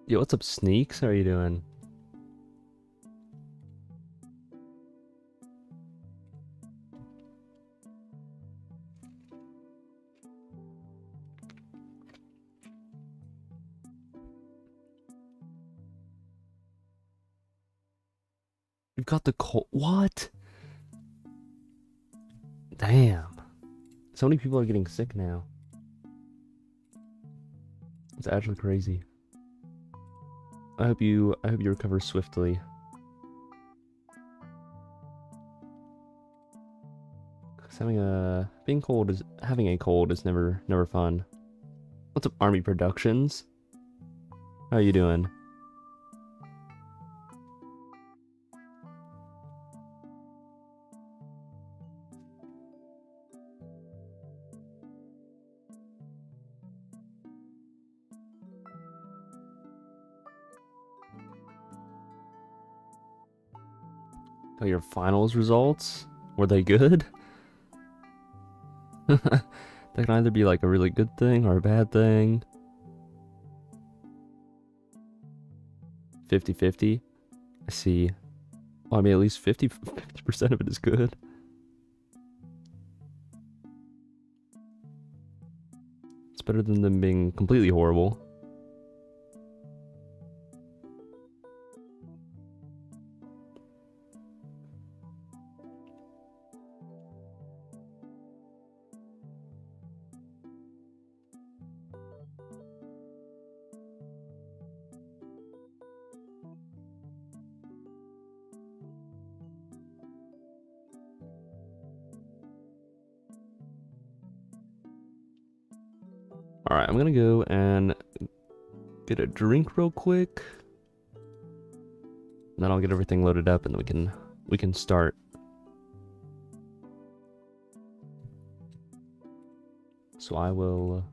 Yo, what's up, Sneaks? How are you doing? You've got the cold. What? Damn. So many people are getting sick now. It's actually crazy. I hope you recover swiftly. 'Cause having a cold is never fun. What's up, Army Productions? How are you doing? Oh, your finals results? Were they good? That can either be like a really good thing or a bad thing. 50-50. I see. Well, I mean, at least 50% of it is good. It's better than them being completely horrible. Alright, I'm gonna go and get a drink real quick. And then I'll get everything loaded up and then we can start. So I will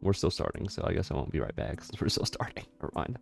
we're still starting, so I guess I won't be right back since we're still starting. Never mind.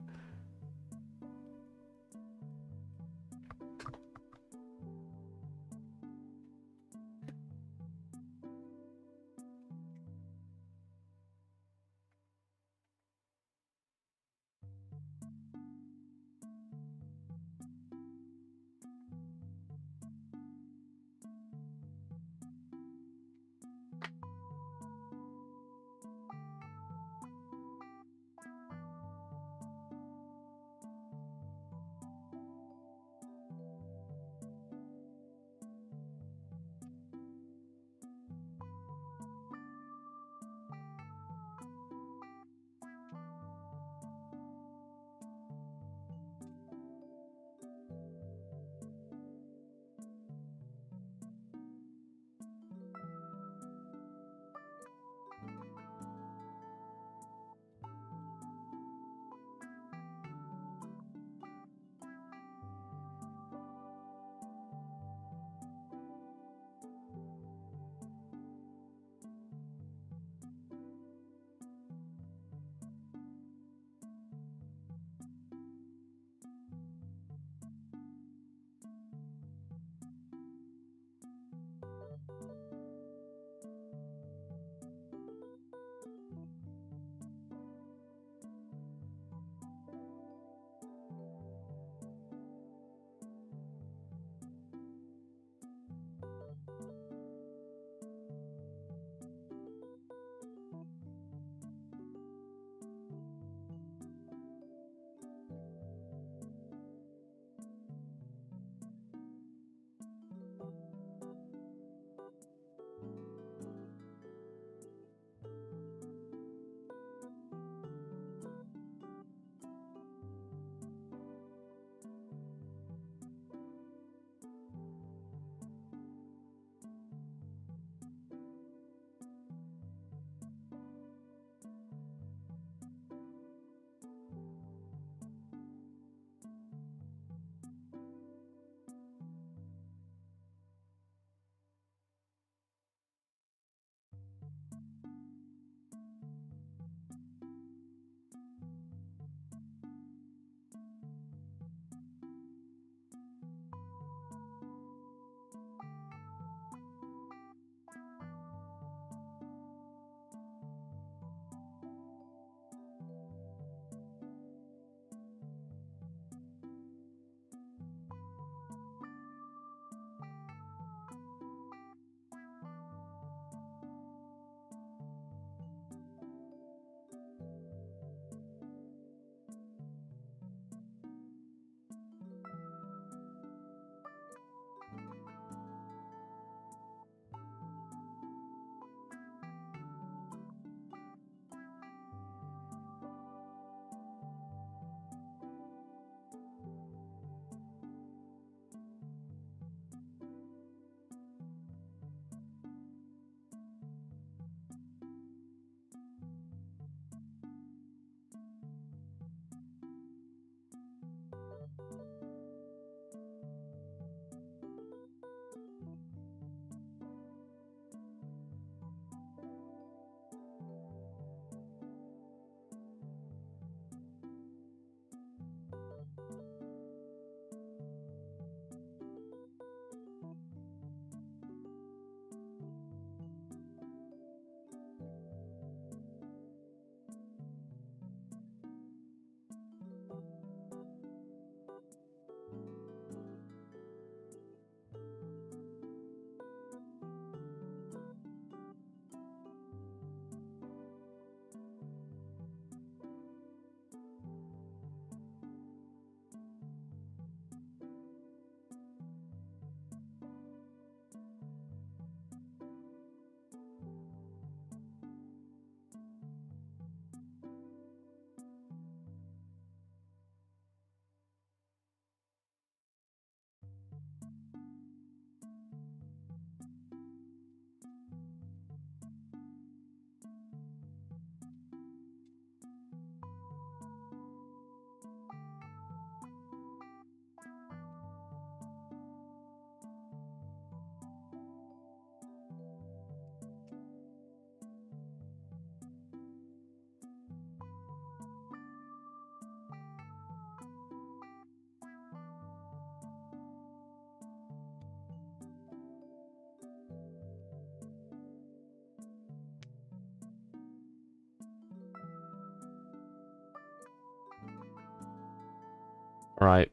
Alright,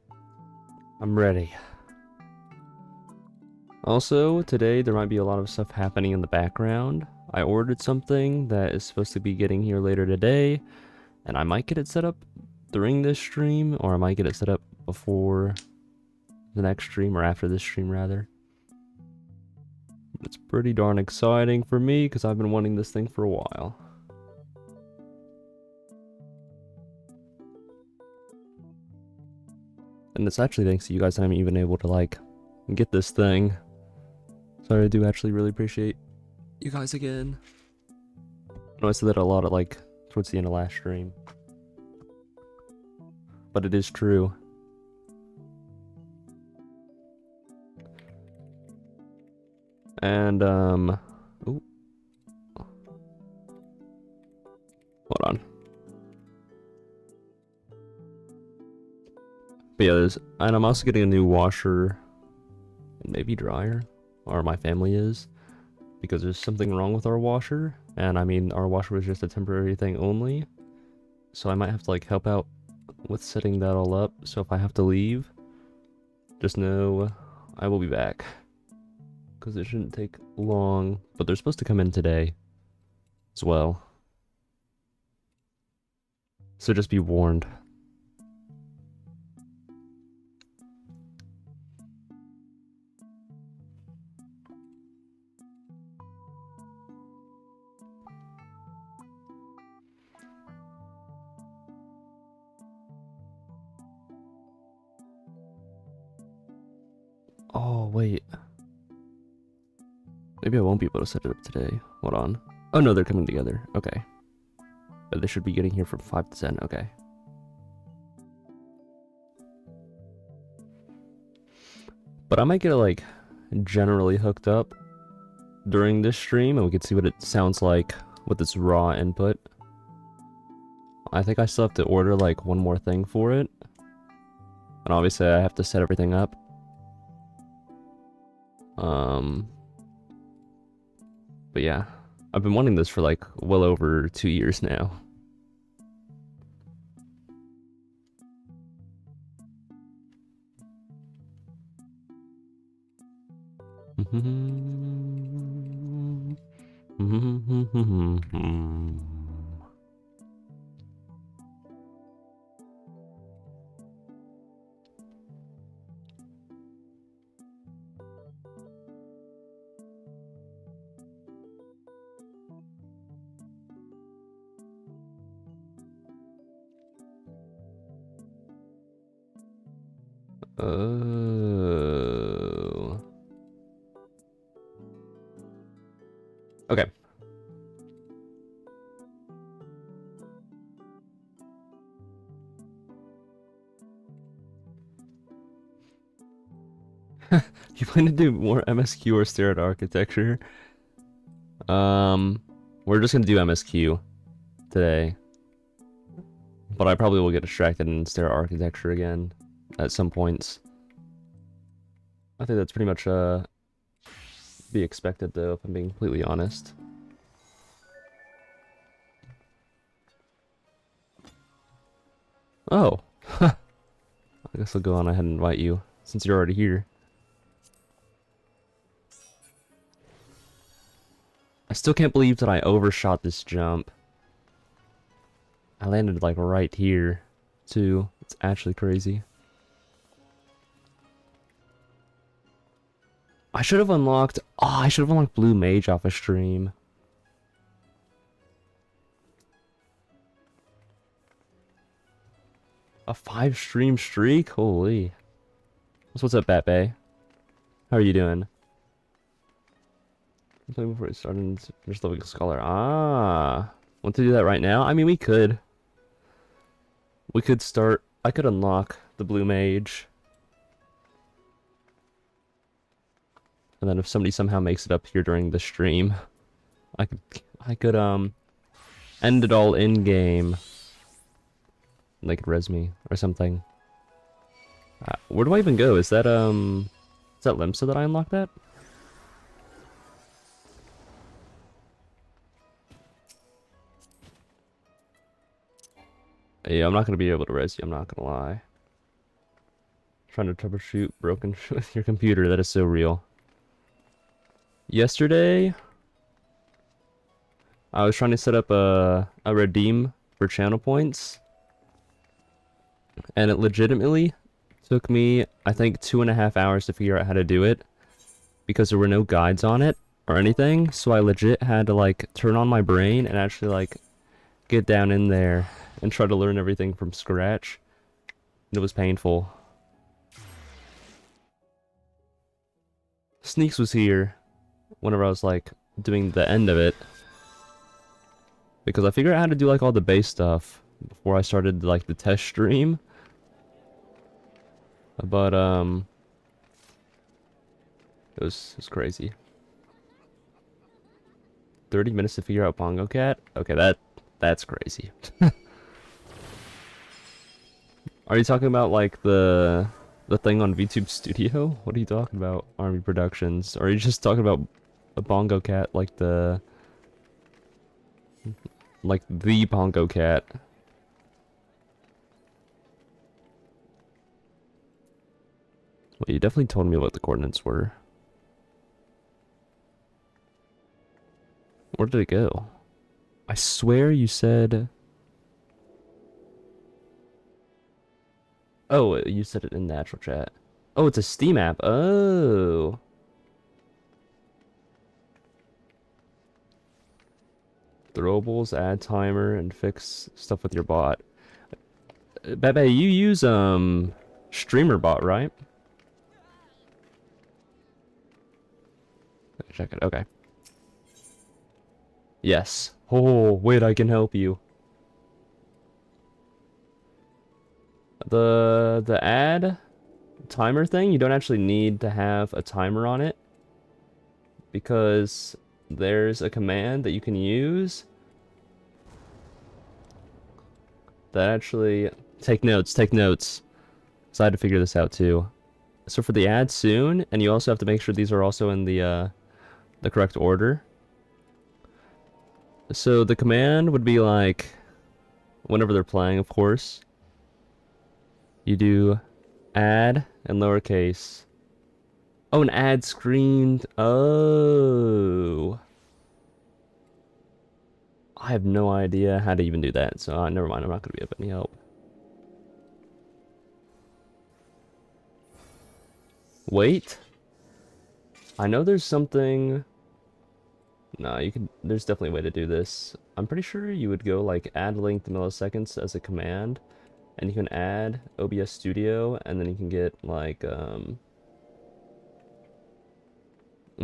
I'm ready. Also, today there might be a lot of stuff happening in the background. I ordered something that is supposed to be getting here later today, and I might get it set up during this stream, or I might get it set up before the next stream, or after this stream rather. It's pretty darn exciting for me, because I've been wanting this thing for a while. And it's actually thanks to you guys that I'm even able to, like, get this thing. So I do actually really appreciate you guys again. I know I said that a lot at, like, towards the end of last stream. But it is true. And, ooh. Hold on. But yeah, and I'm also getting a new washer and maybe dryer, or my family is, because there's something wrong with our washer, and I mean, our washer was just a temporary thing only, so I might have to, like, help out with setting that all up. So if I have to leave, just know I will be back, because it shouldn't take long, but they're supposed to come in today as well, so just be warned. Oh, wait. Maybe I won't be able to set it up today. Hold on. Oh, no, they're coming together. Okay. But they should be getting here from 5 to 10. Okay. But I might get it, like, generally hooked up during this stream, and we can see what it sounds like with its raw input. I think I still have to order, like, one more thing for it. And obviously I have to set everything up. But yeah, I've been wanting this for, like, well over 2 years now. Oh. Okay. You plan to do more MSQ or stare at architecture? We're just gonna do MSQ today. But I probably will get distracted and stare at architecture again at some points. I think that's pretty much be expected though, if I'm being completely honest. Oh. I guess I'll go on ahead and invite you, since you're already here. I still can't believe that I overshot this jump. I landed, like, right here, too. It's actually crazy. I should have unlocked... Oh, I should have unlocked Blue Mage off a stream. A 5-stream streak? Holy. What's up, Bat Bay? How are you doing? I'm playing before it started. Just level scholar. Ah. Want to do that right now? I mean, we could. We could start... I could unlock the Blue Mage. And then if somebody somehow makes it up here during the stream, I could end it all in game. They could res me or something. Where do I even go? Is that Limsa that I unlocked that? Yeah, I'm not gonna be able to res you, I'm not gonna lie. Trying to troubleshoot broken with your computer. That is so real. Yesterday, I was trying to set up a redeem for channel points, and it legitimately took me, I think, 2.5 hours to figure out how to do it because there were no guides on it or anything. So I legit had to like turn on my brain and actually like get down in there and try to learn everything from scratch. It was painful. Sneaks was here whenever I was like doing the end of it, because I figured out how to do like all the base stuff before I started like the test stream. But it was crazy. 30 minutes to figure out Bongo Cat? Okay, that's crazy. Are you talking about like the thing on VTube Studio? What are you talking about, Army Productions? Or are you just talking about a Bongo Cat like the Bongo Cat? Well, you definitely told me what the coordinates were. Where did it go? I swear you said... Oh, you said it in the actual chat. Oh, it's a Steam app. Oh. Throwables, add timer, and fix stuff with your bot. Bebe, you use Streamer bot, right? Check it. Okay. Yes. Oh, wait, I can help you. The add timer thing, you don't actually need to have a timer on it, because there's a command that you can use that actually... Take notes, because I had to figure this out too. So for the add soon, and you also have to make sure these are also in the correct order. So the command would be like, whenever they're playing, of course, you do add and lowercase. Oh, an add screen. Oh. I have no idea how to even do that, so never mind, I'm not going to be of any help. Wait. I know there's something... No, you can... There's definitely a way to do this. I'm pretty sure you would go like add length milliseconds as a command, and you can add OBS Studio, and then you can get like I'm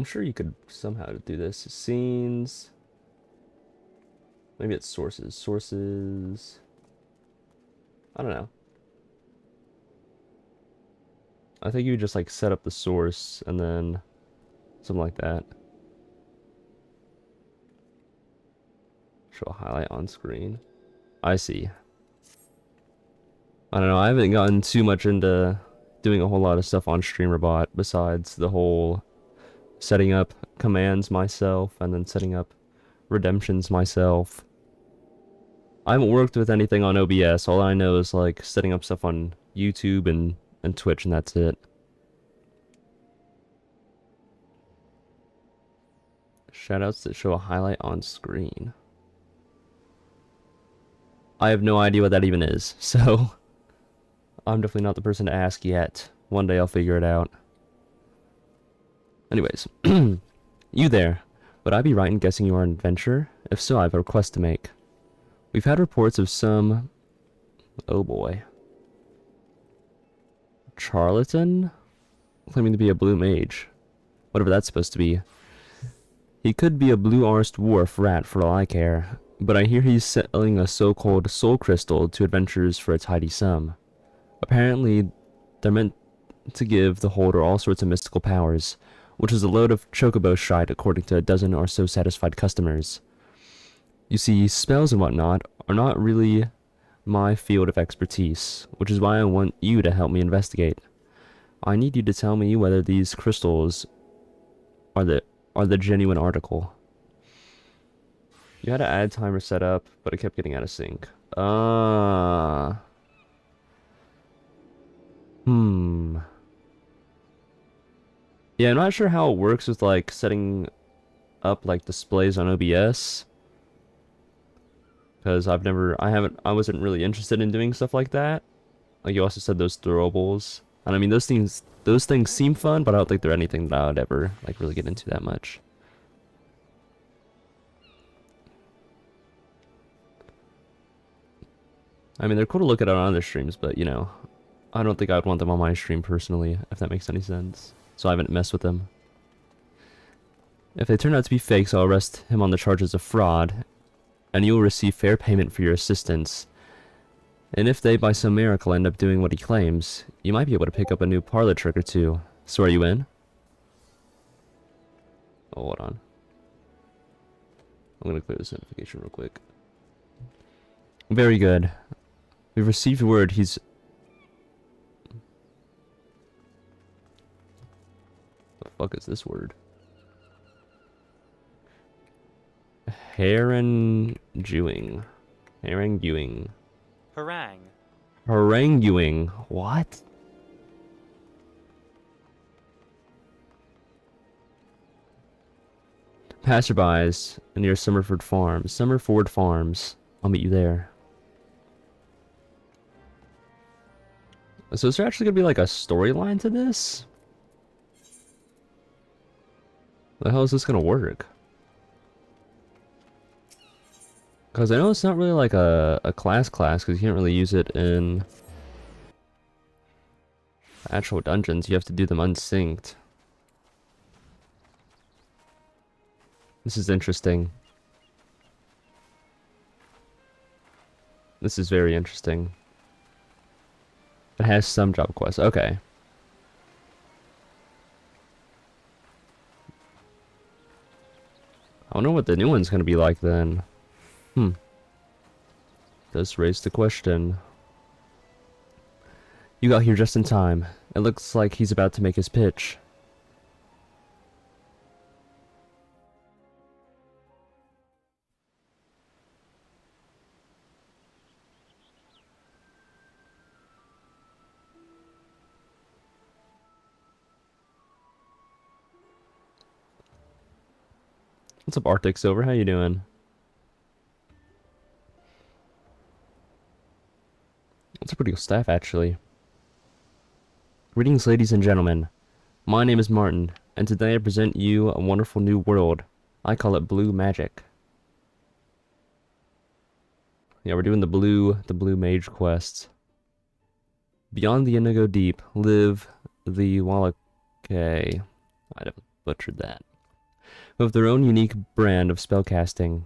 sure you could somehow do this. Scenes. Maybe it's sources. Sources. I don't know. I think you would just like set up the source and then something like that. Show a highlight on screen. I see. I don't know, I haven't gotten too much into doing a whole lot of stuff on StreamerBot besides the whole setting up commands myself and then setting up redemptions myself. I haven't worked with anything on OBS. All I know is like setting up stuff on YouTube and Twitch, and that's it. Shoutouts that show a highlight on screen. I have no idea what that even is, so I'm definitely not the person to ask yet. One day I'll figure it out. Anyways, you there. Would I be right in guessing you are an adventurer? If so, I have a request to make. We've had reports of some... Oh boy. Charlatan? Claiming to be a blue mage. Whatever that's supposed to be. He could be a blue-arsed dwarf rat for all I care, but I hear he's selling a so-called soul crystal to adventurers for a tidy sum. Apparently, they're meant to give the holder all sorts of mystical powers, which is a load of chocobo shite according to a dozen or so satisfied customers. You see, spells and whatnot are not really my field of expertise, which is why I want you to help me investigate. I need you to tell me whether these crystals are the genuine article. You had to add timer set up, but it kept getting out of sync. Hmm. Yeah, I'm not sure how it works with like setting up like displays on OBS. Because I wasn't really interested in doing stuff like that. Like you also said those throwables. And I mean those things seem fun, but I don't think they're anything that I would ever like really get into that much. I mean they're cool to look at on other streams, but you know, I don't think I'd want them on my stream personally, if that makes any sense. So I haven't messed with them. If they turn out to be fakes, I'll arrest him on the charges of fraud, and you will receive fair payment for your assistance. And if they, by some miracle, end up doing what he claims, you might be able to pick up a new parlor trick or two. So are you in? Oh, hold on. I'm gonna clear this notification real quick. Very good. We've received word he's... The fuck is this word? Haranguing. Haranguing. Harangue. Haranguing. What? Passerbys near Summerford Farms. Summerford Farms. I'll meet you there. So is there actually gonna be like a storyline to this? The hell is this gonna work? Because I know it's not really like a class because you can't really use it in actual dungeons. You have to do them unsynced. This is interesting. This is very interesting. It has some job quests. Okay. I wonder what the new one's gonna be like then. Does raise the question. You got here just in time. It looks like he's about to make his pitch. What's up, Arctic Silver? How you doing? That's a pretty good staff, actually. Greetings, ladies and gentlemen. My name is Martin, and today I present you a wonderful new world. I call it Blue Magic. Yeah, we're doing the blue mage quest. Beyond the Indigo Deep live the Wallake. I'd have butchered that. Who have their own unique brand of spellcasting.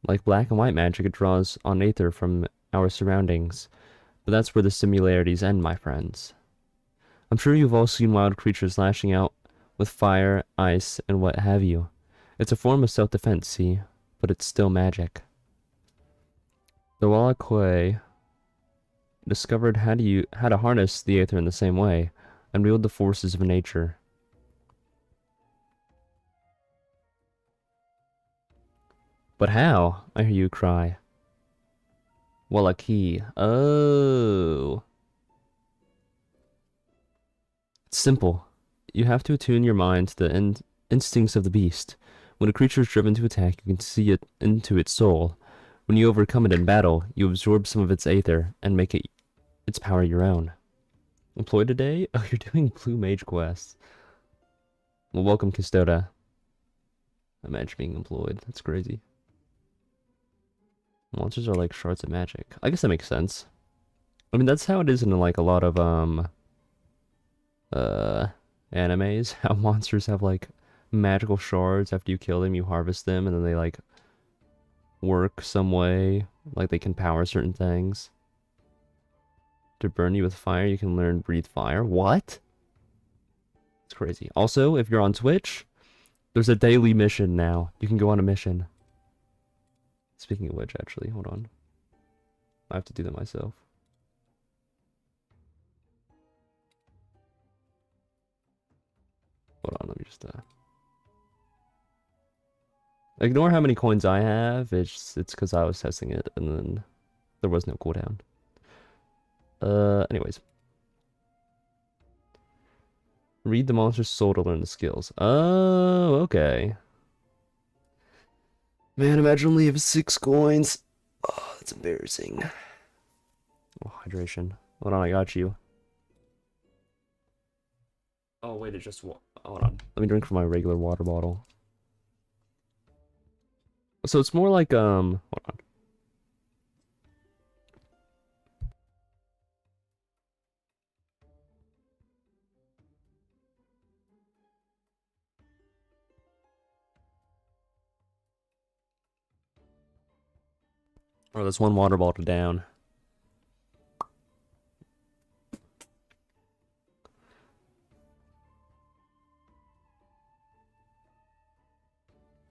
Like black and white magic, it draws on aether from our surroundings. But that's where the similarities end, my friends. I'm sure you've all seen wild creatures lashing out with fire, ice, and what have you. It's a form of self-defense, see? But it's still magic. The Wallake discovered how to harness the aether in the same way, and wield the forces of nature. But how? I hear you cry. Wallake. Oh. It's simple. You have to attune your mind to the instincts of the beast. When a creature is driven to attack, you can see it into its soul. When you overcome it in battle, you absorb some of its aether and make its power your own. Employed today? Oh, you're doing blue mage quests. Well, welcome, Custoda. Imagine being employed. That's crazy. Monsters are like shards of magic. I guess that makes sense. I mean, that's how it is in like a lot of animes. How monsters have like magical shards. After you kill them, you harvest them, and then they like work some way. Like they can power certain things. To burn you with fire, you can learn breathe fire. What? It's crazy. Also, if you're on Twitch, there's a daily mission now. You can go on a mission. Speaking of which, actually, hold on. I have to do that myself. Hold on, let me just ignore how many coins I have. It's because I was testing it and then there was no cooldown. Anyways. Read the monster's soul to learn the skills. Oh, okay. Man, imagine only have 6 coins. Oh, that's embarrassing. Oh, hydration. Hold on, I got you. Oh, wait, it's just hold on. Let me drink from my regular water bottle. So it's more like, hold on. Oh, that's one water bottle down.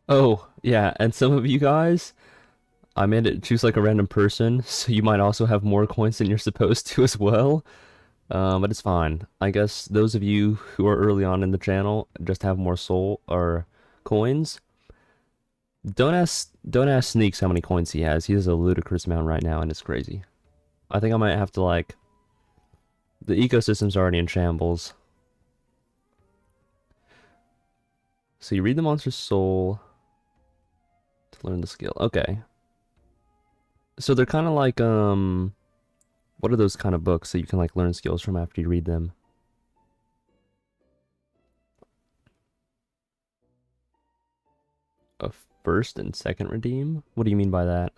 Oh, yeah, and some of you guys, I made it choose like a random person, so you might also have more coins than you're supposed to as well. But it's fine. I guess those of you who are early on in the channel just have more soul or coins. Don't ask Sneaks how many coins he has. He has a ludicrous amount right now, and it's crazy. I think I might have to like the ecosystem's already in shambles. So you read the monster's soul to learn the skill. Okay. So they're kind of like what are those kind of books that you can like learn skills from after you read them? A first and second redeem? What do you mean by that?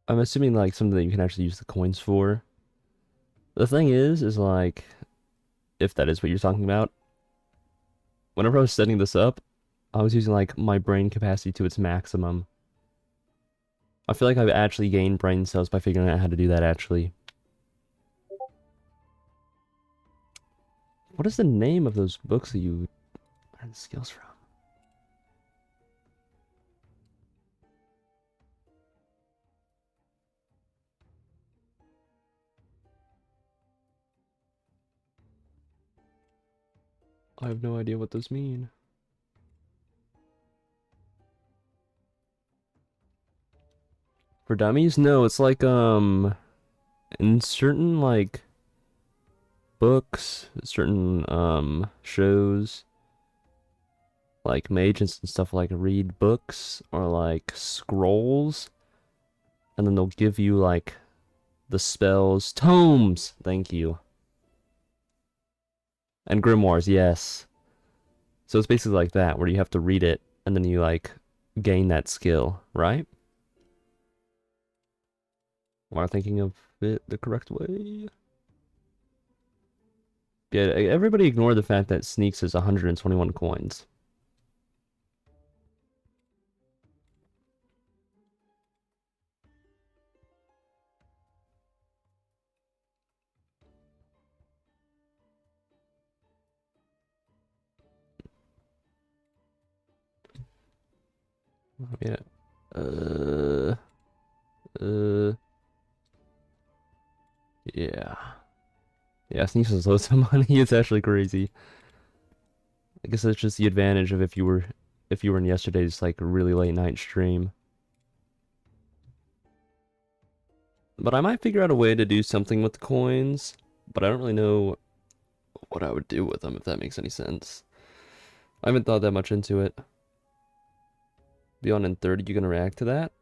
I'm assuming like something that you can actually use the coins for. The thing is like, if that is what you're talking about, whenever I was setting this up, I was using like my brain capacity to its maximum. I feel like I've actually gained brain cells by figuring out how to do that actually. What is the name of those books that you learn the skills from? I have no idea what those mean. For dummies? No, it's like in certain like books, certain shows, like mages and stuff like read books or like scrolls, and then they'll give you like the spells, tomes, thank you. And grimoires, yes. So it's basically like that, where you have to read it and then you like gain that skill, right? Am I thinking of it the correct way? Yeah, everybody ignore the fact that Sneaks has 121 coins. Yeah. Uh, uh, yeah. Yeah, Sneaks has loads of money. It's actually crazy. I guess that's just the advantage of if you were in yesterday's like really late night stream. But I might figure out a way to do something with the coins, but I don't really know what I would do with them if that makes any sense. I haven't thought that much into it. Beyond in 30, you gonna react to that?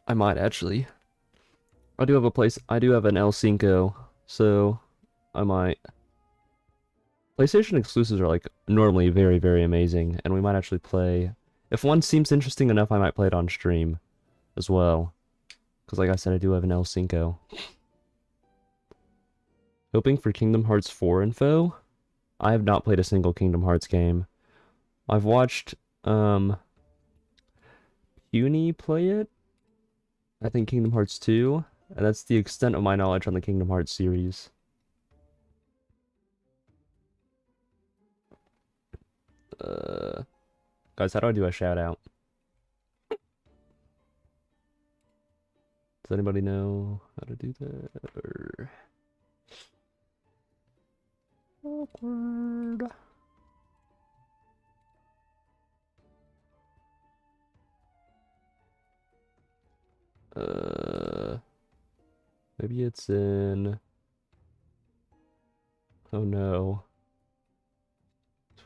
I might actually. I do have an El Cinco, so I might. PlayStation exclusives are like normally very, very amazing, and we might actually play. If one seems interesting enough, I might play it on stream as well. Because like I said, I do have an El Cinco. Hoping for Kingdom Hearts 4 info? I have not played a single Kingdom Hearts game. I've watched, Puny play it. I think Kingdom Hearts 2. And that's the extent of my knowledge on the Kingdom Hearts series. Uh, Guys, how do I do a shout out? Does anybody know how to do that? Or... Awkward. Maybe it's in... Oh no.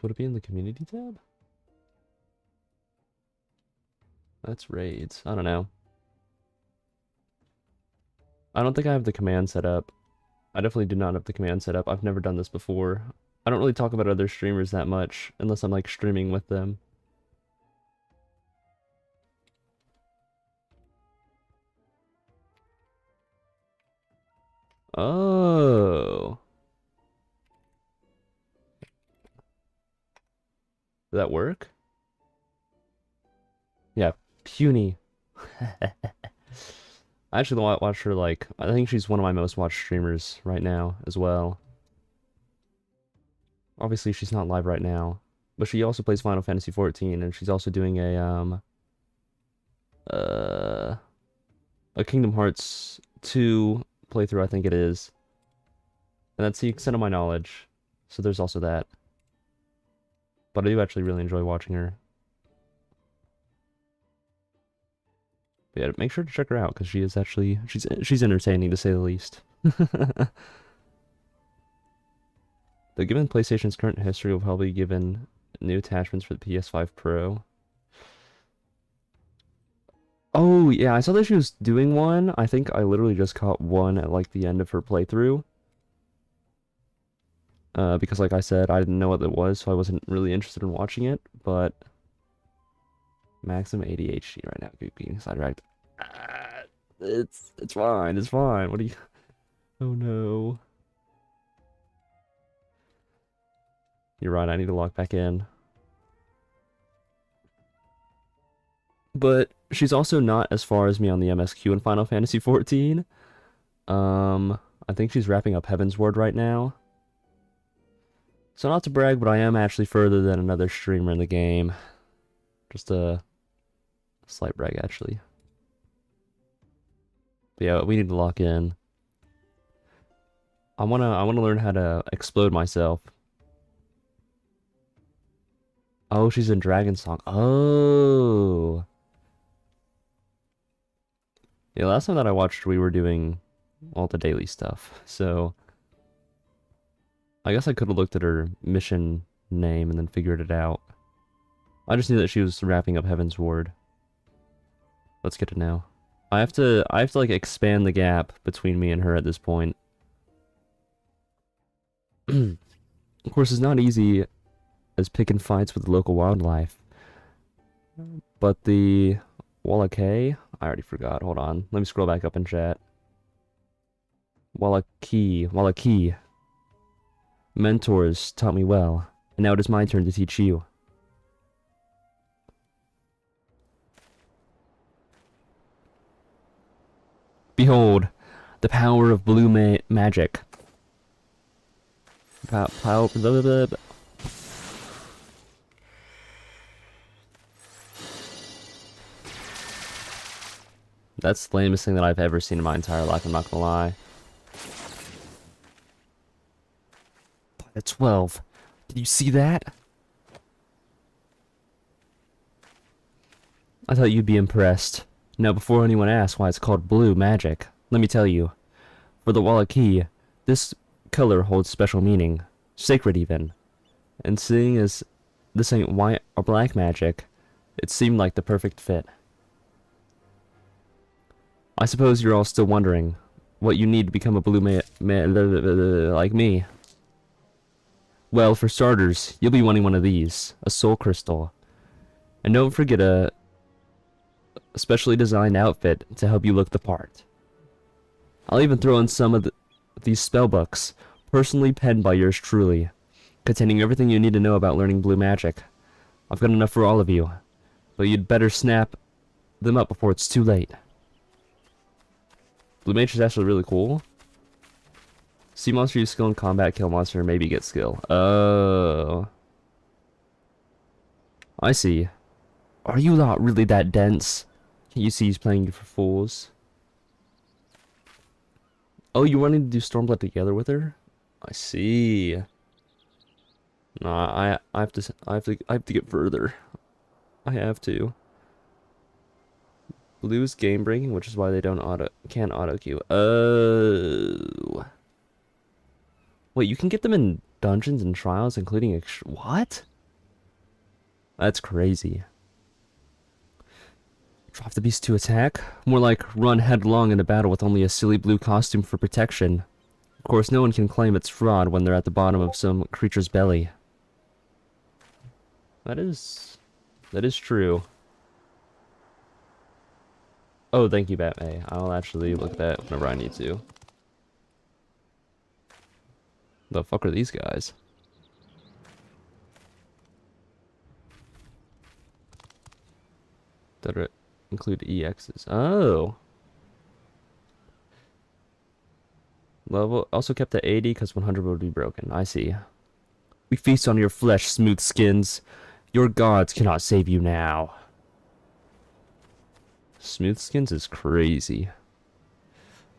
Would it be in the community tab? That's raids. I don't know. I don't think I have the command set up. I definitely do not have the command set up. I've never done this before. I don't really talk about other streamers that much unless I'm like streaming with them. Oh. Did that work? Yeah, puny. I actually watch her like, I think she's one of my most watched streamers right now as well. Obviously she's not live right now, but she also plays Final Fantasy 14 and she's also doing uh a Kingdom Hearts 2 playthrough, I think it is. And that's the extent of my knowledge. So there's also that. But I do actually really enjoy watching her. But yeah, make sure to check her out because she is actually she's entertaining to say the least. The given PlayStation's current history will probably be given new attachments for the PS5 Pro. Oh yeah, I saw that she was doing one. I think I literally just caught one at like the end of her playthrough. Because like I said, I didn't know what it was, so I wasn't really interested in watching it, but maximum ADHD right now, being sidetracked. It's fine, it's fine. What do you... Oh no. You're right, I need to log back in. But she's also not as far as me on the MSQ in Final Fantasy 14. I think she's wrapping up Heaven's Ward right now. So not to brag, but I am actually further than another streamer in the game. Just a slight brag, actually. But yeah, we need to lock in. I wanna learn how to explode myself. Oh, she's in Dragon Song. Oh. Yeah, last time that I watched, we were doing all the daily stuff. So I guess I could have looked at her mission name and then figured it out. I just knew that she was wrapping up Heaven's Ward. Let's get it now. I have to like expand the gap between me and her at this point. Of course, it's not easy as picking fights with local wildlife. But the Wallachei, I already forgot. Hold on. Let me scroll back up in chat. Wallachei. Mentors taught me well, and now it is my turn to teach you. Behold, the power of blue magic. Power. Blah, blah, blah. That's the lamest thing that I've ever seen in my entire life, I'm not gonna lie. By 12. Did you see that? I thought you'd be impressed. Now, before anyone asks why it's called blue magic, let me tell you. For the Wallachei, this color holds special meaning. Sacred, even. And seeing as this ain't white or black magic, it seemed like the perfect fit. I suppose you're all still wondering what you need to become a blue like me. Well, for starters, you'll be wanting one of these, a soul crystal. And don't forget a specially designed outfit to help you look the part. I'll even throw in some of these spell books, personally penned by yours truly, containing everything you need to know about learning blue magic. I've got enough for all of you, but you'd better snap them up before it's too late. Blue Mage is actually really cool. See monster use skill in combat, kill monster, maybe get skill. Oh. I see. Are you not really that dense? Can't you see he's playing you for fools? Oh, you wanting to do Stormblood together with her? I see. No, I have to get further. I have to. Blue's game breaking, which is why they can't auto queue. Oh. Wait, you can get them in dungeons and trials, including what? That's crazy. Drop the beast to attack? More like run headlong into battle with only a silly blue costume for protection. Of course, no one can claim it's fraud when they're at the bottom of some creature's belly. That is true. Oh, thank you, Batman. I'll actually look at that whenever I need to. The fuck are these guys? That include EXs. Oh. Level also kept at 80 because 100 would be broken. I see. We feast on your flesh, smooth skins. Your gods cannot save you now. Smooth skins is crazy.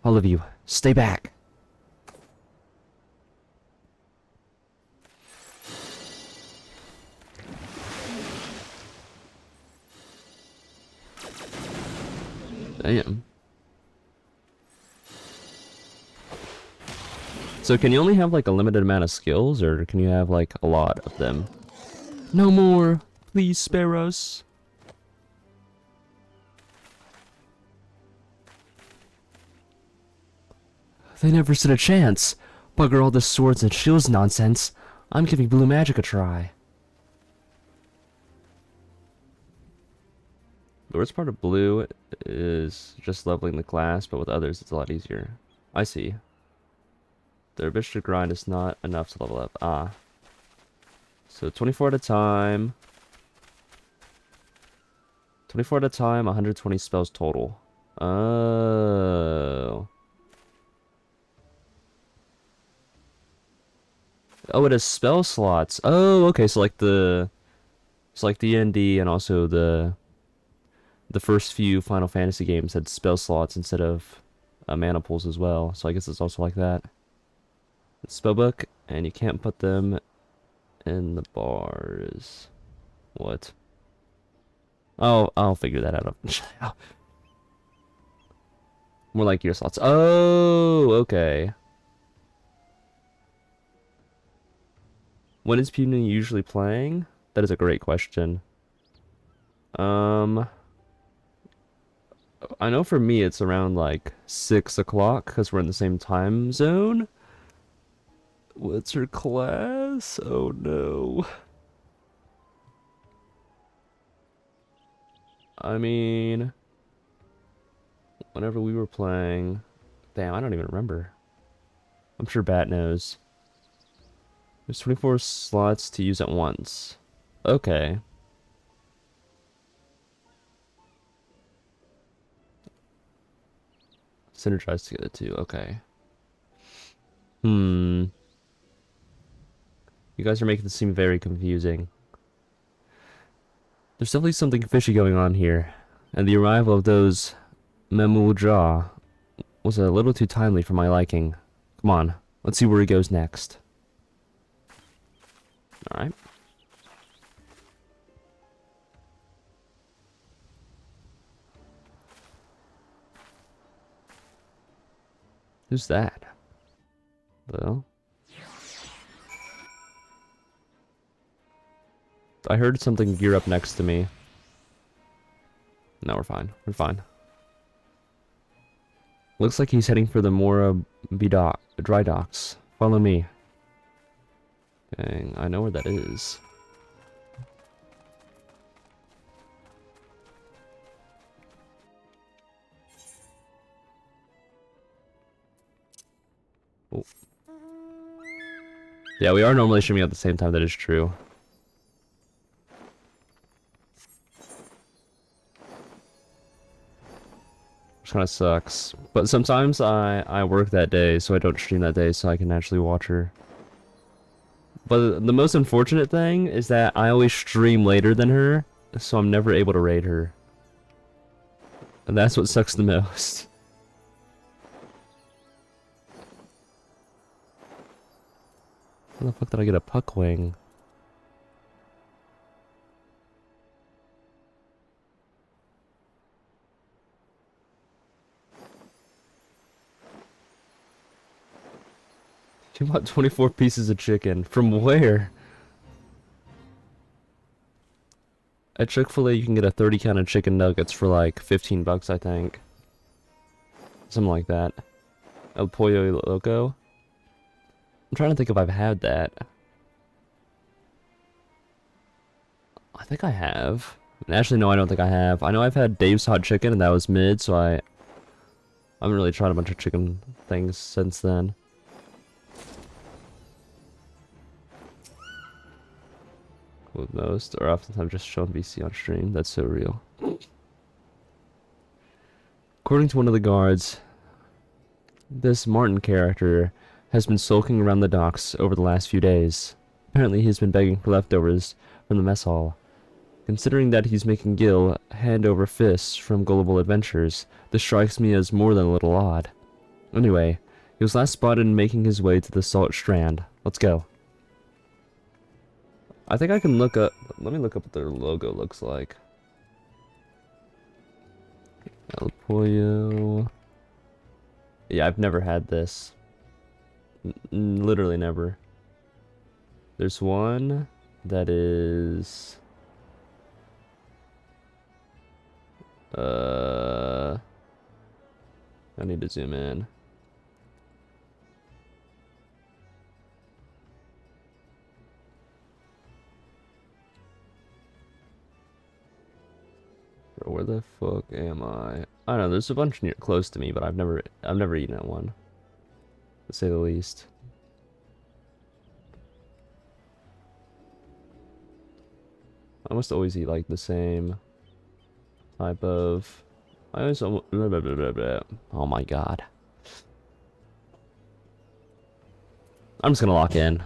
All of you, stay back. Damn. So can you only have like a limited amount of skills, or can you have like a lot of them? No more. Please spare us. They never stood a chance. Bugger all this swords and shields nonsense. I'm giving blue magic a try. The worst part of blue is just leveling the class, but with others it's a lot easier. I see. The ambitious grind is not enough to level up. Ah. So 24 at a time. 24 at a time, 120 spells total. Oh. Oh, it has spell slots. Oh, okay, so like the... It's like the D&D and also the first few Final Fantasy games had spell slots instead of mana pools as well. So I guess it's also like that. Spellbook, and you can't put them in the bars. What? Oh, I'll figure that out. More like gear slots. Oh, okay. When is Puny usually playing? That is a great question. I know for me it's around like 6 o'clock because we're in the same time zone. What's her class? Oh no. I mean, whenever we were playing... Damn, I don't even remember. I'm sure Bat knows. There's 24 slots to use at once. Okay. Synergize together too, okay. You guys are making this seem very confusing. There's definitely something fishy going on here, and the arrival of those Memuja was a little too timely for my liking. Come on, let's see where he goes next. Alright. Who's that? Well, I heard something gear up next to me. No, we're fine. We're fine. Looks like he's heading for the Mora dry docks. Follow me. Dang, I know where that is. Oh. Yeah, we are normally streaming at the same time, that is true. Which kind of sucks. But sometimes I work that day, so I don't stream that day, so I can actually watch her. But the most unfortunate thing is that I always stream later than her, so I'm never able to raid her. And that's what sucks the most. How the fuck did I get a puck wing? You bought 24 pieces of chicken. From where? At Chick-fil-A, you can get a 30 count of chicken nuggets for like 15 bucks, I think. Something like that. El Pollo Loco. I'm trying to think if I've had that. I think I have. Actually, no, I don't think I have. I know I've had Dave's Hot Chicken, and that was mid, so I haven't really tried a bunch of chicken things since then. With most, or oftentimes just showing BC on stream. That's so real. According to one of the guards, this Martin character has been sulking around the docks over the last few days. Apparently he's been begging for leftovers from the mess hall. Considering that he's making Gil hand over fists from Gullible Adventures, this strikes me as more than a little odd. Anyway, he was last spotted making his way to the Salt Strand. Let's go. I think I can look up... Let me look up what their logo looks like. El Pollo... Yeah, I've never had this. Literally never. There's one that is... I need to zoom in. Bro, where the fuck am I? I don't know, there's a bunch near close to me, but I've never eaten at one. To say the least. I must always eat like the same type of... I always... Oh my god. I'm just gonna lock in.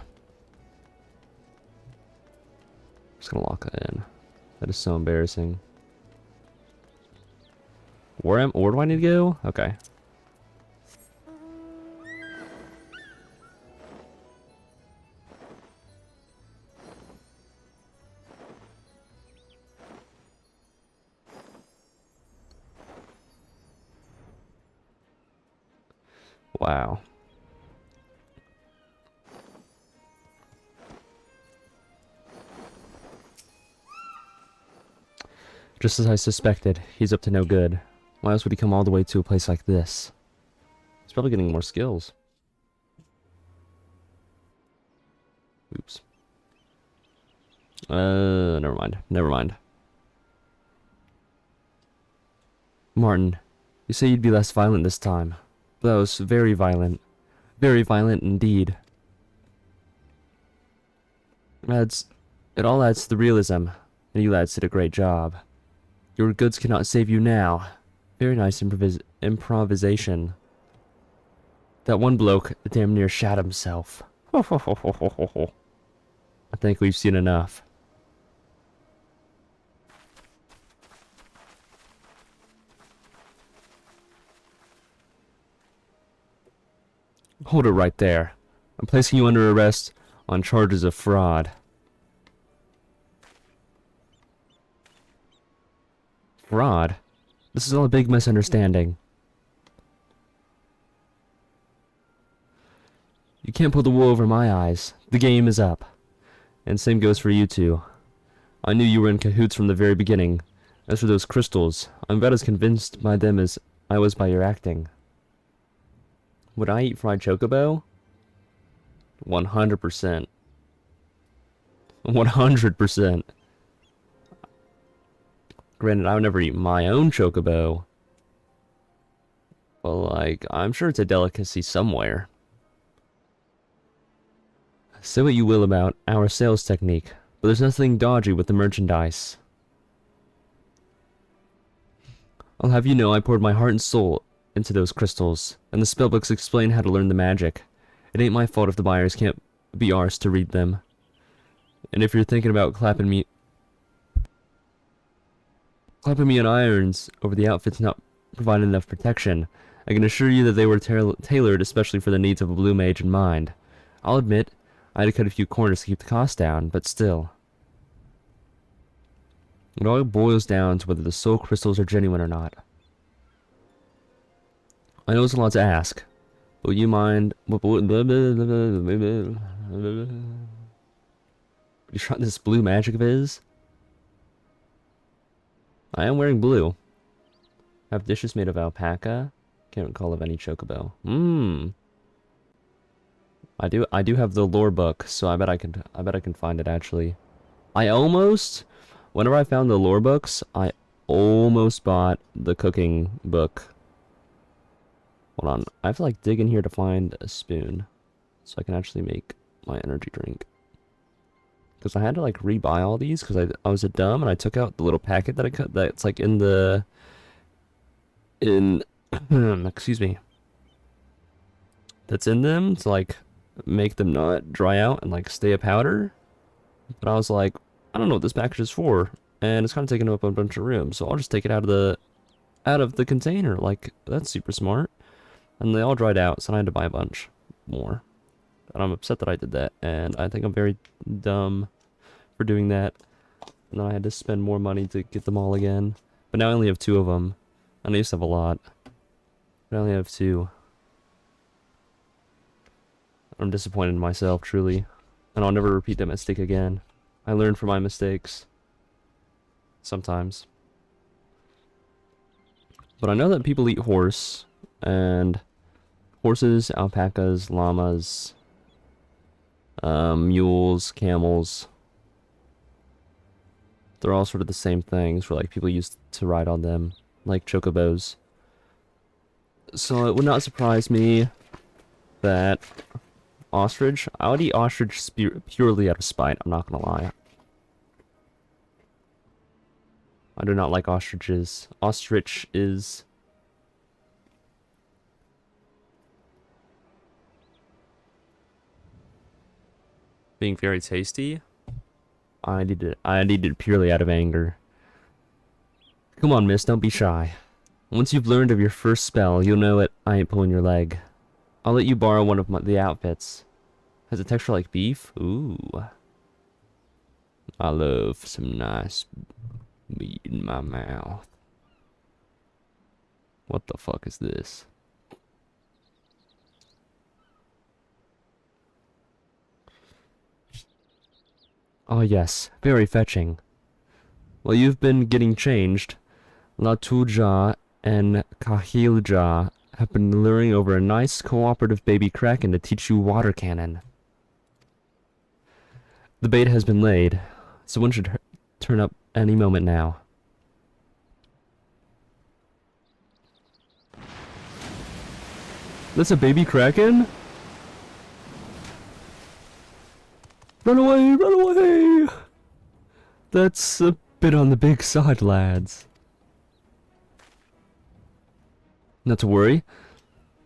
Just gonna lock in. That is so embarrassing. Where do I need to go? Okay. Wow. Just as I suspected, he's up to no good. Why else would he come all the way to a place like this? He's probably getting more skills. Oops. Never mind. Never mind. Martin, you say you'd be less violent this time. But that was very violent. Very violent indeed. It all adds to the realism, and you lads did a great job. Your goods cannot save you now. Very nice improvisation. That one bloke damn near shot himself. I think we've seen enough. Hold it right there. I'm placing you under arrest on charges of fraud. Fraud? This is all a big misunderstanding. You can't pull the wool over my eyes. The game is up. And same goes for you two. I knew you were in cahoots from the very beginning. As for those crystals, I'm about as convinced by them as I was by your acting. Would I eat fried chocobo? 100%. 100%. Granted, I would never eat my own chocobo. But, like, I'm sure it's a delicacy somewhere. Say what you will about our sales technique, but there's nothing dodgy with the merchandise. I'll have you know I poured my heart and soul into those crystals, and the spellbooks explain how to learn the magic. It ain't my fault if the buyers can't be arsed to read them. And if you're thinking about clapping me in irons over the outfits not providing enough protection, I can assure you that they were tailored especially for the needs of a blue mage in mind. I'll admit, I had to cut a few corners to keep the cost down, but still. It all boils down to whether the soul crystals are genuine or not. I know it's a lot to ask, Would you mind? You try this blue magic of his? I am wearing blue. Have dishes made of alpaca. Can't recall of any chocobo. I do have the lore book, so I bet I can find it actually. Whenever I found the lore books, I almost bought the cooking book. Hold on, I have to like dig in here to find a spoon, so I can actually make my energy drink. Because I had to like rebuy all these because I was a dumb and I took out the little packet that I cut that's like excuse me, that's in them to like make them not dry out and like stay a powder. But I was like, I don't know what this package is for, and it's kind of taking up a bunch of room, so I'll just take it out of the container. Like, that's super smart. And they all dried out, so I had to buy a bunch more. And I'm upset that I did that, and I think I'm very dumb for doing that. And then I had to spend more money to get them all again. But now I only have 2 of them. And I used to have a lot. But I only have 2. I'm disappointed in myself, truly. And I'll never repeat that mistake again. I learn from my mistakes. Sometimes. But I know that people eat horse. And horses, alpacas, llamas, mules, camels. They're all sort of the same things where like people used to ride on them, like chocobos. So it would not surprise me that ostrich, I would eat ostrich purely out of spite, I'm not gonna lie. I do not like ostriches. Ostrich is being very tasty. I did it purely out of anger. Come on, miss, don't be shy. Once you've learned of your first spell, you'll know it. I ain't pulling your leg. I'll let you borrow one of the outfits. Has a texture like beef? Ooh. I love some nice meat in my mouth. What the fuck is this? Oh yes, very fetching. Well, you've been getting changed. Latuja and Kahilja have been luring over a nice cooperative baby kraken to teach you water cannon. The bait has been laid. Someone should turn up any moment now. That's a baby kraken? Run away, run away! That's a bit on the big side, lads. Not to worry.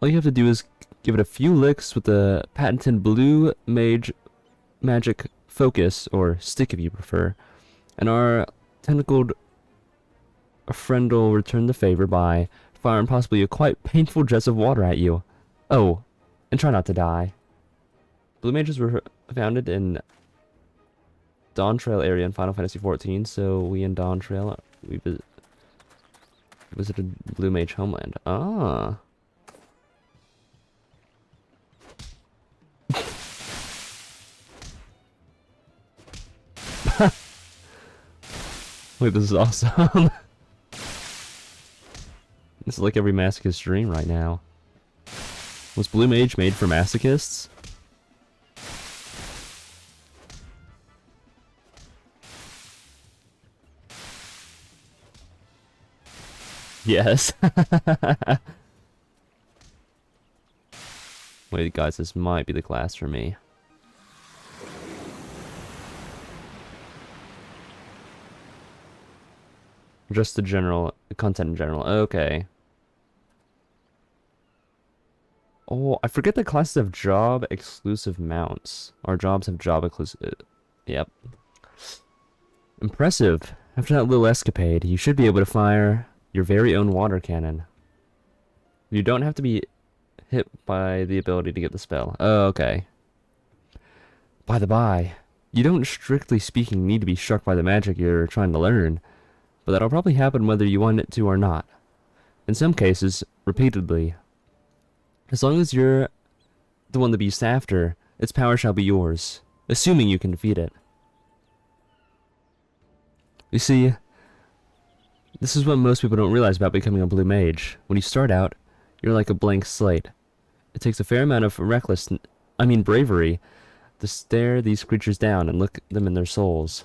All you have to do is give it a few licks with the patented blue magic focus, or stick if you prefer, and our tentacled friend will return the favor by firing possibly a quite painful jets of water at you. Oh, and try not to die. Blue mages were founded in Dawntrail area in Final Fantasy XIV, so we in Dawntrail, we visited Blue Mage homeland. Ah. Wait, this is awesome. This is like every masochist's dream right now. Was Blue Mage made for masochists? Yes. Wait, guys, this might be the class for me. Just the general content in general. Okay. Oh, I forget that classes have job exclusive mounts. Or jobs have job exclusive. Yep. Impressive. After that little escapade, you should be able to fire your very own water cannon. You don't have to be hit by the ability to get the spell. Oh, okay. By the by, you don't strictly speaking need to be struck by the magic you're trying to learn, but that'll probably happen whether you want it to or not. In some cases, repeatedly. As long as you're the one the beast's after, its power shall be yours, assuming you can defeat it. You see, this is what most people don't realize about becoming a blue mage. When you start out, you're like a blank slate. It takes a fair amount of bravery, to stare these creatures down and look them in their souls.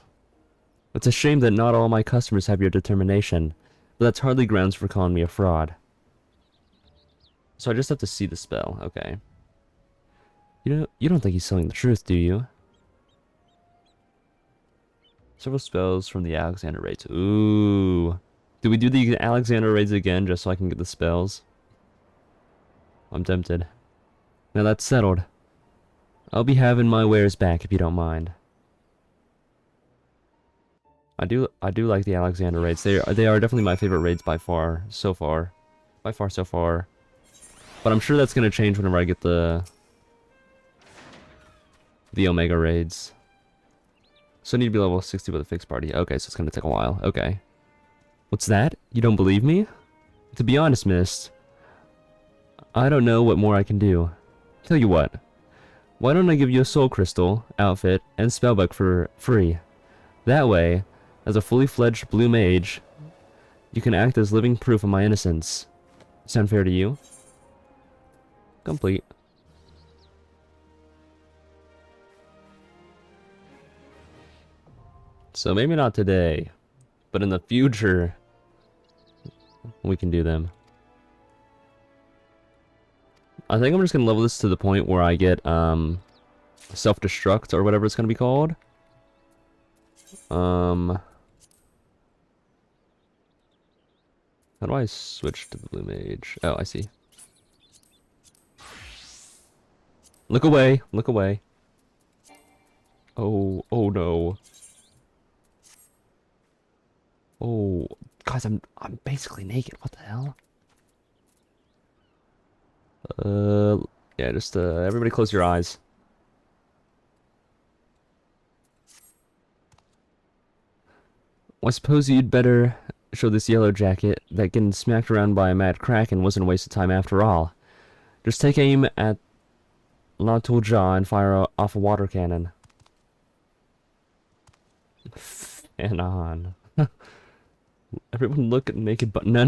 It's a shame that not all my customers have your determination, but that's hardly grounds for calling me a fraud. So I just have to see the spell, okay. You don't think he's telling the truth, do you? Several spells from the Alexander raids. Ooh. Do we do the Alexander raids again just so I can get the spells? I'm tempted. Now that's settled. I'll be having my wares back if you don't mind. I do like the Alexander raids. They are definitely my favorite raids by far so far. So far. But I'm sure that's gonna change whenever I get the Omega raids. So I need to be level 60 with a fixed party. Okay, so it's gonna take a while. Okay. What's that? You don't believe me? To be honest, Mist, I don't know what more I can do. Tell you what. Why don't I give you a soul crystal, outfit, and spellbook for free? That way, as a fully fledged blue mage, you can act as living proof of my innocence. Sound fair to you? Complete. So maybe not today, but in the future, we can do them. I think I'm just gonna level this to the point where I get self-destruct or whatever it's gonna be called. How do I switch to the blue mage? Oh, I see. Look away, look away. Oh no. Oh, guys, I'm basically naked. What the hell? Yeah, just everybody close your eyes. Well, I suppose you'd better show this yellow jacket that getting smacked around by a mad kraken wasn't a waste of time after all. Just take aim at La Jaw and fire off a water cannon. And on. Everyone look at naked but no.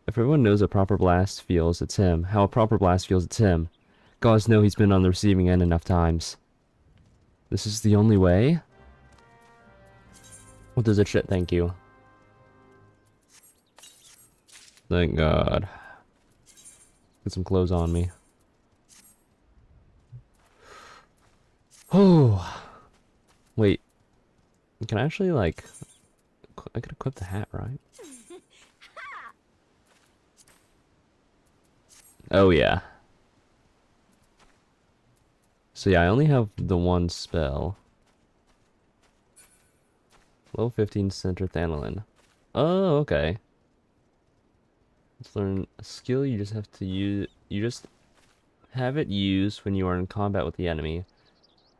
If everyone knows a proper blast feels, it's him. How a proper blast feels, it's him. Gods know he's been on the receiving end enough times. This is the only way? What does it shit? Thank you. Thank God. Get some clothes on me. Oh. Wait. Can I actually, like... I could equip the hat, right? Oh, yeah. So, yeah, I only have the one spell. Level 15 Center Thanalin. Oh, okay. Let's learn a skill you just have to use. You just have it used when you are in combat with the enemy.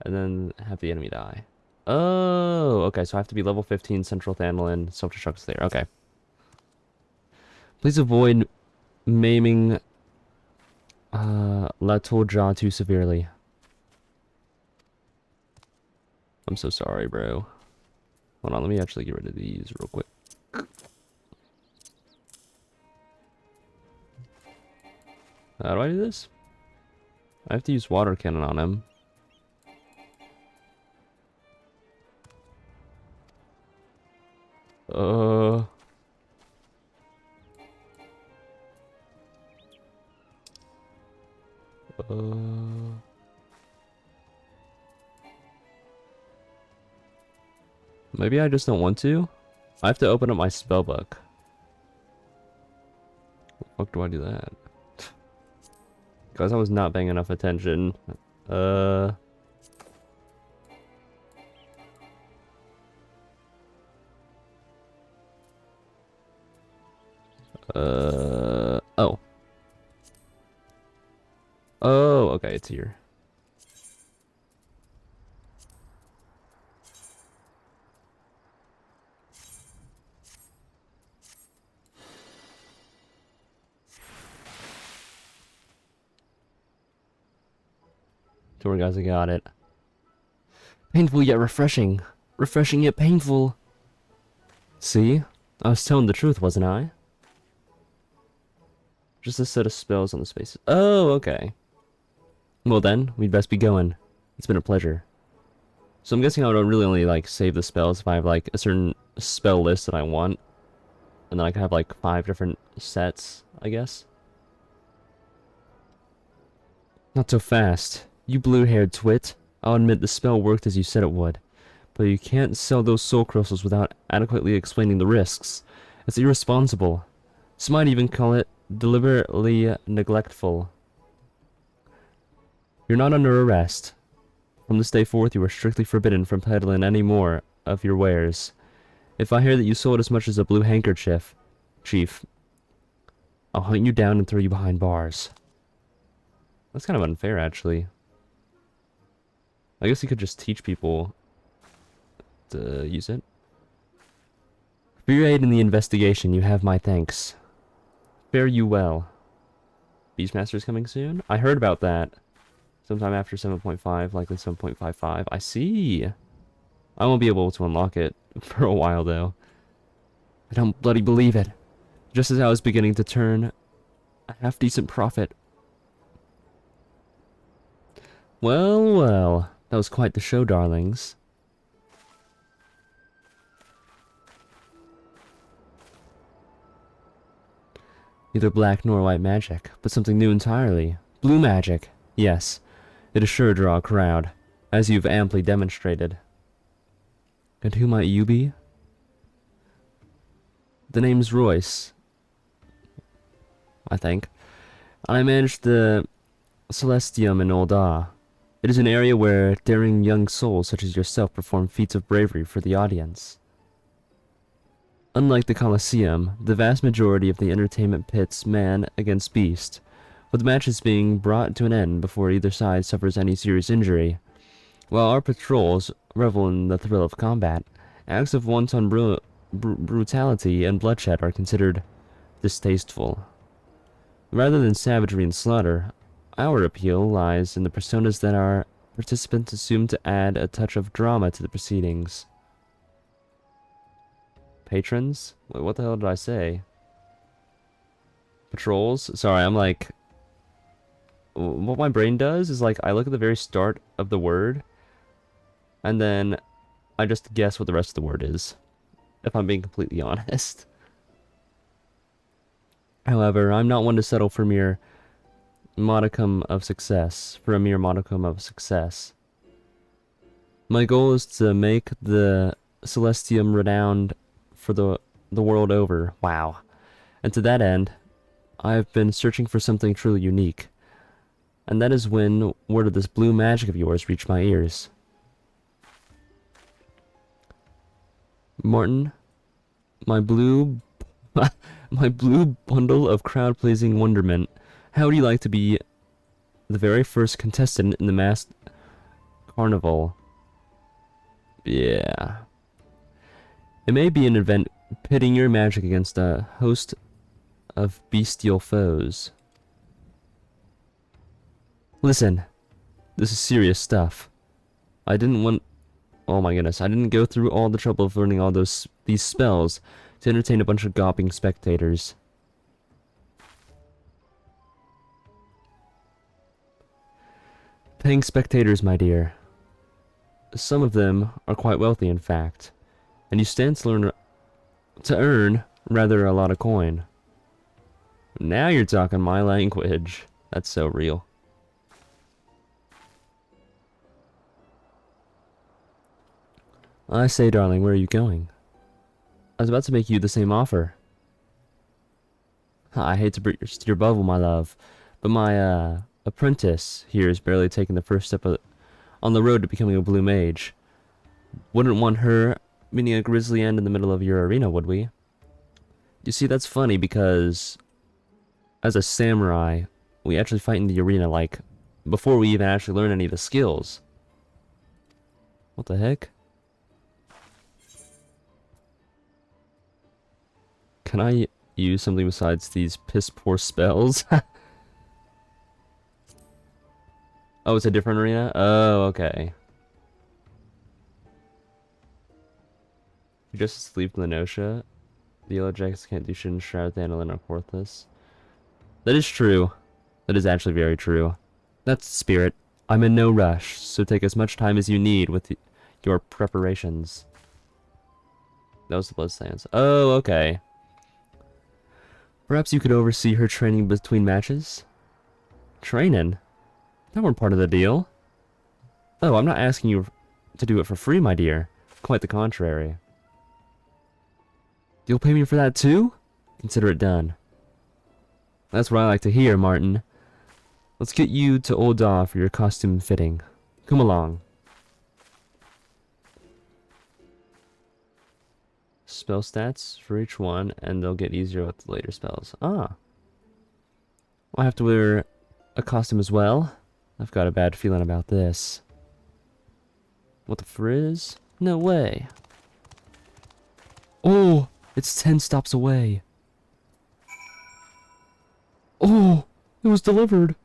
And then have the enemy die. Oh, okay, so I have to be level 15 Central Thanalin. Self-destruct's there. Okay. Please avoid maiming La Jaw too severely. I'm so sorry, bro. Hold on, let me actually get rid of these real quick. How do I do this? I have to use water cannon on him. Maybe I just don't want to. I have to open up my spellbook. The fuck do I do that? Guys, I was not paying enough attention. Oh. Oh, okay, it's here. Don't worry, guys, I got it. Painful yet refreshing. Refreshing yet painful. See? I was telling the truth, wasn't I? Just a set of spells on the spaces. Oh, okay. Well then, we'd best be going. It's been a pleasure. So I'm guessing I would really only, like, save the spells if I have, like, a certain spell list that I want. And then I can have, like, 5 different sets, I guess. Not so fast. You blue-haired twit. I'll admit the spell worked as you said it would. But you can't sell those soul crystals without adequately explaining the risks. It's irresponsible. Some might even call it deliberately neglectful. You're not under arrest. From this day forth, you are strictly forbidden from peddling any more of your wares. If I hear that you sold as much as a blue handkerchief, Chief, I'll hunt you down and throw you behind bars. That's kind of unfair, actually. I guess you could just teach people to use it. For your aid in the investigation, you have my thanks. Fare you well. Beastmaster's coming soon? I heard about that. Sometime after 7.5, likely 7.55. I see. I won't be able to unlock it for a while, though. I don't bloody believe it. Just as I was beginning to turn a half-decent profit. Well, well. That was quite the show, darlings. Neither black nor white magic, but something new entirely. Blue magic. Yes. It is sure to draw a crowd, as you've amply demonstrated. And who might you be? The name's Royce, I think. I manage the Celestium in Olda. It is an area where daring young souls such as yourself perform feats of bravery for the audience. Unlike the Colosseum, the vast majority of the entertainment pits man against beast, with matches being brought to an end before either side suffers any serious injury. While our patrols revel in the thrill of combat, acts of wanton brutality and bloodshed are considered distasteful. Rather than savagery and slaughter, our appeal lies in the personas that our participants assume to add a touch of drama to the proceedings. Patrons? Wait, what the hell did I say? Patrols? Sorry, I'm like... What my brain does is, like, I look at the very start of the word, and then I just guess what the rest of the word is, if I'm being completely honest. However, I'm not one to settle for a mere modicum of success. My goal is to make the Celestium renowned for the world over. Wow. And to that end, I've been searching for something truly unique. And that is when word of this blue magic of yours reached my ears. Martin, my blue bundle of crowd-pleasing wonderment, how would you like to be the very first contestant in the masked carnival? Yeah. It may be an event pitting your magic against a host of bestial foes. Listen, this is serious stuff. I didn't want... Oh my goodness, I didn't go through all the trouble of learning all these spells to entertain a bunch of gawping spectators. Paying spectators, my dear. Some of them are quite wealthy, in fact, and you stand to earn rather a lot of coin. Now you're talking my language. That's so real. I say, darling, where are you going? I was about to make you the same offer. I hate to burst your bubble, my love, but my apprentice here is barely taking the first step on the road to becoming a blue mage. Wouldn't want her meeting a grisly end in the middle of your arena, would we? You see, that's funny because as a samurai, we actually fight in the arena, like, before we even actually learn any of the skills. What the heck? Can I use something besides these piss-poor spells? Oh, it's a different arena? Oh, okay. You're just asleep in the Nosha. The Yellow Jackets can't do shit in Shroud, they handle it on Porthos. That is true. That is actually very true. That's the spirit. I'm in no rush, so take as much time as you need with your preparations. That was the blood stance. Oh, okay. Perhaps you could oversee her training between matches? Training? That weren't part of the deal. Oh, I'm not asking you to do it for free, my dear. Quite the contrary. You'll pay me for that too? Consider it done. That's what I like to hear, Martin. Let's get you to Old Daw for your costume fitting. Come along. Spell stats for each one, and they'll get easier with the later spells. Ah. I have to wear a costume as well. I've got a bad feeling about this. What the frizz? No way. Oh, it's 10 stops away. Oh, it was delivered.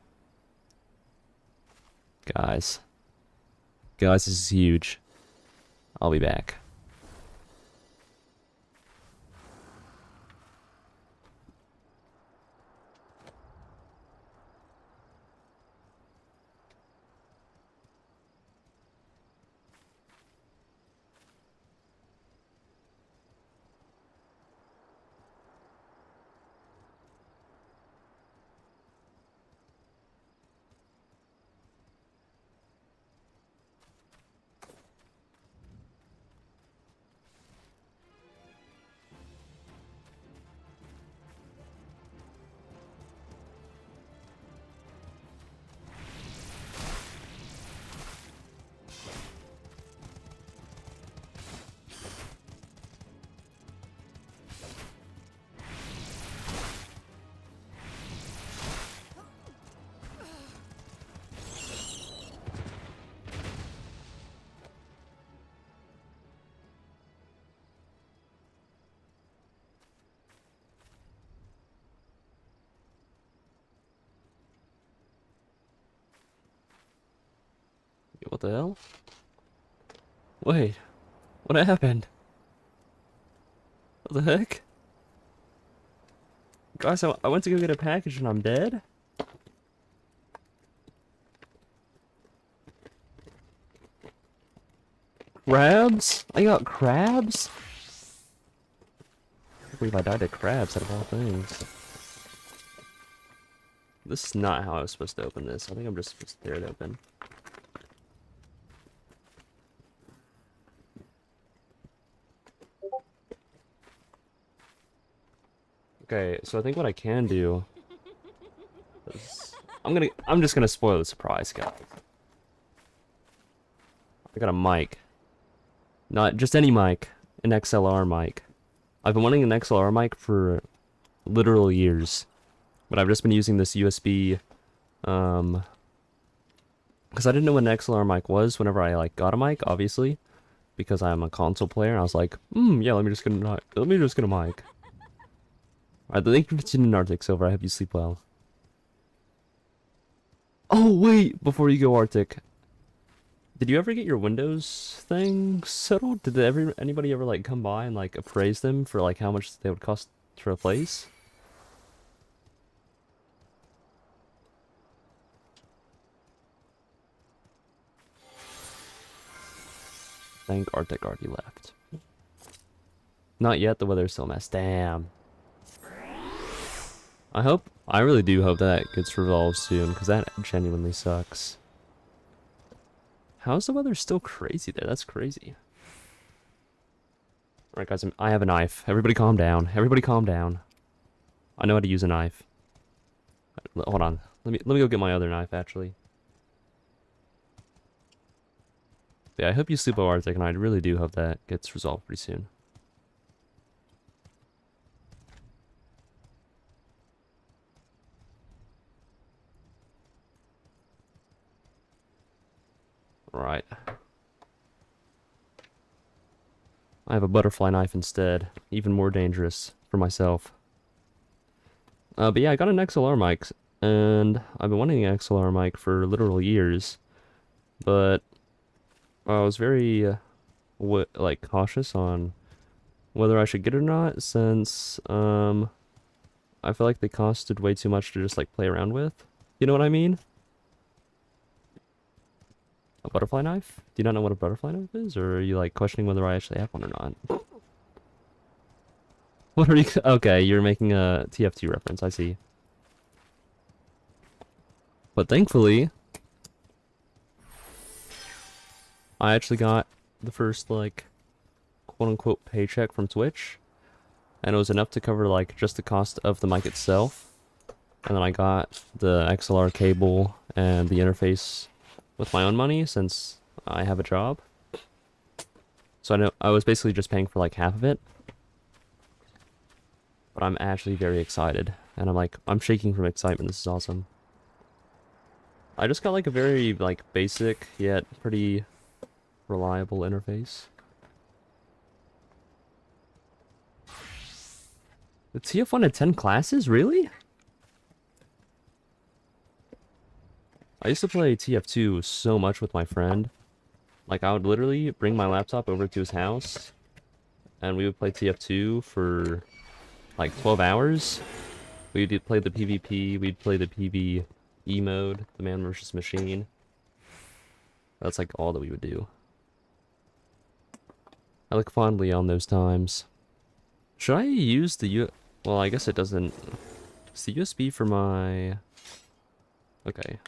Guys. Guys, this is huge. I'll be back. What the hell? Wait, what happened? What the heck? Guys, I went to go get a package and I'm dead? Crabs? I got crabs? I can't believe I died to crabs out of all things. This is not how I was supposed to open this. I think I'm just supposed to tear it open. Okay, so I think what I can do is I'm just gonna spoil the surprise, guys. I got a mic. Not just any mic, an XLR mic. I've been wanting an XLR mic for literal years, but I've just been using this USB, because I didn't know what an XLR mic was whenever I like got a mic, obviously, because I'm a console player. I was like, yeah, let me just get a mic. Alright, thank you for tuning in, Arctic Silver. I hope you sleep well. Oh wait, before you go, Arctic. Did you ever get your Windows thing settled? Did anybody ever like come by and like appraise them for like how much they would cost to replace? Thank Arctic already left. Not yet, the weather's still a mess. Damn. I really do hope that gets resolved soon, because that genuinely sucks. How's the weather still crazy there? That's crazy. Alright guys, I have a knife. Everybody calm down. Everybody calm down. I know how to use a knife. Hold on. Let me go get my other knife, actually. Yeah, I hope you sleep well, Arctic, and I really do hope that gets resolved pretty soon. Right. I have a butterfly knife instead. Even more dangerous for myself. But yeah, I got an XLR mic. and I've been wanting an XLR mic for literal years, but I was very like cautious on whether I should get it or not, since I feel like they costed way too much to just like play around with. You know what I mean? A butterfly knife? Do you not know what a butterfly knife is, or are you like questioning whether I actually have one or not? What are you? Okay, you're making a TF2 reference. I see. But thankfully, I actually got the first like quote-unquote paycheck from Twitch, and it was enough to cover like just the cost of the mic itself. And then I got the XLR cable and the interface with my own money, since I have a job. So I was basically just paying for like half of it. But I'm actually very excited, and I'm shaking from excitement. This is awesome. I just got like a very like basic yet pretty reliable interface. The TF1 at 10 classes? Really? I used to play TF2 so much with my friend. Like, I would literally bring my laptop over to his house, and we would play TF2 for like 12 hours. We'd play the PvP, we'd play the PvE mode, the man versus machine. That's like all that we would do. I look fondly on those times. Should I use the well, I guess it doesn't. It's the USB for my... Okay.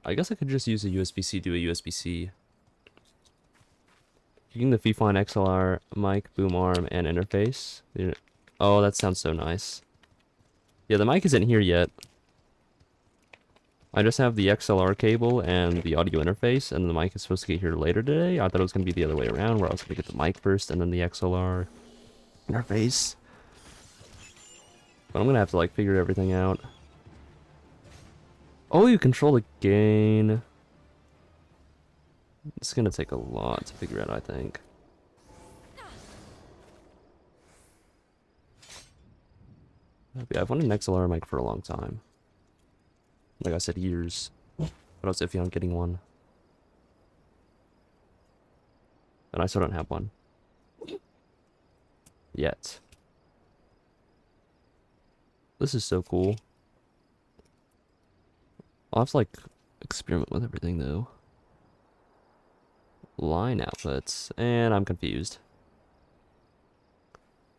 I guess I could just use a USB-C to a USB-C. Using the Fifine XLR mic, boom arm, and interface. Oh, that sounds so nice. Yeah, the mic isn't here yet. I just have the XLR cable and the audio interface, and the mic is supposed to get here later today. I thought it was going to be the other way around, where I was going to get the mic first and then the XLR interface. But I'm going to have to like figure everything out. Oh, you control the gain. It's going to take a lot to figure out, I think. Yeah, I've wanted an XLR mic for a long time. Like I said, years. But I was iffy on getting one. And I still don't have one. Yet. This is so cool. I'll have to like experiment with everything though. Line outputs. And I'm confused.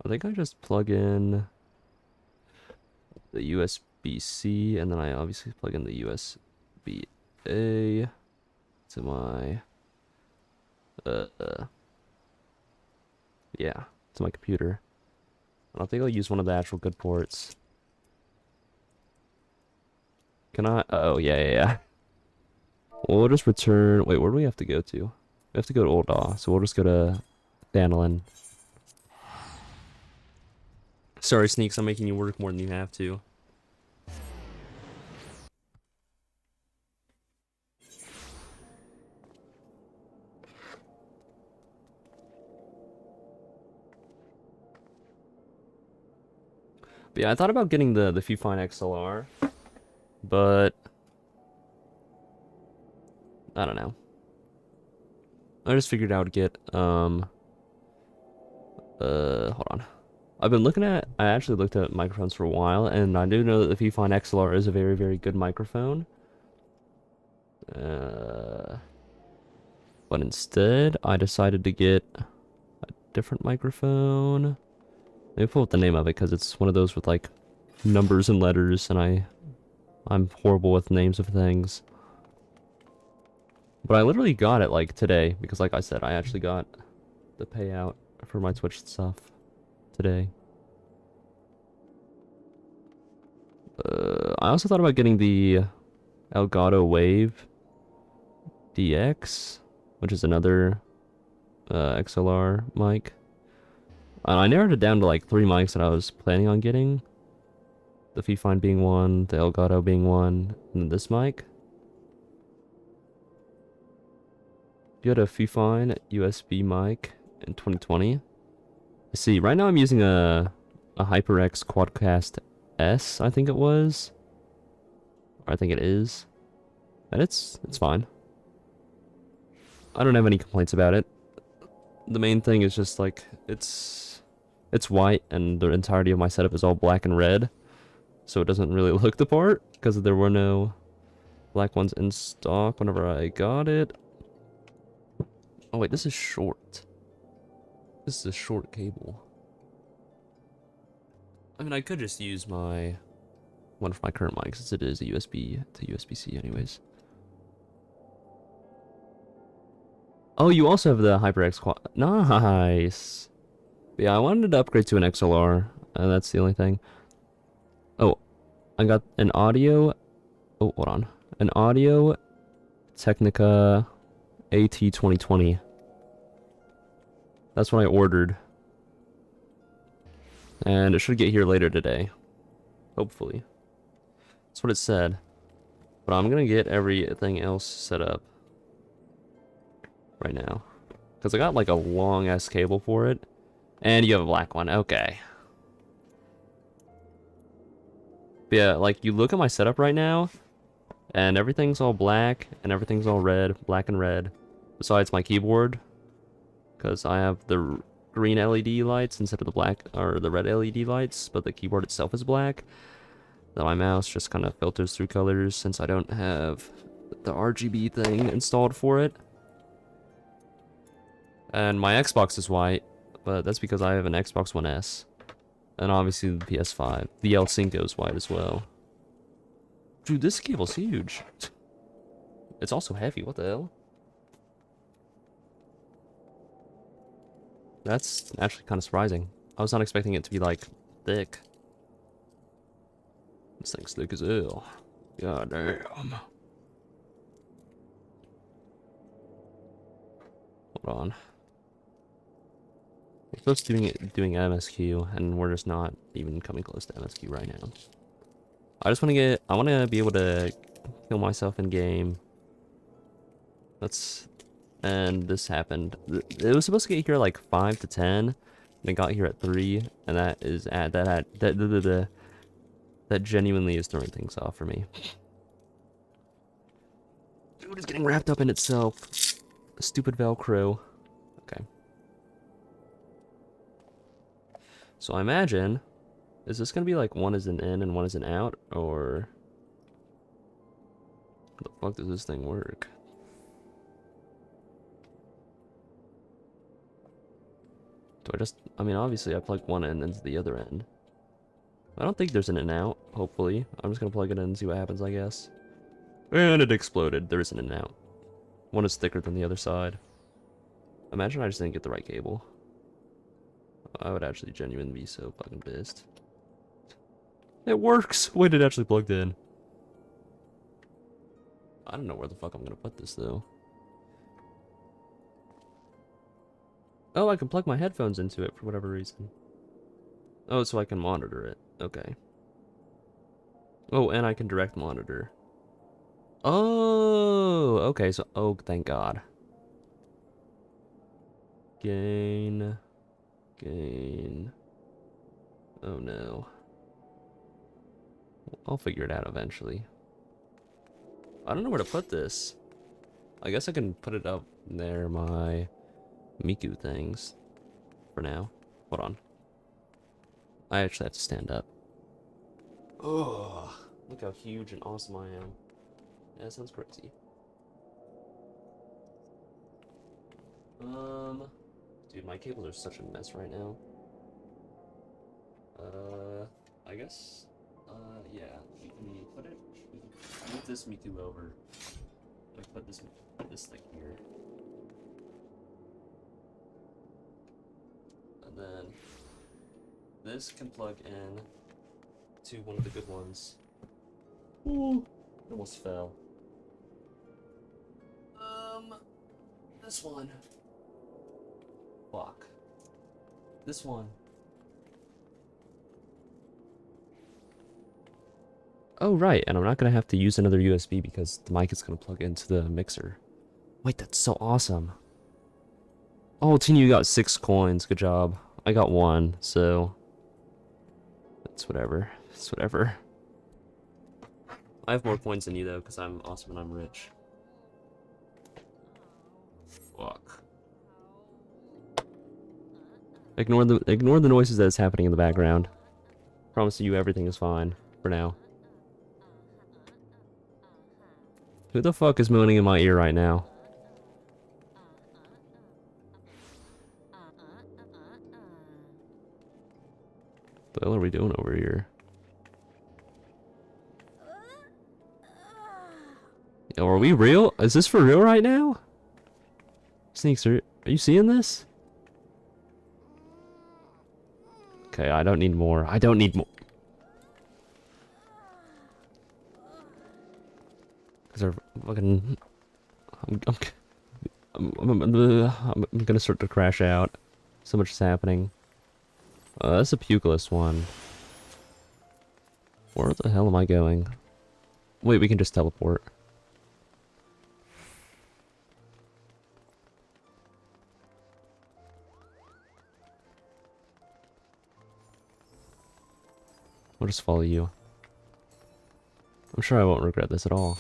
I think I just plug in the USB-C, and then I obviously plug in the USB-A to my yeah, to my computer. I don't think I'll use one of the actual good ports. Can I? Oh, yeah. We'll just return. Wait, where do we have to go to? We have to go to Old Daw, so we'll just go to Danilin. Sorry, Sneaks, I'm making you work more than you have to. But yeah, I thought about getting the Fifine XLR, but I don't know. I just figured I would get hold on. I actually looked at microphones for a while, and I do know that the Fifine XLR is a very, very good microphone. But instead, I decided to get a different microphone. Let me pull up the name of it, because it's one of those with like numbers and letters, and I'm horrible with names of things. But I literally got it like today, because like I said, I actually got the payout for my Twitch stuff today. I also thought about getting the Elgato Wave DX, which is another XLR mic. I narrowed it down to like 3 mics that I was planning on getting. The Fifine being one, the Elgato being one, and then this mic. You had a Fifine USB mic in 2020. I see, right now I'm using a HyperX Quadcast S, I think it was. Or I think it is. And it's fine. I don't have any complaints about it. The main thing is just like it's white and the entirety of my setup is all black and red. So it doesn't really look the part because there were no black ones in stock whenever I got it. Oh wait, this is short. This is a short cable. I mean, I could just use one of my current mics since it is a USB to USB-C anyways. Oh, you also have the HyperX Quad. Nice. But yeah, I wanted to upgrade to an XLR, and that's the only thing. Oh, I got an audio. Oh, hold on. An Audio Technica AT2020. That's what I ordered. And it should get here later today. Hopefully. That's what it said. But I'm gonna get everything else set up right now. Because I got like a long ass cable for it. And you have a black one. Okay. But yeah, like you look at my setup right now. And everything's all black. And everything's all red. Black and red. Besides my keyboard. Because I have the green LED lights instead of the black or the red LED lights. But the keyboard itself is black. Then my mouse just kind of filters through colors since I don't have the RGB thing installed for it. And my Xbox is white, but that's because I have an Xbox One S. And obviously the PS5. The El Cinco is white as well. Dude, this cable's huge. It's also heavy, what the hell? That's actually kind of surprising. I was not expecting it to be, like, thick. This thing's thick as hell. God damn. Hold on. We're supposed to be doing MSQ, and we're just not even coming close to MSQ right now. I just want to be able to kill myself in game. And this happened. It was supposed to get here like 5 to 10, and it got here at 3, and that genuinely is throwing things off for me. Dude is getting wrapped up in itself. Stupid Velcro. Okay. So I imagine, is this gonna be like one is an in and one is an out, or how the fuck does this thing work? I mean, obviously I plug one end into the other end. I don't think there's an in and out, hopefully. I'm just gonna plug it in and see what happens, I guess. And it exploded. There is an in and out. One is thicker than the other side. Imagine I just didn't get the right cable. I would actually genuinely be so fucking pissed. It works! Wait, it actually plugged in. I don't know where the fuck I'm gonna put this, though. Oh, I can plug my headphones into it for whatever reason. Oh, so I can monitor it. Okay. Oh, and I can direct monitor. Oh, okay, so, oh, thank God. Gain. Oh, no. I'll figure it out eventually. I don't know where to put this. I guess I can put it up near my Miku things for now. Hold on. I actually have to stand up. Oh, look how huge and awesome I am. Yeah, that sounds crazy. Dude, my cables are such a mess right now. I guess, yeah, we can put it, we can move this Miku over. Like, put this thing here. And then, this can plug in to one of the good ones. Ooh, it almost fell. This one. Fuck. This one. Oh, right, and I'm not gonna have to use another USB because the mic is gonna plug into the mixer. Wait, that's so awesome. Oh, Tina, you got 6 coins. Good job. I got 1, so it's whatever. It's whatever. I have more coins than you though, because I'm awesome and I'm rich. Fuck. Ignore the noises that's happening in the background. Promise you everything is fine for now. Who the fuck is moaning in my ear right now? What the hell are we doing over here? Yo, are we real? Is this for real right now? Sneaks, are you seeing this? Okay, I don't need more. I don't need more. Cause they're fucking. I'm gonna start to crash out. So much is happening. That's a Puculus one. Where the hell am I going? Wait, we can just teleport. I'll just follow you. I'm sure I won't regret this at all.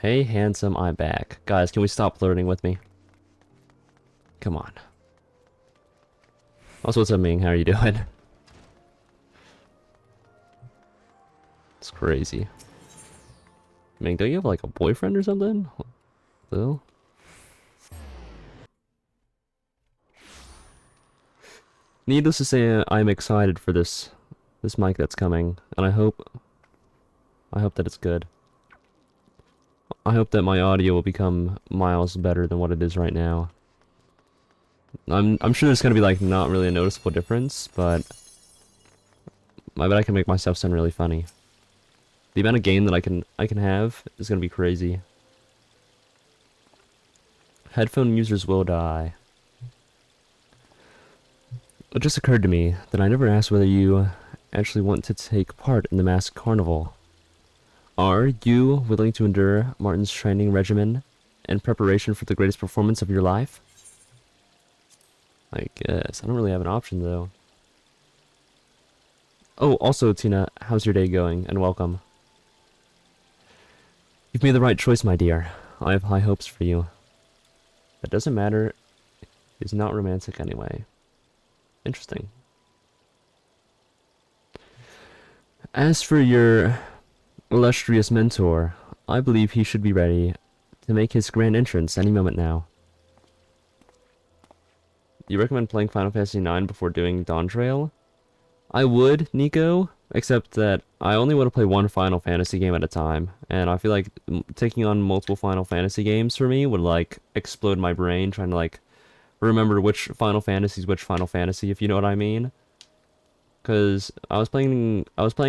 Hey, handsome, I'm back. Guys, can we stop flirting with me? Come on. Also, what's up, Ming? How are you doing? It's crazy. Ming, don't you have like a boyfriend or something? Bill? Needless to say, I'm excited for this mic that's coming, and I hope that it's good. I hope that my audio will become miles better than what it is right now. I'm sure there's gonna be like not really a noticeable difference, but I bet I can make myself sound really funny. The amount of gain that I can have is gonna be crazy. Headphone users will die. It just occurred to me that I never asked whether you actually want to take part in the masked carnival. Are you willing to endure Martin's training regimen in preparation for the greatest performance of your life? I guess. I don't really have an option, though. Oh, also, Tina, how's your day going? And welcome. You've made the right choice, my dear. I have high hopes for you. That doesn't matter. It's not romantic anyway. Interesting. As for your illustrious mentor, I believe he should be ready to make his grand entrance any moment now. You recommend playing Final Fantasy IX before doing Dawn Trail? I would, Nico, except that I only want to play one Final Fantasy game at a time, and I feel like taking on multiple Final Fantasy games for me would like explode my brain trying to like remember which Final Fantasy is which Final Fantasy, if you know what I mean. Because I was playing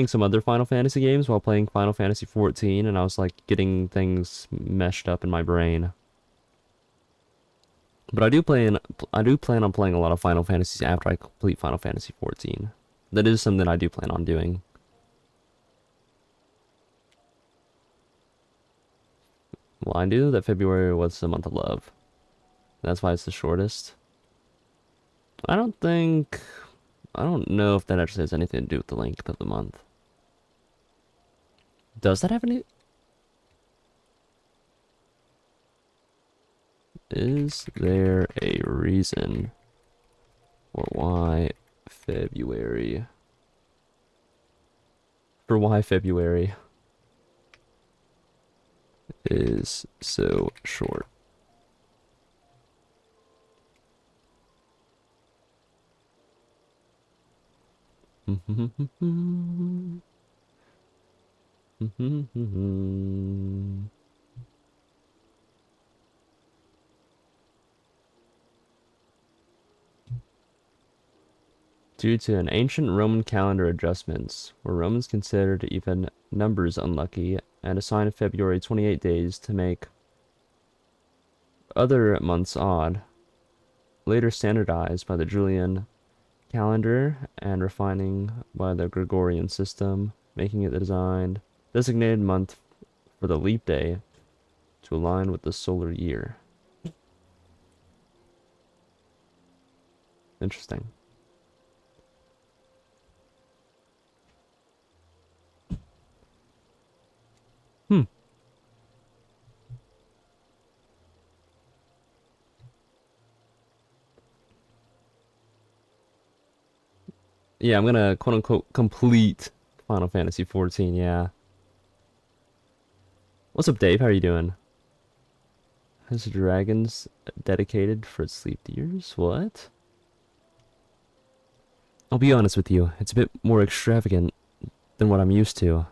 some other Final Fantasy games while playing Final Fantasy 14, and I was like getting things meshed up in my brain. But I do plan on playing a lot of Final Fantasies after I complete Final Fantasy 14. That is something I do plan on doing. Well, I knew that February was the month of love. That's why it's the shortest. I don't know if that actually has anything to do with the length of the month. Does that have any? Is there a reason for why February is so short? Due to an ancient Roman calendar adjustments, where Romans considered even numbers unlucky and assigned February 28 days to make other months odd, later standardized by the Julian calendar and refining by the Gregorian system, making it the designated month for the leap day to align with the solar year. Interesting. Yeah, I'm gonna quote-unquote complete Final Fantasy 14, yeah. What's up, Dave? How are you doing? Has the dragons dedicated for its sleep years? What? I'll be honest with you, it's a bit more extravagant than what I'm used to.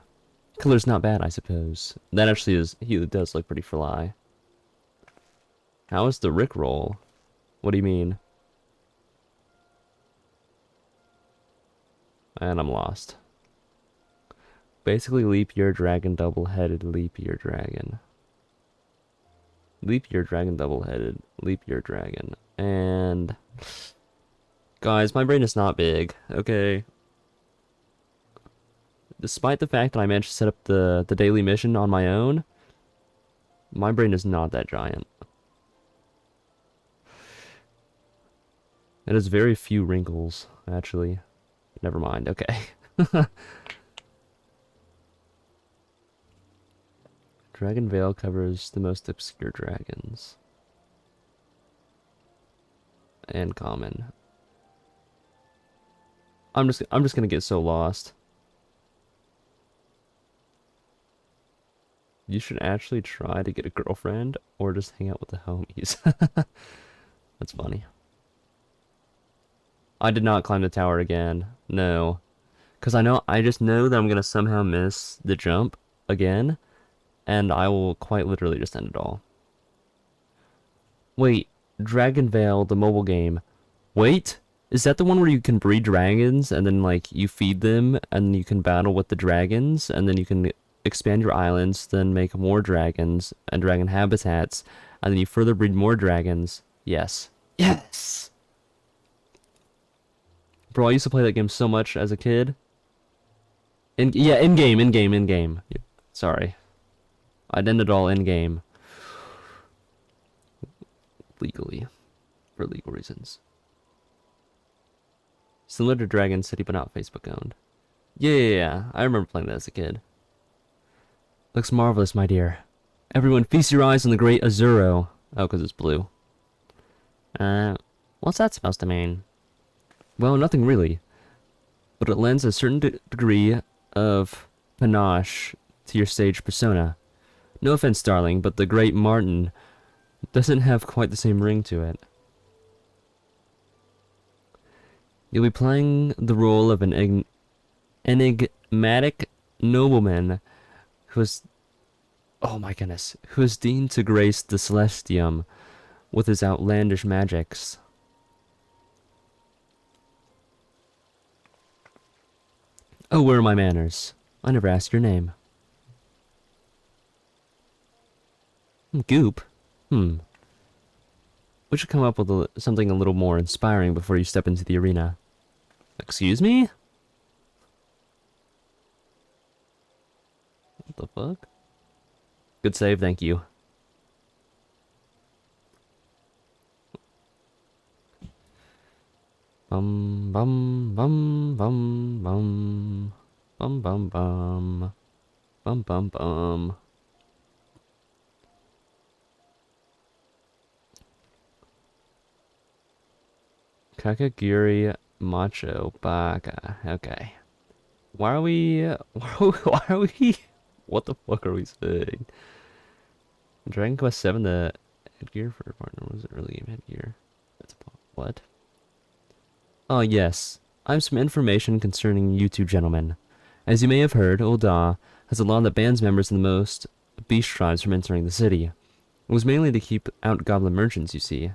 Color's not bad, I suppose. That actually is, he does look pretty fly. How is the Rickroll? What do you mean? And I'm lost. Basically, leap year dragon, double-headed leap year dragon. Leap year dragon, double-headed leap year dragon. And guys, my brain is not big, okay? Despite the fact that I managed to set up the daily mission on my own, my brain is not that giant. It has very few wrinkles, actually. Never mind, okay. Dragon Veil covers the most obscure dragons. And common. I'm just gonna get so lost. You should actually try to get a girlfriend or just hang out with the homies. That's funny. I did not climb the tower again. No. Because I just know that I'm gonna somehow miss the jump again. And I will quite literally just end it all. Wait, Dragon Veil, the mobile game. Wait, is that the one where you can breed dragons and then like you feed them and you can battle with the dragons and then you can expand your islands, then make more dragons and dragon habitats, and then you further breed more dragons? Yes. Yes! Bro, I used to play that game so much as a kid. Yeah, in-game. Sorry. I'd end it all in-game. Legally. For legal reasons. Similar to Dragon City, but not Facebook owned. Yeah. I remember playing that as a kid. Looks marvelous, my dear. Everyone feast your eyes on the great Azuro. Oh, because it's blue. What's that supposed to mean? Well, nothing really. But it lends a certain degree of panache to your stage persona. No offense, darling, but the great Martin doesn't have quite the same ring to it. You'll be playing the role of an enigmatic nobleman who is, oh my goodness, who is deemed to grace the Celestium with his outlandish magics. Oh, where are my manners? I never asked your name. Goop? We should come up with something a little more inspiring before you step into the arena. Excuse me? What the fuck? Good save, thank you. Bum bum bum bum bum bum bum bum bum bum bum. Kakagiri Macho Baka. Okay. Why are we what the fuck are we saying? Dragon Quest 7 the headgear for a partner, was it really game headgear? That's a what? Oh yes. I have some information concerning you two gentlemen. As you may have heard, Ul'dah has allowed the band's members and the most beast tribes from entering the city. It was mainly to keep out goblin merchants, you see.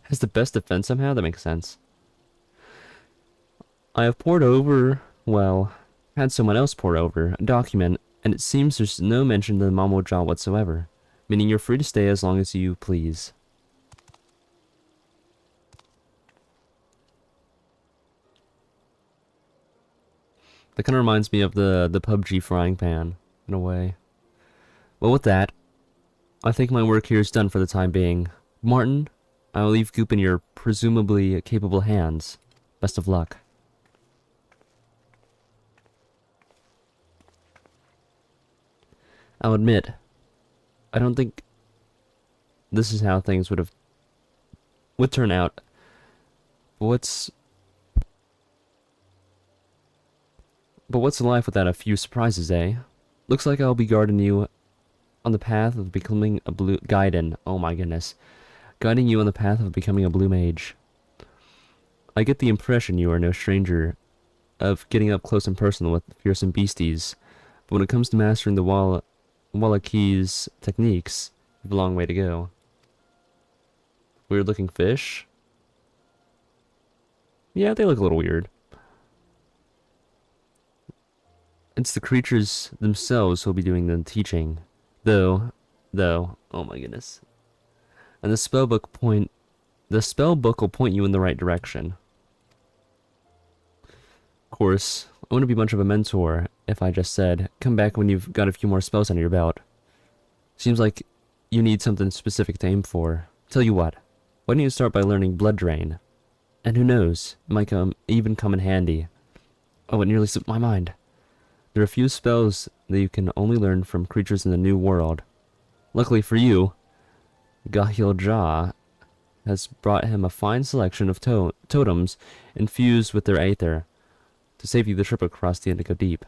Has the best defense somehow? That makes sense. I have pored over, well, had someone else pour over, a document, and it seems there's no mention of the Mamoja whatsoever, meaning you're free to stay as long as you please. That kind of reminds me of the PUBG frying pan, in a way. Well, with that, I think my work here is done for the time being. Martin, I'll leave Goop in your presumably capable hands. Best of luck. I'll admit, I don't think this is how things would turn out. What's But what's life without a few surprises, eh? Looks like I'll be guarding you on the path of becoming a blue... Oh my goodness. Guiding you on the path of becoming a blue mage. I get the impression you are no stranger of getting up close and personal with fearsome beasties, but when it comes to mastering the Wallaki's techniques, you have a long way to go. Weird looking fish? Yeah, they look a little weird. It's the creatures themselves who'll be doing the teaching. Though, oh my goodness. And the spell book will point you in the right direction. Of course, I wouldn't be much of a mentor if I just said, come back when you've got a few more spells under your belt. Seems like you need something specific to aim for. Tell you what, why don't you start by learning Blood Drain? And who knows, it might even come in handy. Oh, it nearly slipped my mind. There are a few spells that you can only learn from creatures in the New World. Luckily for you, Gahil-Ja has brought him a fine selection of totems infused with their aether to save you the trip across the Indigo Deep.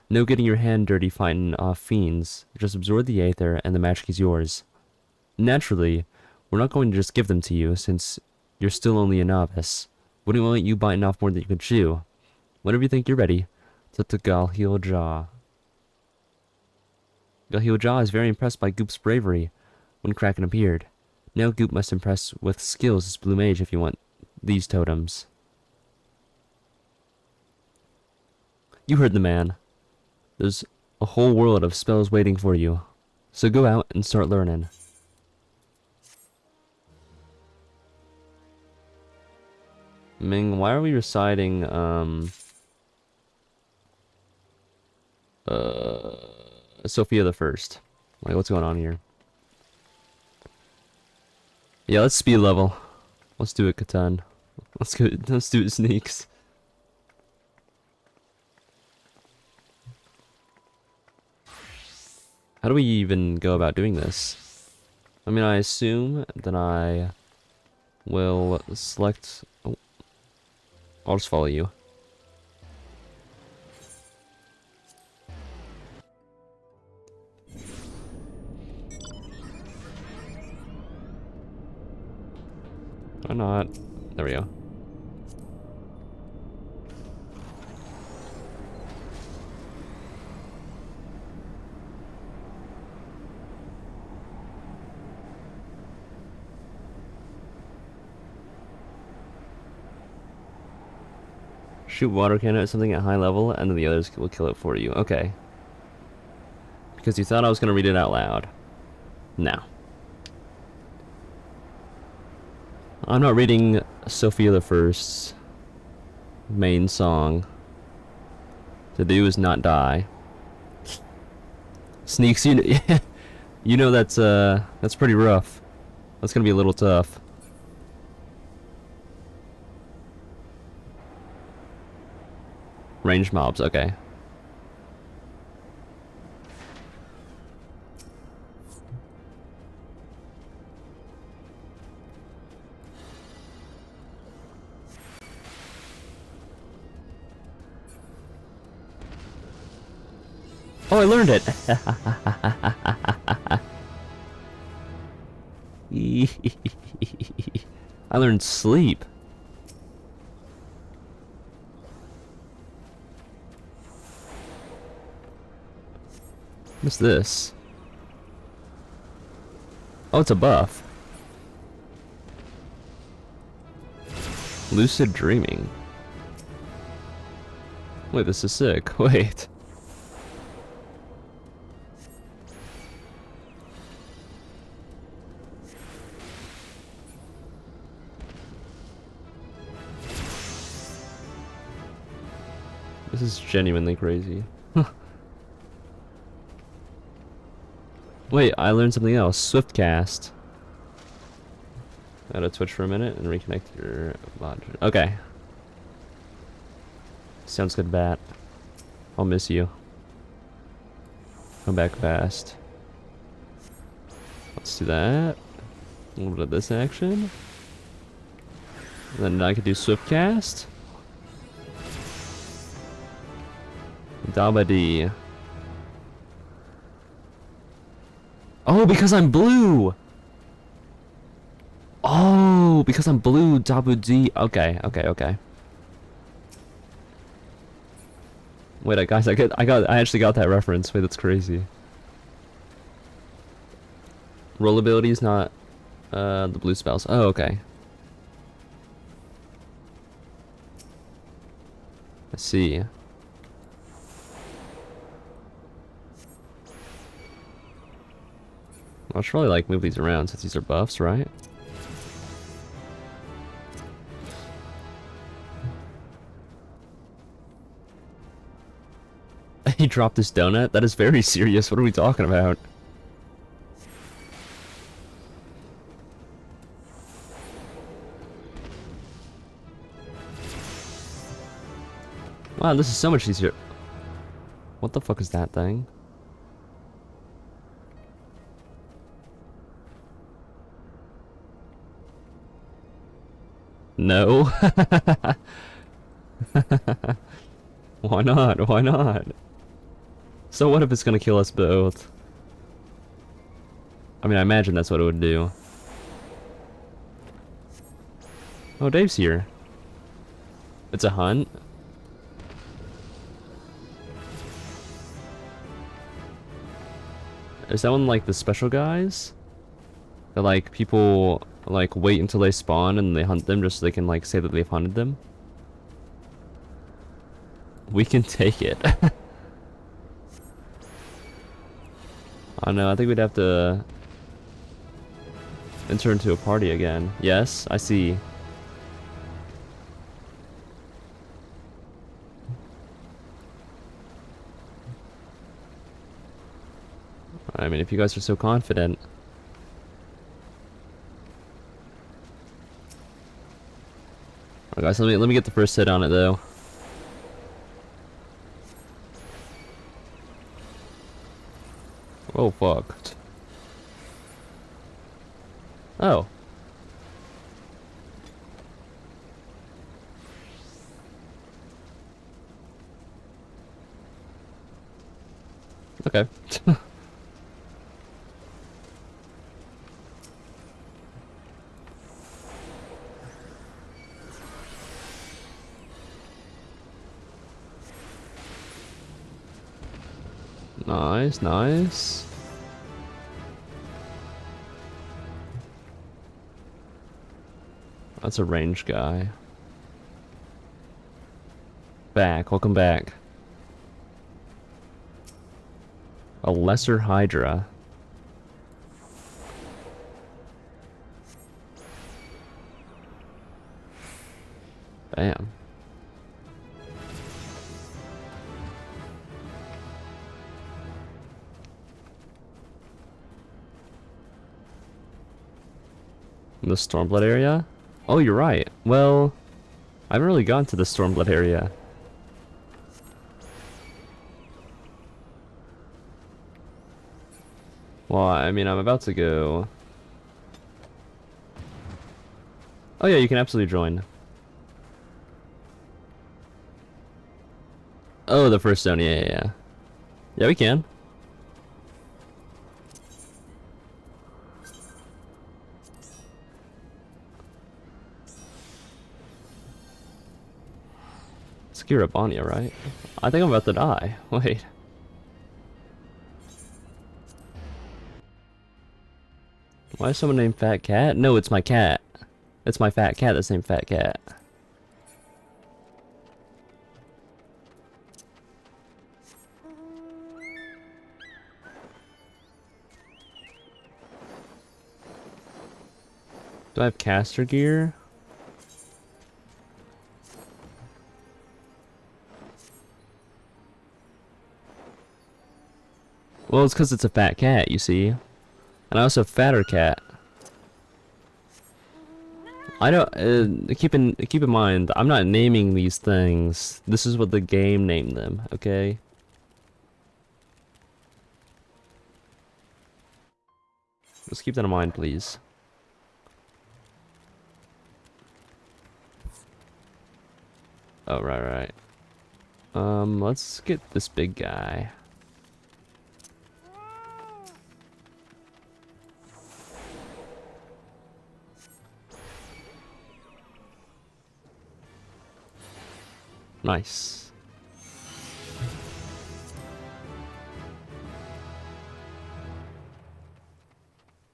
No getting your hand dirty fighting off fiends. Just absorb the aether and the magic is yours. Naturally, we're not going to just give them to you since you're still only a novice. Wouldn't want you biting off more than you could chew. Whenever you think you're ready, to Gahil-Ja. Gahil-Ja is very impressed by Goop's bravery when Kraken appeared. Now Goop must impress with skills as Blue Mage if you want these totems. You heard the man. There's a whole world of spells waiting for you. So go out and start learning. Ming, why are we reciting, Sophia the First? Like, what's going on here? Yeah, let's speed level. Let's do it, Catan. Let's do it, Sneaks. How do we even go about doing this? I mean, I assume that I will select... Oh, I'll just follow you. Why not? There we go. Shoot water cannon at something at high level, and then the others will kill it for you. Okay. Because you thought I was going to read it out loud. No. I'm not reading Sophia the First's main song. To do is not die. Sneaks, you know that's pretty rough. That's gonna be a little tough. Ranged mobs, okay. Oh, I learned it! I learned sleep. What's this? Oh, it's a buff. Lucid dreaming. Wait, this is sick. Wait. This is genuinely crazy. Wait, I learned something else. Swift cast. Gotta twitch for a minute and reconnect your bot. Okay. Sounds good, Bat. I'll miss you. Come back fast. Let's do that. A little bit of this action. And then I could do swift cast. Dabadi. Oh, because I'm blue! Oh, because I'm blue, Dabudi. Okay, okay, okay. Wait, guys, I actually got that reference. Wait, that's crazy. Roll ability is not the blue spells. Oh, okay. I see. I should probably like move these around since these are buffs, right? He dropped his donut? That is very serious. What are we talking about? Wow, this is so much easier. What the fuck is that thing? No. Why not? Why not? So what if it's gonna kill us both? I mean, I imagine that's what it would do. Oh, Dave's here. It's a hunt? Is that one like the special guys? That like people like wait until they spawn and they hunt them just so they can like say that they've hunted them? We can take it. I don't know, I think we'd have to enter into a party again. Yes, I see. I mean, if you guys are so confident. Alright guys, let me get the first hit on it though. Oh fuck. Oh. Okay. Nice, nice. That's a range guy. Welcome back. A lesser Hydra. Bam. In the Stormblood area? Oh, you're right. Well, I haven't really gone to the Stormblood area. Well, I mean, I'm about to go. Oh yeah, you can absolutely join. Oh, the first zone, yeah. Yeah, we can. Skirabania, right? I think I'm about to die. Wait. Why is someone named Fat Cat? No, it's my cat. It's my fat cat that's named Fat Cat. Do I have caster gear? Well, it's because it's a fat cat, you see. And I also have fatter cat. I don't, keep in mind, I'm not naming these things. This is what the game named them, okay? Just keep that in mind, please. Oh, right. Let's get this big guy. Nice.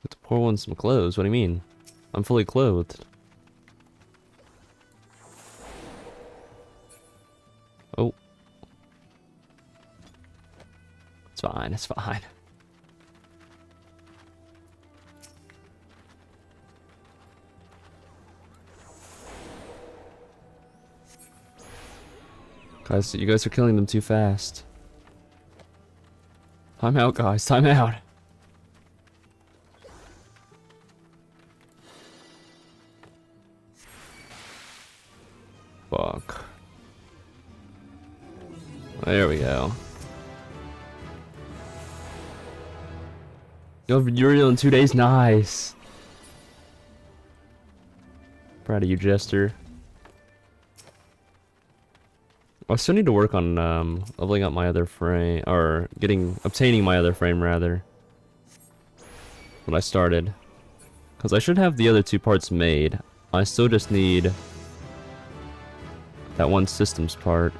Get the poor one some clothes. What do you mean? I'm fully clothed. Oh. It's fine, it's fine. Guys, you guys are killing them too fast. Time out, guys, time out. Fuck. There we go. You have Uriel in 2 days? Nice. Proud of you, Jester. I still need to work on leveling up my other frame, or obtaining my other frame rather. When I started, because I should have the other 2 parts made. I still just need that one systems part.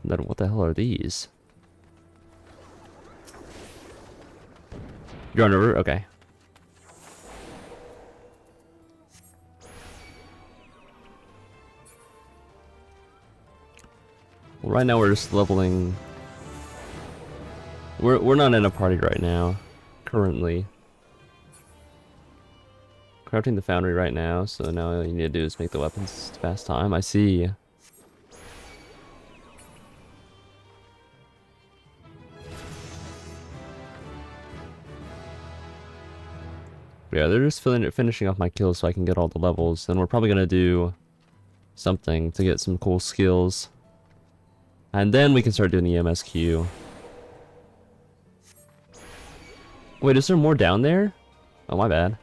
Then what the hell are these? You're on river? Okay. Well, right now we're just leveling. We're not in a party right now, currently. Crafting the foundry right now, so now all you need to do is make the weapons to pass time. I see. Yeah, they're just finishing off my kills so I can get all the levels. And we're probably gonna do something to get some cool skills. And then we can start doing the MSQ. Wait, is there more down there? Oh, my bad.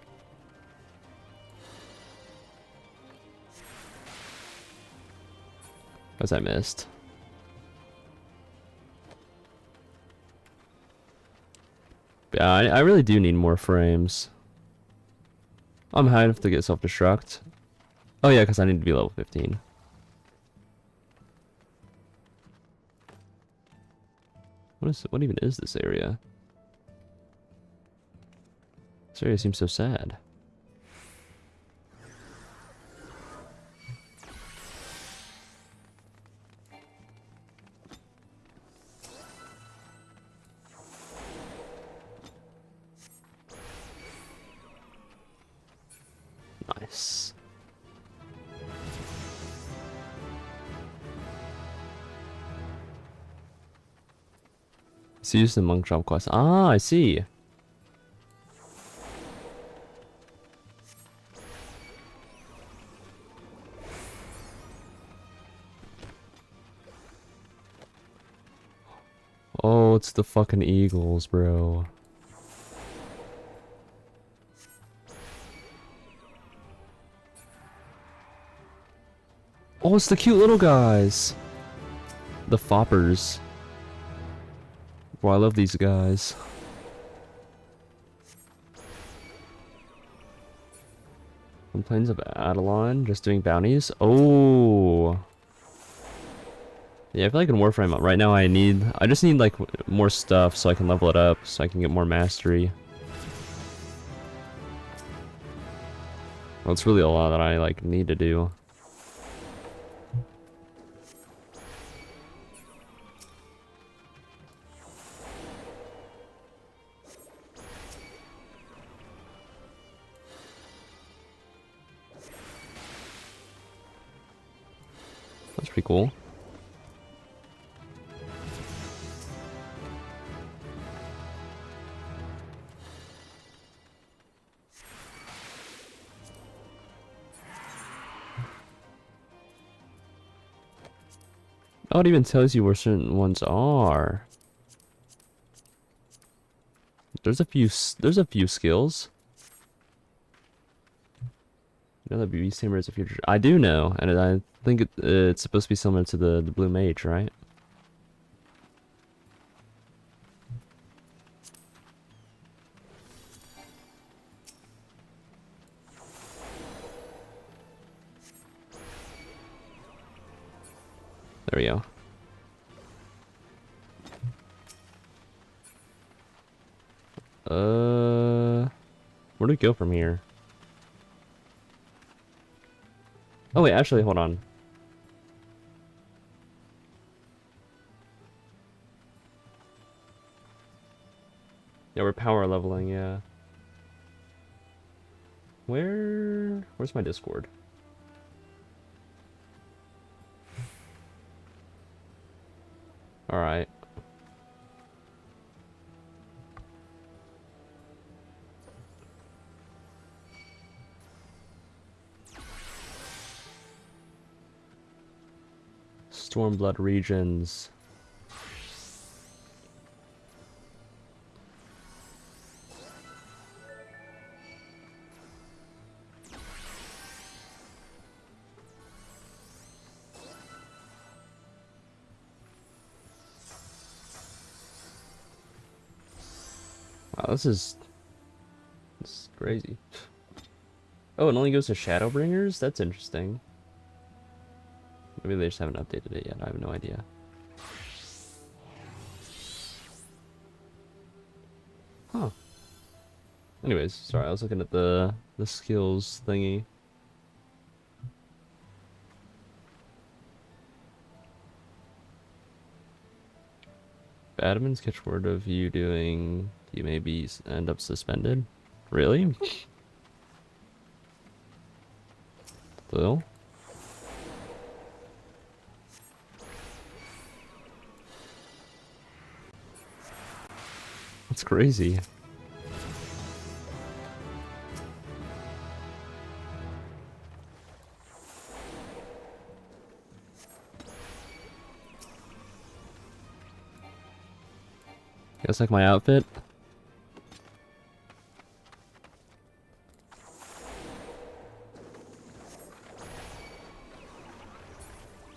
As I missed. Yeah, I really do need more frames. I'm high enough to get self-destruct. Oh yeah, because I need to be level 15. What even is this area? This area seems so sad. Nice. See, use the monk job quest. Ah, I see. Oh, it's the fucking eagles, bro. Oh, it's the cute little guys. The foppers. Boy, I love these guys. Complains of Adeline, just doing bounties. Oh. Yeah, I feel like in Warframe right now I just need like more stuff so I can level it up, so I can get more mastery. Well, it's really a lot that I like need to do. That's pretty cool. Oh, it even tells you where certain ones are. There's a few skills. You know that Beast Tamer is a future. I do know, and I think it's supposed to be similar to the Blue Mage, right? There we go. Where do we go from here? Oh wait, actually, hold on. Yeah, we're power leveling, yeah. Where's my Discord? Alright. Stormblood regions. Wow, this is crazy. Oh, it only goes to Shadowbringers? That's interesting. Maybe they just haven't updated it yet. I have no idea. Huh. Anyways, sorry, I was looking at the skills thingy. If admins catch word of you doing, you maybe end up suspended. Really? Still? That's crazy. Guess like my outfit.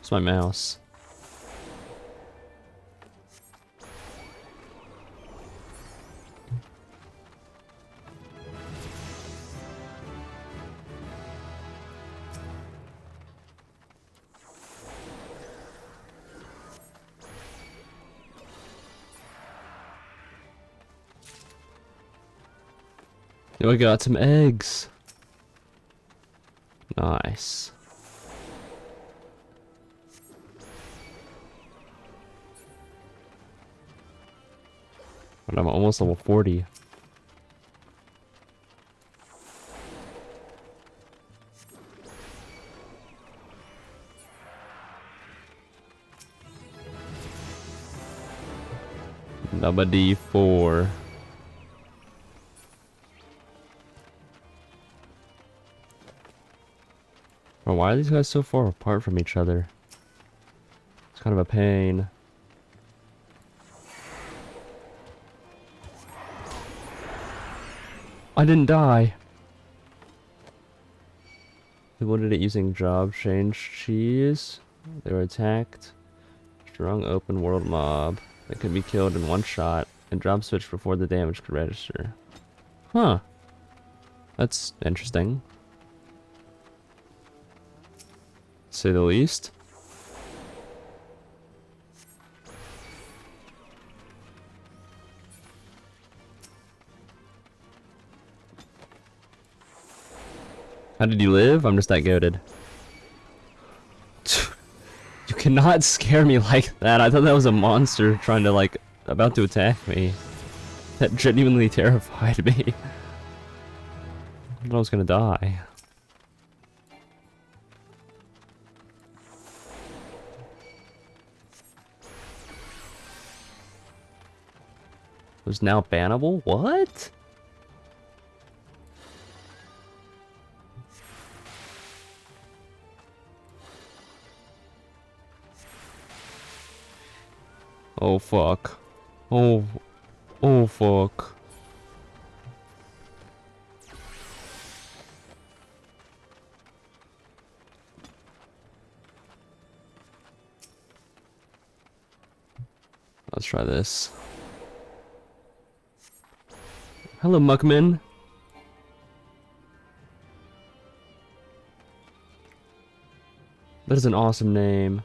It's my mouse. Yo, I got some eggs. Nice. But I'm almost level 40. Number D4. Bro, why are these guys so far apart from each other? It's kind of a pain. I didn't die. They wanted it using job change cheese. They were attacked. Strong open world mob that could be killed in one shot and job switch before the damage could register. Huh. That's interesting. To say the least. How did you live? I'm just that goated. You cannot scare me like that. I thought that was a monster trying to, like, about to attack me. That genuinely terrified me. I thought I was gonna die. It was now bannable? What? Oh fuck. Oh fuck. Let's try this. Hello, Muckman. That is an awesome name.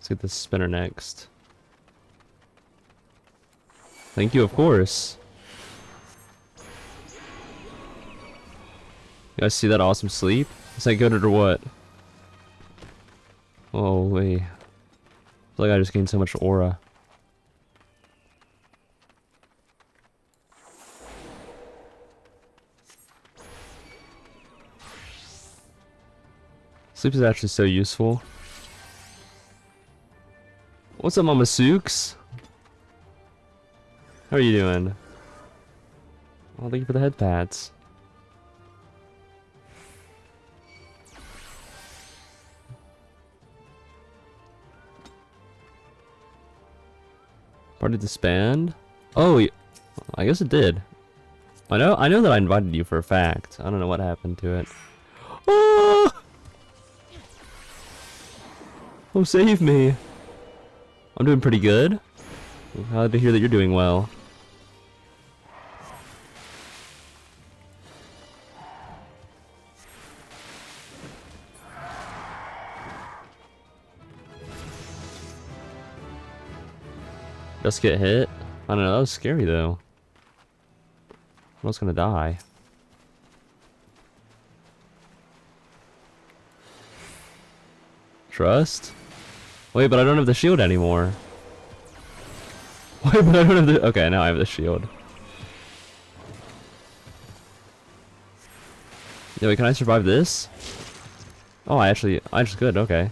Let's get this spinner next. Thank you, of course. You guys see that awesome sleep? Is that good or what? Oh, wait. I feel like I just gained so much aura. Sleep is actually so useful. What's up, Mama Sooks? How are you doing? Oh, thank you for the head pats. Party disband? Oh, I guess it did. I know that I invited you for a fact. I don't know what happened to it. Oh! Oh, save me. I'm doing pretty good. Glad to hear that you're doing well. Just get hit? I don't know, that was scary though. I was gonna die. Trust? Wait, but I don't have the shield anymore. Wait, but I don't have the... Okay, now I have the shield. Yeah, wait, can I survive this? Oh, I just could, okay.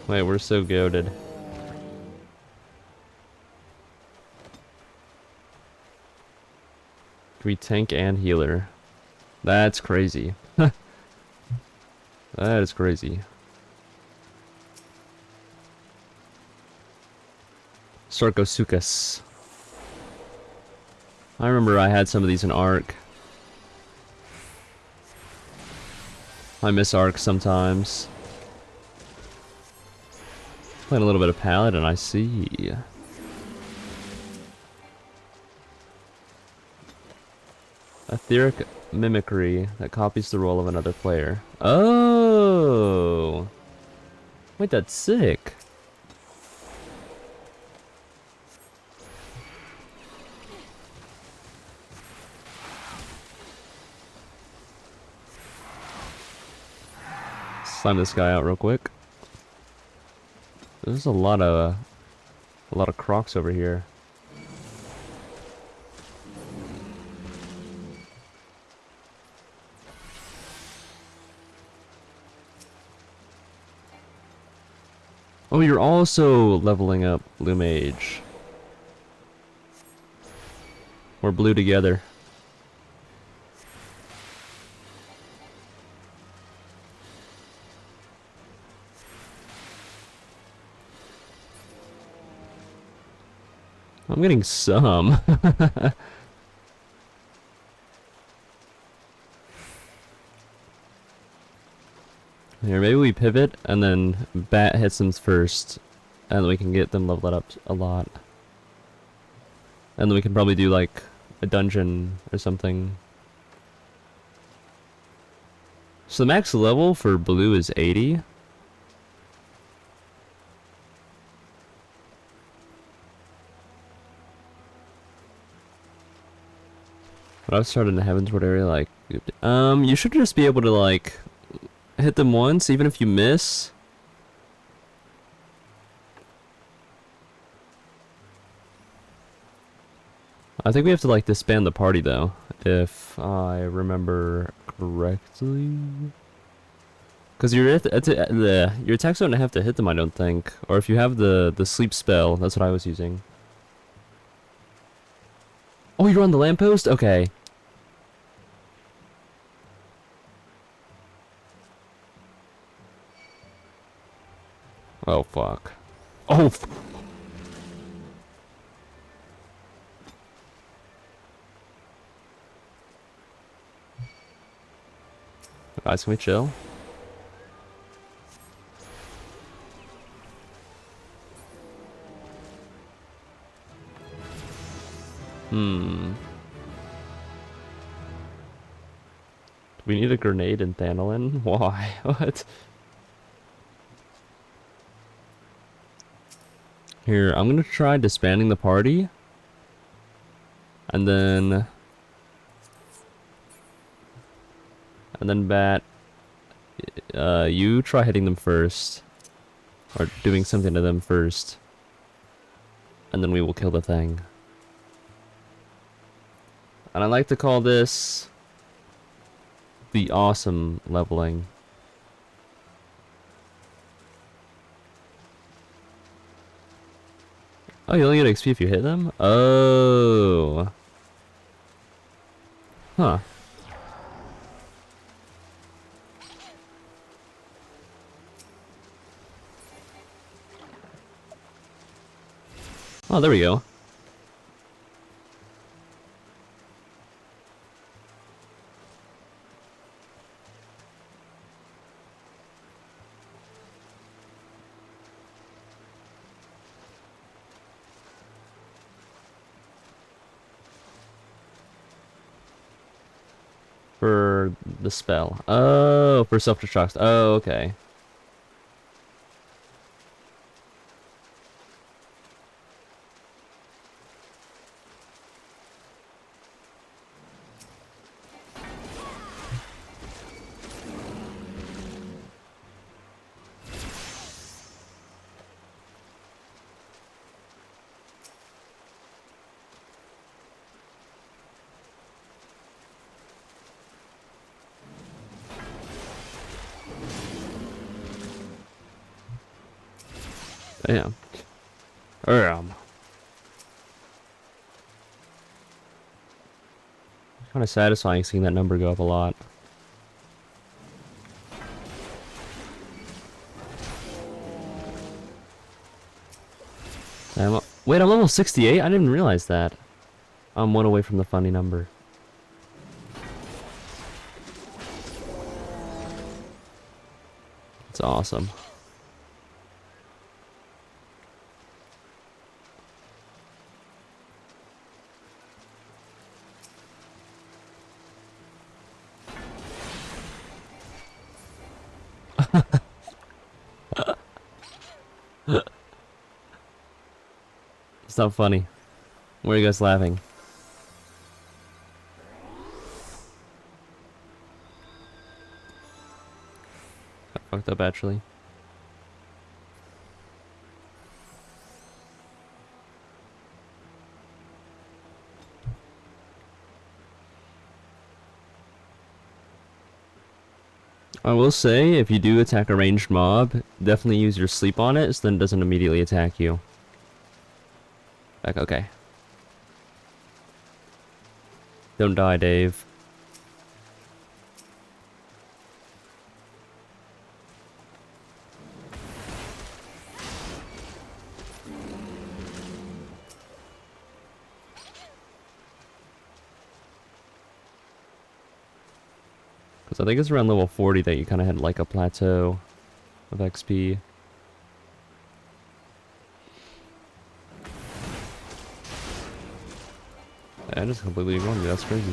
Wait, we're so goated. Can we tank and healer? That's crazy. That is crazy. Sarcosuchus. I remember I had some of these in Arc. I miss Arc sometimes. Playing a little bit of Paladin, I see. Etheric mimicry that copies the role of another player. Oh! Wait, that's sick. Slime this guy out real quick. There's a lot of crocs over here. Oh, you're also leveling up Blue Mage. We're blue together. I'm getting some. Here, maybe we pivot and then Bat hits them first, and then we can get them leveled up a lot. And then we can probably do like a dungeon or something. So the max level for blue is 80. But I've started in the Heavensward area, like, you should just be able to, like, hit them once, even if you miss. I think we have to, like, disband the party, though, if I remember correctly. Because your attacks don't have to hit them, I don't think. Or if you have the sleep spell, that's what I was using. Oh, you're on the lamppost? Okay. Oh, fuck. Oh, guys, can we chill? Hmm. We need a grenade in Thanolin? Why? What? Here, I'm gonna try disbanding the party. And then... Bat, you try hitting them first. Or doing something to them first. And then we will kill the thing. And I like to call this... the awesome leveling. Oh, you only get XP if you hit them? Oh. Huh. Oh, there we go. For the spell. Oh, for self-destruct. Oh, okay. Damn. Kind of satisfying seeing that number go up a lot. Wait, I'm level 68? I didn't realize that. I'm one away from the funny number. It's awesome. It's not funny. Why are you guys laughing? I fucked up actually. I will say, if you do attack a ranged mob, definitely use your sleep on it, so then it doesn't immediately attack you. Back, okay. Don't die, Dave. Because I think it's around level 40 that you kind of had like a plateau of XP. I just completely ignored me, that's crazy.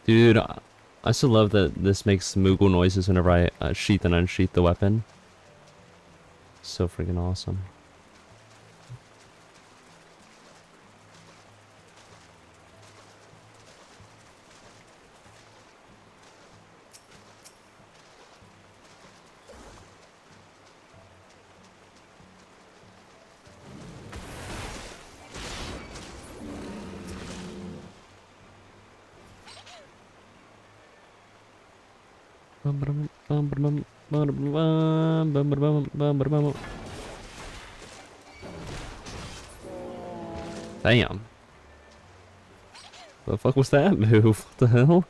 Dude, I still love that this makes Moogle noises whenever I sheath and unsheath the weapon. So freaking awesome. Damn. The fuck was that move? What the hell?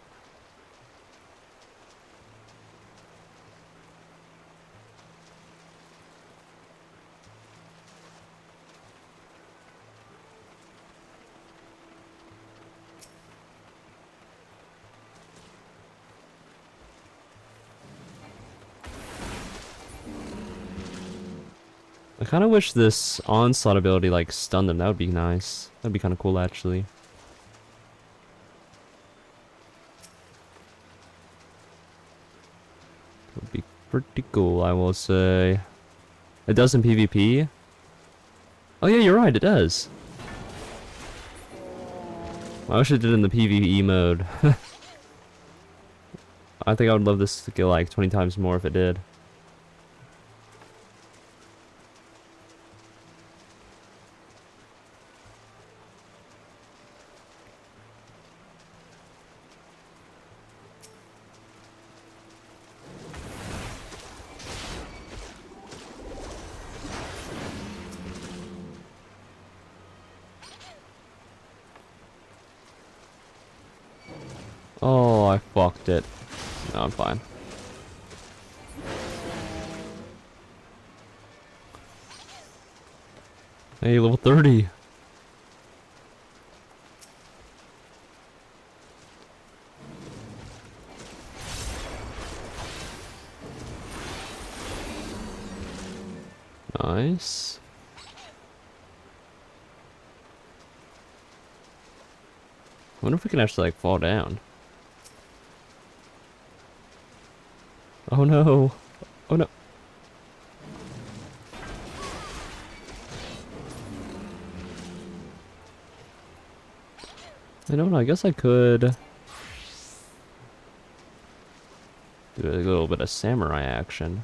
kind of wish this onslaught ability like stunned them. That would be nice. That'd be kind of cool actually. Would be pretty cool, I will say. It does in PvP? Oh yeah, you're right, it does. I wish it did in the PvE mode. I think I would love this to get like 20 times more if it did. Oh, I fucked it. No, I'm fine. Hey, level 30. Nice. I wonder if we can actually like fall down. Oh no. Oh no. I don't know, I guess I could do a little bit of samurai action.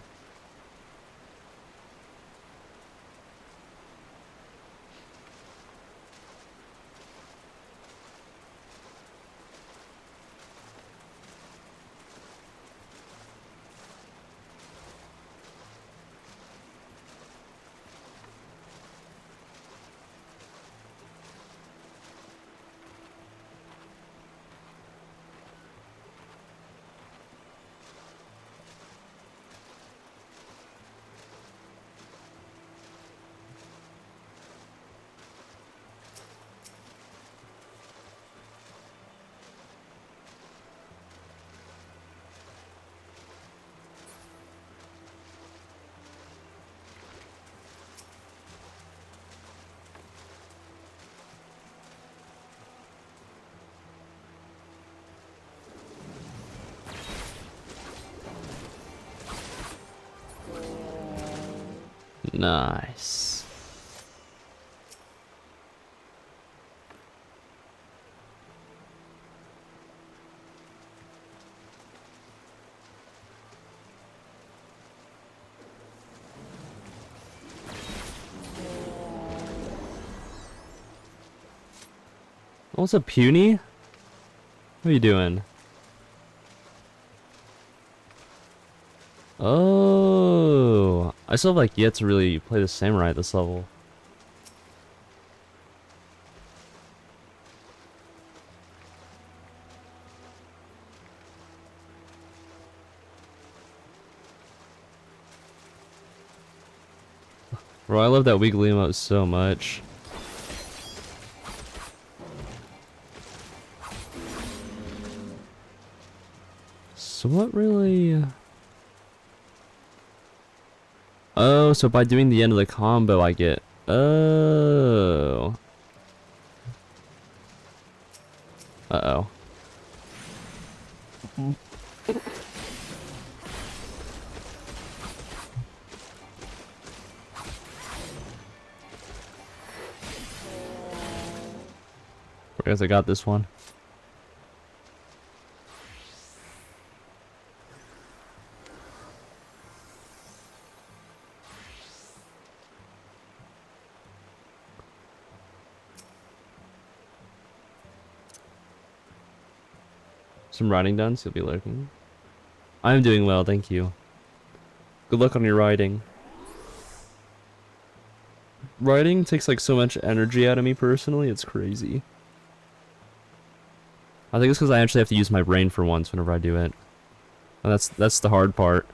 Nice. What's up, Puny? What are you doing? Oh, I still have like yet to really play the samurai at this level. Bro, I love that wiggly emote so much. So what really... Oh, so by doing the end of the combo I get... Oh. Uh-oh. I guess I got this one. Some writing done, so you'll be lurking. I'm doing well, thank you. Good luck on your writing. Writing takes like so much energy out of me personally, it's crazy. I think it's because I actually have to use my brain for once whenever I do it. And that's the hard part.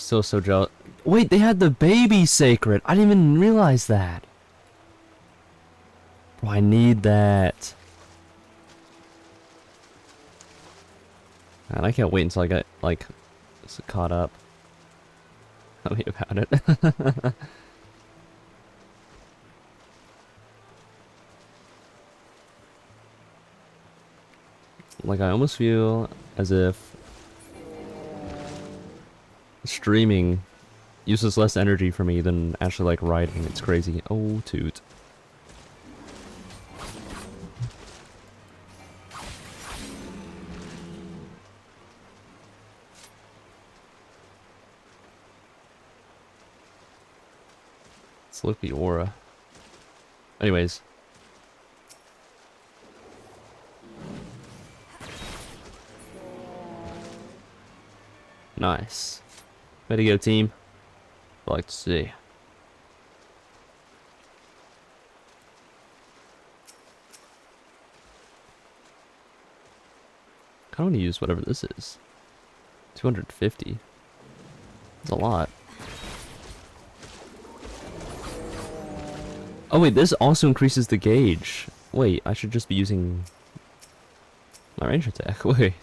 Still so jealous. Wait, they had the baby sacred. I didn't even realize that. Bro, I need that. Man, I can't wait until I get, like, caught up. Tell me about it. Like, I almost feel as if streaming uses less energy for me than actually, like, writing. It's crazy. Oh, toot. Let's look at the aura. Anyways. Nice. Way to go, team. I'd like to see. I want to use whatever this is. 250. That's a lot. Oh wait, this also increases the gauge. Wait, I should just be using my range attack. Wait.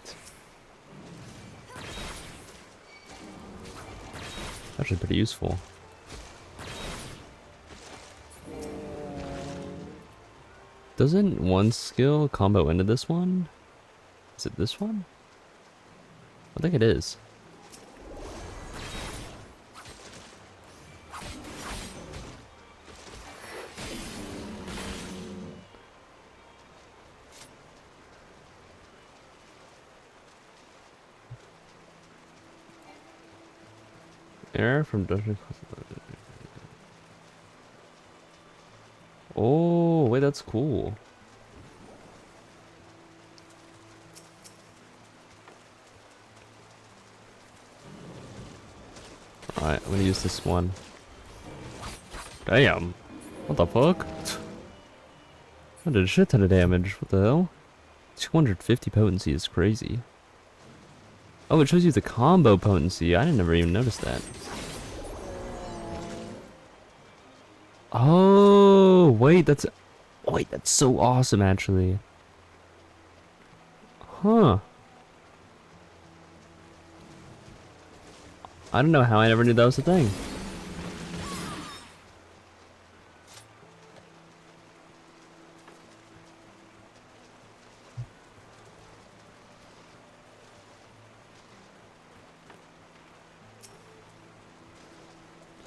Actually pretty useful. Doesn't one skill combo into this one? Is it this one? I think it is. Error from dungeon. Oh, wait, that's cool. Alright, I'm gonna use this one. Damn. What the fuck? I did a shit ton of damage. What the hell? 250 potency is crazy. Oh, it shows you the combo potency. I didn't never even notice that. Oh, wait, that's so awesome, actually. Huh. I don't know how I never knew that was a thing.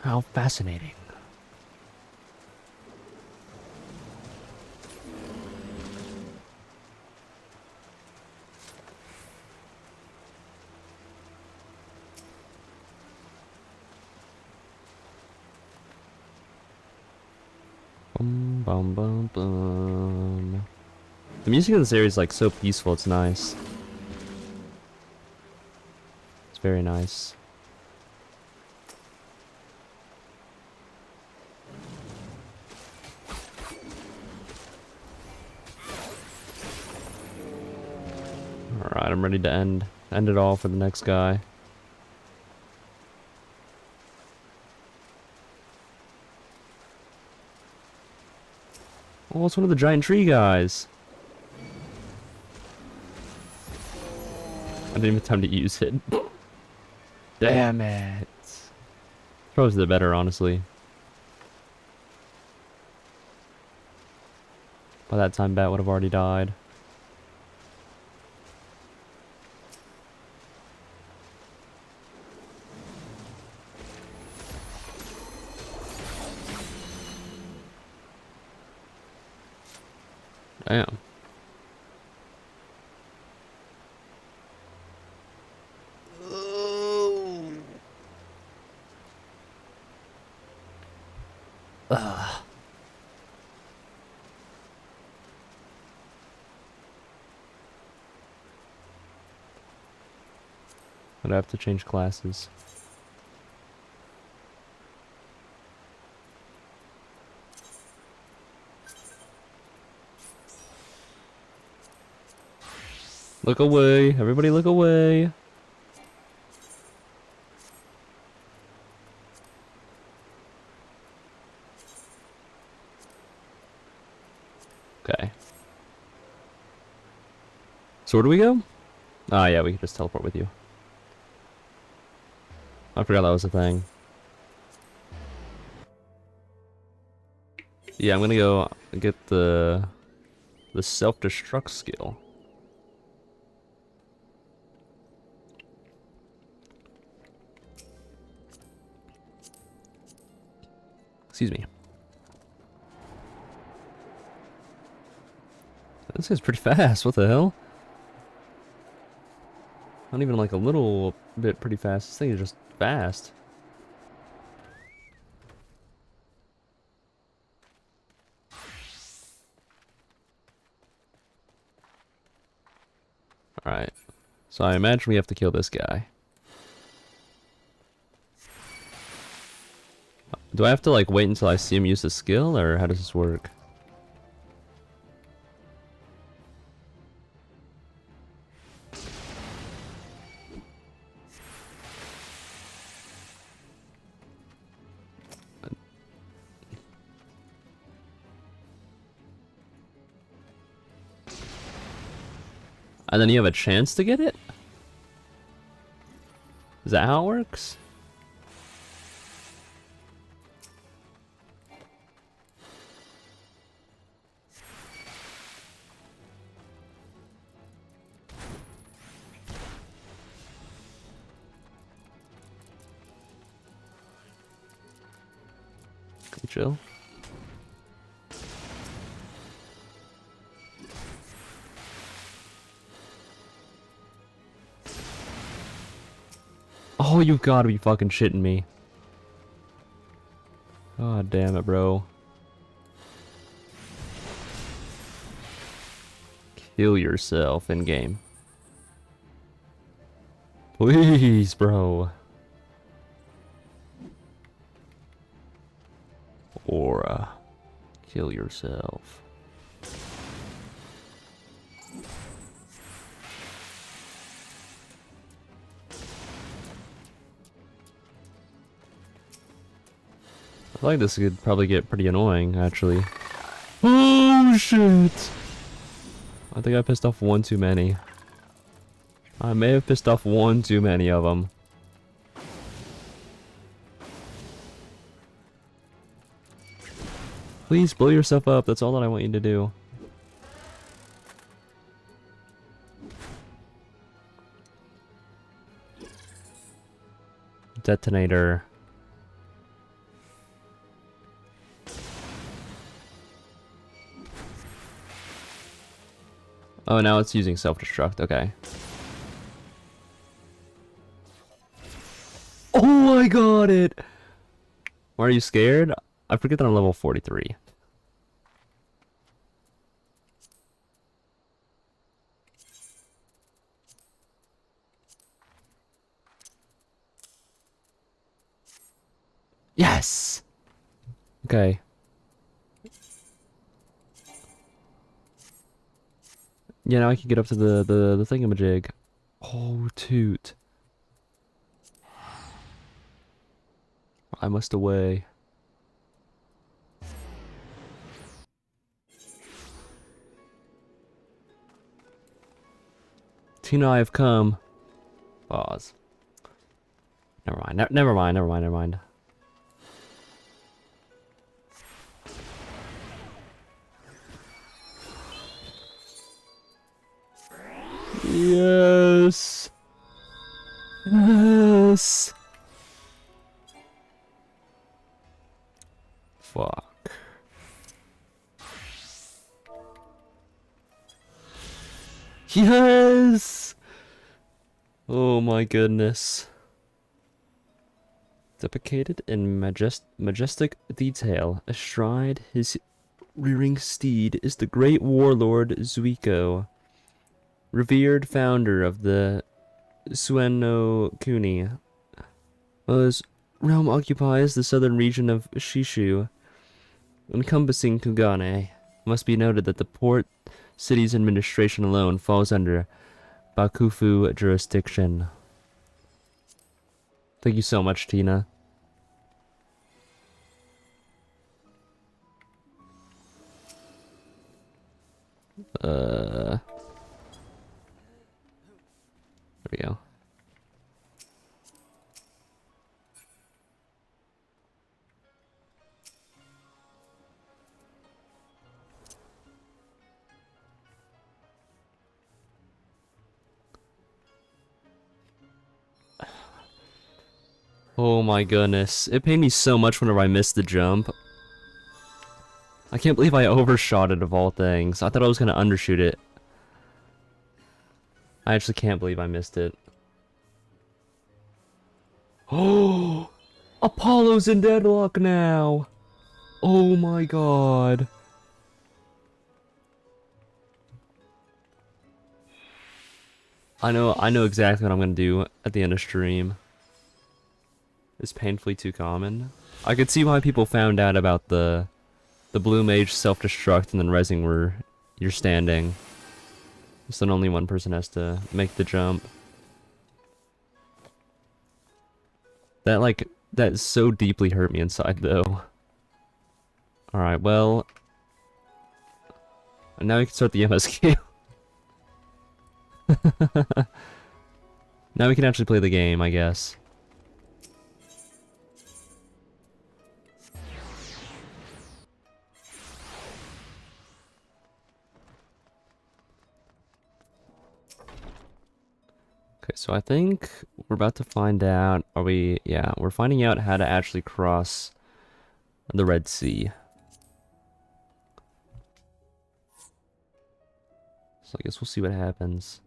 How fascinating. Bum, bum, bum, bum. The music in this area is like so peaceful, it's nice. It's very nice. Alright, I'm ready to end it all for the next guy. Oh, it's one of the giant tree guys. I didn't even have time to use it. Damn it. Throws the better, honestly. By that time, Bat would have already died. Damn. Ugh. I'd have to change classes. Look away. Everybody look away. So where do we go? Ah, yeah, we can just teleport with you. I forgot that was a thing. Yeah, I'm gonna go get the self-destruct skill. Excuse me. This guy's pretty fast. What the hell? Not even like a little bit pretty fast. This thing is just fast. Alright. So I imagine we have to kill this guy. Do I have to like wait until I see him use the skill, or how does this work? And then you have a chance to get it? Is that how it works? Chill. Oh, you've got to be fucking shitting me. God damn it, bro. Kill yourself in game. Please, bro. Or, kill yourself. I feel like this could probably get pretty annoying, actually. Oh, shit! I think I pissed off one too many. I may have pissed off one too many of them. Please blow yourself up, that's all that I want you to do. Detonator. Oh, now it's using self-destruct, okay. Oh, I got it! Why are you scared? I forget that I'm level 43. Yes! Okay. Yeah, now I can get up to the thingamajig. Oh, toot. I must away. Tina, I have come. Pause. Never mind, never mind, never mind, never mind. Yes! Yes! Fuck. Yes! Oh my goodness. Depicted in majestic detail, astride his rearing steed is the great warlord Zuiko, revered founder of the Sueno Kuni. His realm occupies the southern region of Shishu, encompassing Kugane. It must be noted that the port city's administration alone falls under Bakufu jurisdiction. Thank you so much, Tina. Oh my goodness. It pained me so much whenever I missed the jump. I can't believe I overshot it of all things. I thought I was gonna undershoot it. I actually can't believe I missed it. Oh! Apollo's in deadlock now! Oh my god. I know exactly what I'm gonna do at the end of stream. It's painfully too common. I could see why people found out about the blue mage self-destruct and then resing where you're standing. So then only one person has to make the jump. That so deeply hurt me inside though. Alright, well. Now we can start the MSQ. Now we can actually play the game, I guess. Okay, so I think we're about to find out, yeah, we're finding out how to actually cross the Red Sea. So I guess we'll see what happens.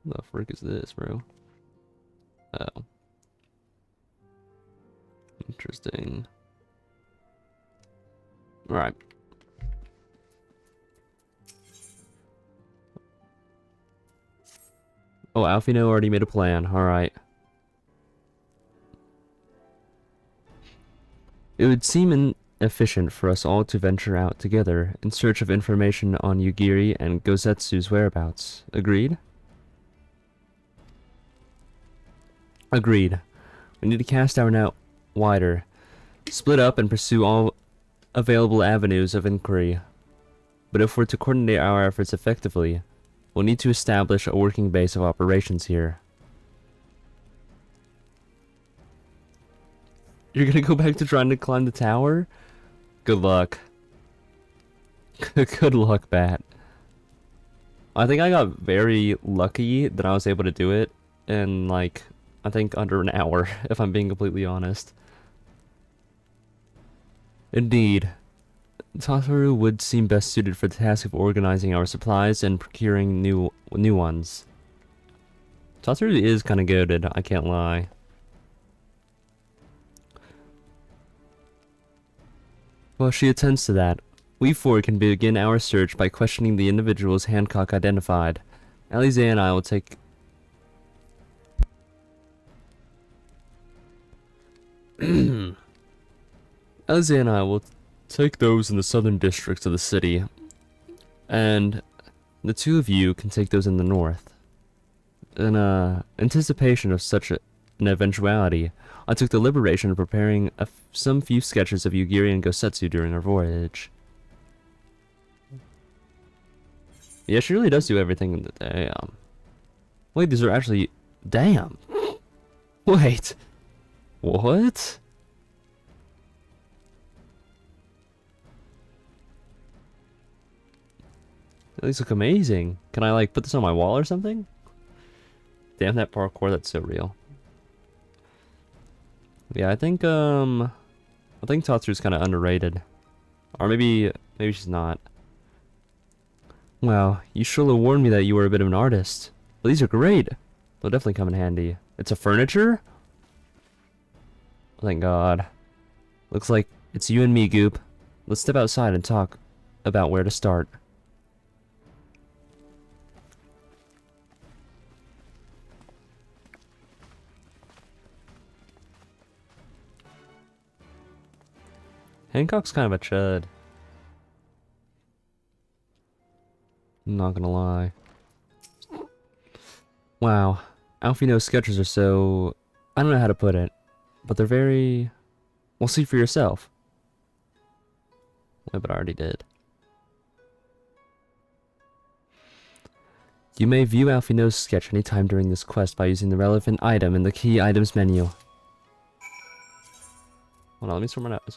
What the frick is this, bro? Oh. Interesting. Alright. Oh, Alfino already made a plan. Alright. It would seem inefficient for us all to venture out together in search of information on Yugiri and Gosetsu's whereabouts. Agreed? Agreed. We need to cast our net wider, split up and pursue all available avenues of inquiry. But if we're to coordinate our efforts effectively, we'll need to establish a working base of operations here. You're gonna go back to trying to climb the tower? Good luck. Good luck, Bat. I think I got very lucky that I was able to do it in, like, I think under an hour, if I'm being completely honest. Indeed. Tataru would seem best suited for the task of organizing our supplies and procuring new ones. Tataru is kind of goated, I can't lie. While she attends to that, we four can begin our search by questioning the individuals Hancock identified. Alize and I will take... Alize and I will take those in the southern districts of the city, and the two of you can take those in the north. In anticipation of such an eventuality, I took the liberation of preparing some few sketches of Yugiri and Gosetsu during our voyage. Yeah, she really does do everything in the damn. Wait, these are actually... Damn! Wait! What? These look amazing. Can I, like, put this on my wall or something? Damn, that parkour, that's so real. Yeah, I think Tatsu's kind of underrated. Or maybe she's not. Wow, you surely warned me that you were a bit of an artist. Well, these are great. They'll definitely come in handy. It's a furniture? Thank God. Looks like it's you and me, Goop. Let's step outside and talk about where to start. Hancock's kind of a chud. I'm not gonna lie. Wow. Alfino's sketches are so... I don't know how to put it, but they're very... Well, see for yourself. Yeah, but I already did. You may view Alfino's sketch anytime during this quest by using the relevant item in the key items menu. Hold on, let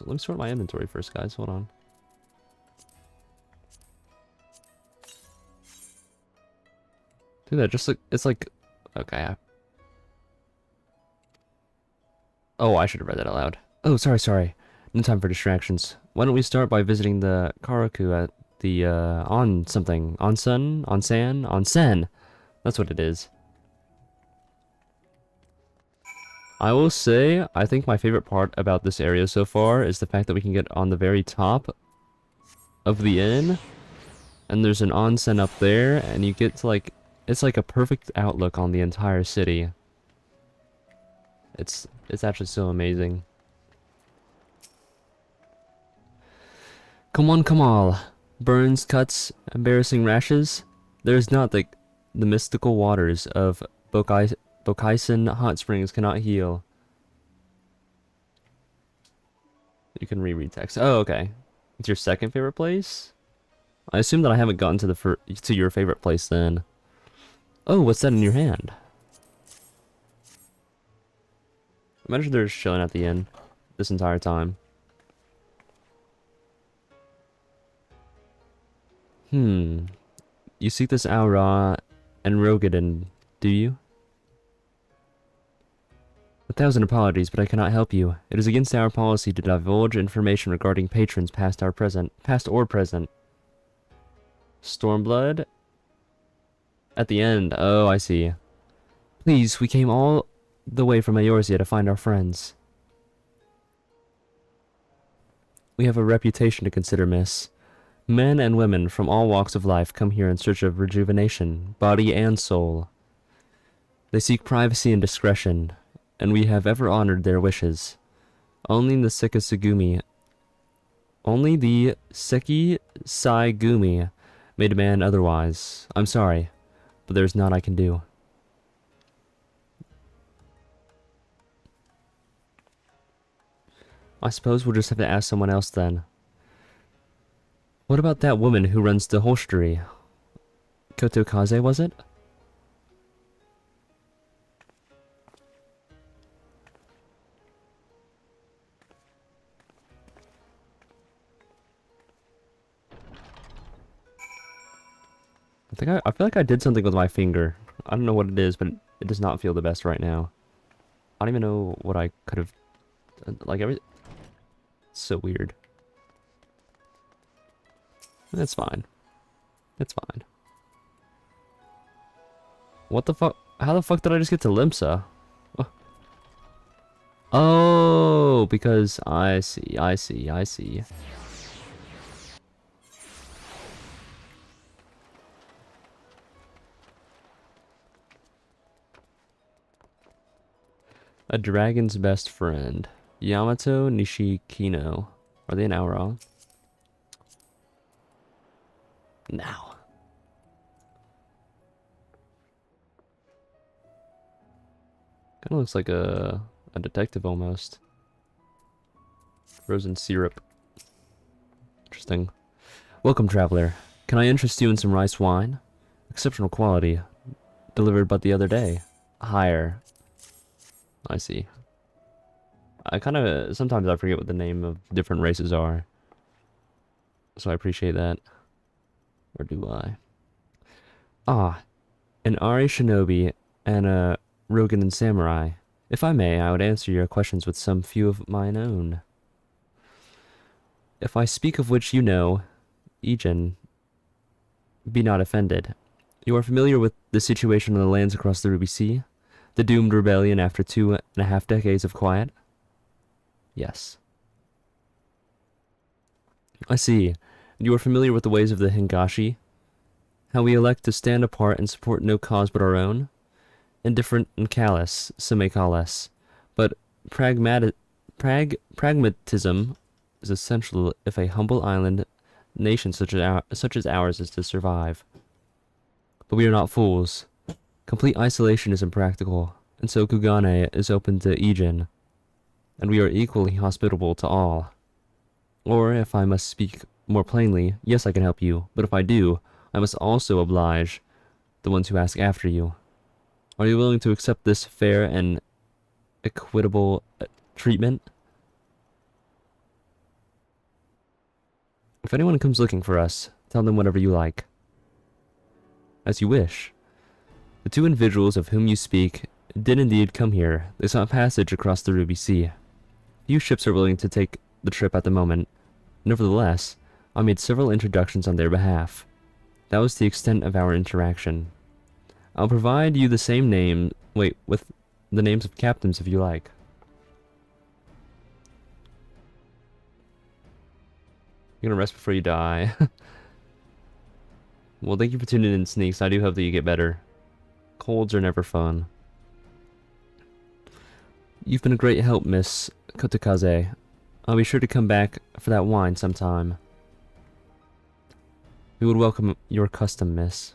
me sort my inventory first, guys. Hold on. Dude, that just look, it's like, okay. Oh, I should have read that out loud. Oh, sorry. No time for distractions. Why don't we start by visiting the Karaku at the, Onsen? That's what it is. I will say, I think my favorite part about this area so far is the fact that we can get on the very top of the inn, and there's an onsen up there, and you get to, like, it's like a perfect outlook on the entire city. It's actually so amazing. Come on. Burns, cuts, embarrassing rashes. There's not the mystical waters of Bokaisen hot springs cannot heal. You can reread text. Oh, okay. It's your second favorite place? I assume that I haven't gotten to your favorite place then. Oh, what's that in your hand? Imagine they're just chilling at the inn this entire time. You seek this Aura and Rogaden, do you? 1,000 apologies, but I cannot help you. It is against our policy to divulge information regarding patrons past or present. Stormblood? At the end. Oh, I see. Please, we came all the way from Eorzea to find our friends. We have a reputation to consider, miss. Men and women from all walks of life come here in search of rejuvenation, body and soul. They seek privacy and discretion, and we have ever honored their wishes. Only the Sekisagumi may demand otherwise. I'm sorry, but there's naught I can do. I suppose we'll just have to ask someone else then. What about that woman who runs the hostelry? Kotokaze, was it? I feel like I did something with my finger. I don't know what it is, but it does not feel the best right now. I don't even know what I could have... Like, it's so weird. It's fine. It's fine. What the fuck? How the fuck did I just get to Limsa? Oh, because I see. A dragon's best friend. Yamato Nishikino. Are they an Aura? Now. Kinda looks like a detective almost. Frozen syrup. Interesting. Welcome, traveler. Can I interest you in some rice wine? Exceptional quality. Delivered but the other day. Higher. I see. Sometimes I forget what the name of different races are. So I appreciate that. Or do I? Ah, an Ari Shinobi and a Roganin Samurai. If I may, I would answer your questions with some few of mine own. If I speak of which you know, Ijin, be not offended. You are familiar with the situation in the lands across the Ruby Sea? The doomed rebellion after 2.5 decades of quiet? Yes. I see. You are familiar with the ways of the Hingashi? How we elect to stand apart and support no cause but our own? Indifferent and callous, some may call us. But pragmatism is essential if a humble island nation such as ours is to survive. But we are not fools. Complete isolation is impractical, and so Kugane is open to Ijin, and we are equally hospitable to all. Or, if I must speak more plainly, yes, I can help you, but if I do, I must also oblige the ones who ask after you. Are you willing to accept this fair and equitable treatment? If anyone comes looking for us, tell them whatever you like. As you wish. The two individuals of whom you speak did indeed come here. They sought passage across the Ruby Sea. Few ships are willing to take the trip at the moment. Nevertheless, I made several introductions on their behalf. That was the extent of our interaction. I'll provide you the same name, with the names of captains if you like. You're gonna rest before you die. Well, thank you for tuning in, Sneaks. I do hope that you get better. Colds are never fun. You've been a great help, Miss Kotakaze. I'll be sure to come back for that wine sometime. We would welcome your custom, miss.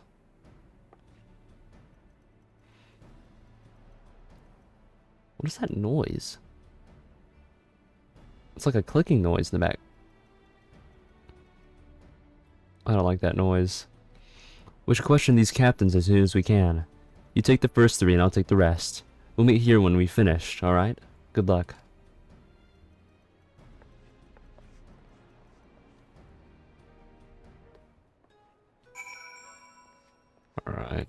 What is that noise? It's like a clicking noise in the back. I don't like that noise. We should question these captains as soon as we can. You take the first 3 and I'll take the rest. We'll meet here when we've finished, alright? Good luck. Alright.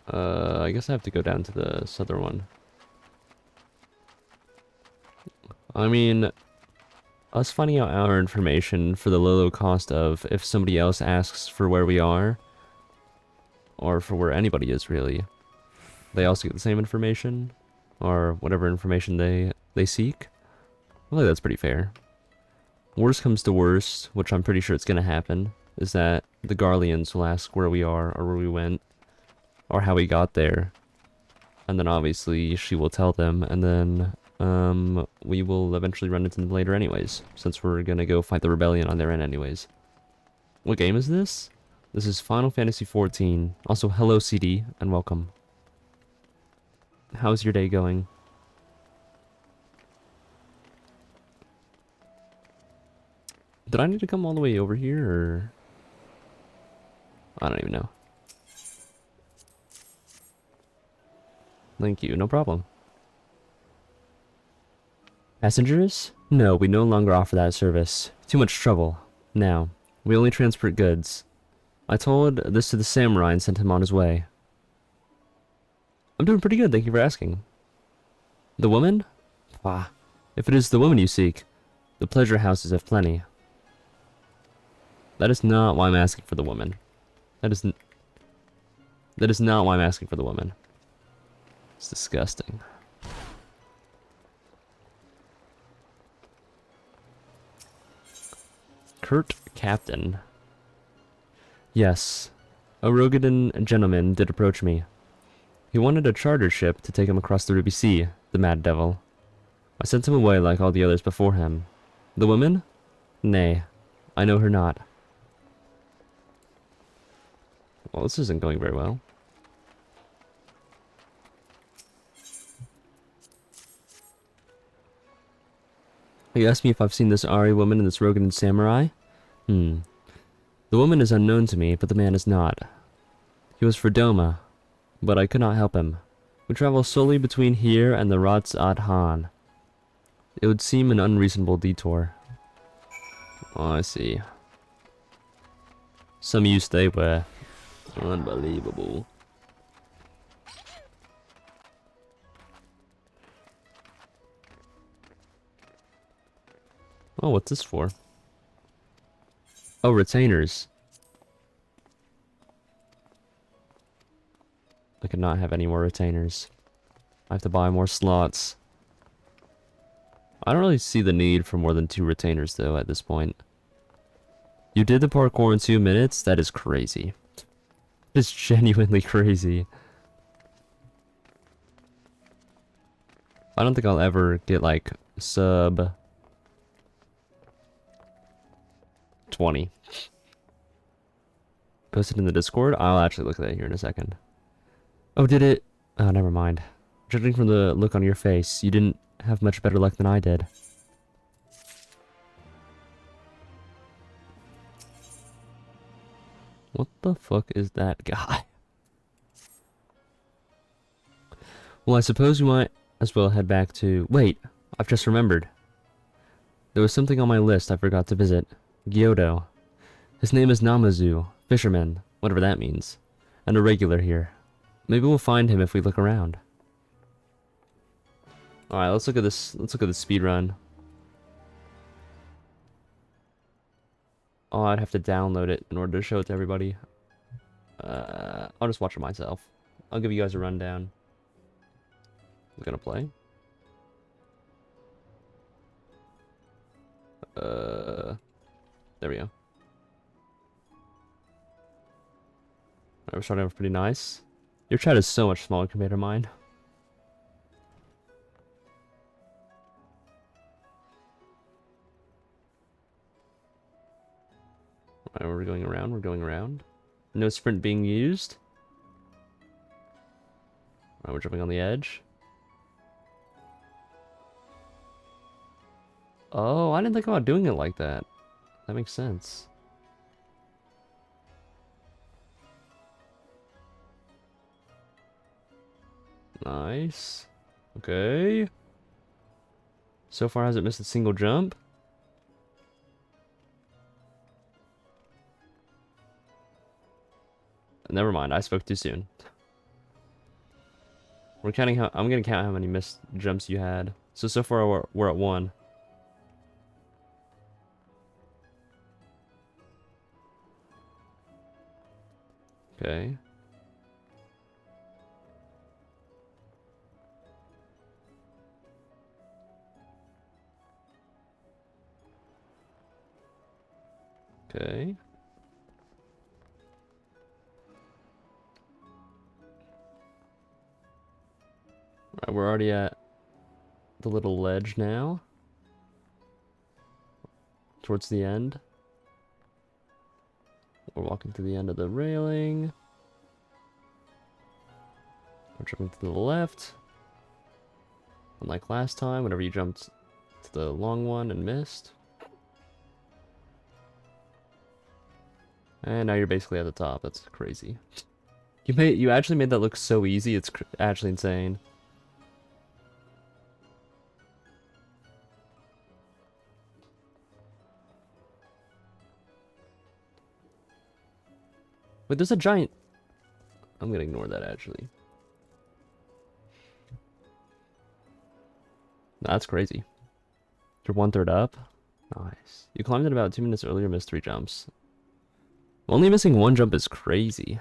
I guess I have to go down to the southern one. I mean, us finding out our information for the low cost of if somebody else asks for where we are, or for where anybody is really, they also get the same information, or whatever information they seek. I feel like that's pretty fair. Worst comes to worst, which I'm pretty sure it's gonna happen, is that the Garleans will ask where we are, or where we went, or how we got there. And then obviously she will tell them, and then we will eventually run into them later anyways, since we're gonna go fight the rebellion on their end anyways. What game is this? This is Final Fantasy XIV. Also, hello CD, and welcome. How's your day going? Did I need to come all the way over here, or... I don't even know. Thank you, no problem. Passengers? No, we no longer offer that service. Too much trouble. Now, we only transport goods. I told this to the samurai and sent him on his way. I'm doing pretty good, thank you for asking. The woman? Ah, if it is the woman you seek, the pleasure houses have plenty. That is not why I'm asking for the woman. That is not why I'm asking for the woman. It's disgusting. Kurt Captain. Yes, a Rogadan gentleman did approach me. He wanted a charter ship to take him across the Ruby Sea, the mad devil. I sent him away like all the others before him. The woman? Nay, I know her not. Well, this isn't going very well. You asked me if I've seen this Ari woman and this Rogan samurai? The woman is unknown to me, but the man is not. He was for Doma, but I could not help him. We travel solely between here and the Rats-ad-Han. It would seem an unreasonable detour. Oh, I see. Some of you stay where? Unbelievable. Oh, what's this for? Oh, retainers. I could not have any more retainers. I have to buy more slots. I don't really see the need for more than 2 retainers, though, at this point. You did the parkour in 2 minutes? That is crazy. It's genuinely crazy. I don't think I'll ever get, like, sub 20. Posted in the Discord? I'll actually look at that here in a second. Oh, did it? Oh, never mind. Judging from the look on your face, you didn't have much better luck than I did. What the fuck is that guy? Well, I suppose we might as well head back to... Wait, I've just remembered. There was something on my list I forgot to visit. Gyoto. His name is Namazu, fisherman, whatever that means. and a regular here. Maybe we'll find him if we look around. Alright, let's look at this. Let's look at the speed run. Oh, I'd have to download it in order to show it to everybody. I'll just watch it myself. I'll give you guys a rundown. I'm gonna play. There we go. Alright, we're starting off pretty nice. Your chat is so much smaller compared to mine. Alright, we're going around, we're going around. No sprint being used. Alright, we're jumping on the edge. Oh, I didn't think about doing it like that. That makes sense. Nice. Okay. So far hasn't missed a single jump. Never mind, I spoke too soon. We're counting how I'm gonna count how many missed jumps you had. So far we're at 1. Okay. Okay. Alright, we're already at the little ledge now. Towards the end. We're walking to the end of the railing. We're jumping to the left. Unlike last time, whenever you jumped to the long one and missed. And now you're basically at the top. That's crazy. You actually made that look so easy. It's actually insane. Wait, there's a giant... I'm gonna ignore that, actually. That's crazy. You're 1/3 up? Nice. You climbed it about 2 minutes earlier, missed 3 jumps. Only missing 1 jump is crazy.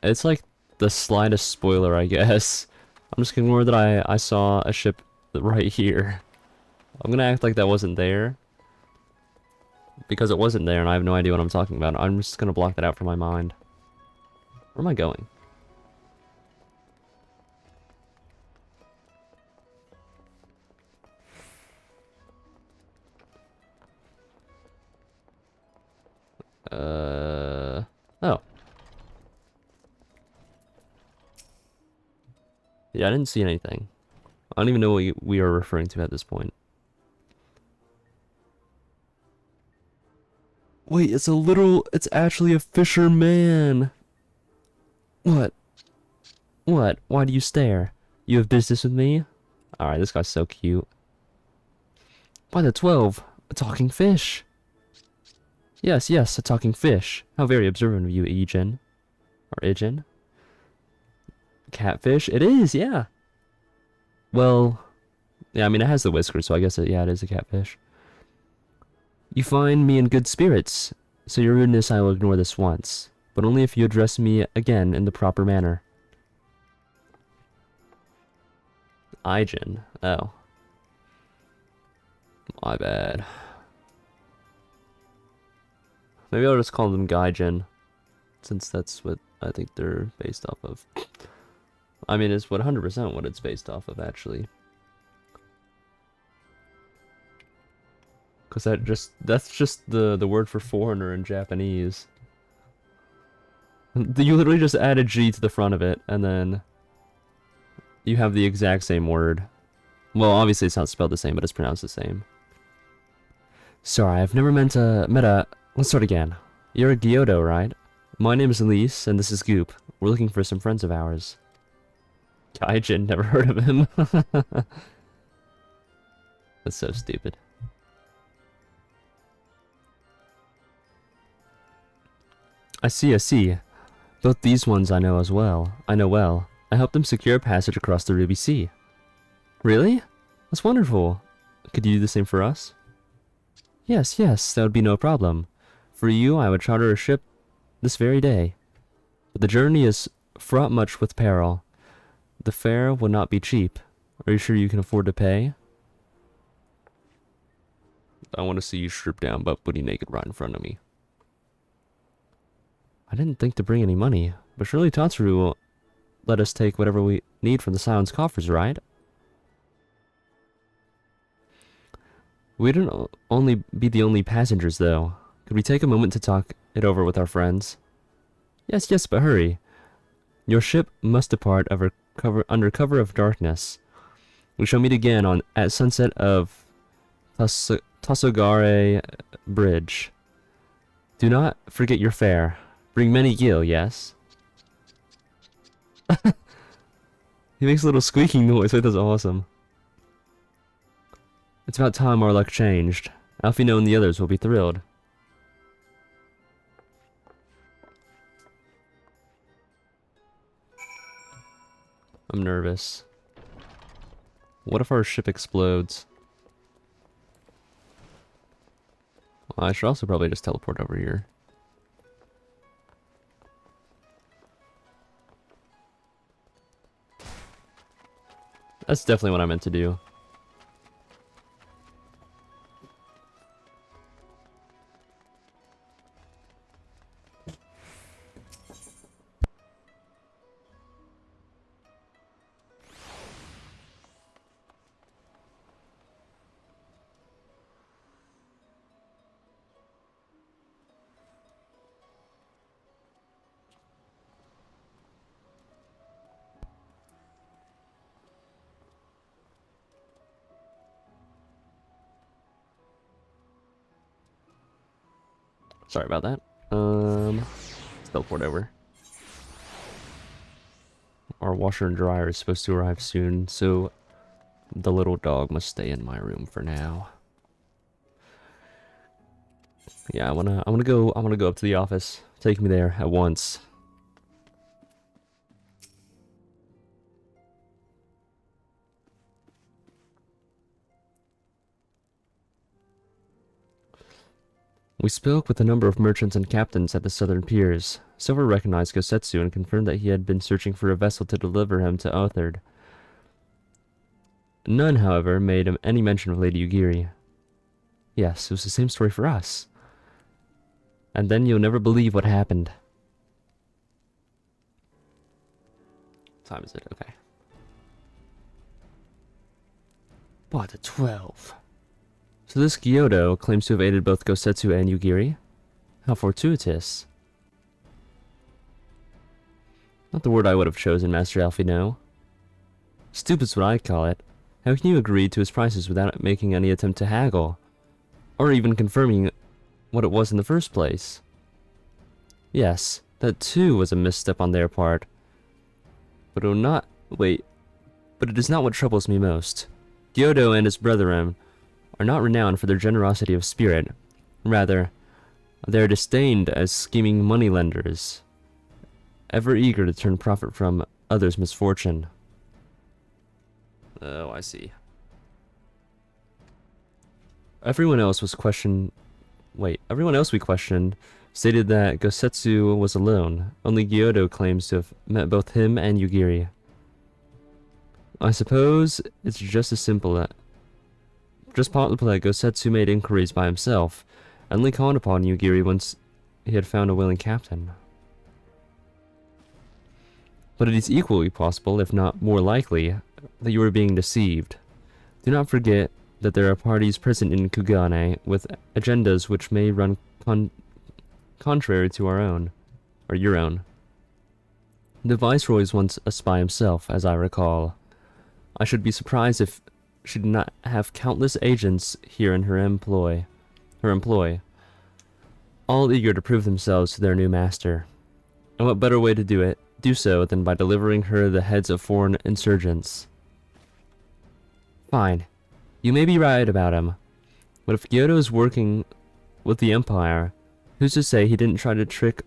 It's like the slightest spoiler, I guess. I'm just gonna ignore that I saw a ship right here. I'm gonna act like that wasn't there. Because it wasn't there and I have no idea what I'm talking about. I'm just gonna block that out from my mind. Where am I going? Oh. Yeah, I didn't see anything. I don't even know what we are referring to at this point. Wait, it's actually a fisherman. What? What? Why do you stare? You have business with me? Alright, this guy's so cute. By the 12, a talking fish. Yes, a talking fish. How very observant of you, Ejin. Or Ijin. Catfish? It is, yeah. Well, yeah, I mean, it has the whiskers, so I guess it is a catfish. You find me in good spirits, so your rudeness I will ignore this once, but only if you address me again in the proper manner. Ijin. Oh. My bad. Maybe I'll just call them Gaijin, since that's what I think they're based off of. I mean, it's 100% what it's based off of, actually. Because that's just the word for foreigner in Japanese. You literally just add a G to the front of it, and then you have the exact same word. Well, obviously it's not spelled the same, but it's pronounced the same. Sorry, I've never met a... Let's start again. You're a Gyoto, right? My name is Elise, and this is Goop. We're looking for some friends of ours. Gaijin, never heard of him. That's so stupid. I see, I see. Both these ones I know as well. I know well. I helped them secure a passage across the Ruby Sea. Really? That's wonderful. Could you do the same for us? Yes, yes, that would be no problem. For you, I would charter a ship this very day. But the journey is fraught much with peril. The fare will not be cheap. Are you sure you can afford to pay? I want to see you strip down butt booty naked right in front of me. I didn't think to bring any money, but surely Tatsuru will let us take whatever we need from the Silence coffers, right? We don't only be the only passengers, though. Could we take a moment to talk it over with our friends? Yes, yes, but hurry. Your ship must depart under cover of darkness. We shall meet again at sunset of Tasogare Bridge. Do not forget your fare. Bring many gil, yes? He makes a little squeaking noise. That's awesome. It's about time our luck changed. Alfino and the others will be thrilled. I'm nervous. What if our ship explodes? Well, I should also probably just teleport over here. That's definitely what I meant to do. Sorry about that. Let's teleport over. Our washer and dryer is supposed to arrive soon, so the little dog must stay in my room for now. Yeah, I wanna go up to the office. Take me there at once. We spoke with a number of merchants and captains at the southern piers. Several recognized Gosetsu and confirmed that he had been searching for a vessel to deliver him to Othard. None, however, made any mention of Lady Yugiri. Yes, it was the same story for us. And then you'll never believe what happened. What time is it? Okay. What, at 12? So this Gyodo claims to have aided both Gosetsu and Yugiri? How fortuitous. Not the word I would have chosen, Master Alfino. Stupid's what I'd call it. How can you agree to his prices without making any attempt to haggle? Or even confirming what it was in the first place? Yes, that too was a misstep on their part. But it is not what troubles me most. Gyodo and his brethren are not renowned for their generosity of spirit. Rather, they are disdained as scheming moneylenders, ever eager to turn profit from others' misfortune. Oh, I see. Everyone else we questioned stated that Gosetsu was alone. Only Gyodo claims to have met both him and Yugiri. I suppose it's just possible that Gosetsu made inquiries by himself, and only called upon Yugiri once he had found a willing captain. But it is equally possible, if not more likely, that you are being deceived. Do not forget that there are parties present in Kugane with agendas which may run contrary to our own, or your own. The Viceroy is once a spy himself, as I recall. I should be surprised if she did not have countless agents here in her employ, all eager to prove themselves to their new master. And what better way to do so than by delivering her the heads of foreign insurgents? Fine. You may be right about him. But if Gyodo is working with the Empire, who's to say he didn't try to trick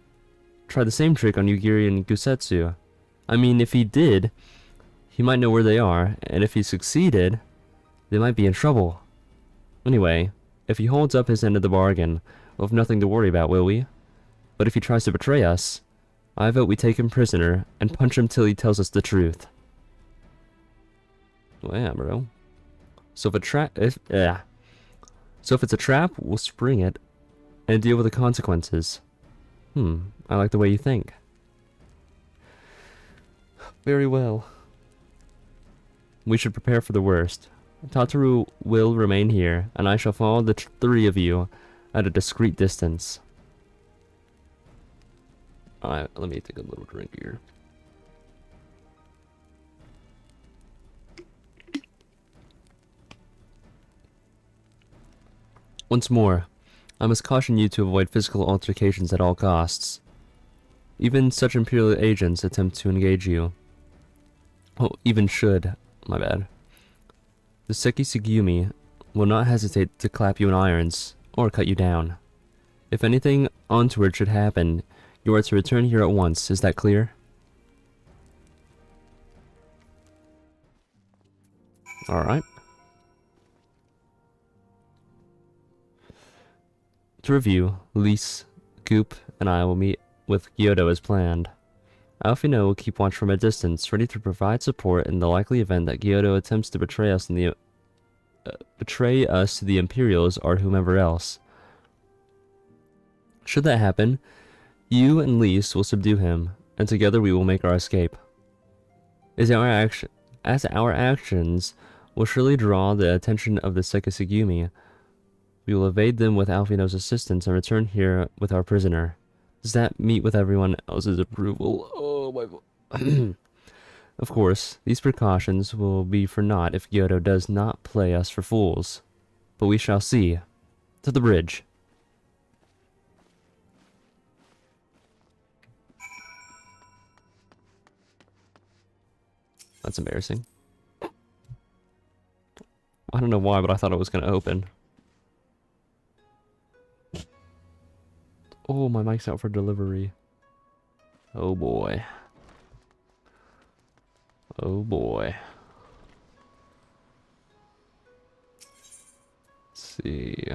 try the same trick on Yugiri and Gusetsu. I mean, if he did, he might know where they are, and if he succeeded, they might be in trouble. Anyway, if he holds up his end of the bargain, we'll have nothing to worry about, will we? But if he tries to betray us, I vote we take him prisoner and punch him till he tells us the truth. Well, yeah, bro. So if it's a trap, we'll spring it and deal with the consequences. I like the way you think. Very well. We should prepare for the worst. Tataru will remain here, and I shall follow the three of you at a discreet distance. Alright, let me take a little drink here. Once more, I must caution you to avoid physical altercations at all costs. Even such Imperial agents attempt to engage you. Oh, even should. My bad. The Seki Sugiyumi will not hesitate to clap you in irons, or cut you down. If anything untoward should happen, you are to return here at once. Is that clear? Alright. To review, Lise, Goop, and I will meet with Kyoto as planned. Alphino will keep watch from a distance, ready to provide support in the likely event that Kyoto attempts to betray us to the Imperials or whomever else. Should that happen, you and Lise will subdue him, and together we will make our escape. As our actions will surely draw the attention of the Sekisugumi, we will evade them with Alphino's assistance and return here with our prisoner. Does that meet with everyone else's approval? Oh my god. Of course, these precautions will be for naught if Kyoto does not play us for fools. But we shall see. To the bridge. That's embarrassing. I don't know why, but I thought it was going to open. Oh, my mic's out for delivery. Oh boy. Oh boy. Let's see.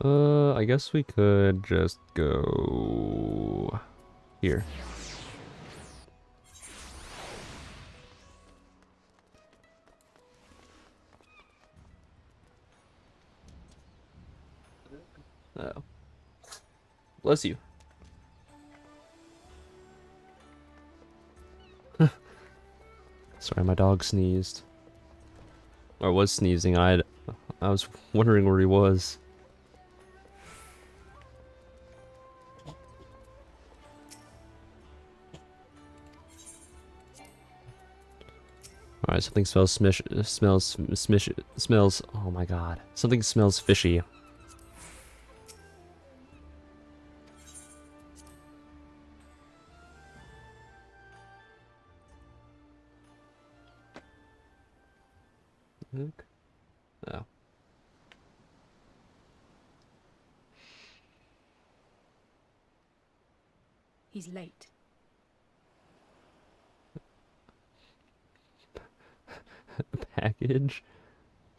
I guess we could just go here. Oh. Bless you. Sorry, my dog sneezed. Or was sneezing. I was wondering where he was. Alright, something smells smells, oh my god. Something smells fishy. Oh. He's late. Package?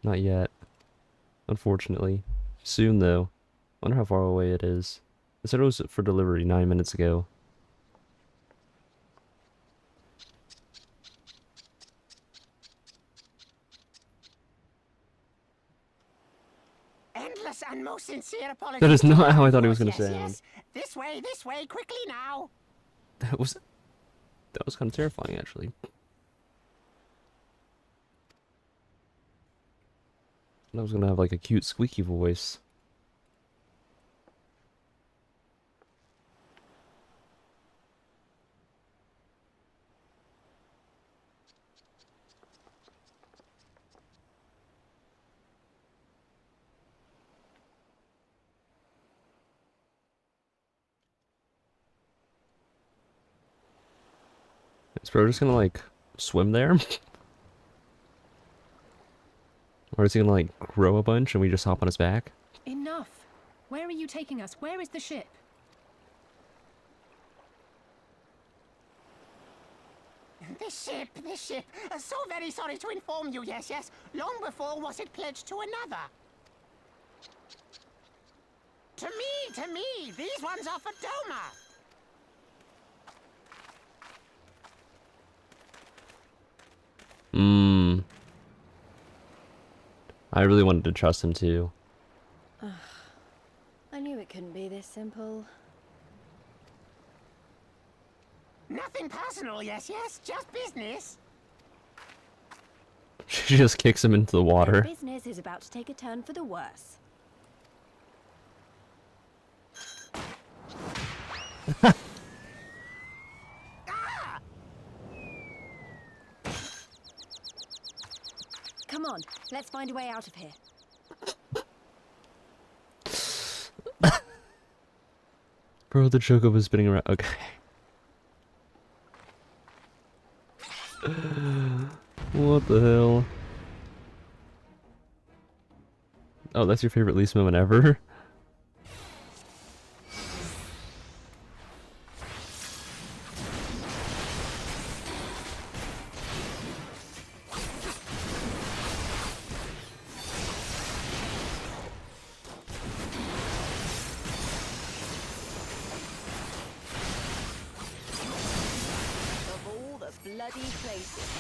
Not yet. Unfortunately. Soon though. Wonder how far away it is. It said it was for delivery 9 minutes ago. Endless and most sincere apologies. That is not how I thought it was going to sound. Yes. This way, quickly now. That was kind of terrifying, actually. I was gonna have like a cute squeaky voice. Is bro just gonna like swim there? Or is he gonna like grow a bunch and we just hop on his back? In Where are you taking us? Where is the ship? This ship. So very sorry to inform you, yes. Long before was it pledged to another. To me. These ones are for Doma. I really wanted to trust him too. I knew it couldn't be this simple. Nothing personal, yes. Just business. She just kicks him into the water. Business is about to take a turn for the worse. Come on, let's find a way out of here. Bro, the choco was spinning around. Okay. What the hell? Oh, that's your favorite least moment ever? Of all the bloody places.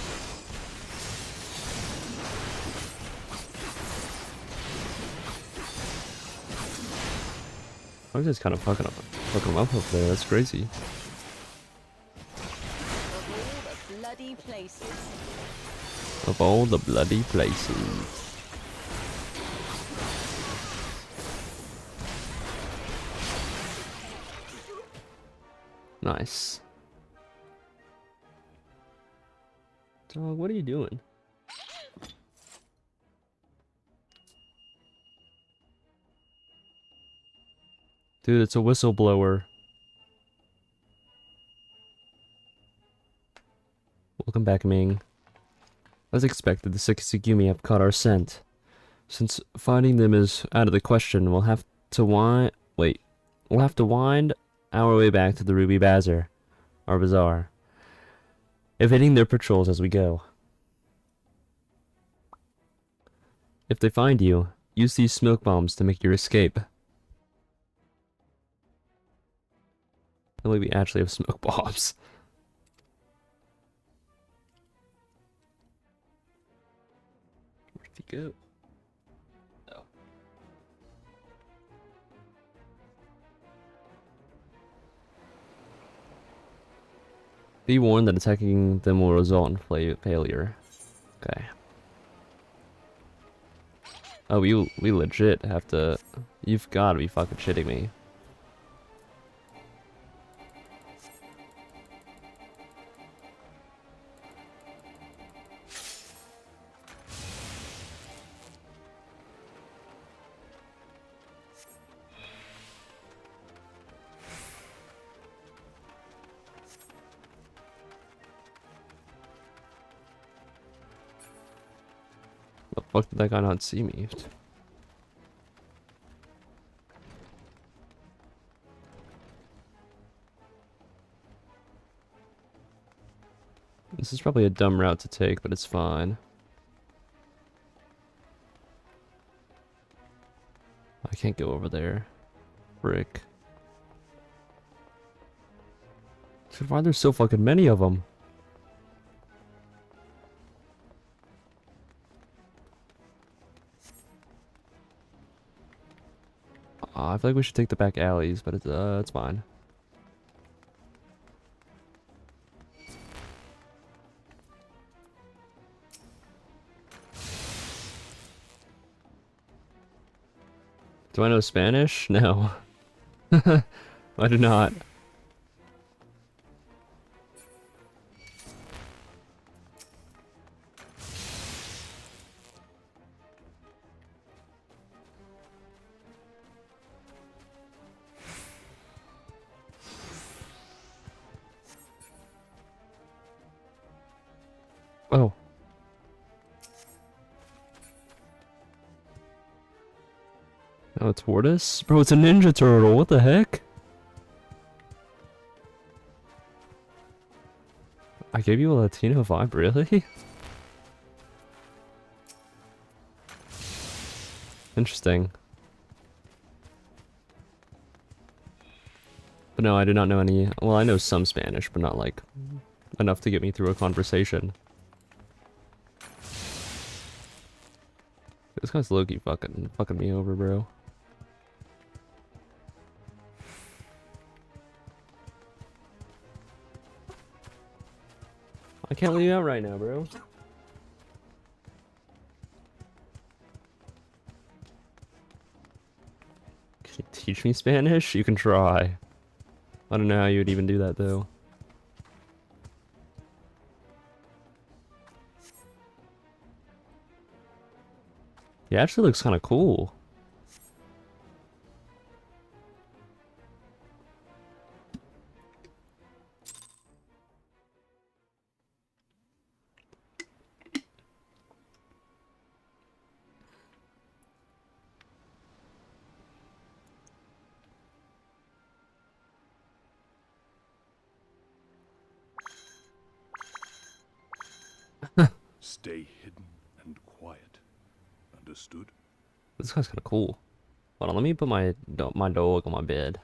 I was just kind of fucking him up there. That's crazy. Of all the bloody places. Of all the bloody places. Nice. Dog, what are you doing? Dude, it's a whistleblower. Welcome back, Ming. As expected, the Sekisugumi have caught our scent. Since finding them is out of the question, we'll have to wind our way back to the Ruby Bazaar, our bazaar, evading their patrols as we go. If they find you, use these smoke bombs to make your escape. I believe we actually have smoke bombs. Where'd he go? Oh. Be warned that attacking them will result in failure. Okay. Oh, we legit have to... You've gotta be fucking shitting me. The fuck did that guy not see me? This is probably a dumb route to take, but it's fine. I can't go over there. Frick. Dude, why are there so fucking many of them? I feel like we should take the back alleys, but it's fine. Do I know Spanish? No. I do not. Oh. Oh, a tortoise? Bro, it's a ninja turtle. What the heck? I gave you a Latino vibe, really? Interesting. But no, I do not know any. Well, I know some Spanish, but not like enough to get me through a conversation. This guy's low-key fucking me over, bro. I can't leave you out right now, bro. Can you teach me Spanish? You can try. I don't know how you would even do that, though. He actually looks kind of cool. Stay hidden and quiet. Understood? This guy's kind of cool. Hold on, let me put my dog on my bed.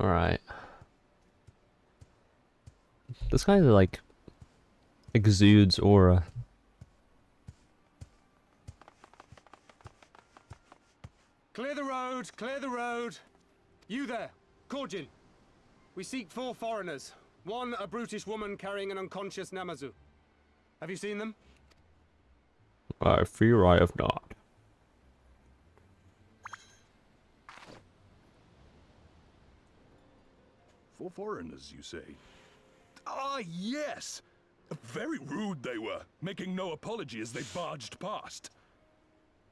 Alright. This guy like exudes aura. Clear the road! Clear the road! You there, Korjin. We seek 4 foreigners. 1, a brutish woman carrying an unconscious Namazu. Have you seen them? I fear I have not. For foreigners, you say? Ah, yes! Very rude they were, making no apology as they barged past.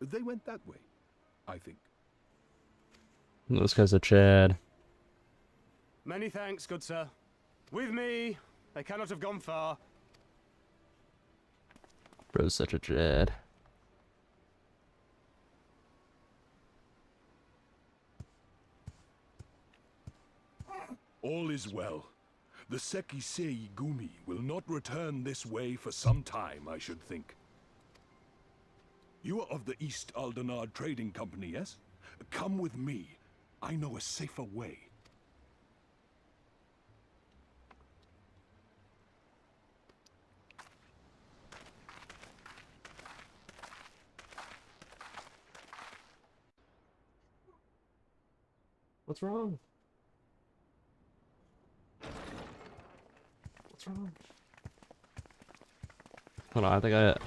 They went that way, I think. This guy's a Chad. Many thanks, good sir. With me, they cannot have gone far. Bro's such a Chad. All is well. The Sekisei Gumi will not return this way for some time, I should think. You are of the East Aldenard Trading Company, yes? Come with me. I know a safer way. What's wrong? What's wrong? Hold on, I think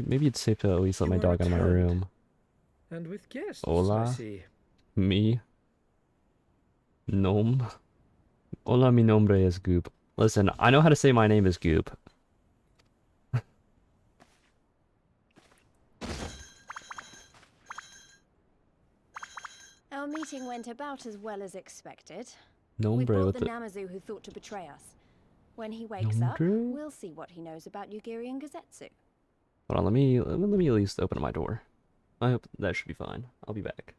maybe it's safe to at least let my dog out of my room. And with guests, Hola. I see. Mi nom. Hola, mi nombre es Goop. Listen, I know how to say my name is Goop. Our meeting went about as well as expected. Nombre We brought with the the Namazu who thought to betray us. When he wakes up, Nombre? we'll see what he knows about Yugiri and Gazetsu. Hold on, let me at least open my door. I hope that should be fine. I'll be back.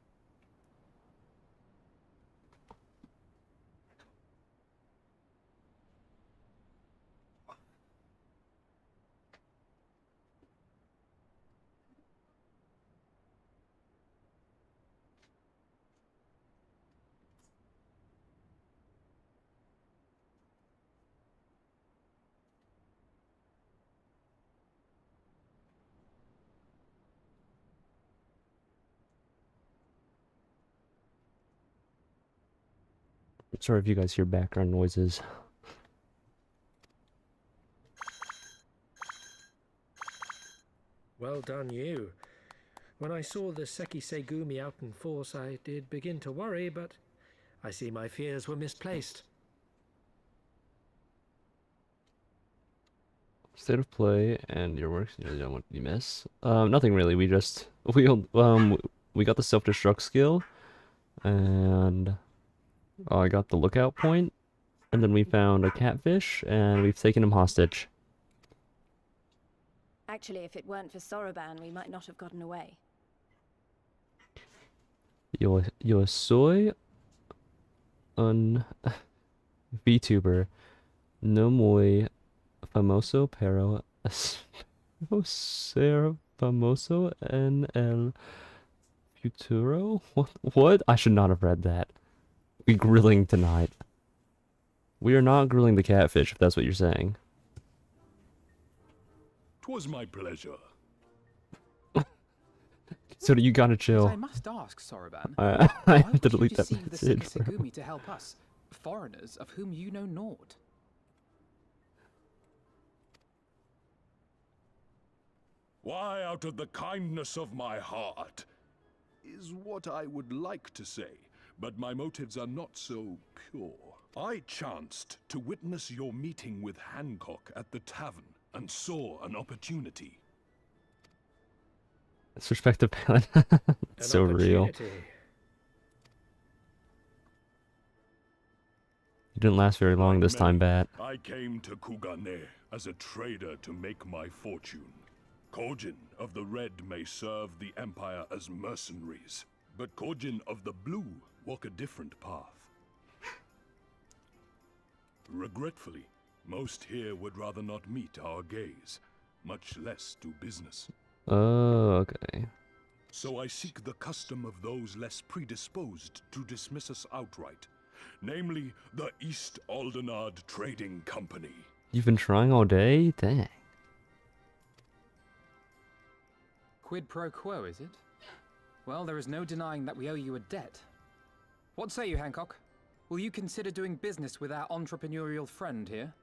Sorry if you guys hear background noises. Well done, you. When I saw the Seki Segumi out in force, I did begin to worry, but I see my fears were misplaced. State of play and your works. You don't want to miss. Nothing really. We just we got the self-destruct skill, and I got the lookout point, and then we found a catfish, and we've taken him hostage. Actually, if it weren't for Soroban, we might not have gotten away. Yo soy un VTuber no muy famoso pero ser famoso en el futuro. What? I should not have read that. We grilling tonight. We are not grilling the catfish, if that's what you're saying. 'Twas my pleasure. So you gotta chill. I must ask, Soroban, I why have to would you delete that deceive the message. Sekisagumi to help us, foreigners of whom you know naught? Why, out of the kindness of my heart, is what I would like to say, but my motives are not so pure. I chanced to witness your meeting with Hancock at the tavern, and saw an opportunity. Disrespectful palette. It's so real. Opportunity. You didn't last very long this time, Bat. I came to Kugane as a trader to make my fortune. Kojin of the Red may serve the Empire as mercenaries, but Kojin of the Blue walk a different path. Regretfully, most here would rather not meet our gaze, much less do business. Oh, okay. So I seek the custom of those less predisposed to dismiss us outright, namely the East Aldenard Trading Company. You've been trying all day? Dang. Quid pro quo, is it? Well, there is no denying that we owe you a debt. What say you, Hancock? Will you consider doing business with our entrepreneurial friend here?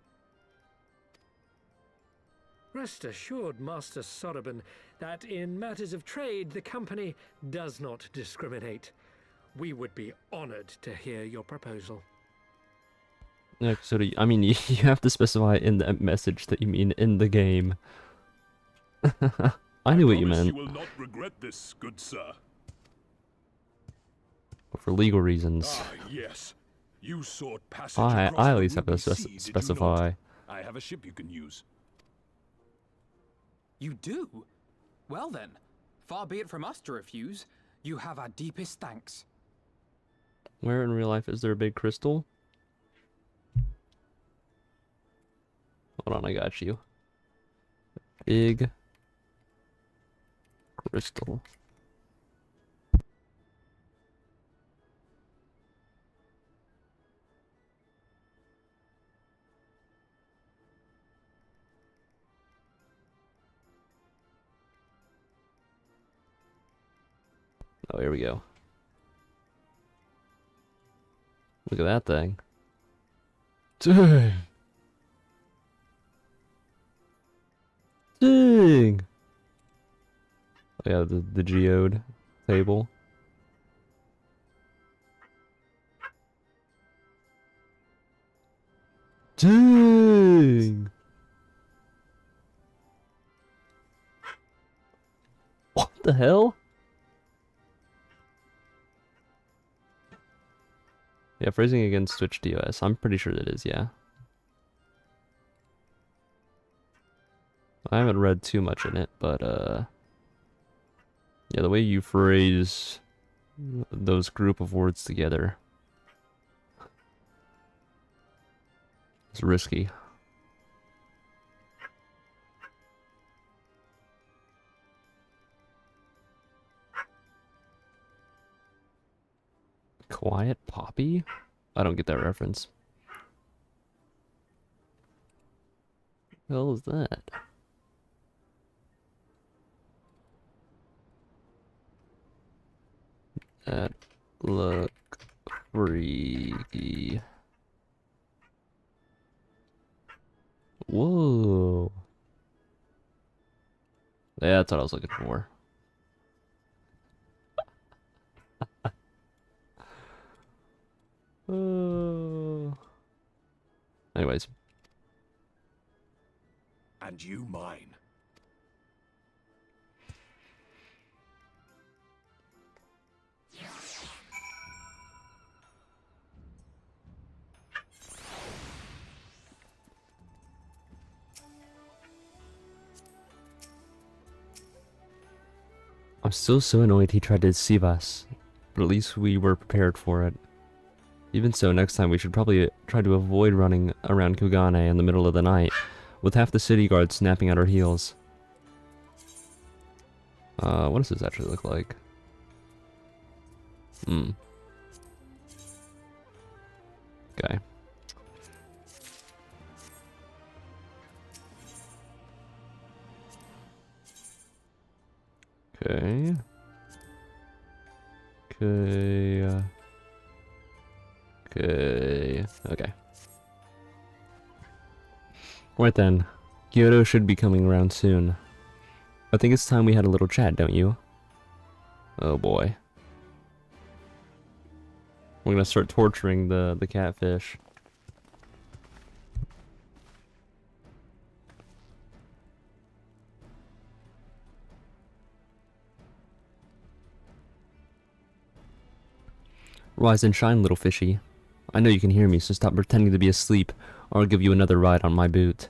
Rest assured, Master Soroban, that in matters of trade, the company does not discriminate. We would be honored to hear your proposal. Yeah, so I mean, you have to specify in the message that you mean in the game. I knew what you meant. You will not regret this, good sir. But for legal reasons. Ah, yes. You sought passage I across at the least have to Ruby Sea, did you specify. not? I have a ship you can use. You do? Well then, far be it from us to refuse. You have our deepest thanks. Where in real life is there a big crystal? Hold on, I got you. Big crystal. Oh, here we go. Look at that thing. Dang! Dang! Oh, yeah, the geode table. Dang! What the hell? Yeah, phrasing against Switch DOS. I'm pretty sure that is, yeah. I haven't read too much in it, but yeah, the way you phrase those group of words together is risky. Quiet Poppy? I don't get that reference. What the hell is that? That look freaky. Whoa. Yeah, that's what I was looking for. Anyways. And you mine. I'm still so annoyed he tried to deceive us, but at least we were prepared for it. Even so, next time we should probably try to avoid running around Kugane in the middle of the night, with half the city guards snapping at our heels. What does this actually look like? Okay. Okay. Okay. Right then. Kyoto should be coming around soon. I think it's time we had a little chat, don't you? Oh boy. We're gonna start torturing the catfish. Rise and shine, little fishy. I know you can hear me, so stop pretending to be asleep, or I'll give you another ride on my boot.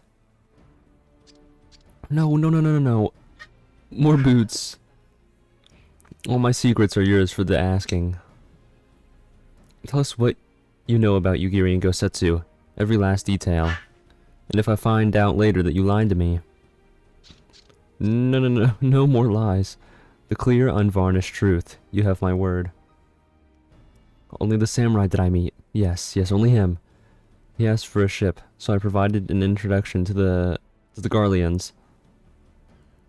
No. More boots. All my secrets are yours for the asking. Tell us what you know about Yugiri and Gosetsu, every last detail. And if I find out later that you lied to me... No more lies. The clear, unvarnished truth. You have my word. Only the samurai did I meet. Yes, only him. He asked for a ship, so I provided an introduction to the Garleans.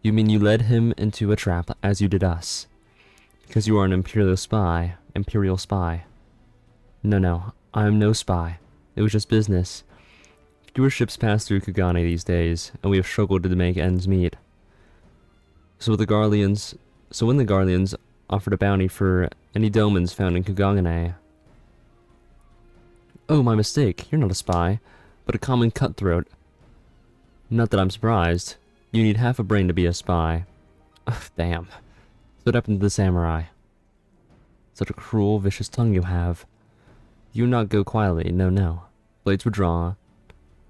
You mean you led him into a trap, as you did us? Because you are an imperial spy. No, I am no spy. It was just business. Fewer ships pass through Kugane these days, and we have struggled to make ends meet. So when the Garleans offered a bounty for any domans found in Kugane. Oh, my mistake. You're not a spy, but a common cutthroat. Not that I'm surprised. You need half a brain to be a spy. Ugh, damn. So what happened to the samurai? Such a cruel, vicious tongue you have. You not go quietly, no. Blades were drawn.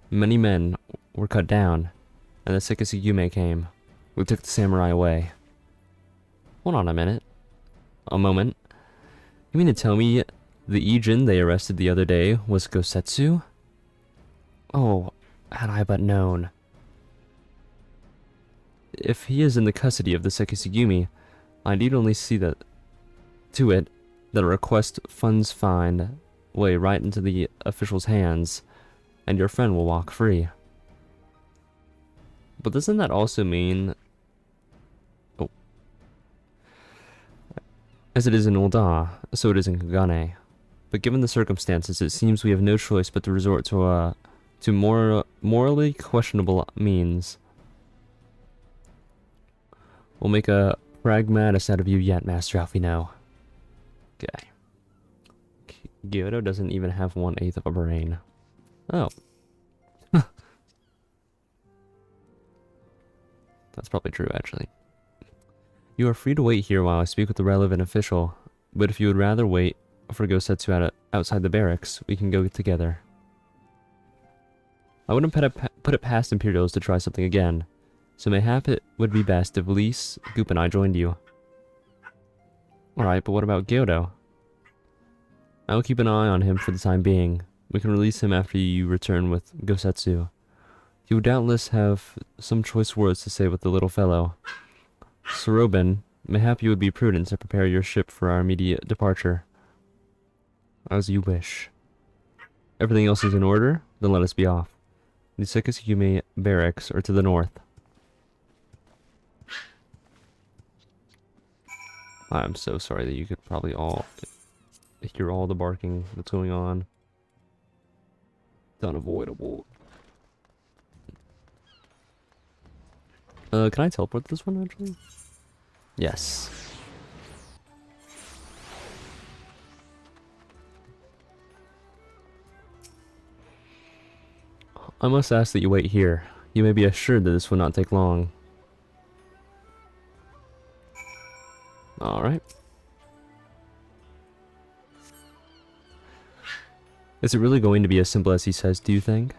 Many men were cut down, and the Sekisugume came. We took the samurai away. Hold on a minute. A moment. You mean to tell me the Ijin they arrested the other day was Gosetsu? Oh, had I but known. If he is in the custody of the Sekisugume, I need only see that a request funds find way right into the official's hands, and your friend will walk free. But doesn't that also mean... Oh. As it is in Ul'dah, so it is in Kugane. But given the circumstances, it seems we have no choice but to resort to morally questionable means. We'll make a pragmatist out of you yet, Master Alfino. Okay. Kyoto doesn't even have 1/8 of a brain. Oh. That's probably true, actually. You are free to wait here while I speak with the relevant official, but if you would rather wait for Gosetsu outside the barracks, we can go together. I wouldn't put it past Imperials to try something again, so mayhap it would be best if Lise, Goop, and I joined you. Alright, but what about Kyoto? I will keep an eye on him for the time being. We can release him after you return with Gosetsu. He would doubtless have some choice words to say with the little fellow. Sorobin, mayhap you would be prudent to prepare your ship for our immediate departure. As you wish. Everything else is in order? Then let us be off. The Sekisugume barracks are to the north. I'm so sorry that you could probably all hear all the barking that's going on. It's unavoidable. Can I teleport this one actually? Yes. I must ask that you wait here. You may be assured that this will not take long. Alright. Is it really going to be as simple as he says, do you think?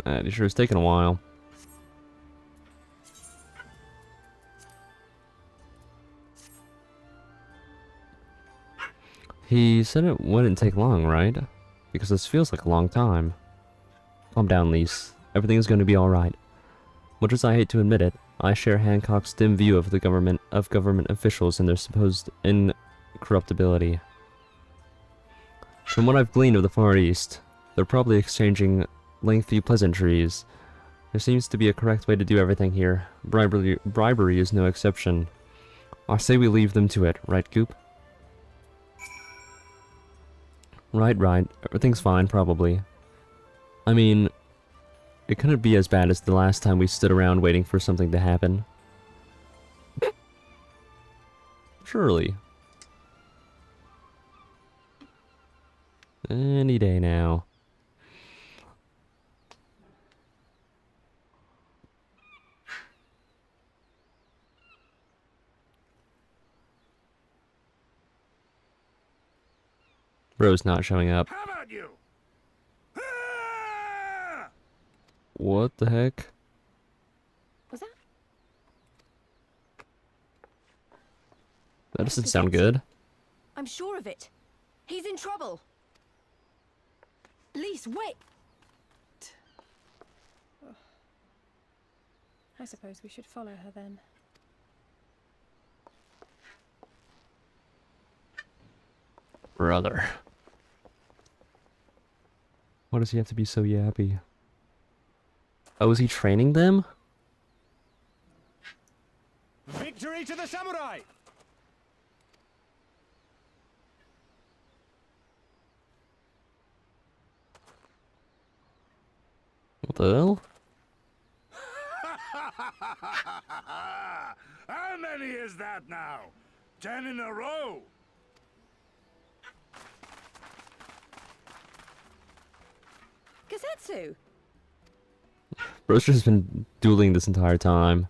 It sure is taking a while. He said it wouldn't take long, right? Because this feels like a long time. Calm down, Lise. Everything is going to be alright. Much as I hate to admit it, I share Hancock's dim view of the government officials and their supposed incorruptibility. From what I've gleaned of the Far East, they're probably exchanging lengthy pleasantries. There seems to be a correct way to do everything here. Bribery is no exception. I say we leave them to it, right, Goop? Right. Everything's fine, probably. I mean, it couldn't be as bad as the last time we stood around waiting for something to happen. Surely. Any day now. Bro's not showing up. How about you? What the heck? Was that? That doesn't sound good. I'm sure of it. He's in trouble. Lise, wait! I suppose we should follow her then. Brother. Why does he have to be so yappy? Oh, is he training them? Victory to the samurai! What the hell? How many is that now? 10 in a row? Gazetsu! Bro's just been dueling this entire time.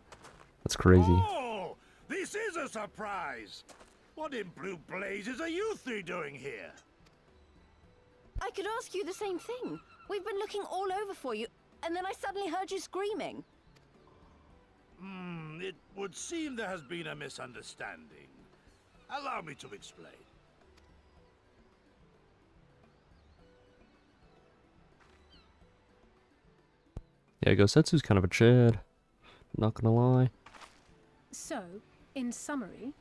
That's crazy. Oh, this is a surprise. What in blue blazes are you three doing here? I could ask you the same thing. We've been looking all over for you, and then I suddenly heard you screaming. It would seem there has been a misunderstanding. Allow me to explain. Yeah, Gosetsu's kind of a chid. Not gonna lie. So, in summary,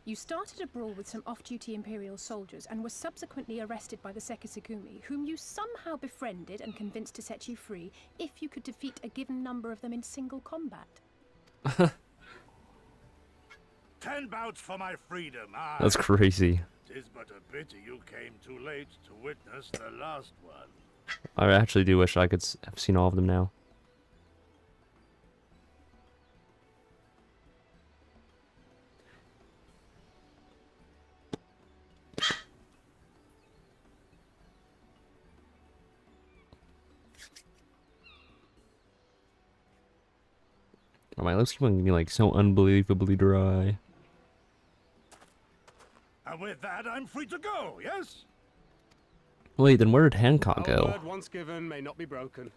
you started a brawl with some off-duty Imperial soldiers and were subsequently arrested by the Sekisagumi, whom you somehow befriended and convinced to set you free if you could defeat a given number of them in single combat. 10 bouts for my freedom. Aye. That's crazy. 'Tis but a pity you came too late to witness the last one. I actually do wish I could have seen all of them now. Oh, my lips keep on getting like so unbelievably dry. And with that, I'm free to go, yes? Wait, then where did Hancock Our go? word once given may not be broken,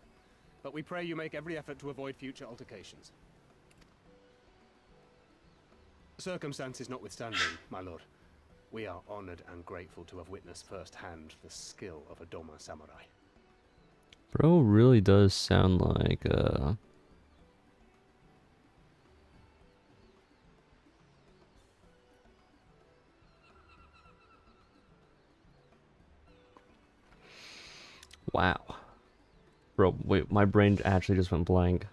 but we pray you make every effort to avoid future altercations. Circumstances notwithstanding, my lord, we are honored and grateful to have witnessed firsthand the skill of a Doma samurai. Bro really does sound like wow. Bro, wait, my brain actually just went blank.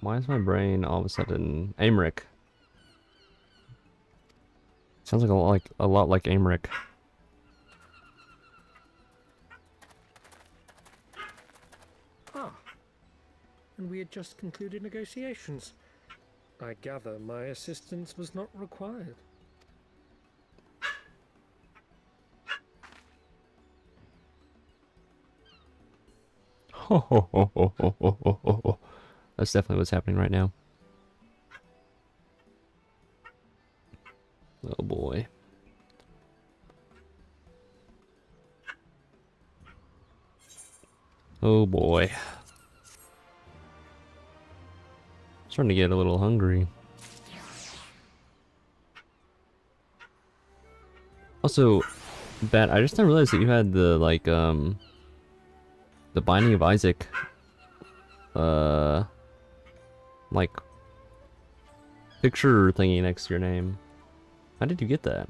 Why is my brain all of a sudden... Aymeric. Sounds like a lot like Amric. Ah, and we had just concluded negotiations. I gather my assistance was not required. Ho ho ho ho ho ho ho ho ho. That's definitely what's happening right now. Oh boy. Oh boy. Starting to get a little hungry. Also, Bat, I just didn't realize that you had the the Binding of Isaac like picture thingy next to your name. How did you get that?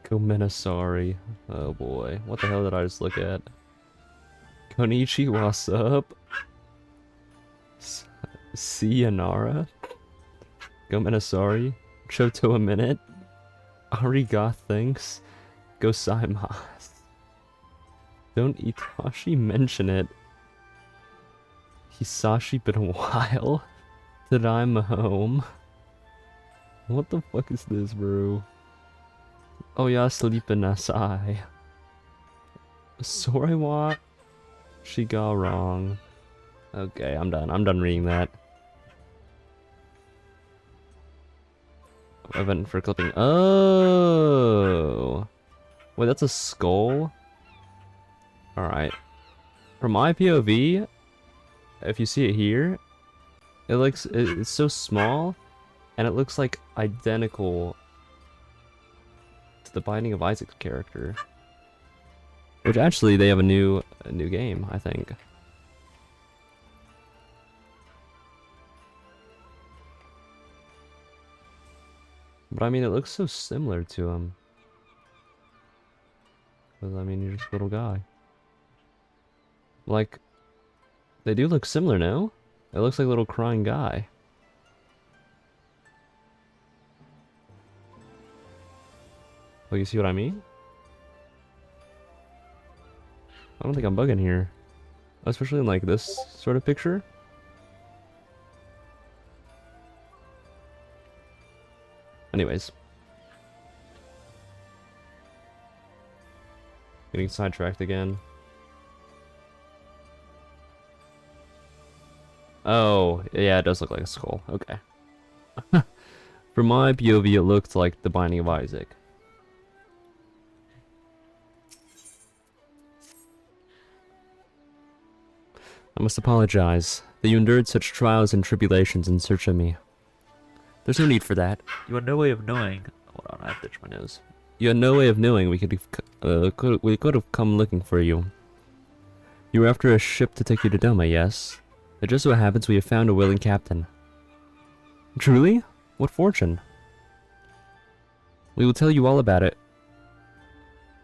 Komenasari. Oh boy. What the hell did I just look at? Konichi, what's up? Sayonara? Komenasari? Choto a minute? Ariga thanks? Gozaimasu. Don't Itachi mention it. Hisashi been a while? That I'm home? What the fuck is this, bro? Oh yeah, sleeping nasai. Sorry, what? She got wrong. Okay, I'm done. I'm done reading that. Event for clipping. Oh! Wait, that's a skull? Alright. From my POV, if you see it here, it's so small, and it looks like identical to the Binding of Isaac character. Which actually, they have a new game, I think. But I mean, it looks so similar to him. Because I mean, you're just a little guy. Like, they do look similar, no? It looks like a little crying guy. Oh, you see what I mean? I don't think I'm bugging here. Especially in like this sort of picture. Anyways. Getting sidetracked again. Oh, yeah, it does look like a skull. Okay. From my POV, it looked like the Binding of Isaac. I must apologize that you endured such trials and tribulations in search of me. There's no need for that. You had no way of knowing. Hold on, I have to itch my nose. You had no way of knowing we could have come looking for you. You were after a ship to take you to Doma, yes? It just so happens we have found a willing captain. Truly? What fortune? We will tell you all about it.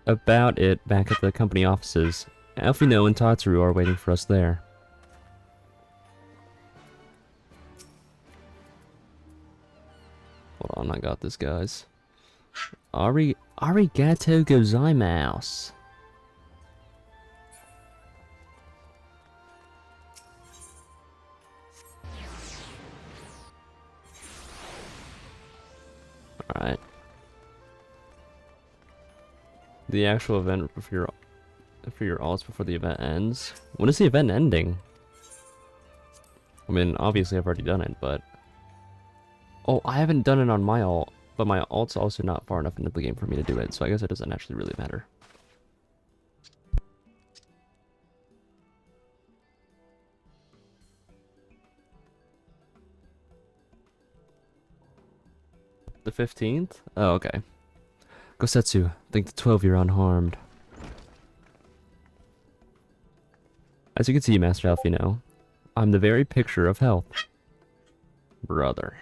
Back at the company offices. Elfino and Tatsuru are waiting for us there. Hold on, I got this, guys. Arigato gozaimasu. Alright. The actual event for your alts before the event ends. When is the event ending? I mean, obviously I've already done it, but... Oh, I haven't done it on my alt, but my alt's also not far enough into the game for me to do it, so I guess it doesn't actually really matter. The 15th? Oh, okay. Gosetsu, think the 12 you're unharmed. As you can see, Master Alfino, I'm the very picture of health. Brother.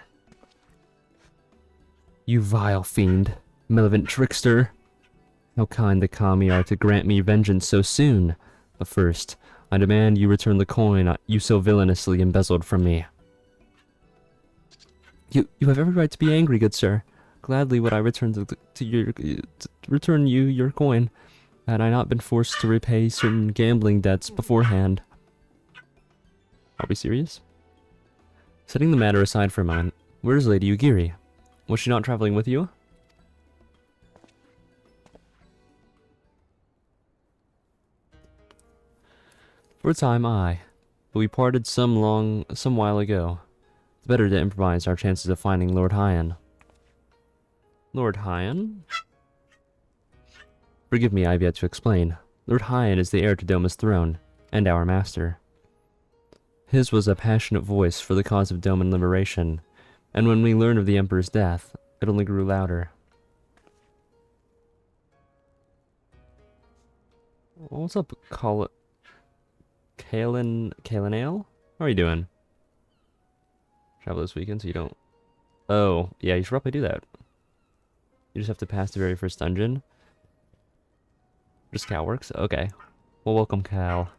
You vile fiend, malevolent trickster. How kind the kami are to grant me vengeance so soon. But first, I demand you return the coin you so villainously embezzled from me. You have every right to be angry, good sir. Gladly would I return return you your coin, had I not been forced to repay certain gambling debts beforehand. Are we serious? Setting the matter aside for a moment, where is Lady Ugiri? Was she not traveling with you? For a time, aye, but we parted some while ago. It's better to improvise our chances of finding Lord Hyan. Lord Hyan? Forgive me, I have yet to explain. Lord Hyan is the heir to Doma's throne, and our master. His was a passionate voice for the cause of Doman liberation, and when we learned of the Emperor's death, it only grew louder. What's up, Kalenale? How are you doing? Travel this weekend so you don't... Oh, yeah, you should probably do that. You just have to pass the very first dungeon. Just Cal works? Okay. Well, welcome, Cal.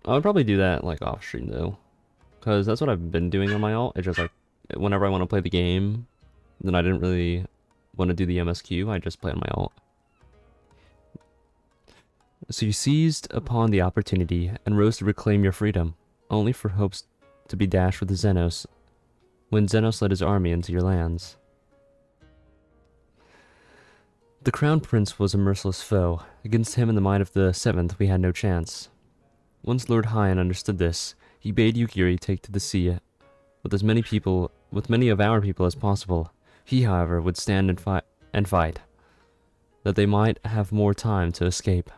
I would probably do that, like, off-stream, though. Because that's what I've been doing on my alt. It's just, like, whenever I want to play the game, then I didn't really want to do the MSQ, I just play on my alt. So you seized upon the opportunity and rose to reclaim your freedom, only for hopes to be dashed with the Xenos, when Xenos led his army into your lands. The Crown Prince was a merciless foe. Against him and the might of the Seventh we had no chance. Once Lord Hyan understood this, he bade Ugiri take to the sea with many of our people as possible. He, however, would stand and fight, that they might have more time to escape.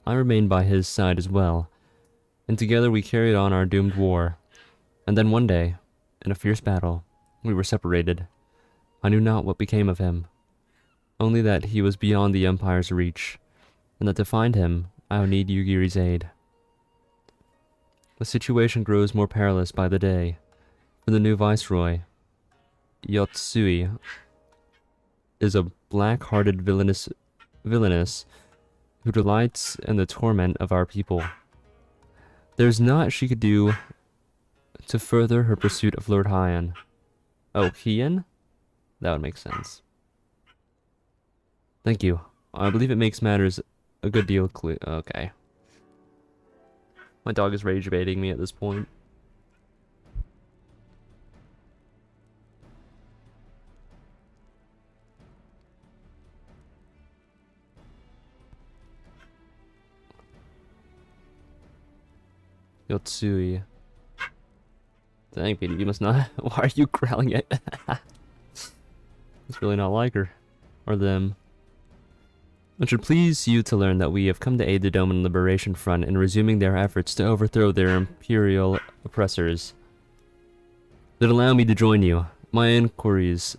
I remained by his side as well, and together we carried on our doomed war. And then one day, in a fierce battle, we were separated. I knew not what became of him, only that he was beyond the Empire's reach, and that to find him, I would need Ugiri's aid. The situation grows more perilous by the day, for the new viceroy, Yotsui, is a black-hearted villainess who delights in the torment of our people. There's naught she could do to further her pursuit of Lord Hyan. Oh, Hyan? That would make sense. Thank you. I believe it makes matters a good deal clear. Okay. My dog is rage baiting me at this point. Yotsui. Dang, Petey, you must not. Why are you growling at? It's really not like her. Or them. It should please you to learn that we have come to aid the Doman Liberation Front in resuming their efforts to overthrow their imperial oppressors. Then allow me to join you. My inquiries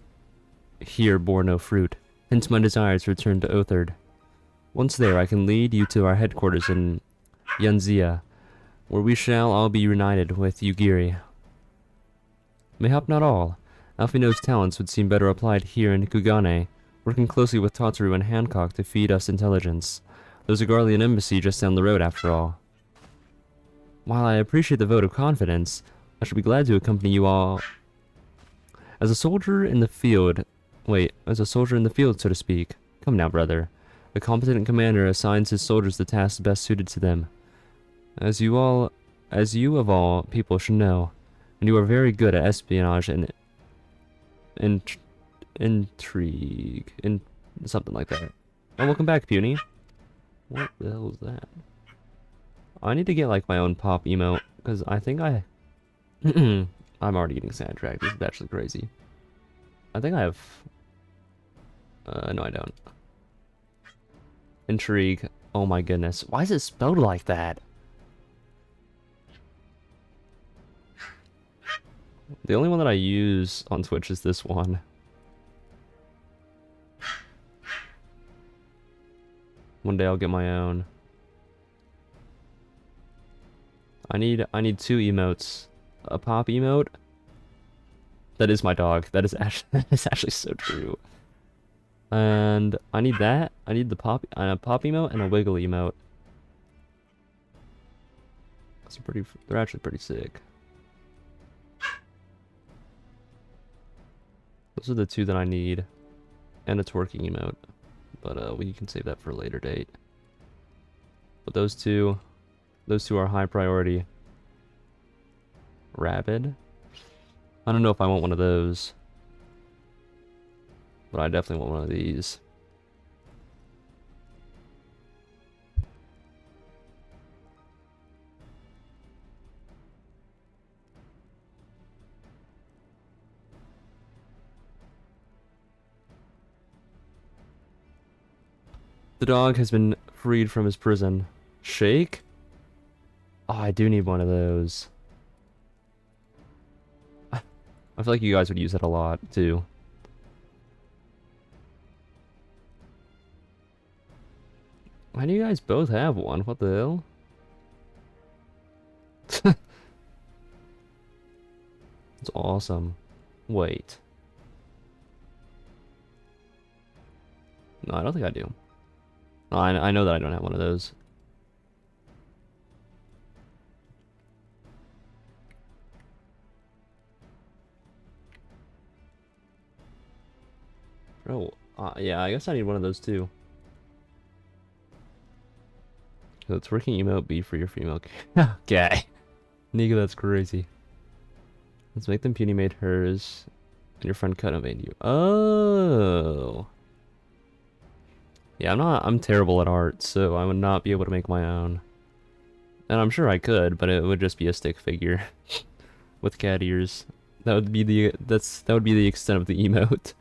here bore no fruit, hence my desire to return to Othard. Once there, I can lead you to our headquarters in Yanzia, where we shall all be reunited with Ugiri. Mayhap not all. Alfino's talents would seem better applied here in Kugane, working closely with Tataru and Hancock to feed us intelligence. There's a Garlean embassy just down the road after all. While I appreciate the vote of confidence, I shall be glad to accompany you all. As a soldier in the field, so to speak. Come now, brother. A competent commander assigns his soldiers the tasks best suited to them. As you of all people should know, and you are very good at espionage and intrigue, something like that. Oh, welcome back, Puny. What the hell is that? I need to get like my own pop emote because I think I'm already getting sidetracked. This is actually crazy. I think I have. No, I don't. Intrigue. Oh my goodness. Why is it spelled like that? The only one that I use on Twitch is this one. One day I'll get my own. I need 2 emotes. A pop emote. That is my dog. That is actually so true. And I need that. I need the pop emote and a wiggle emote. They're actually pretty sick. Those are the two that I need. And a twerking emote. But we can save that for a later date. But those two are high priority. Rabid. I don't know if I want one of those. But I definitely want one of these. The dog has been freed from his prison. Shake? Oh, I do need one of those. I feel like you guys would use that a lot, too. Why do you guys both have one? What the hell? It's awesome. Wait. No, I don't think I do. No, I know that I don't have one of those. Oh, yeah, I guess I need one of those too. So it's working emote B for your female. Okay. Nigga, that's crazy. Let's make them puny made hers. And your friend cut and made you. Oh. Yeah, I'm terrible at art, so I would not be able to make my own. And I'm sure I could, but it would just be a stick figure. With cat ears. That would be the extent of the emote.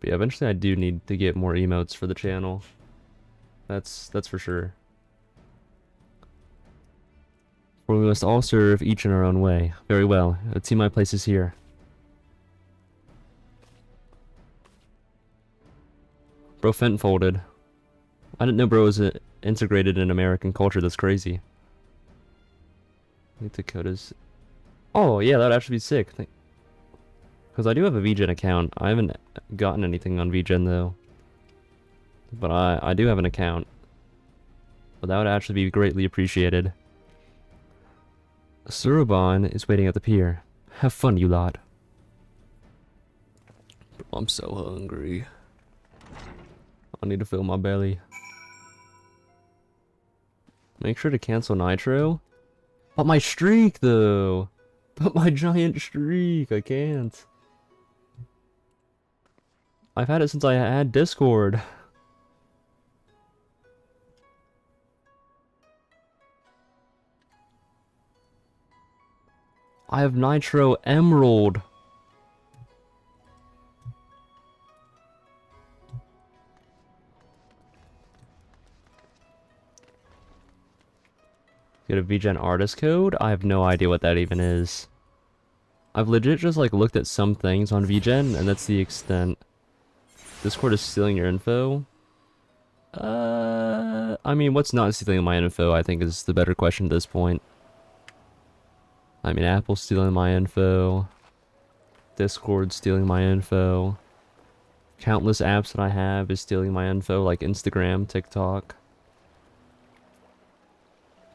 But yeah, eventually I do need to get more emotes for the channel. That's for sure. For we must all serve each in our own way. Very well. Let's see, my place is here. Bro Fenton folded. I didn't know bro was integrated in American culture. That's crazy. I think Dakota's... Oh, yeah, that would actually be sick. Because I do have a VGen account. I haven't gotten anything on VGen, though. But I do have an account. But that would actually be greatly appreciated. Surubon is waiting at the pier. Have fun, you lot. I'm so hungry. I need to fill my belly. Make sure to cancel Nitro. But my streak, though. But my giant streak. I can't. I've had it since I had Discord. I have Nitro Emerald. Get a VGen artist code? I have no idea what that even is. I've legit just like looked at some things on VGen and that's the extent. Discord is stealing your info. I mean, what's not stealing my info, I think is the better question at this point. I mean, Apple's stealing my info. Discord's stealing my info. Countless apps that I have is stealing my info, like Instagram, TikTok,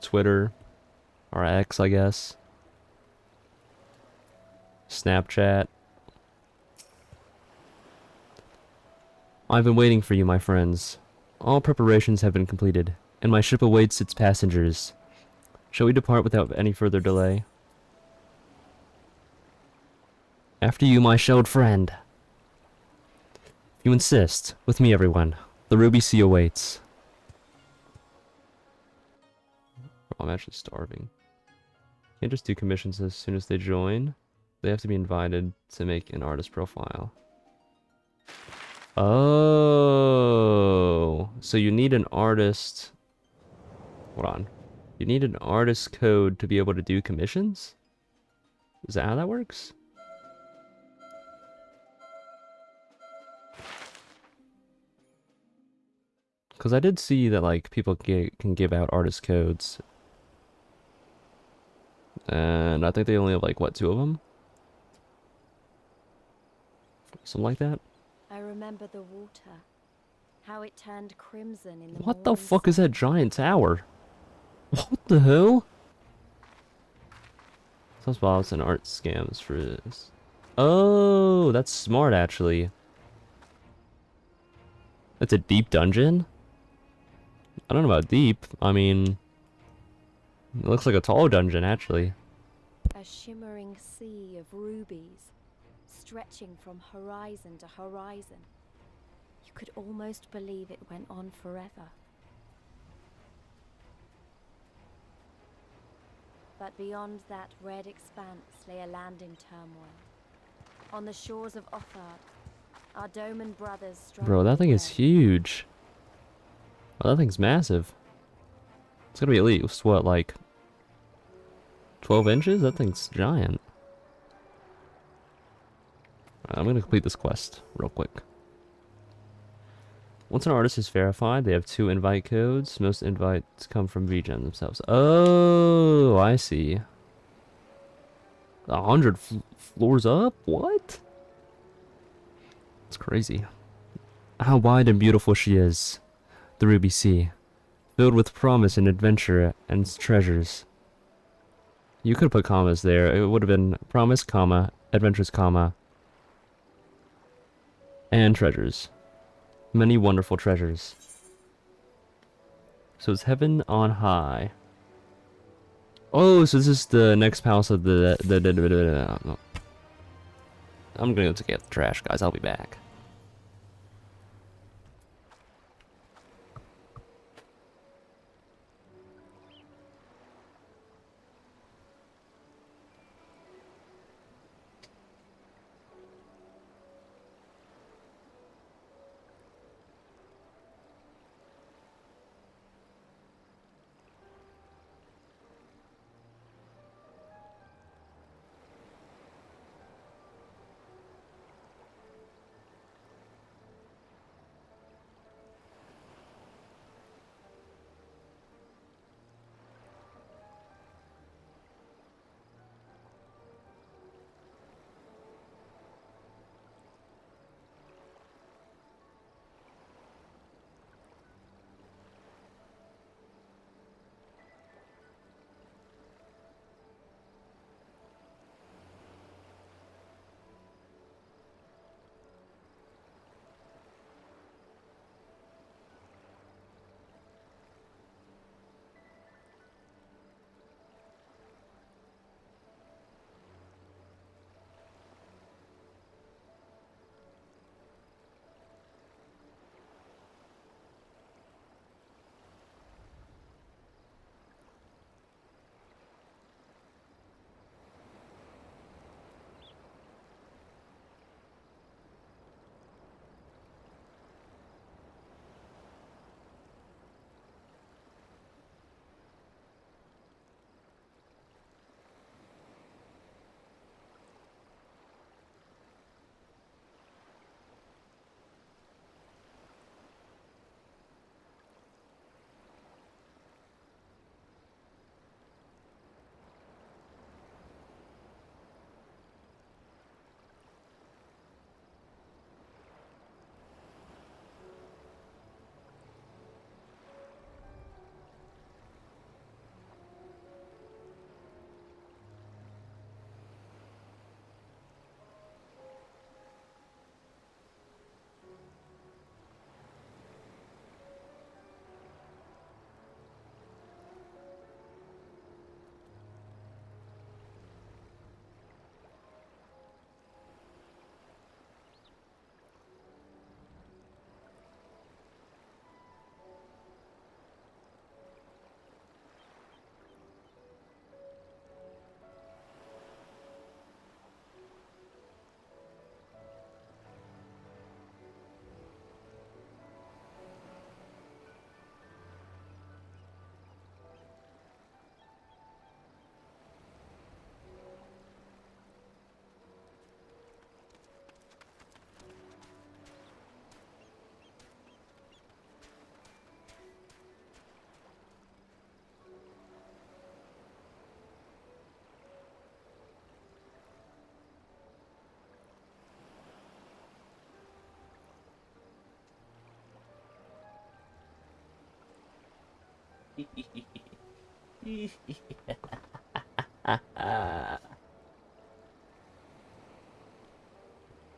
Twitter, or X, I guess. Snapchat. I've been waiting for you, my friends. All preparations have been completed, and my ship awaits its passengers. Shall we depart without any further delay? After you, my shelled friend. If you insist, with me, everyone. The Ruby Sea awaits. Oh, I'm actually starving. Can't just do commissions as soon as they join. They have to be invited to make an artist profile. Oh, so you need an artist. Hold on. You need an artist code to be able to do commissions? Is that how that works? Because I did see that like people can give out artist codes. And I think they only have like, what, 2 of them? Something like that. I remember the water. How it turned crimson in the What the morning fuck is sun. that giant tower? What the hell? Some spots and art scams for this. Oh, that's smart actually. That's a deep dungeon? I don't know about deep. I mean, it looks like a tall dungeon actually. A shimmering sea of rubies, stretching from horizon to horizon. You could almost believe it went on forever. But beyond that red expanse lay a land in turmoil. On the shores of Othard, our Doman brothers struggled. Bro, that thing is away. huge. Oh, that thing's massive. It's gonna be at least, what, like 12 inches? That thing's giant. I'm gonna complete this quest real quick. Once an artist is verified, they have 2 invite codes. Most invites come from VGen themselves. Oh, I see. 100 floors up? What? It's crazy. How wide and beautiful she is. The Ruby Sea. Filled with promise and adventure and treasures. You could put commas there. It would have been promise, comma, adventures, comma, and treasures. Many wonderful treasures. So it's heaven on high. Oh, so this is the next house of the I'm gonna go take out the trash, guys. I'll be back.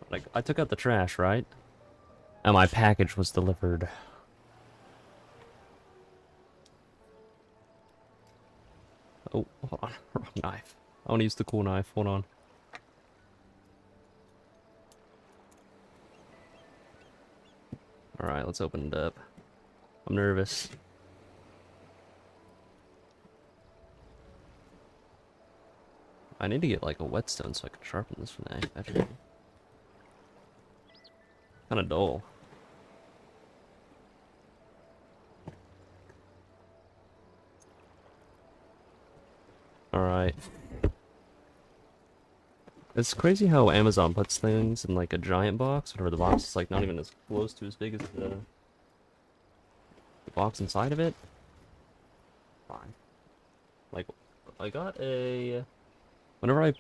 Like, I took out the trash, right? And my package was delivered. Oh, hold on. Wrong knife. I want to use the cool knife. Hold on. Alright, let's open it up. I'm nervous. I need to get like a whetstone so I can sharpen this knife. Actually, kind of dull. Alright. It's crazy how Amazon puts things in like a giant box, whenever the box is like not even as close to as big as the box inside of it. Fine. Like, I got a... Whenever I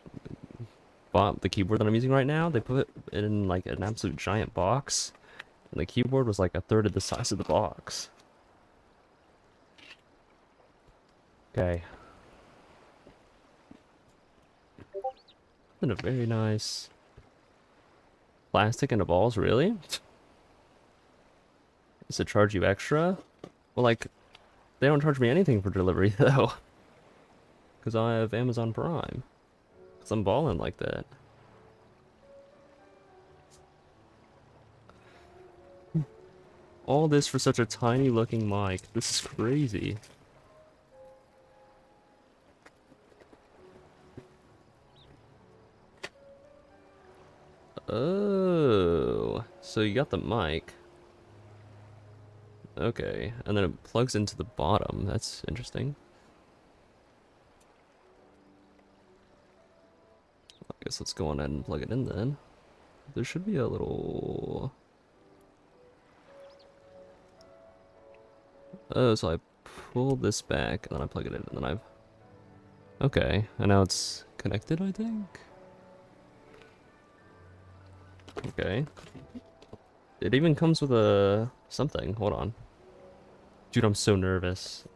bought the keyboard that I'm using right now, they put it in like an absolute giant box, and the keyboard was like a third of the size of the box. Okay. And a very nice plastic and the balls, really? Does it charge you extra? Well, like, they don't charge me anything for delivery though, because I have Amazon Prime. Because I'm balling like that. All this for such a tiny looking mic. This is crazy. Oh, so you got the mic. Okay, and then it plugs into the bottom. That's interesting. I guess let's go on ahead and plug it in then. There should be a little... Oh, so I pull this back, and then I plug it in, and then I've... Okay, and now it's connected, I think? Okay. It even comes with a... something. Hold on. Dude, I'm so nervous.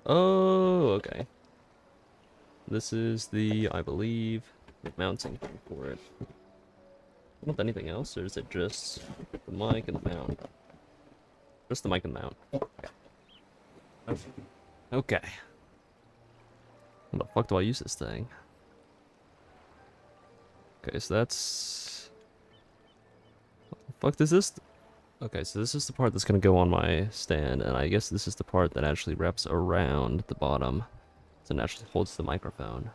Oh, okay. This is the, I believe, the mounting thing for it. Want anything else, or is it just the mic and the mount? Just the mic and mount. Okay. Okay. How the fuck do I use this thing? Okay, so that's... What the fuck is this? Okay, so this is the part that's gonna go on my stand, and I guess this is the part that actually wraps around the bottom. So it actually holds the microphone.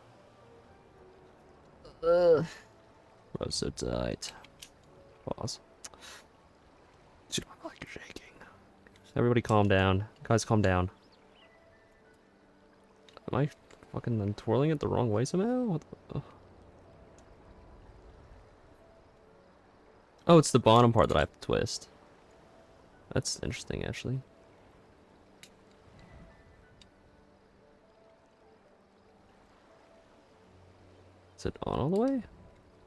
Ugh. That was so tight. Pause. Dude, I'm like shaking. Everybody calm down. Guys, calm down. Am I fucking twirling it the wrong way somehow? What the... Oh, it's the bottom part that I have to twist. That's interesting, actually. Is it on all the way?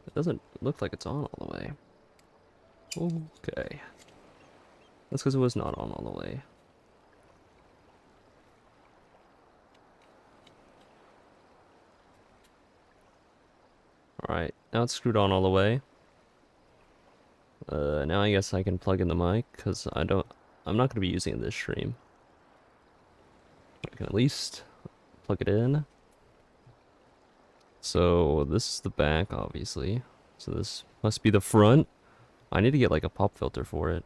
It doesn't look like it's on all the way. Okay. That's because it was not on all the way. Alright, now it's screwed on all the way. Now I guess I can plug in the mic, because I'm not going to be using this stream. I can at least plug it in. So this is the back, obviously. So this must be the front. I need to get like a pop filter for it.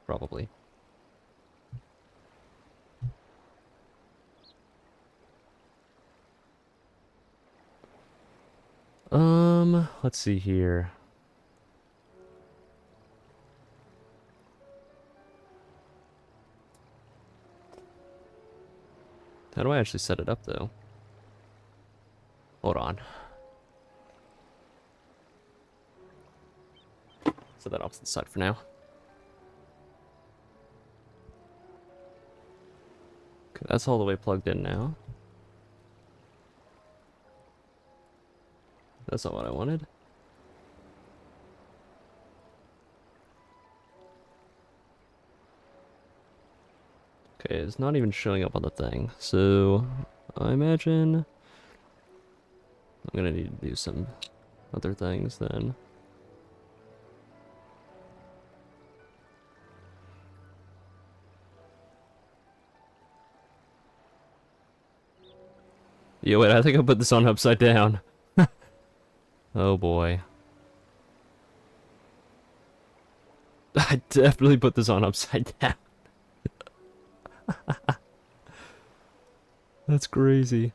Probably. Let's see here. How do I actually set it up though? Hold on. Set that off to the side for now. Okay, that's all the way plugged in now. That's not what I wanted. Okay, it's not even showing up on the thing. So, I imagine I'm gonna need to do some other things then. Yo, wait, I think I put this on upside down. Oh boy. I definitely put this on upside down. That's crazy.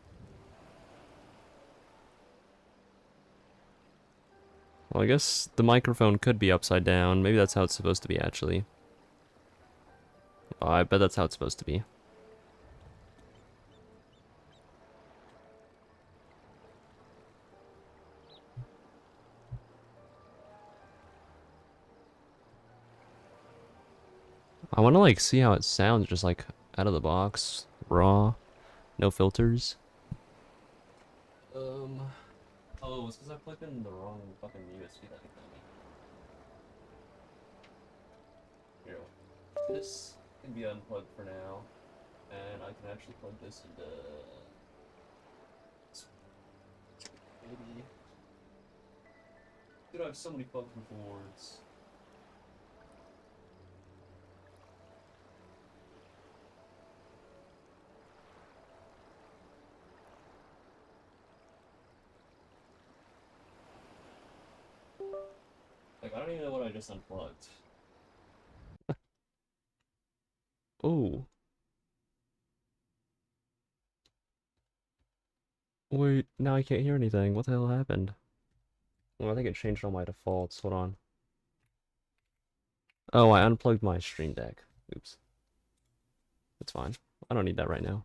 Well, I guess the microphone could be upside down. Maybe that's how it's supposed to be, actually. Oh, I bet that's how it's supposed to be. I want to, like, see how it sounds just, like, out of the box. Raw. No filters. Oh, it's because I plugged in the wrong fucking USB that Here, this can be unplugged for now, and I can actually plug this into maybe. Dude, I have so many fucking boards. Like, I don't even know what I just unplugged. Oh. Wait, now I can't hear anything. What the hell happened? Well, I think it changed all my defaults. Hold on. Oh, I unplugged my Stream Deck. Oops. It's fine. I don't need that right now.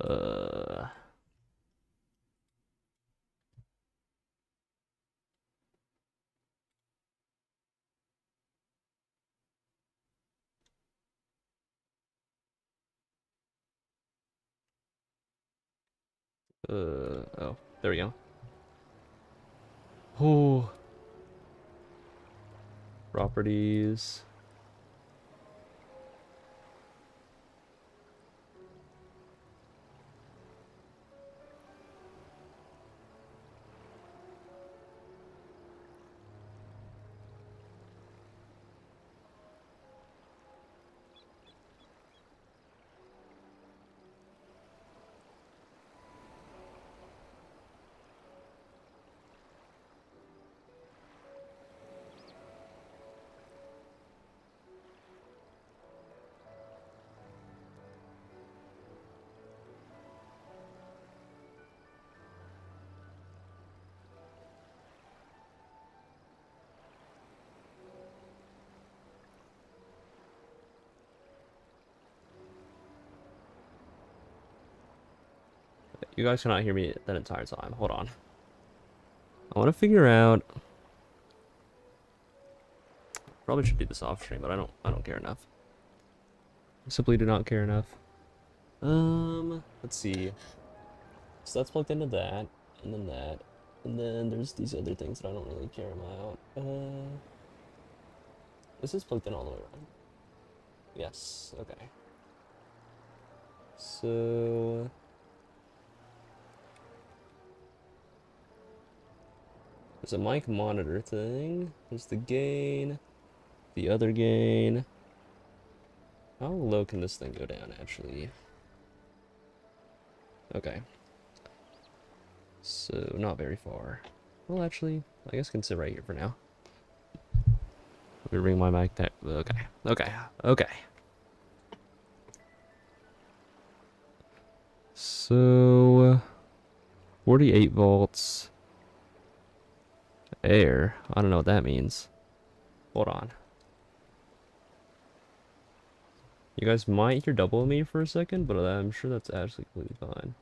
Uh... oh, there we go. Oh. Properties. You guys cannot hear me that entire time. Hold on. I want to figure out. Probably should do this off stream, but I don't care enough. I simply do not care enough. Let's see. So that's plugged into that, and then there's these other things that I don't really care about. This is plugged in all the way around. Yes. Okay. So. There's a mic monitor thing. There's the gain. The other gain. How low can this thing go down, actually? Okay. So, not very far. Well, actually, I guess I can sit right here for now. Let me bring my mic back. Okay. Okay. Okay. So, 48 volts. Air. I don't know what that means. Hold on. You guys might hear double of me for a second, but I'm sure that's actually completely fine.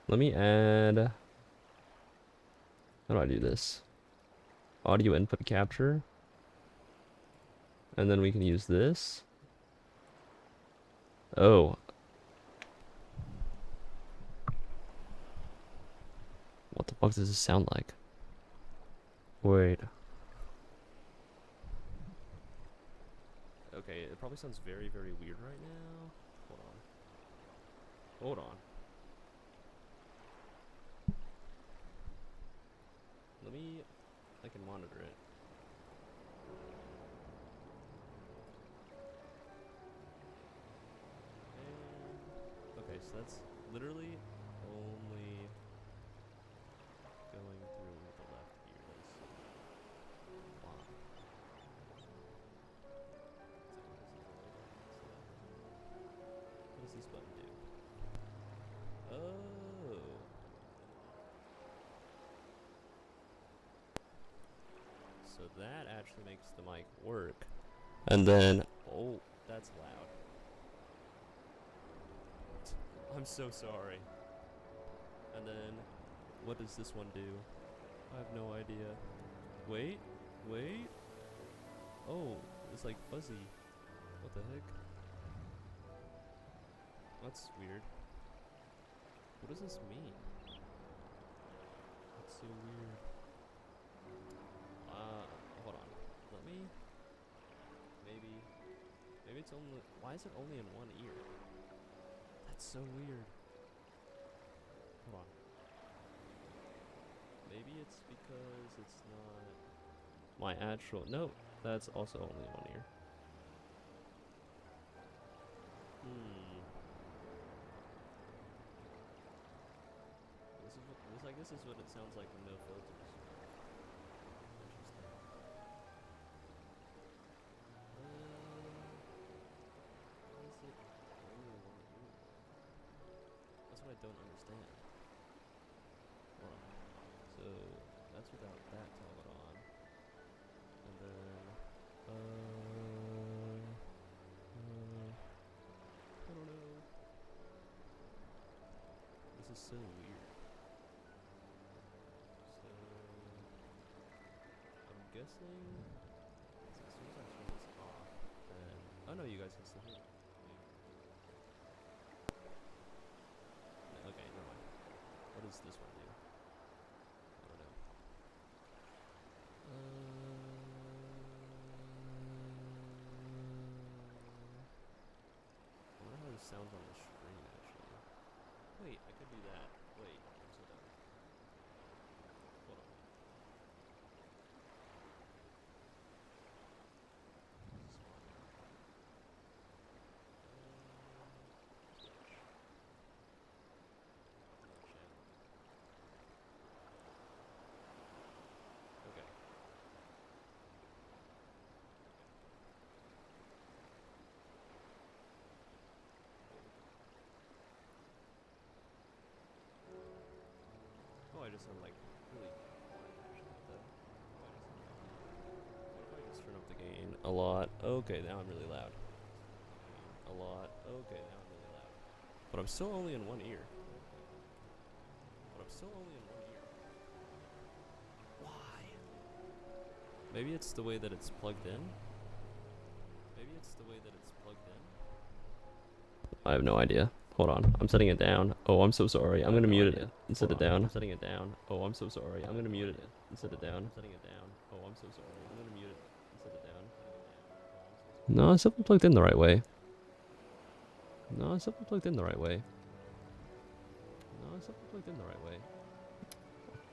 Let me add... How do I do this? Audio input capture. And then we can use this. Oh. What the fuck does this sound like? Wait. Okay. Okay, it probably sounds very, very weird right now. Hold on. Hold on. Let me... I can monitor it. And... Okay, so that's literally only going through the left here. That's why. What does this button do? Oh. So that actually makes the mic work. And then, oh, that's loud. I'm so sorry. And then, what does this one do? I have no idea. Wait, wait. Oh, it's like fuzzy. What the heck? That's weird. What does this mean? That's so weird. Hold on. Let me... Maybe it's only... Why is it only in one ear? That's so weird. Hold on. Maybe it's because it's not... My actual... No, that's also only in one ear. This I guess is what it sounds like with no filters. Interesting. Why is it only one ear? That's what I don't understand. Hold on. So that's without that toggled on. And then I don't know. This is so weird. So I'm guessing as soon as I turn this off, then oh no, you guys can still hear it. Okay, never mind. What does this one do? I don't know. I wonder how this sounds on the screen, actually. Wait, I could do that. Wait, I'm so dumb. Hold on. This one. Switch. No channel. Okay. Oh, I just sound like really quiet actually. What if I just turn up the gain a lot? Okay, now I'm really loud. A lot. Okay, now I'm really loud. But I'm still only in one ear. Why? Maybe it's the way that it's plugged in? I have no idea. Hold on. I'm setting it down. Oh, I'm so sorry. I'm gonna mute it and set it down. I'm setting it down. Oh, I'm so sorry. I'm gonna mute it and set it down. I'm setting it down. Oh, I'm so sorry. I'm gonna mute it and set it down. No, it's definitely plugged in the right way.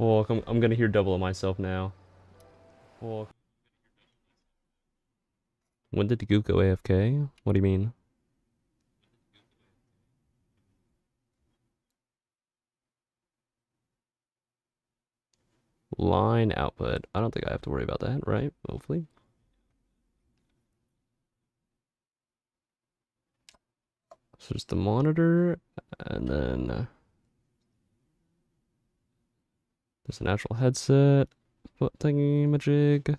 Oh, I'm gonna hear double of myself now. Oh. When did the Goop go AFK? What do you mean? Line output. I don't think I have to worry about that, right? Hopefully. So there's the monitor, and then there's an actual headset foot thingy majig.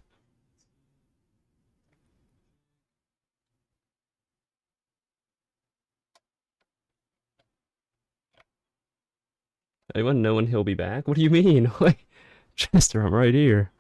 Anyone know when he'll be back? What do you mean? Chester, I'm right here.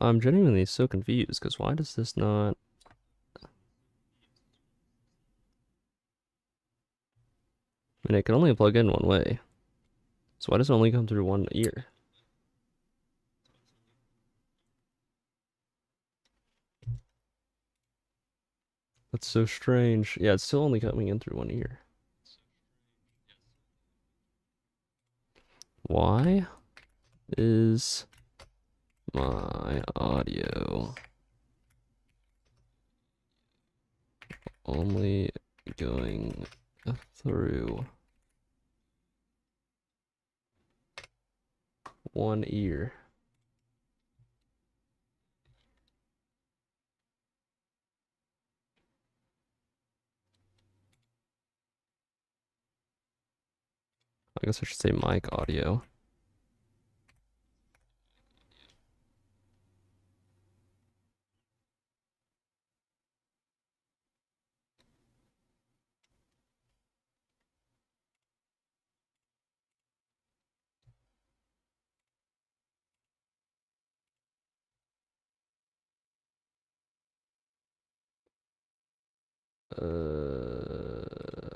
I'm genuinely so confused, because why does this not... I mean, it can only plug in one way. So why does it only come through one ear? That's so strange. Yeah, it's still only coming in through one ear. Why is my audio only going through one ear? I guess I should say mic audio.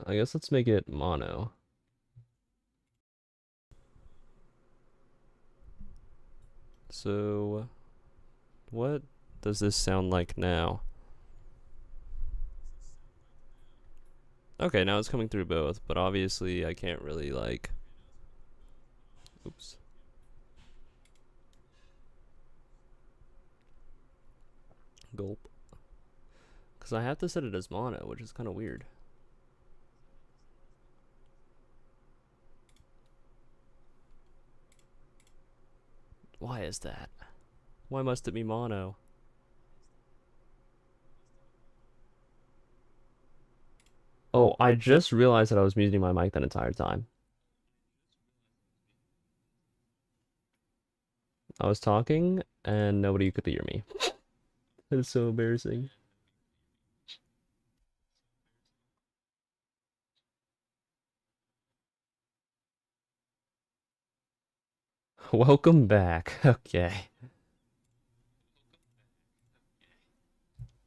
I guess let's make it mono. So, what does this sound like now? Okay, now it's coming through both, but obviously I can't really like... Oops. Gulp. Because I have to set it as mono, which is kind of weird. Why is that? Why must it be mono? Oh, I just realized that I was muting my mic that entire time. I was talking and nobody could hear me. That is so embarrassing. Welcome back. Okay.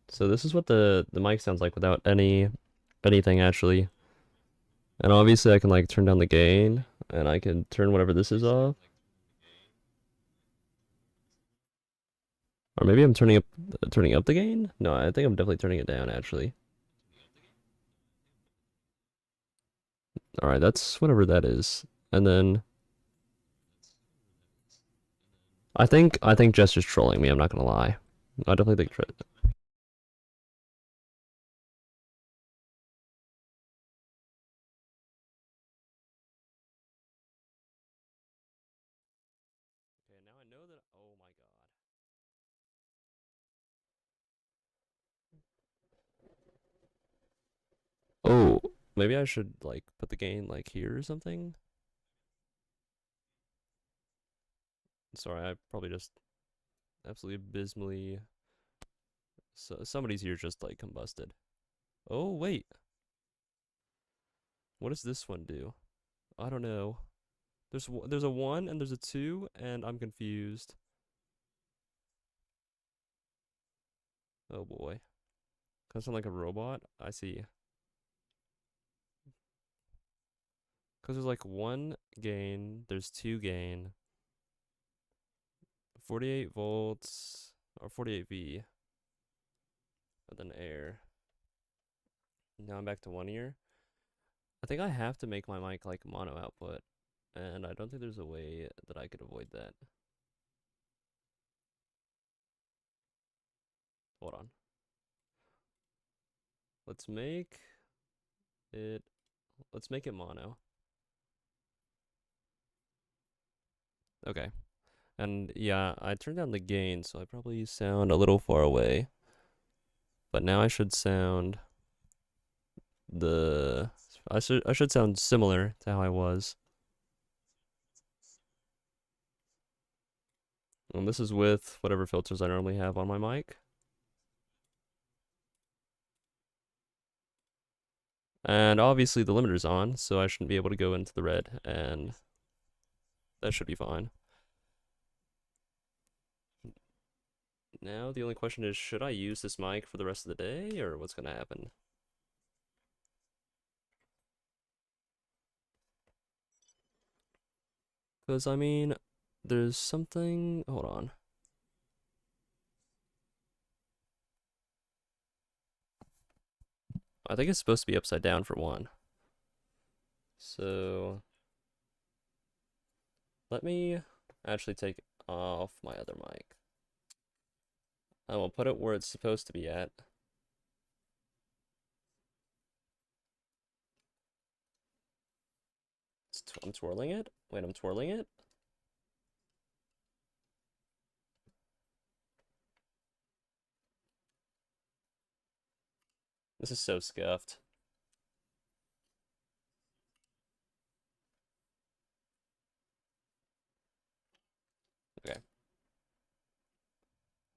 So this is what the mic sounds like without anything actually. And obviously I can like turn down the gain and I can turn whatever this is off. Or maybe I'm turning up the gain? No, I think I'm definitely turning it down actually. All right, that's whatever that is. And then I think Jess is trolling me, I'm not gonna lie. I definitely think Okay, now I know that oh my god. Oh, maybe I should like put the gain like here or something? Sorry, I probably just absolutely abysmally somebody's ear just like combusted. Oh, wait. What does this one do? I don't know. There's a 1 and there's a 2 and I'm confused. Oh boy. Can I sound like a robot? I see. Because there's like 1 gain, there's 2 gain, 48 volts, or 48 V, and then air. Now I'm back to 1 ear. I think I have to make my mic like mono output, and I don't think there's a way that I could avoid that. Hold on. Let's make it mono. Okay. And yeah, I turned down the gain, so I probably sound a little far away. But now I should sound I should sound similar to how I was. And this is with whatever filters I normally have on my mic. And obviously the limiter's on, so I shouldn't be able to go into the red, and that should be fine. Now the only question is, should I use this mic for the rest of the day, or what's gonna happen? Because, I mean, there's something... Hold on. I think it's supposed to be upside down for one. So... Let me actually take off my other mic. I will put it where it's supposed to be at. I'm twirling it? Wait, I'm twirling it? This is so scuffed. Okay.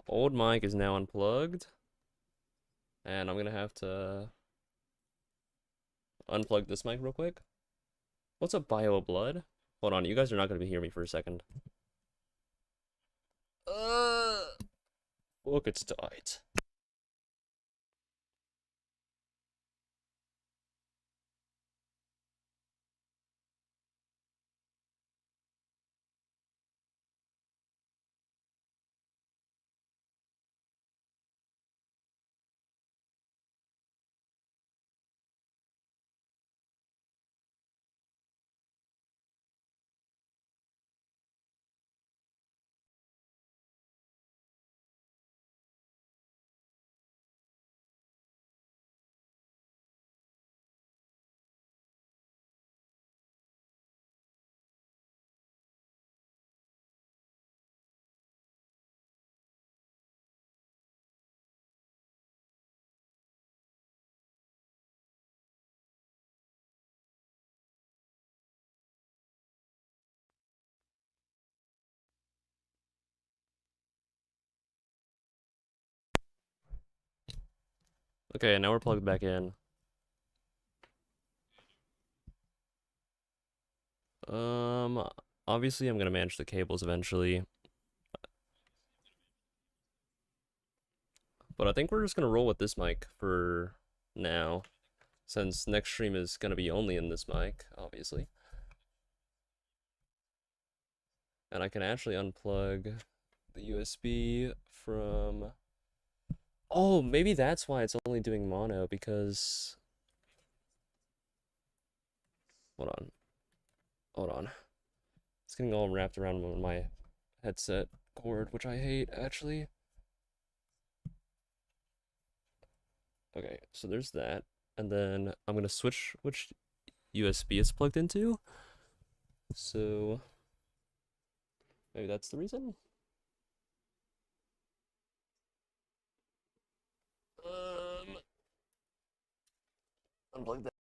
Old mic is now unplugged. And I'm gonna have to unplug this mic real quick. What's up, Bio Blood? Hold on, you guys are not gonna be hearing me for a second. Look, it's tight. Okay, now we're plugged back in. Obviously I'm gonna manage the cables eventually. But I think we're just gonna roll with this mic for now, since next stream is gonna be only in this mic, obviously. And I can actually unplug the USB from... Oh, maybe that's why it's only doing mono, because... Hold on. Hold on. It's getting all wrapped around my headset cord, which I hate, actually. Okay, so there's that. And then I'm gonna switch which USB it's plugged into. So... maybe that's the reason? Unplug that.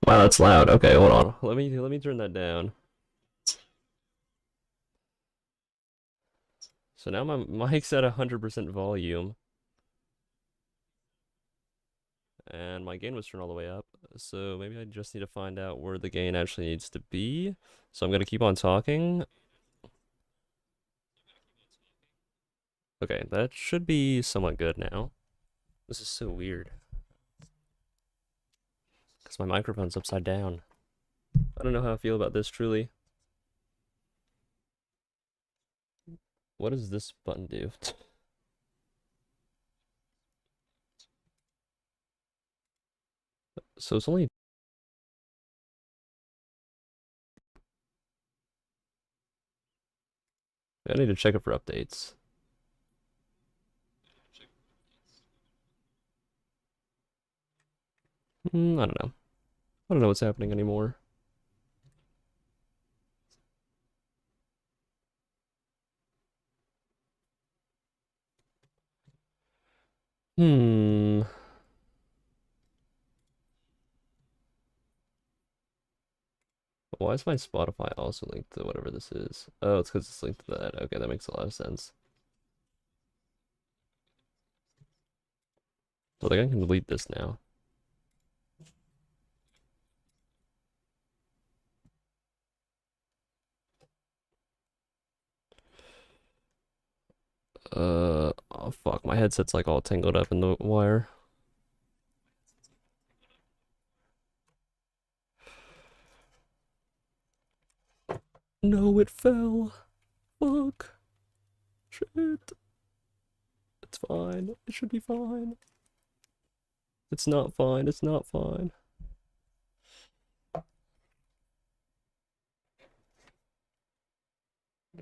Wow, that's loud. Okay, hold on. Let me turn that down. So now my mic's at 100% volume. And my gain was turned all the way up. So maybe I just need to find out where the gain actually needs to be. So I'm gonna keep on talking. Okay, that should be somewhat good now. This is so weird. Because my microphone's upside down. I don't know how I feel about this, truly. What does this button do? So it's only... I need to check it for updates. I don't know. I don't know what's happening anymore. Why is my Spotify also linked to whatever this is? Oh, it's because it's linked to that. Okay, that makes a lot of sense. So I think I can delete this now. Oh fuck, my headset's like all tangled up in the wire. No, it fell. Fuck. Shit. It's fine. It should be fine. It's not fine. It's not fine.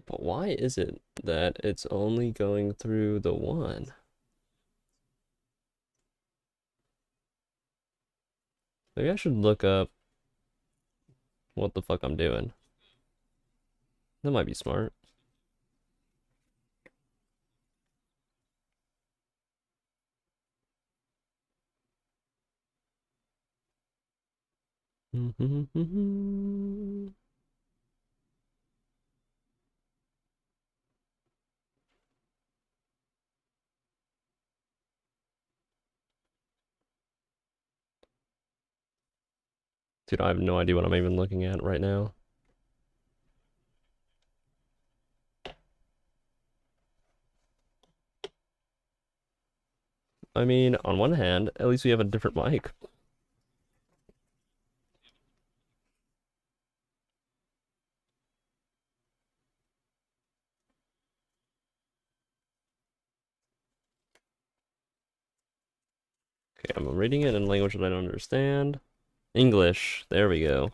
But why is it that it's only going through the one? Maybe I should look up what the fuck I'm doing. That might be smart. Dude, I have no idea what I'm even looking at right now. I mean, on one hand, at least we have a different mic. Okay, I'm reading it in a language that I don't understand. English. There we go.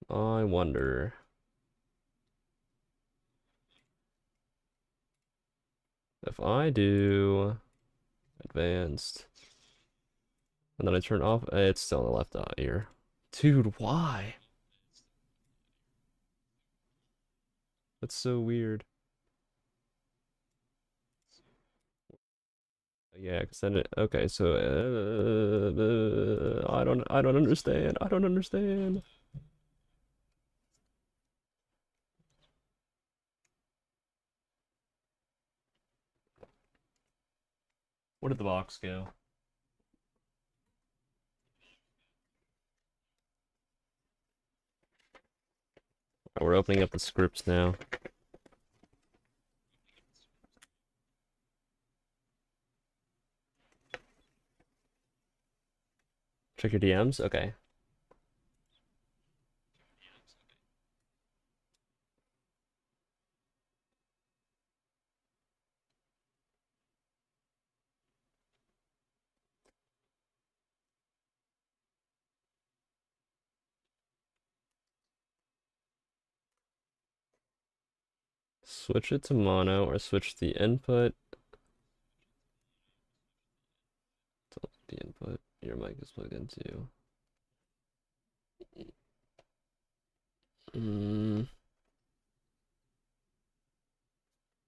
I wonder. If I do advanced, and then I turn off, it's still on the left ear. Dude, why? That's so weird. Yeah, extend it. Okay, so I don't understand. I don't understand. Where did the box go? We're opening up the scripts now. Check your DMs? Okay. Switch it to mono or switch the input. The input. your mic is plugged into.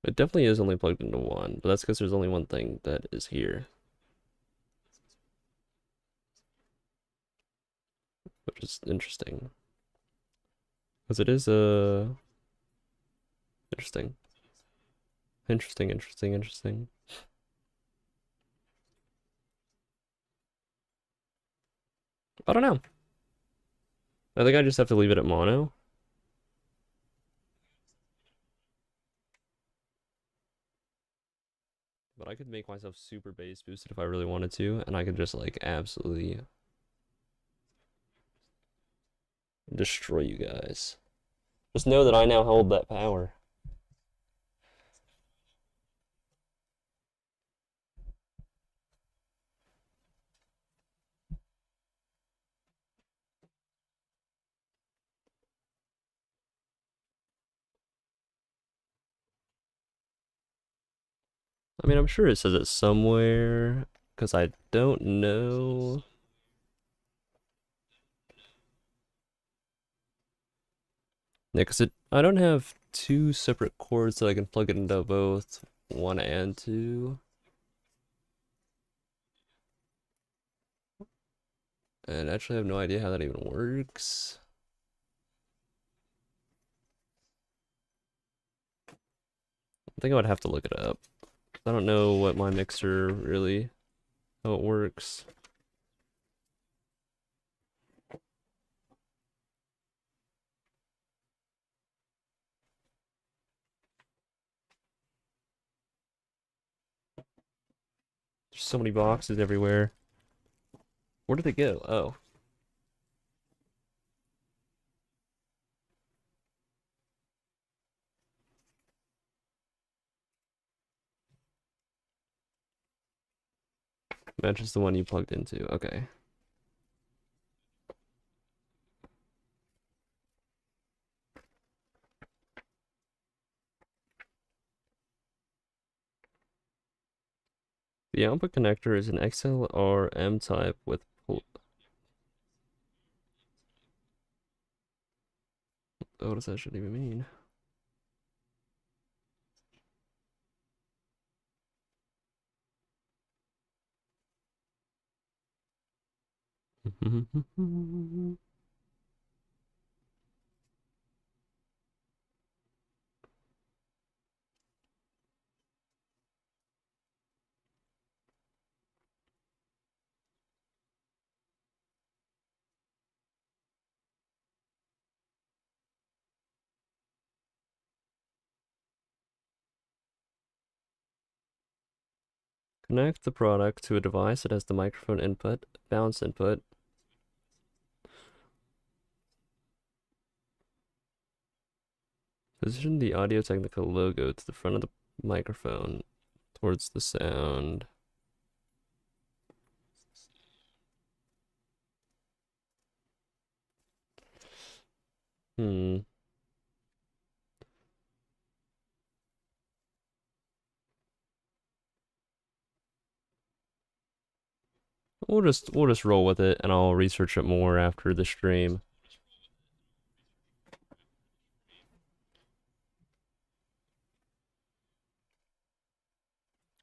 It definitely is only plugged into one, but that's because there's only one thing that is here. Which is interesting. Because it is interesting. Interesting. I don't know. I think I just have to leave it at mono. But I could make myself super bass boosted if I really wanted to, and I could just like absolutely destroy you guys. Just know that I now hold that power. I mean, I'm sure it says it somewhere, because I don't know. Yeah, because I don't have two separate cords that I can plug it into both 1 and 2. And actually I have no idea how that even works. I think I would have to look it up. I don't know what my mixer really, how it works. There's so many boxes everywhere. Where did they go? Oh. Matches the one you plugged into. Okay. The output connector is an XLR M type with what does that should even mean? Connect the product to a device that has the microphone input, bounce input. Position the Audio-Technica logo to the front of the microphone towards the sound. Hmm. We'll just roll with it, and I'll research it more after the stream.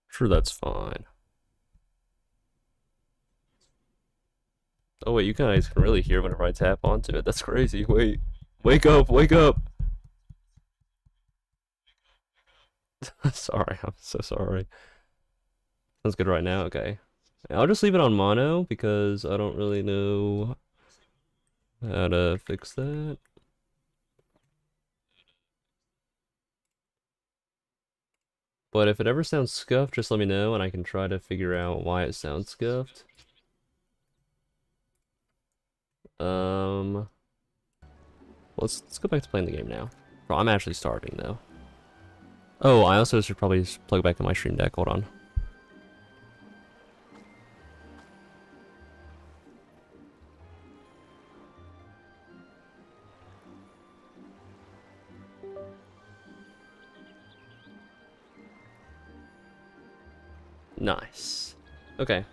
Sure, that's fine. Oh wait, you guys can really hear whenever I tap onto it. That's crazy. Wait, wake up, wake up. Sorry, I'm so sorry. Sounds good right now. Okay, I'll just leave it on mono because I don't really know how to fix that. But if it ever sounds scuffed, just let me know and I can try to figure out why it sounds scuffed. Let's go back to playing the game now. Bro, I'm actually starving though. Oh, I also should probably just plug back in my stream deck. Hold on. Nice. Okay.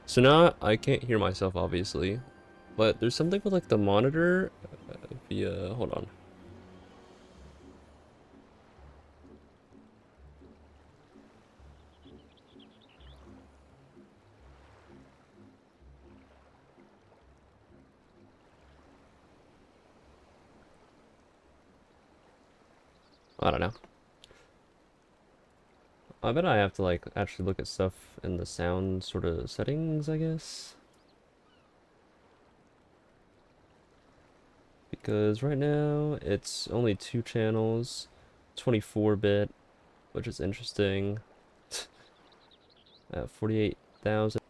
So now I can't hear myself, obviously, but there's something with like the monitor via. Hold on. I don't know. I bet I have to like actually look at stuff in the sound sort of settings, I guess. Because right now it's only 2 channels, 24-bit, which is interesting. At 48,000.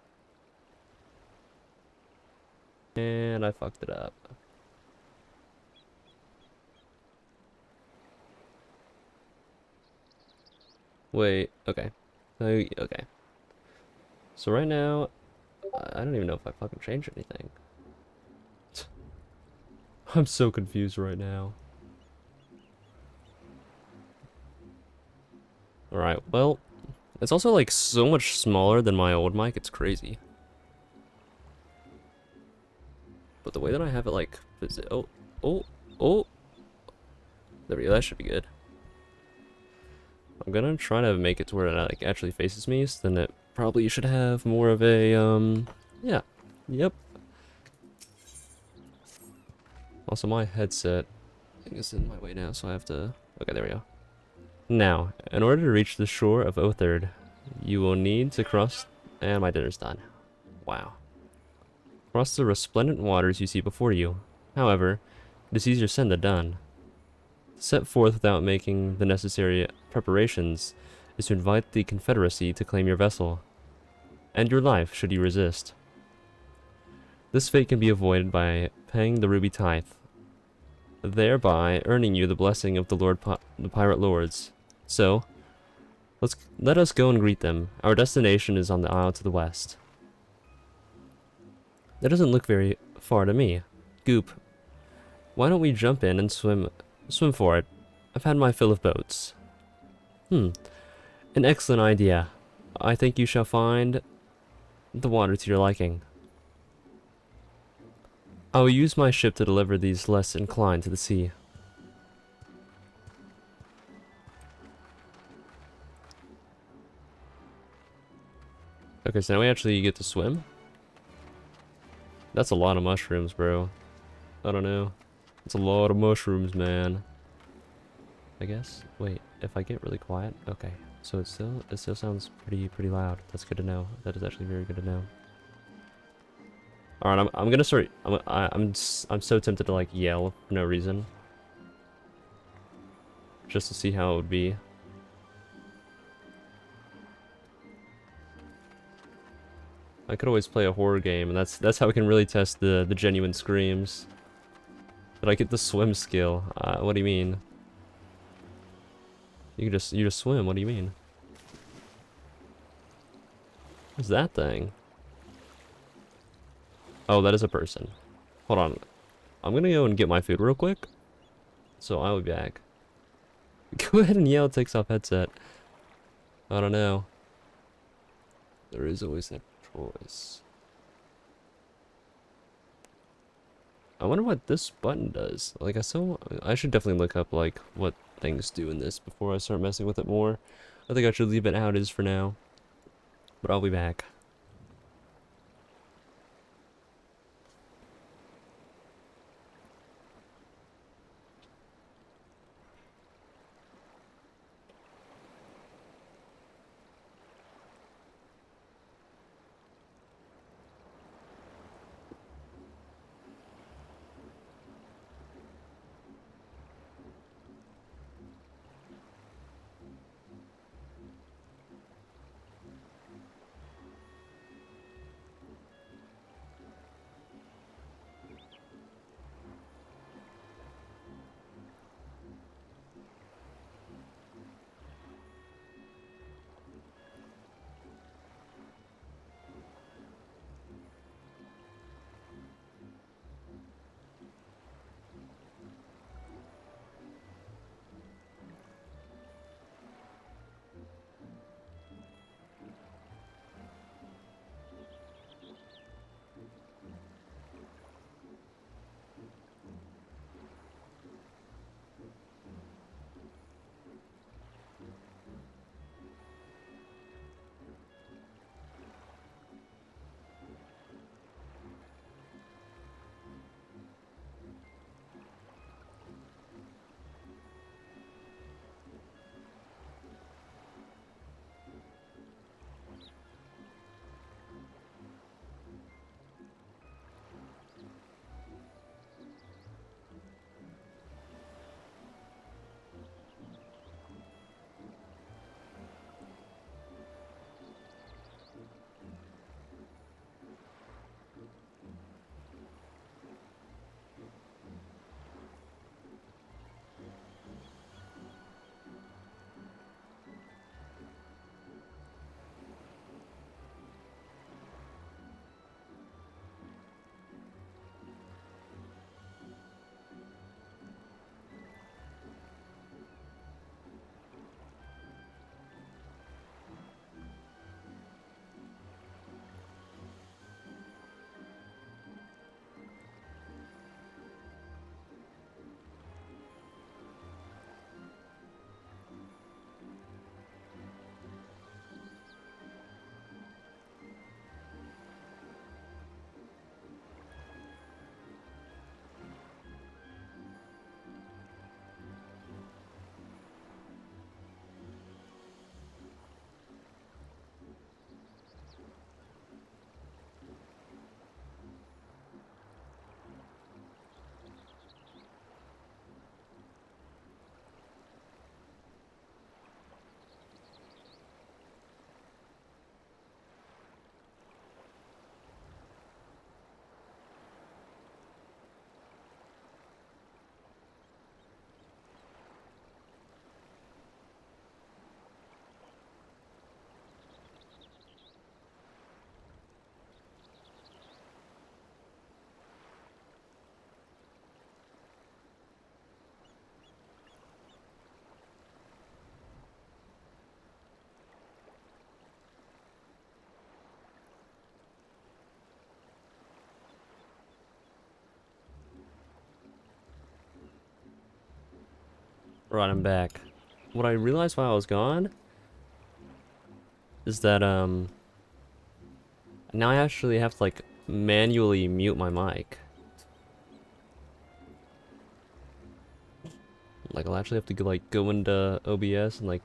And I fucked it up. Wait, okay. Okay. So right now, I don't even know if I fucking changed anything. I'm so confused right now. Alright, well, it's also like so much smaller than my old mic, it's crazy. But the way that I have it like, oh. There we go, that should be good. I'm gonna try to make it to where it like actually faces me, so then it probably should have more of a, yeah, yep. Also, my headset is in my way now, so I have to, okay, there we go. Now, in order to reach the shore of Otherd, you will need to cross, and my dinner's done. Wow. Cross the resplendent waters you see before you. However, it is easier said than done. To set forth without making the necessary preparations is to invite the Confederacy to claim your vessel, and your life should you resist. This fate can be avoided by paying the ruby tithe, thereby earning you the blessing of the pirate lords. So, let us go and greet them. Our destination is on the isle to the west. That doesn't look very far to me. Goop, why don't we jump in and swim for it? I've had my fill of boats. An excellent idea. I think you shall find the water to your liking. I will use my ship to deliver these less inclined to the sea. Okay, so now we actually get to swim? That's a lot of mushrooms, bro. I don't know. It's a lot of mushrooms, man. I guess. Wait, if I get really quiet, okay. So it still sounds pretty loud. That's good to know. That is actually very good to know. All right, I'm gonna start. I'm so tempted to like yell for no reason, just to see how it would be. I could always play a horror game, and that's how we can really test the genuine screams. Did I get the swim skill? What do you mean? You just swim. What do you mean? What's that thing? Oh, that is a person. Hold on. I'm gonna go and get my food real quick. So I'll be back. Go ahead and yell, takes off headset. I don't know. There is always that choice. I wonder what this button does. Like, I should definitely look up, like, what things do in this before I start messing with it more. I think I should leave it how it is for now. But I'll be back. Alright, I'm back. What I realized while I was gone is that, now I actually have to, like, manually mute my mic. Like, I'll actually have to, like, go into OBS and, like,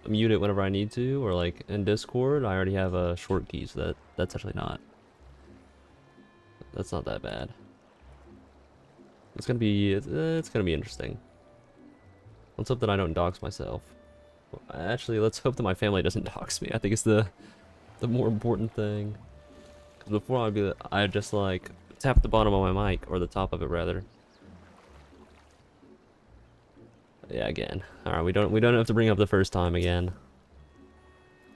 mute it whenever I need to, or, like, in Discord, I already have a short key, so that's actually not. That's not that bad. It's gonna be interesting. Let's hope that I don't dox myself. Actually, let's hope that my family doesn't dox me. I think it's the more important thing. 'Cause before I'd just like tap the bottom of my mic, or the top of it rather. Yeah, again. All right, we don't have to bring up the first time again.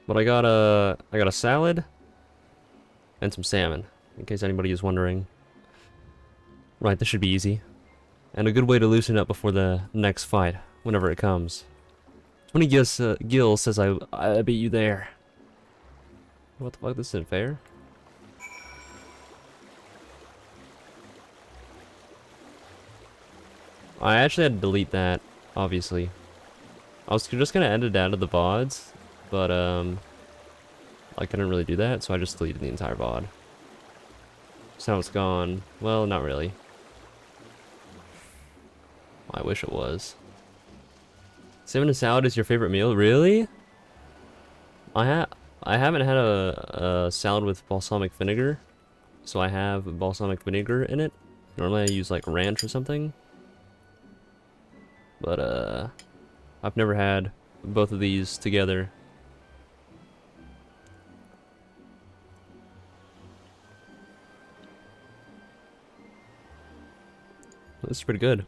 But I got a salad and some salmon, in case anybody is wondering. Right, this should be easy. And a good way to loosen up before the next fight, whenever it comes. 20 Gil says I beat you there. What the fuck, this isn't fair? I actually had to delete that, obviously. I was just gonna edit it out of the VODs, but I couldn't really do that, so I just deleted the entire VOD. So now it's gone. Well, not really. I wish it was. Salmon and salad is your favorite meal? Really? I haven't had a salad with balsamic vinegar, so I have balsamic vinegar in it. Normally I use like ranch or something. But I've never had both of these together. This is pretty good.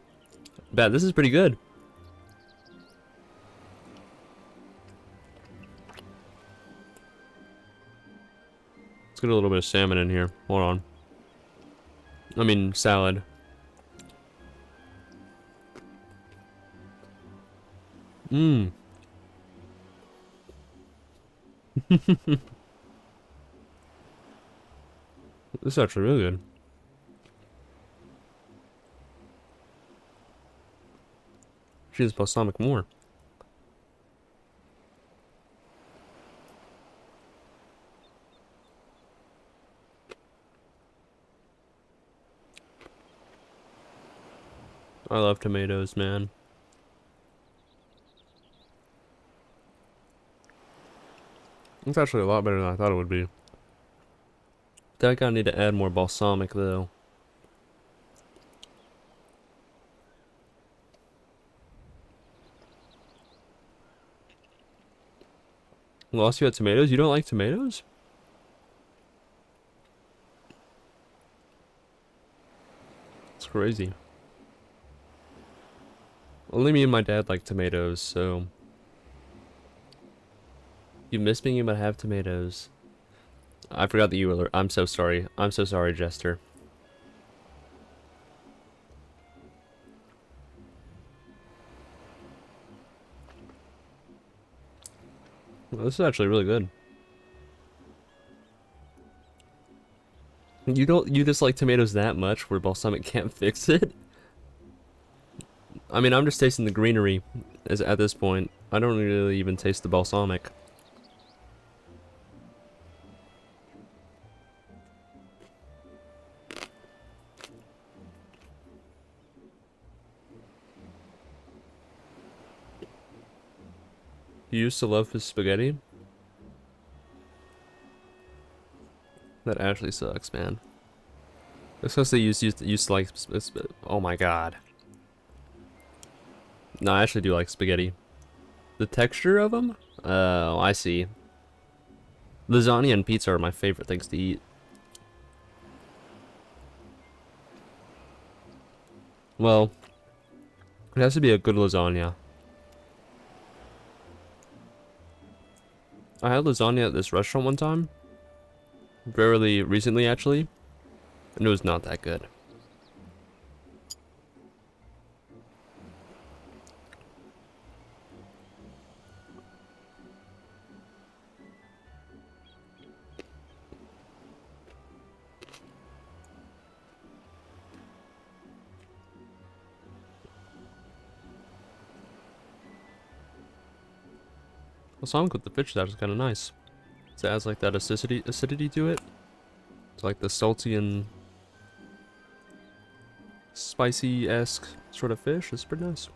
This is pretty good. Let's get a little bit of salmon in here. Hold on. I mean, salad. Mmm. This is actually really good. She needs balsamic more. I love tomatoes, man. It's actually a lot better than I thought it would be. I think I need to add more balsamic though. Lost, you had tomatoes? You don't like tomatoes? It's crazy. Only me and my dad like tomatoes, so... You miss being able to have tomatoes. I forgot that you were... I'm so sorry. I'm so sorry, Jester. Well, this is actually really good. You dislike tomatoes that much where balsamic can't fix it? I mean, I'm just tasting the greenery at this point. I don't really even taste the balsamic. You used to love his spaghetti? That actually sucks, man. Especially used to like... Oh my god. No, I actually do like spaghetti. The texture of them? Oh, I see. Lasagna and pizza are my favorite things to eat. Well, it has to be a good lasagna. I had lasagna at this restaurant one time. Fairly recently, actually. And it was not that good. The song with the fish that is kind of nice. It adds like that acidity to it. It's like the salty and spicy-esque sort of fish. It's pretty nice.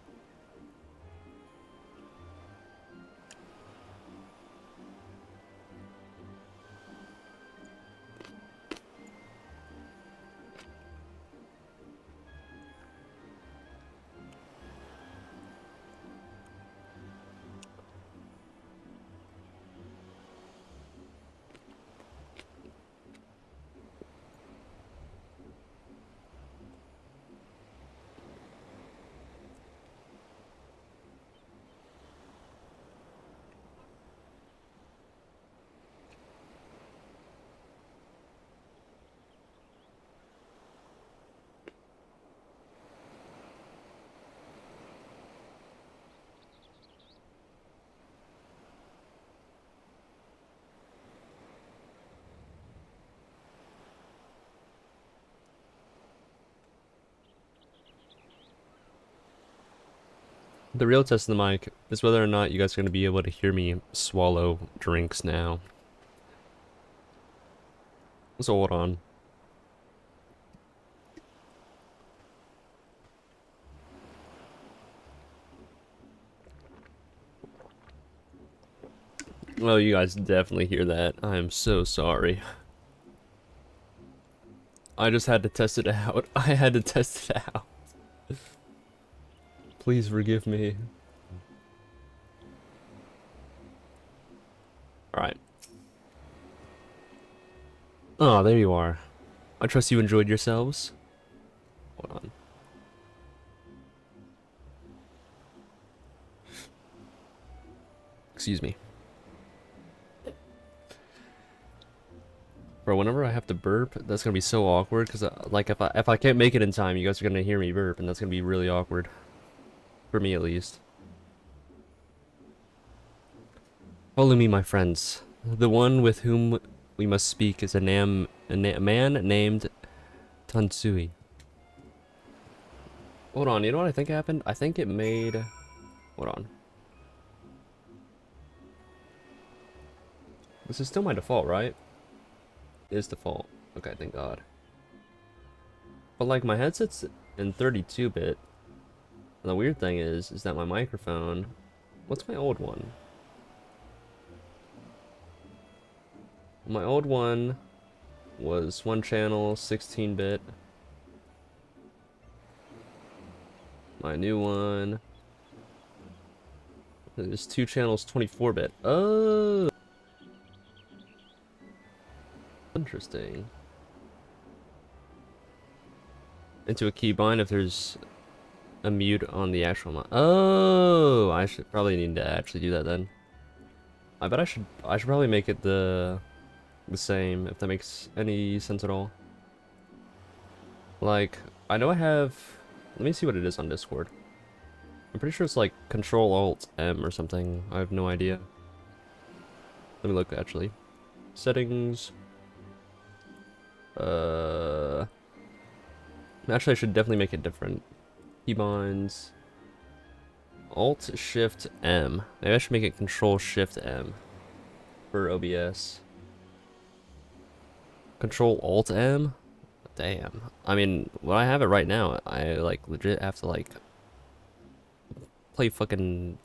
The real test of the mic is whether or not you guys are going to be able to hear me swallow drinks now. So hold on. Well, you guys definitely hear that. I am so sorry. I just had to test it out. I had to test it out. Please forgive me. Alright. Oh, there you are. I trust you enjoyed yourselves. Hold on. Excuse me. Bro, whenever I have to burp, that's gonna be so awkward, because like if I can't make it in time, you guys are gonna hear me burp, and that's gonna be really awkward. For me, at least. Follow me, my friends. The one with whom we must speak is a man named Tansui. Hold on, you know what I think happened? I think it made... Hold on. This is still my default, right? It is default. Okay, thank God. But like, my headset's in 32-bit. And the weird thing is that my microphone... What's my old one? My old one was one channel, 16-bit. My new one is two channels, 24-bit. Oh! Interesting. Into a keybind if there's a mute on the actual mic. Oh! I should probably need to actually do that then. I bet I should probably make it the same, if that makes any sense at all. Like, I know I have... Let me see what it is on Discord. I'm pretty sure it's like Control-Alt-M or something. I have no idea. Let me look, actually. Settings... Actually, I should definitely make it different. Keybinds... Alt-Shift-M. Maybe I should make it Control-Shift-M for OBS. Control-Alt-M? Damn. I mean, when I have it right now, I like legit have to like play fucking...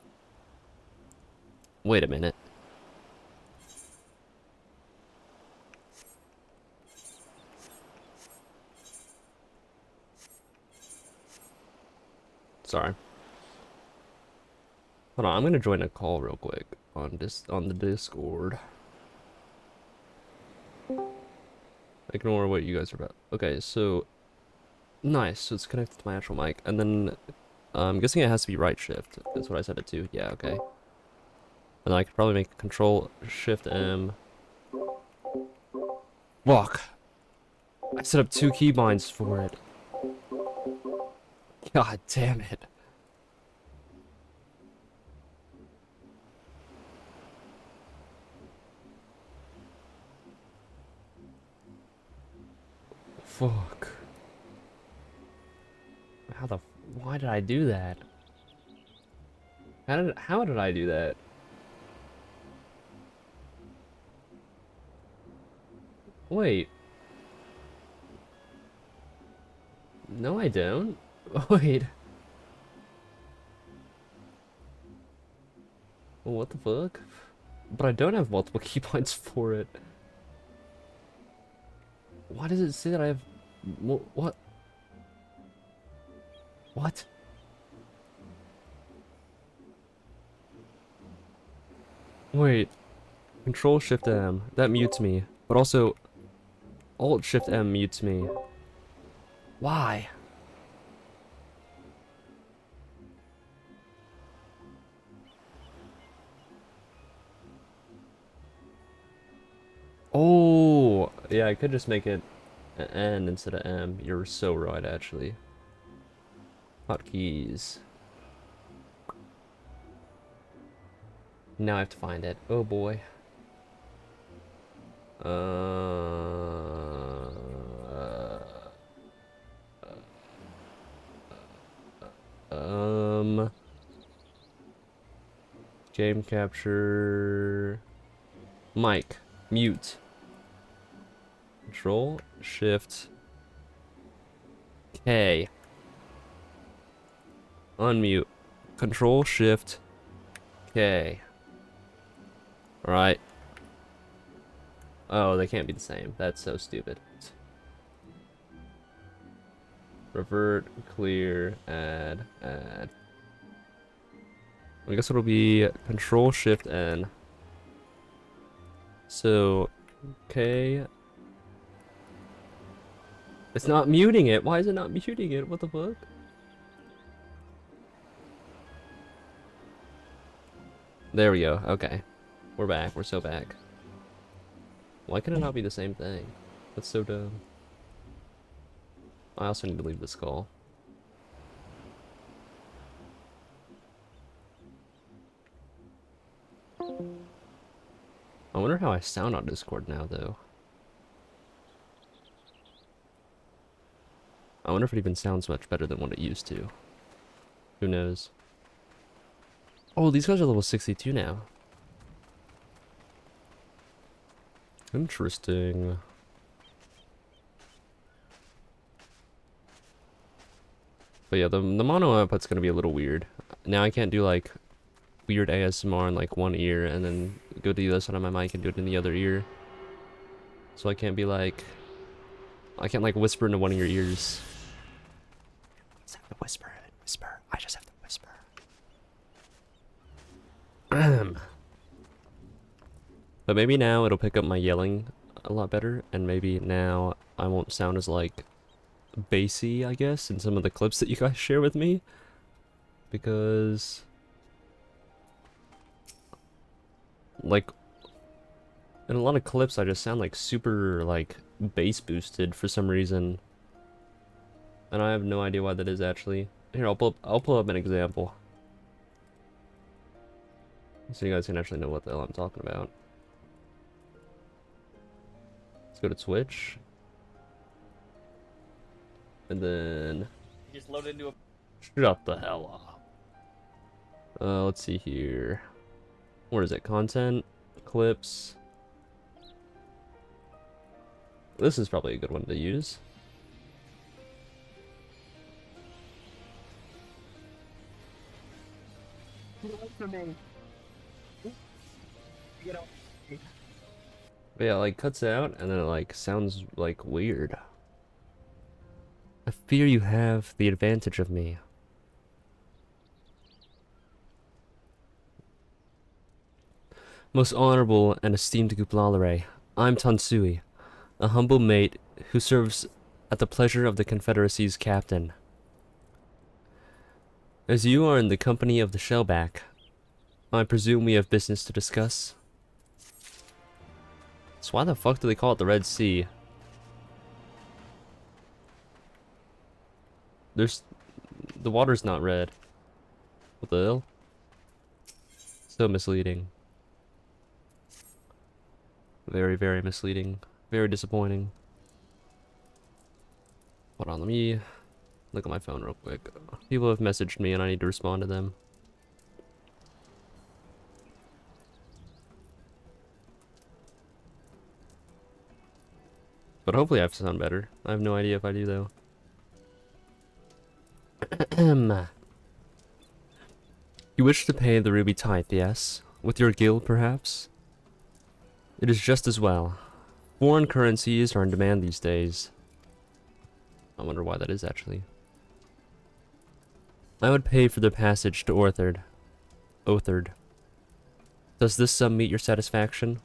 Wait a minute. Sorry. Hold on, I'm gonna join a call real quick on the Discord. Ignore what you guys are about. Okay, so nice. So it's connected to my actual mic, and then I'm guessing it has to be right shift. That's what I set it to. Yeah, okay. And I could probably make Control Shift M. Walk. I set up two keybinds for it. God damn it. Fuck. Why did I do that? How did I do that? Wait. No, I don't. Wait. Well, what the fuck? But I don't have multiple keypoints for it. Why does it say that I have... What? What? Wait. Control Shift M. That mutes me. But also... Alt Shift M mutes me. Why? Oh, yeah, I could just make it an N instead of M. You're so right, actually. Hotkeys. Now I have to find it. Oh boy. Game capture. Mic. Mute. Control Shift K. Unmute. Control Shift K. Alright. Oh, they can't be the same. That's so stupid. Revert, clear, add. I guess it'll be Control Shift N. So, K. It's not muting it. Why is it not muting it? What the fuck? There we go. Okay. We're back. We're so back. Why can it not be the same thing? That's so dumb. I also need to leave this call. I wonder how I sound on Discord now, though. I wonder if it even sounds much better than what it used to. Who knows? Oh, these guys are level 62 now. Interesting. But yeah, the mono output's gonna be a little weird. Now I can't do like weird ASMR in like one ear and then go to the other side of my mic and do it in the other ear. So I can't be like... I can't like whisper into one of your ears. I just have to whisper. I just have to whisper. But maybe now it'll pick up my yelling a lot better, and maybe now I won't sound as like bassy, I guess, in some of the clips that you guys share with me. Because like in a lot of clips I just sound like super like bass boosted for some reason. And I have no idea why that is actually. Here, I'll pull up an example. So you guys can actually know what the hell I'm talking about. Let's go to Twitch. And then... Just load into a... Shut the hell up. Let's see here. Where is it? Content? Clips? This is probably a good one to use. For me. You know. But yeah, it, like cuts out and then it like sounds like weird. I fear you have the advantage of me. Most honorable and esteemed Guplalare, I'm Tansui, a humble mate who serves at the pleasure of the Confederacy's captain. As you are in the company of the Shellback, I presume we have business to discuss. So why the fuck do they call it the Red Sea? The water's not red. What the hell? So misleading. Very, very misleading. Very disappointing. Hold on, let me look at my phone real quick. People have messaged me and I need to respond to them. But hopefully I sound better. I have no idea if I do though. You wish to pay the ruby tithe, yes? With your guild, perhaps? It is just as well. Foreign currencies are in demand these days. I wonder why that is, actually. I would pay for the passage to Orthard. Othard. Does this sum meet your satisfaction?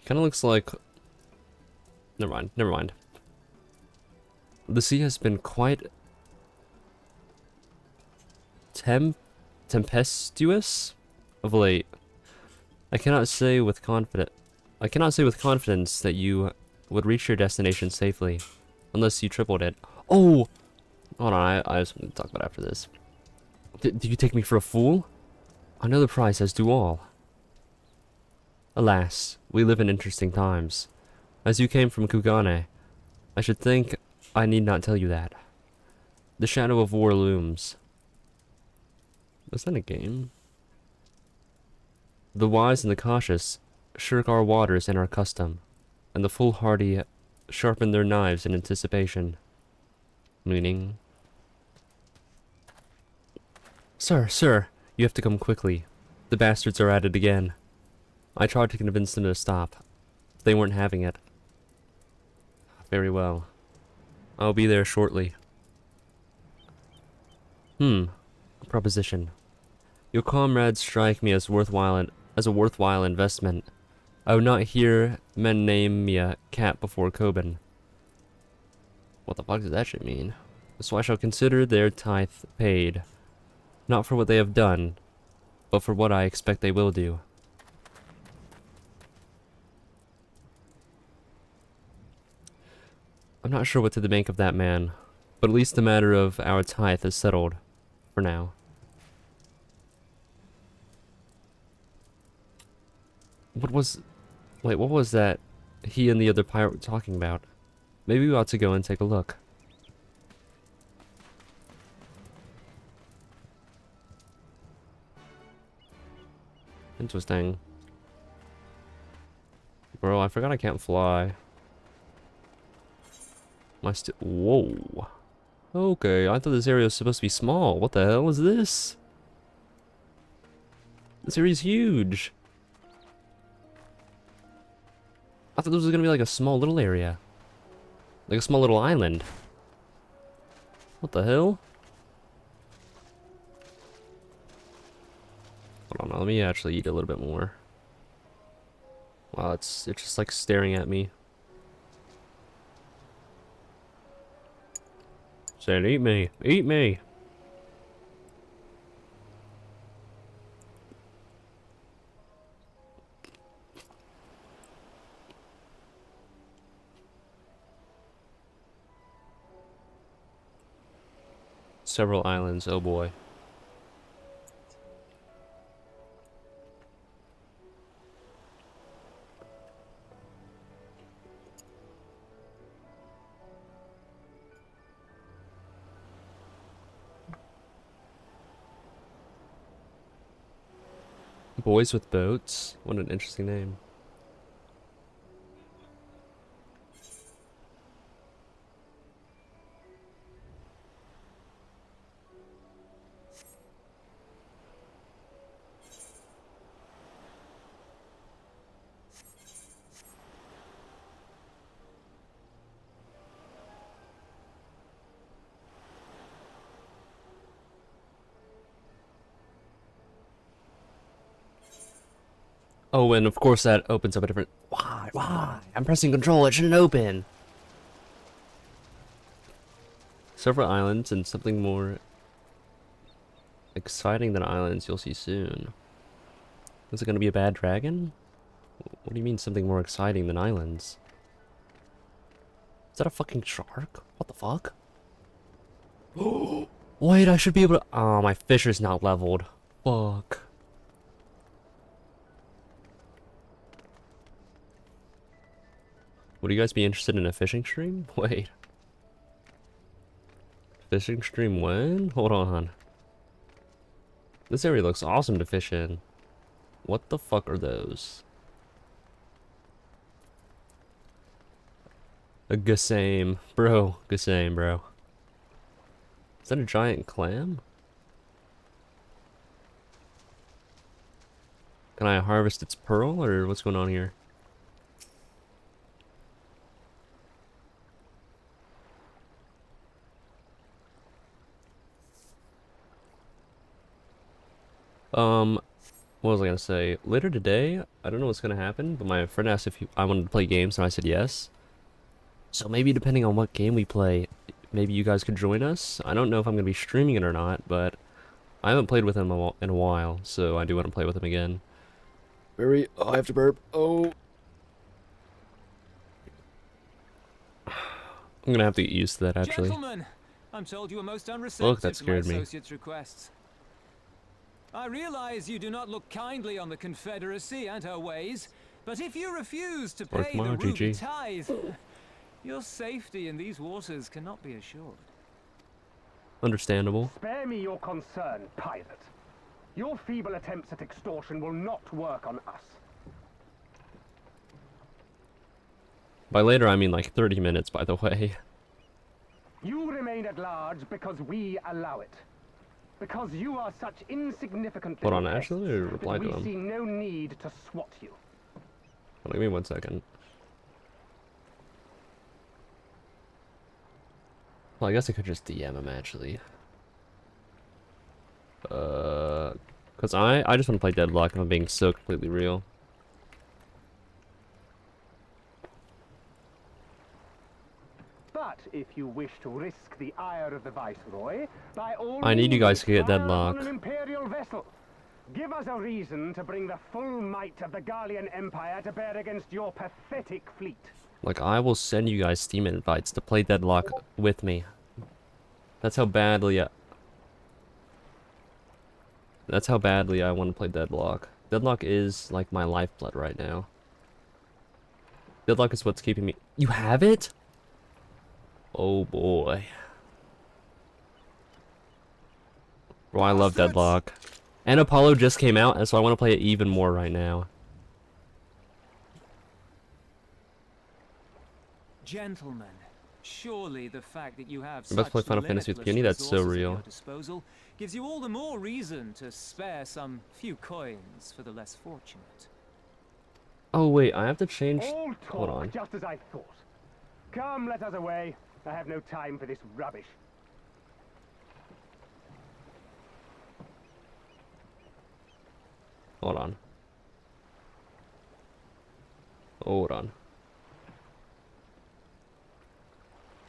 Kinda looks like... Never mind, never mind. The sea has been quite... tempestuous of late. I cannot say with confidence that you would reach your destination safely, unless you tripled it. Oh! Hold on, I have something to talk about after this. Did you take me for a fool? I know the price, as do all. Alas, we live in interesting times. As you came from Kugane, I should think I need not tell you that. The shadow of war looms. Is that a game? The wise and the cautious shirk our waters and our custom, and the foolhardy sharpen their knives in anticipation. Meaning... Sir, you have to come quickly. The bastards are at it again. I tried to convince them to stop. They weren't having it. Very well. I'll be there shortly. A proposition. Your comrades strike me as a worthwhile investment. I would not hear men name me a cat before Coben. What the fuck does that shit mean? So I shall consider their tithe paid. Not for what they have done, but for what I expect they will do. I'm not sure what to make of that man, but at least the matter of our tithe is settled. For now. What was that he and the other pirate were talking about? Maybe we ought to go and take a look. Interesting. Bro, I forgot I can't fly. Whoa. Okay, I thought this area was supposed to be small. What the hell is this? This area's huge. I thought this was gonna be like a small little area. Like a small little island. What the hell? Hold on, let me actually eat a little bit more. Wow, it's just like staring at me. Said, eat me, eat me. Several islands, oh boy. Boys with Boats? What an interesting name. Oh, and of course that opens up a different... Why? I'm pressing control, it shouldn't open! Several islands and something more exciting than islands you'll see soon. Is it gonna be a bad dragon? What do you mean something more exciting than islands? Is that a fucking shark? What the fuck? Wait, I should be able to... Oh, my fisher's not leveled. Fuck. Would you guys be interested in a fishing stream? Wait. Fishing stream when? Hold on. This area looks awesome to fish in. What the fuck are those? A Gasame. Bro, Gasame, bro. Is that a giant clam? Can I harvest its pearl, or what's going on here? What was I gonna say? Later today, I don't know what's gonna happen, but my friend asked if I wanted to play games, and I said yes. So maybe depending on what game we play, maybe you guys could join us. I don't know if I'm gonna be streaming it or not, but I haven't played with him in a while, so I do want to play with him again. Very. Oh, I have to burp. Oh. I'm gonna have to get used to that, actually. Gentlemen, I'm told you are most unreceptive Look, that to my scared me. associates' requests. I realize you do not look kindly on the Confederacy and her ways, but if you refuse to Or pay the tomorrow, ruby GG. tithe, your safety in these waters cannot be assured. Understandable. Spare me your concern, pirate. Your feeble attempts at extortion will not work on us. By later, I mean like 30 minutes, by the way. You remain at large because we allow it. Because you are such insignificant Hold on, little actually, pests or reply that to we them. see no need to swat you. Hold on, give me 1 second. Well, I guess I could just DM him, actually. Cause I just want to play Deadlock, and I'm being so completely real. But if you wish to risk the ire of the Viceroy, by all I need you guys means, to get fire Deadlock. on an Imperial vessel. Give us a reason to bring the full might of the Gallian Empire to bear against your pathetic fleet. Like, I will send you guys Steam invites to play Deadlock with me. That's how badly I want to play Deadlock. Deadlock is like my lifeblood right now. Deadlock is what's keeping me. You have it? Oh boy. Bro, I love Deadlock. And Apollo just came out, and so I want to play it even more right now. Gentlemen, surely the fact that you have I'm about to play such Final Fantasy with limitless Peony, that's so resources at real. your disposal gives you all the more reason to spare some few coins for the less fortunate. Oh wait, I have to change. All Hold talk, on. just as I thought. Come, let us away. I have no time for this rubbish. Hold on. Hold on.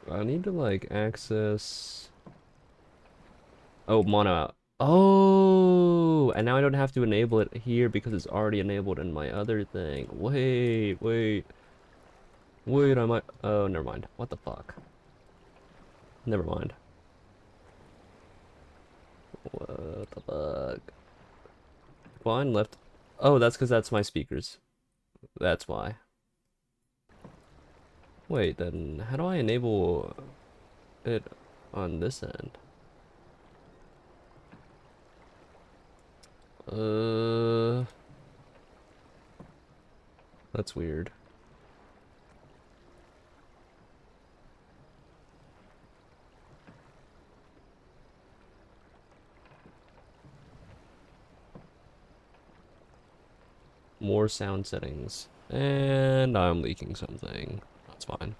I need to like access. Oh, mono. Oh, and now I don't have to enable it here because it's already enabled in my other thing. Wait, I might. Oh, never mind. What the fuck? Never mind. What the fuck? Blind left. Oh, that's because that's my speakers. That's why. Wait, then how do I enable it on this end? That's weird. More sound settings. And I'm leaking something. That's fine.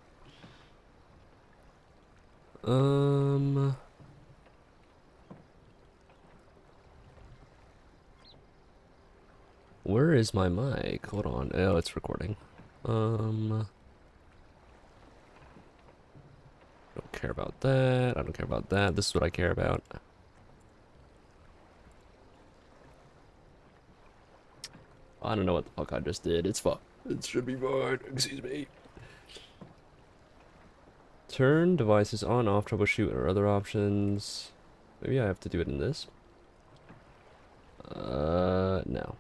Where is my mic? Hold on. Oh, it's recording. Don't care about that. I don't care about that. This is what I care about. I don't know what the fuck I just did. It's fine. It should be fine. Excuse me. Turn devices on, off, troubleshoot, or other options. Maybe I have to do it in this. No.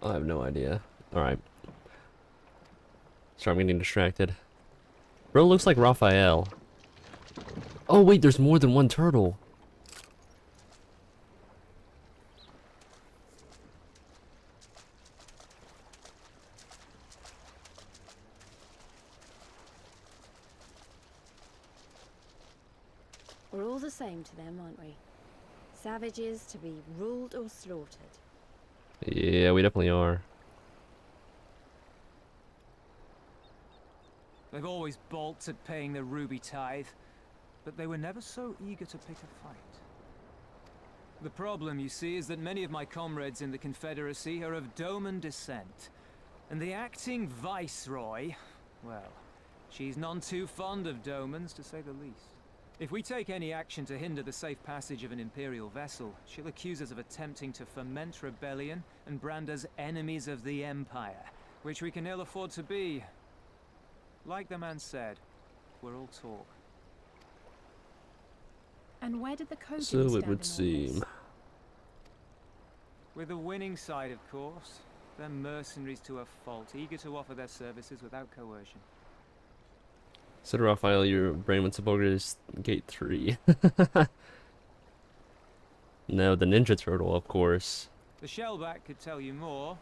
I have no idea. Alright. Sorry, I'm getting distracted. Bro looks like Raphael. Oh wait, there's more than one turtle. We're all the same to them, aren't we? Savages to be ruled or slaughtered. Yeah, we definitely are. They've always balked at paying the ruby tithe, but they were never so eager to pick a fight. The problem, you see, is that many of my comrades in the Confederacy are of Doman descent, and the acting viceroy, well, she's none too fond of Domans, to say the least. If we take any action to hinder the safe passage of an Imperial vessel, she'll accuse us of attempting to foment rebellion and brand us enemies of the Empire, which we can ill afford to be. Like the man said, we're all talk. And where did the code So it would seem. With the winning side, of course. They're mercenaries to a fault, eager to offer their services without coercion. So Raphael, your brain went to Baldur's Gate 3. No, the Ninja Turtle, of course. The Shellback could tell you more,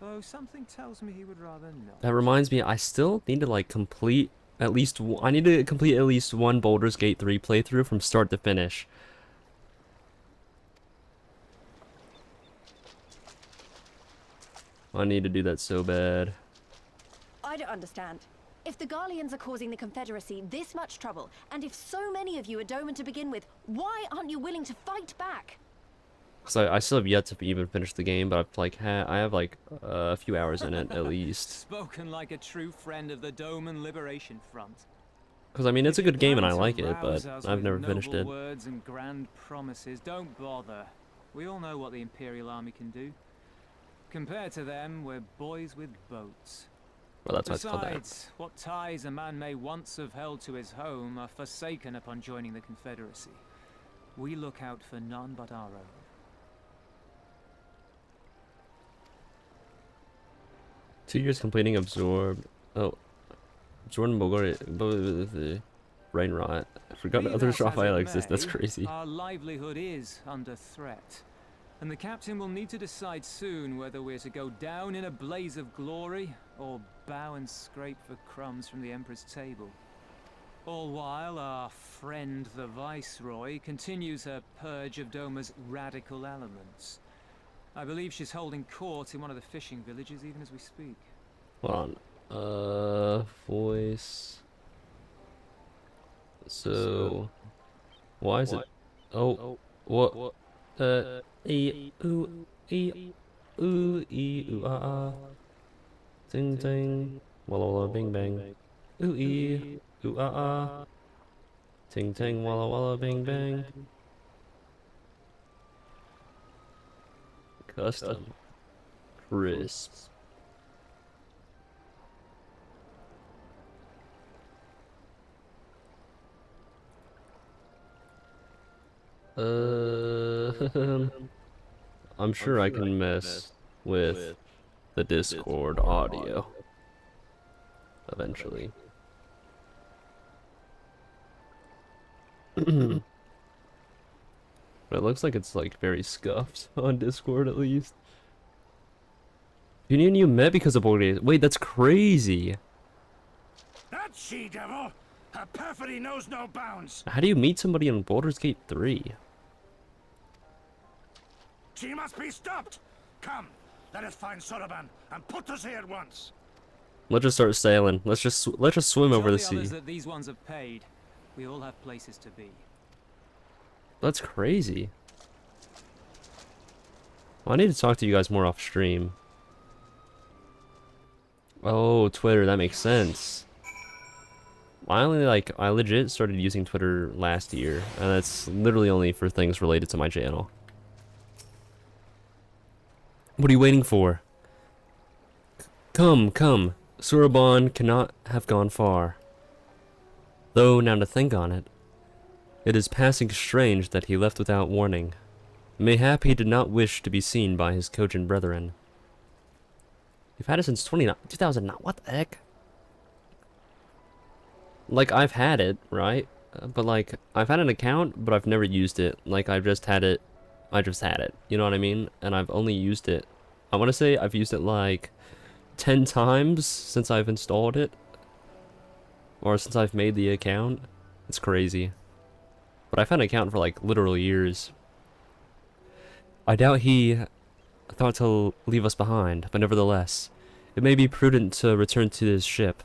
though something tells me he would rather not. That reminds me, I still need to like complete at least I need to complete at least one Baldur's Gate 3 playthrough from start to finish. I need to do that so bad. I don't understand. If the Garleans are causing the Confederacy this much trouble, and if so many of you are Doman to begin with, why aren't you willing to fight back? Cause I still have yet to even finish the game, but I've like I have like a few hours in it at least. Spoken like a true friend of the Doman Liberation Front. Cause I mean it's a good game and I like it, but I've never finished it. Words and grand promises, don't bother. We all know what the Imperial Army can do. Compared to them, we're boys with boats. Well, that's why it's called that. Besides, what ties a man may once have held to his home are forsaken upon joining the Confederacy. We look out for none but our own. 2 years completing absorbed. Oh, absorbed Bulgaria. Brain rot. I forgot others Raphael exist. That's crazy. Our livelihood is under threat. And the captain will need to decide soon whether we're to go down in a blaze of glory or bow and scrape for crumbs from the Emperor's table. All while our friend the Viceroy continues her purge of Doma's radical elements. I believe she's holding court in one of the fishing villages even as we speak. Hold on. Voice. So, why is it? Oh, what? E ooh ah. Ting ting, walla walla bing bang. Ooh ah. Ting ting, walla walla bing bang. Custom. Crisp. I'm sure I can mess with the Discord audio eventually. But it looks like it's like very scuffed on Discord at least. You and you met because of Baldur's Gate. Wait, that's crazy. That she-devil! Her perfidy knows no bounds! How do you meet somebody in Baldur's Gate 3? She must be stopped! Come, let us find Soroban and put us here at once. Let's just start sailing. Let's just swim over the sea. That these ones have paid. We all have places to be. That's crazy. Well, I need to talk to you guys more off stream. Oh, Twitter, that makes sense. I legit started using Twitter last year, and that's literally only for things related to my channel. What are you waiting for? Come. Soroban cannot have gone far. Though, now to think on it, it is passing strange that he left without warning. Mayhap he did not wish to be seen by his Kojin brethren. You've had it since 2009. What the heck? Like, I've had it, right? but like I've had an account, but I've never used it. Like I've just had it. I just had it. You know what I mean? And I've only used it. I want to say I've used it like 10 times since I've installed it, or since I've made the account. It's crazy. But I've had an account for like literal years. I doubt he thought to leave us behind, but nevertheless, it may be prudent to return to his ship,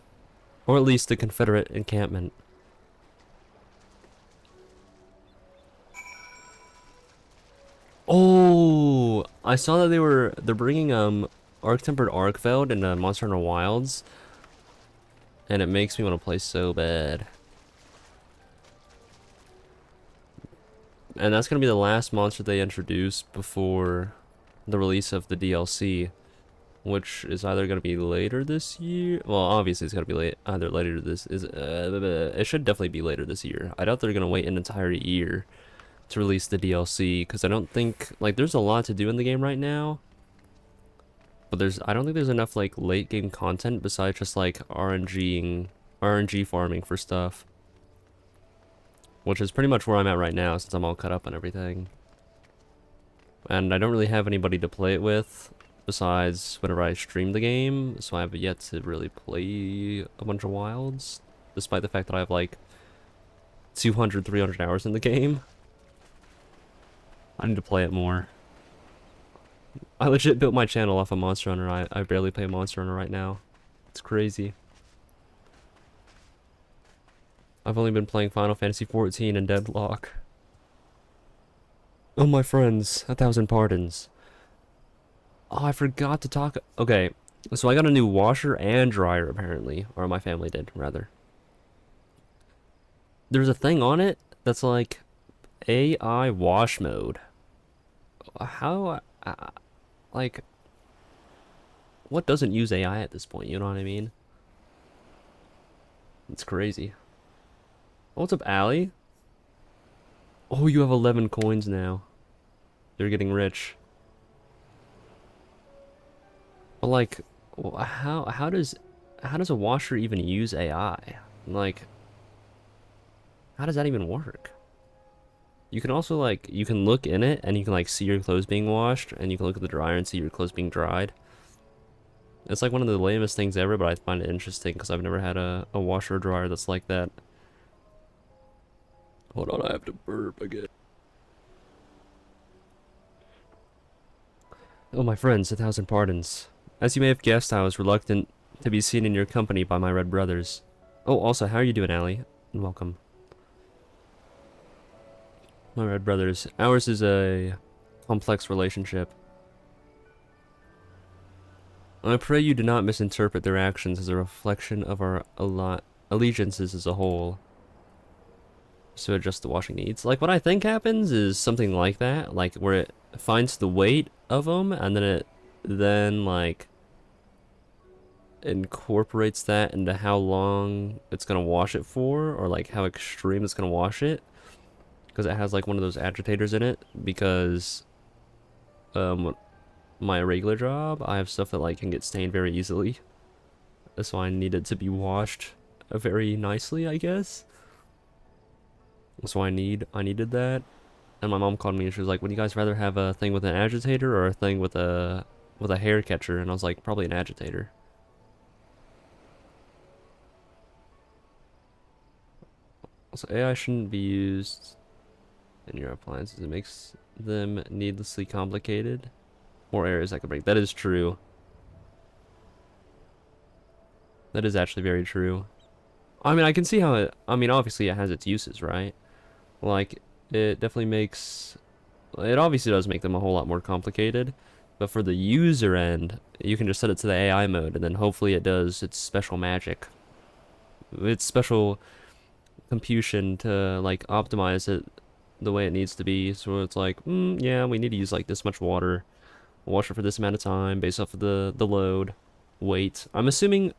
or at least the Confederate encampment. Oh, I saw that they're bringing Arc-Tempered Arcveld into Monster Hunter Wilds, and it makes me want to play so bad. And that's gonna be the last monster they introduce before the release of the DLC, which is either gonna be later this year. Well, obviously it's gonna be either later this is. It should definitely be later this year. I doubt they're gonna wait an entire year to release the DLC, because I don't think, like, there's a lot to do in the game right now, but I don't think there's enough like late game content besides just like RNG farming for stuff, which is pretty much where I'm at right now since I'm all cut up and everything. And I don't really have anybody to play it with besides whenever I stream the game, so I have yet to really play a bunch of wilds, despite the fact that I have like 200, 300 hours in the game. I need to play it more. I legit built my channel off of Monster Hunter. I barely play Monster Hunter right now. It's crazy. I've only been playing Final Fantasy XIV and Deadlock. Oh, my friends, 1,000 pardons. Oh, I forgot to talk. Okay, so I got a new washer and dryer, apparently. Or my family did, rather. There's a thing on it that's like AI wash mode. How, like, what doesn't use AI at this point, you know what I mean? It's crazy. What's up, Allie? Oh, you have 11 coins now. You're getting rich. But like, how does a washer even use AI? Like, how does that even work? You can also like, you can look in it and you can like see your clothes being washed, and you can look at the dryer and see your clothes being dried. It's like one of the lamest things ever, but I find it interesting because I've never had a washer or dryer that's like that. Hold on, I have to burp again. Oh, my friends, 1,000 pardons. As you may have guessed, I was reluctant to be seen in your company by my red brothers. Oh, also, how are you doing, Allie? And welcome. My red brothers. Ours is a complex relationship. I pray you do not misinterpret their actions as a reflection of our allegiances as a whole. So adjust the washing needs. Like, what I think happens is something like that, like where it finds the weight of them and then it like incorporates that into how long it's gonna wash it for, or like how extreme it's gonna wash it, because it has like one of those agitators in it. Because my regular job, I have stuff that like can get stained very easily, so I need it to be washed very nicely, I guess. So I needed that. And my mom called me and she was like, would you guys rather have a thing with an agitator or a thing with a hair catcher? And I was like, probably an agitator. Also, AI shouldn't be used in your appliances. It makes them needlessly complicated. More errors that could break. That is true. That is actually very true. I mean, I can see how it, I mean, obviously it has its uses, right? Like, it definitely makes, it obviously does make them a whole lot more complicated, but for the user end, you can just set it to the AI mode, and then hopefully it does its special magic. Its special computation to, like, optimize it the way it needs to be, so it's like, yeah, we need to use, like, this much water, wash it for this amount of time, based off of the load, weight. I'm assuming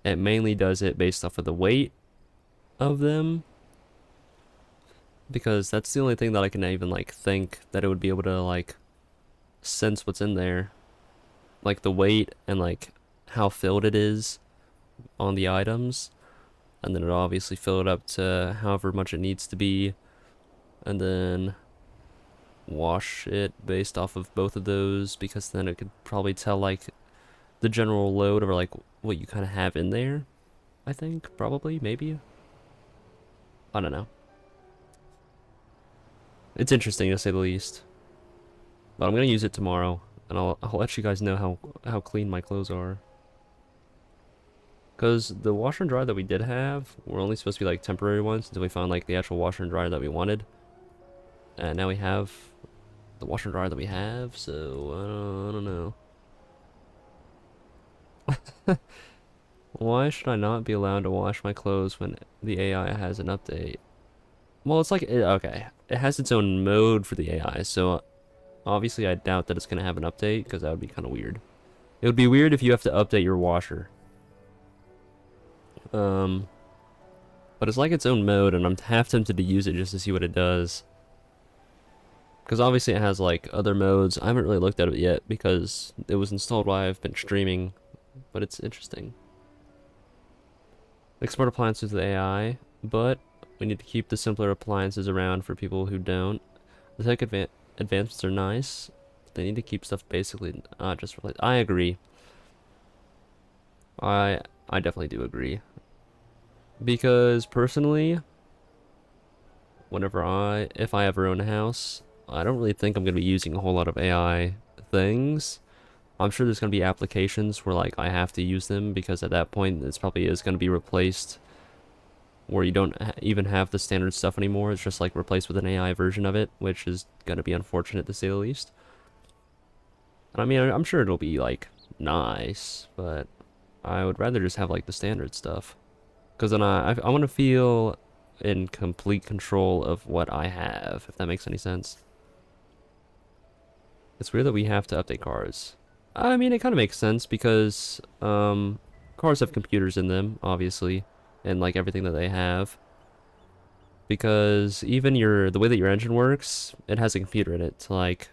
it mainly does it based off of the weight of them, because that's the only thing that I can even like think that it would be able to like sense what's in there, like the weight and like how filled it is on the items, and then it'll obviously fill it up to however much it needs to be, and then wash it based off of both of those, because then it could probably tell like the general load or like what you kind of have in there. I think probably, maybe, I don't know. It's interesting to say the least, but I'm gonna use it tomorrow, and I'll let you guys know how clean my clothes are. Because the washer and dryer that we did have were only supposed to be like temporary ones until we found like the actual washer and dryer that we wanted. And now we have the washer and dryer that we have, so I don't know. Why should I not be allowed to wash my clothes when the AI has an update? Well, it's like, okay, it has its own mode for the AI, so obviously I doubt that it's going to have an update, because that would be kind of weird. It would be weird if you have to update your washer. But it's like its own mode, and I'm half tempted to use it just to see what it does. Because obviously it has like other modes. I haven't really looked at it yet because it was installed while I've been streaming, but it's interesting. Export appliances with AI, but we need to keep the simpler appliances around for people who don't. The tech advancements are nice, but they need to keep stuff basically just related. I agree. I definitely do agree. Because personally, if I ever own a house, I don't really think I'm going to be using a whole lot of AI things. I'm sure there's going to be applications where like I have to use them, because at that point this probably is going to be replaced where you don't even have the standard stuff anymore. It's just like replaced with an AI version of it, which is going to be unfortunate to say the least. And I mean, I'm sure it'll be like nice, but I would rather just have like the standard stuff. Because then I want to feel in complete control of what I have, if that makes any sense. It's weird that we have to update cars. I mean, it kind of makes sense because cars have computers in them, obviously, and like everything that they have. Because even the way that your engine works, it has a computer in it to like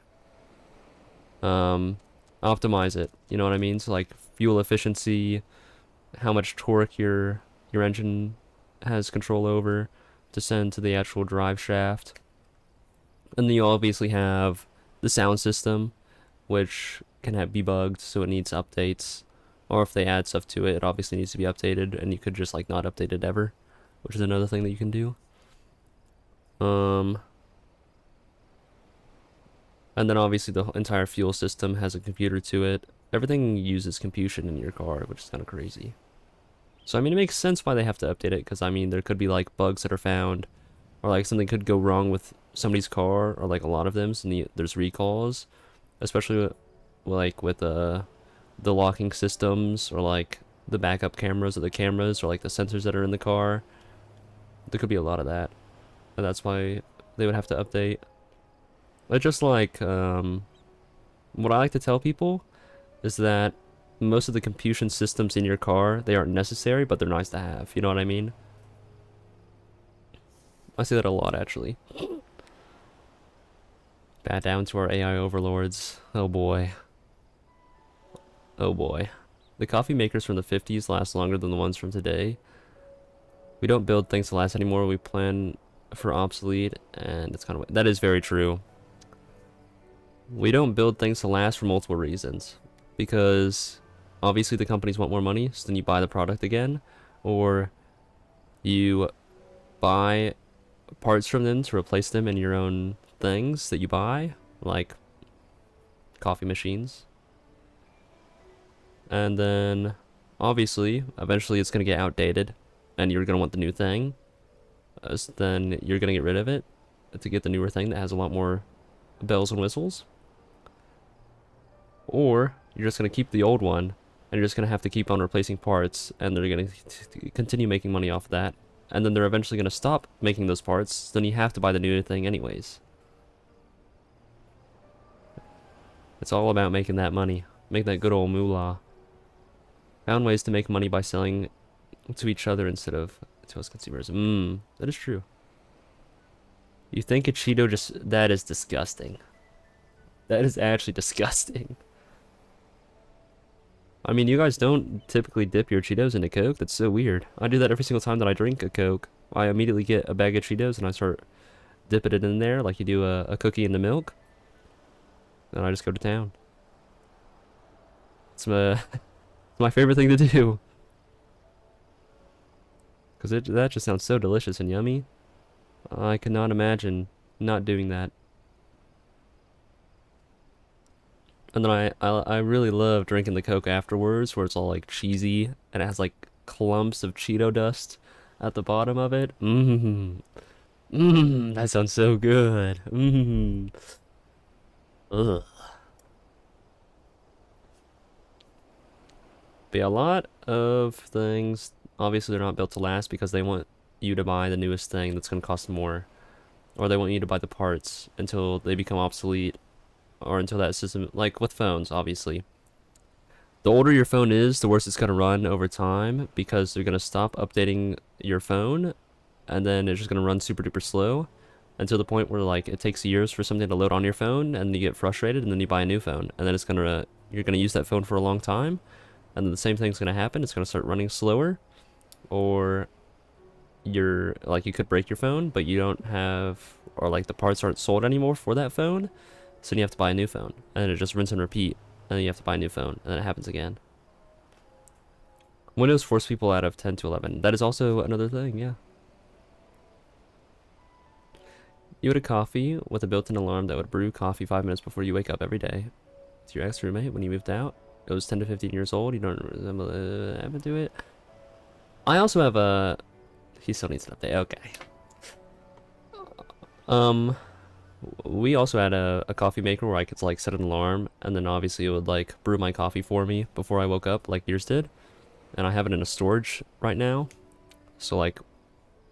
optimize it. You know what I mean? So like fuel efficiency, how much torque your engine has control over to send to the actual drive shaft. And then you obviously have the sound system, which can be bugged, so it needs updates. Or if they add stuff to it, it obviously needs to be updated, and you could just like not update it ever, which is another thing that you can do. And then obviously the entire fuel system has a computer to it. Everything uses computation in your car, which is kind of crazy. So I mean, it makes sense why they have to update it, because I mean, there could be like bugs that are found, or like something could go wrong with somebody's car, or like a lot of them, so there's recalls, especially with the locking systems, or like the backup cameras, or the cameras, or like the sensors that are in the car. There could be a lot of that, and that's why they would have to update. But just like what I like to tell people is that most of the computation systems in your car, they aren't necessary, but they're nice to have. You know what I mean? I say that a lot, actually. Bat down to our AI overlords. Oh boy. Oh boy. The coffee makers from the 50s last longer than the ones from today. We don't build things to last anymore. We plan for obsolete, and it's kind of... That is very true. We don't build things to last for multiple reasons. Because obviously the companies want more money, so then you buy the product again, or you buy parts from them to replace them in your own things that you buy, like coffee machines. And then obviously eventually it's going to get outdated and you're going to want the new thing, so then you're going to get rid of it to get the newer thing that has a lot more bells and whistles. Or you're just going to keep the old one, and you're just going to have to keep on replacing parts, and they're going to continue making money off of that. And then they're eventually going to stop making those parts, so then you have to buy the new thing anyways. It's all about making that money. Make that good old moolah. Found ways to make money by selling to each other instead of to us consumers. That is true. You think a Cheeto just... That is disgusting. That is actually disgusting. I mean, you guys don't typically dip your Cheetos into Coke? That's so weird. I do that every single time that I drink a Coke. I immediately get a bag of Cheetos and I start dipping it in there like you do a cookie into milk. And I just go to town. It's my favorite thing to do. Because that just sounds so delicious and yummy. I could not imagine not doing that. And then I really love drinking the Coke afterwards, where it's all like cheesy and it has like clumps of Cheeto dust at the bottom of it. That sounds so good. Ugh. But yeah, a lot of things, obviously they're not built to last because they want you to buy the newest thing that's going to cost more. Or they want you to buy the parts until they become obsolete. Or until that system, like with phones, obviously. The older your phone is, the worse it's going to run over time because they're going to stop updating your phone and then it's just going to run super duper slow until the point where like it takes years for something to load on your phone and you get frustrated and then you buy a new phone and then you're going to use that phone for a long time and then the same thing's going to happen. It's going to start running slower, or you could break your phone but you don't have, or like the parts aren't sold anymore for that phone. So then you have to buy a new phone, and then it just rinse and repeat, and then you have to buy a new phone, and then it happens again. Windows force people out of 10 to 11. That is also another thing, yeah. You had a coffee with a built-in alarm that would brew coffee 5 minutes before you wake up every day. It's your ex-roommate when you moved out. It was 10 to 15 years old. You don't resemble ever do it. I also have a... He still needs an update. Okay. We also had a coffee maker where I could like set an alarm and then obviously it would like brew my coffee for me before I woke up like yours did. And I have it in a storage right now. So like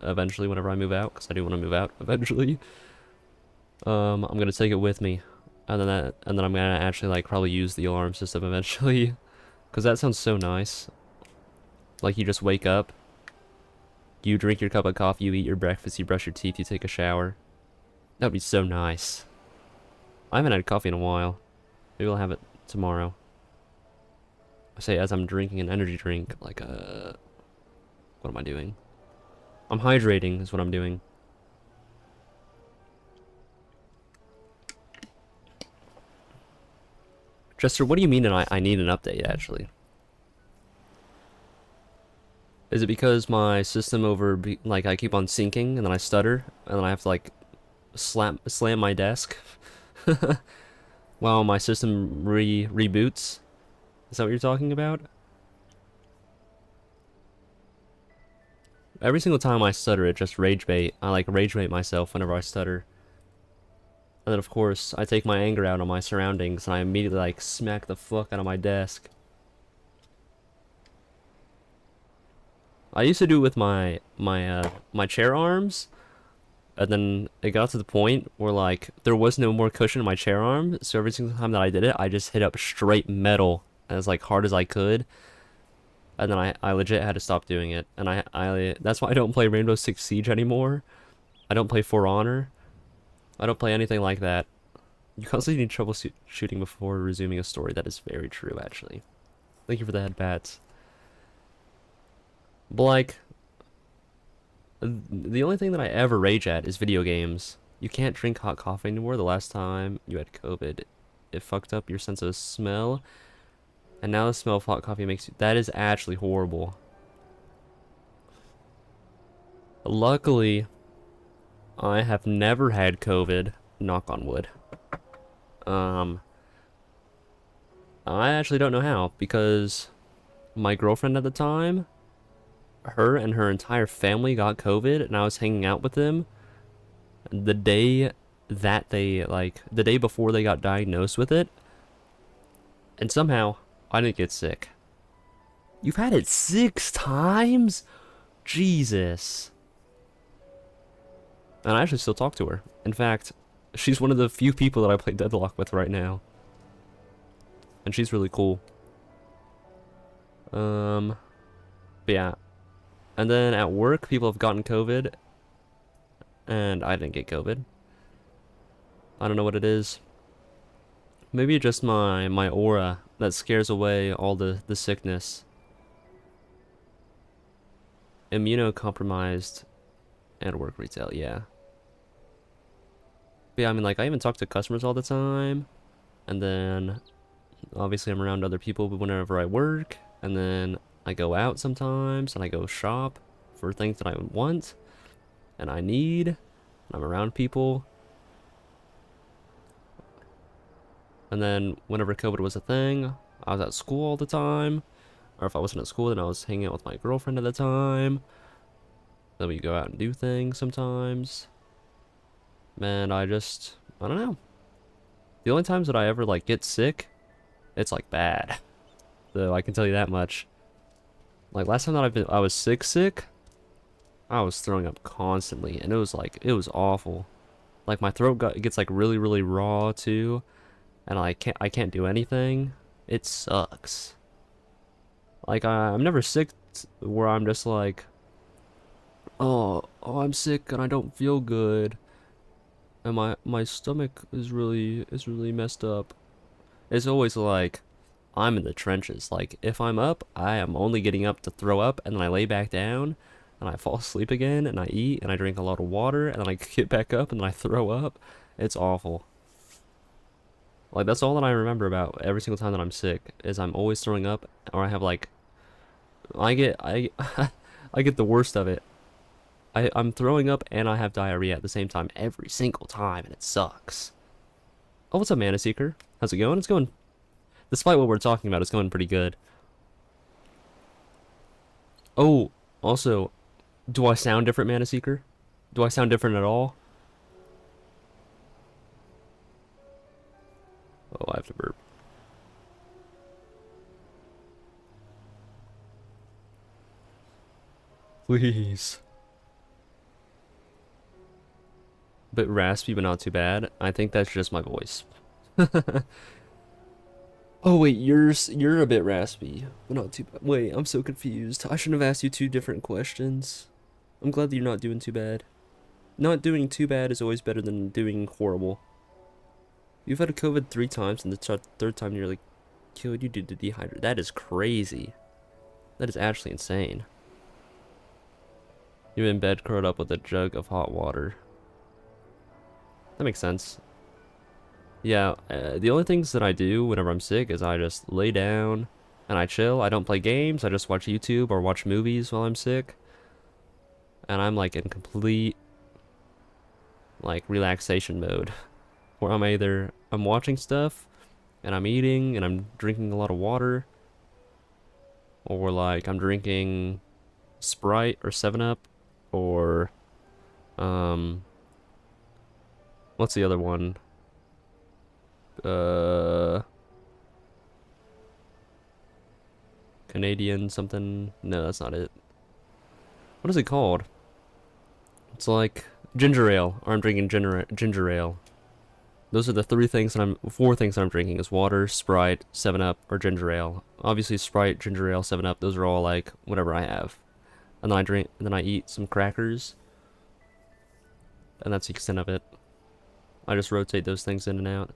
eventually whenever I move out, because I do want to move out eventually, I'm gonna take it with me. And then I'm gonna actually like probably use the alarm system eventually. Because that sounds so nice. Like you just wake up, you drink your cup of coffee, you eat your breakfast, you brush your teeth, you take a shower. That would be so nice. I haven't had coffee in a while. Maybe I'll have it tomorrow. I say as I'm drinking an energy drink, like what am I doing? I'm hydrating is what I'm doing. Chester, what do you mean that I need an update, actually? Is it because my system like I keep on syncing and then I stutter and then I have to like slam my desk while my system reboots? Is that what you're talking about? Every single time I stutter, it just rage bait. I like rage bait myself whenever I stutter. And then of course, I take my anger out on my surroundings and I immediately like smack the fuck out of my desk. I used to do it with my chair arms, and then it got to the point where like there was no more cushion in my chair arm, so every single time that I did it, I just hit up straight metal as like hard as I could. And then I legit had to stop doing it. And I that's why I don't play Rainbow Six Siege anymore. I don't play For Honor. I don't play anything like that. You constantly need troubleshooting before resuming a story. That is very true, actually. Thank you for the head pats. But like, the only thing that I ever rage at is video games. You can't drink hot coffee anymore. The last time you had COVID, it fucked up your sense of smell. And now the smell of hot coffee makes you... That is actually horrible. Luckily, I have never had COVID. Knock on wood. I actually don't know how, because my girlfriend at the time, her and her entire family got COVID, and I was hanging out with them the day that they, like, the day before they got diagnosed with it, and somehow I didn't get sick. You've had it 6 times? Jesus. And I actually still talk to her. In fact, she's one of the few people that I play Deadlock with right now. And she's really cool. But yeah. And then at work, people have gotten COVID. And I didn't get COVID. I don't know what it is. Maybe just my aura that scares away all the sickness. Immunocompromised and work retail, yeah. But yeah, I mean, like, I even talk to customers all the time, and then obviously I'm around other people whenever I work, and then I go out sometimes, and I go shop for things that I want and I need, and I'm around people. And then whenever COVID was a thing, I was at school all the time, or if I wasn't at school, then I was hanging out with my girlfriend at the time. Then we go out and do things sometimes. Man, I don't know. The only times that I ever, like, get sick, it's, like, bad. So I can tell you that much. Like, last time that I was sick, I was throwing up constantly, and it was, like, it was awful. Like, my throat gets, like, really, really raw, too, and I can't do anything. It sucks. Like, I'm never sick where I'm just like, oh, I'm sick and I don't feel good, and my stomach is really messed up. It's always like, I'm in the trenches. Like, if I'm up, I am only getting up to throw up, and then I lay back down, and I fall asleep again, and I eat, and I drink a lot of water, and then I get back up, and then I throw up. It's awful. Like, that's all that I remember about every single time that I'm sick, is I'm always throwing up, or I have, like, I get the worst of it. I'm throwing up and I have diarrhea at the same time every single time, and it sucks. Oh, what's up, Mana Seeker? How's it going? It's going, despite what we're talking about, it's going pretty good. Oh, also, do I sound different, Mana Seeker? Do I sound different at all? Oh, I have to burp. Please. Bit raspy, but not too bad. I think that's just my voice. Oh wait, you're a bit raspy, but not too bad. Wait, I'm so confused. I shouldn't have asked you two different questions. I'm glad that you're not doing too bad. Not doing too bad is always better than doing horrible. You've had a COVID 3 times, and the third time you're like, killed you due to dehydrate. That is crazy. That is actually insane. You're in bed curled up with a jug of hot water. That makes sense. Yeah, the only things that I do whenever I'm sick is I just lay down and I chill. I don't play games. I just watch YouTube or watch movies while I'm sick. And I'm like in complete, like, relaxation mode, where I'm watching stuff and I'm eating and I'm drinking a lot of water, or like I'm drinking Sprite or 7-Up, or what's the other one? Canadian something? No, that's not it. What is it called? It's like ginger ale, or I'm drinking ginger ale. Those are the four things that I'm drinking: is water, Sprite, 7-Up, or ginger ale. Obviously, Sprite, ginger ale, 7-Up, those are all like whatever I have. And then I eat some crackers, and that's the extent of it. I just rotate those things in and out.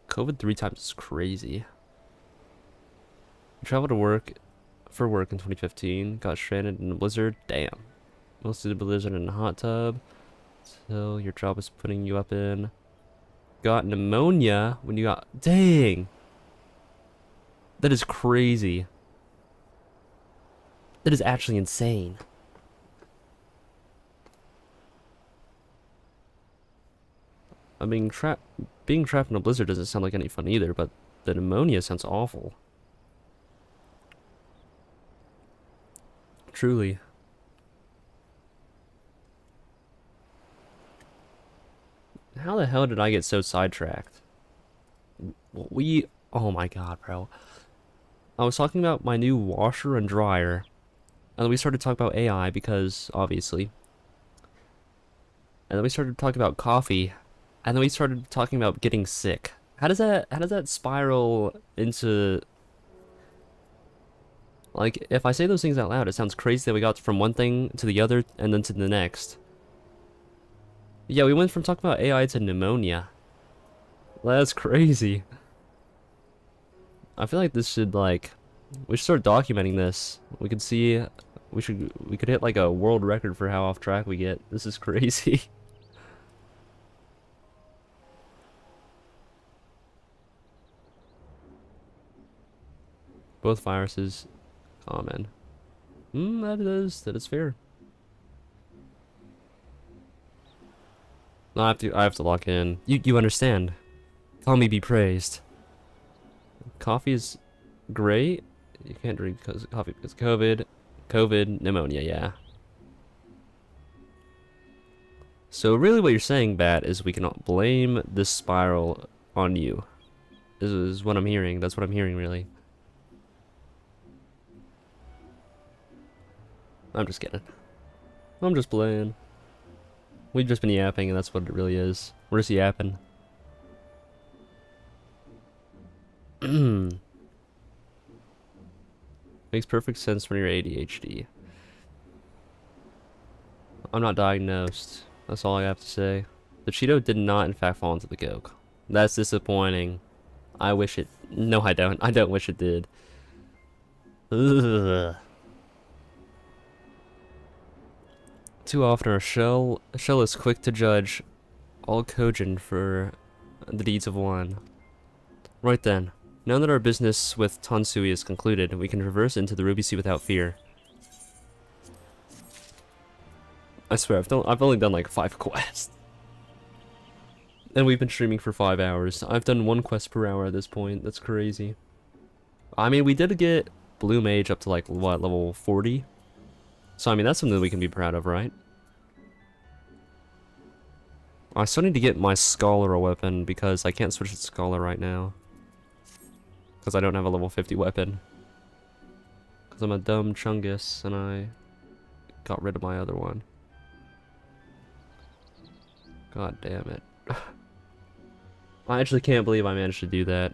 COVID 3 times is crazy. I traveled for work in 2015, got stranded in a blizzard. Damn. Most of the blizzard in a hot tub. So your job is putting you up in. Got pneumonia when you got... Dang! That is crazy. That is actually insane. I mean, being trapped in a blizzard doesn't sound like any fun either, but the pneumonia sounds awful. Truly. How the hell did I get so sidetracked? Oh my god, bro. I was talking about my new washer and dryer, and then we started talking about AI because, obviously. And then we started talking about coffee, and then we started talking about getting sick. How does that spiral into... Like, if I say those things out loud, it sounds crazy that we got from one thing to the other and then to the next. Yeah, we went from talking about AI to pneumonia. That's crazy. I feel like this should like we should start documenting this. We could see we could hit like a world record for how off track we get. This is crazy. Both viruses common. That is fair. No, I have to lock in. You understand. Call me be praised. Coffee is great. You can't drink coffee because COVID, pneumonia, yeah. So really what you're saying, Bat, is we cannot blame this spiral on you. This is what I'm hearing. That's what I'm hearing, really. I'm just kidding. I'm just playing. We've just been yapping, and that's what it really is. We're just yapping. Makes perfect sense when you're ADHD. I'm not diagnosed. That's all I have to say. The Cheeto did not, in fact, fall into the Coke. That's disappointing. I wish it... No, I don't. I don't wish it did. Ugh. Too often our shell is quick to judge all Kojin for the deeds of one. Right then, now that our business with Tonsui is concluded, we can traverse into the Ruby Sea without fear. I swear, I've only done like 5 quests. And we've been streaming for 5 hours. I've done 1 quest per hour at this point. That's crazy. I mean, we did get Blue Mage up to like, what, level 40? So, I mean, that's something we can be proud of, right? I still need to get my Scholar weapon because I can't switch to Scholar right now. Because I don't have a level 50 weapon. Because I'm a dumb chungus and I got rid of my other one. God damn it. I actually can't believe I managed to do that.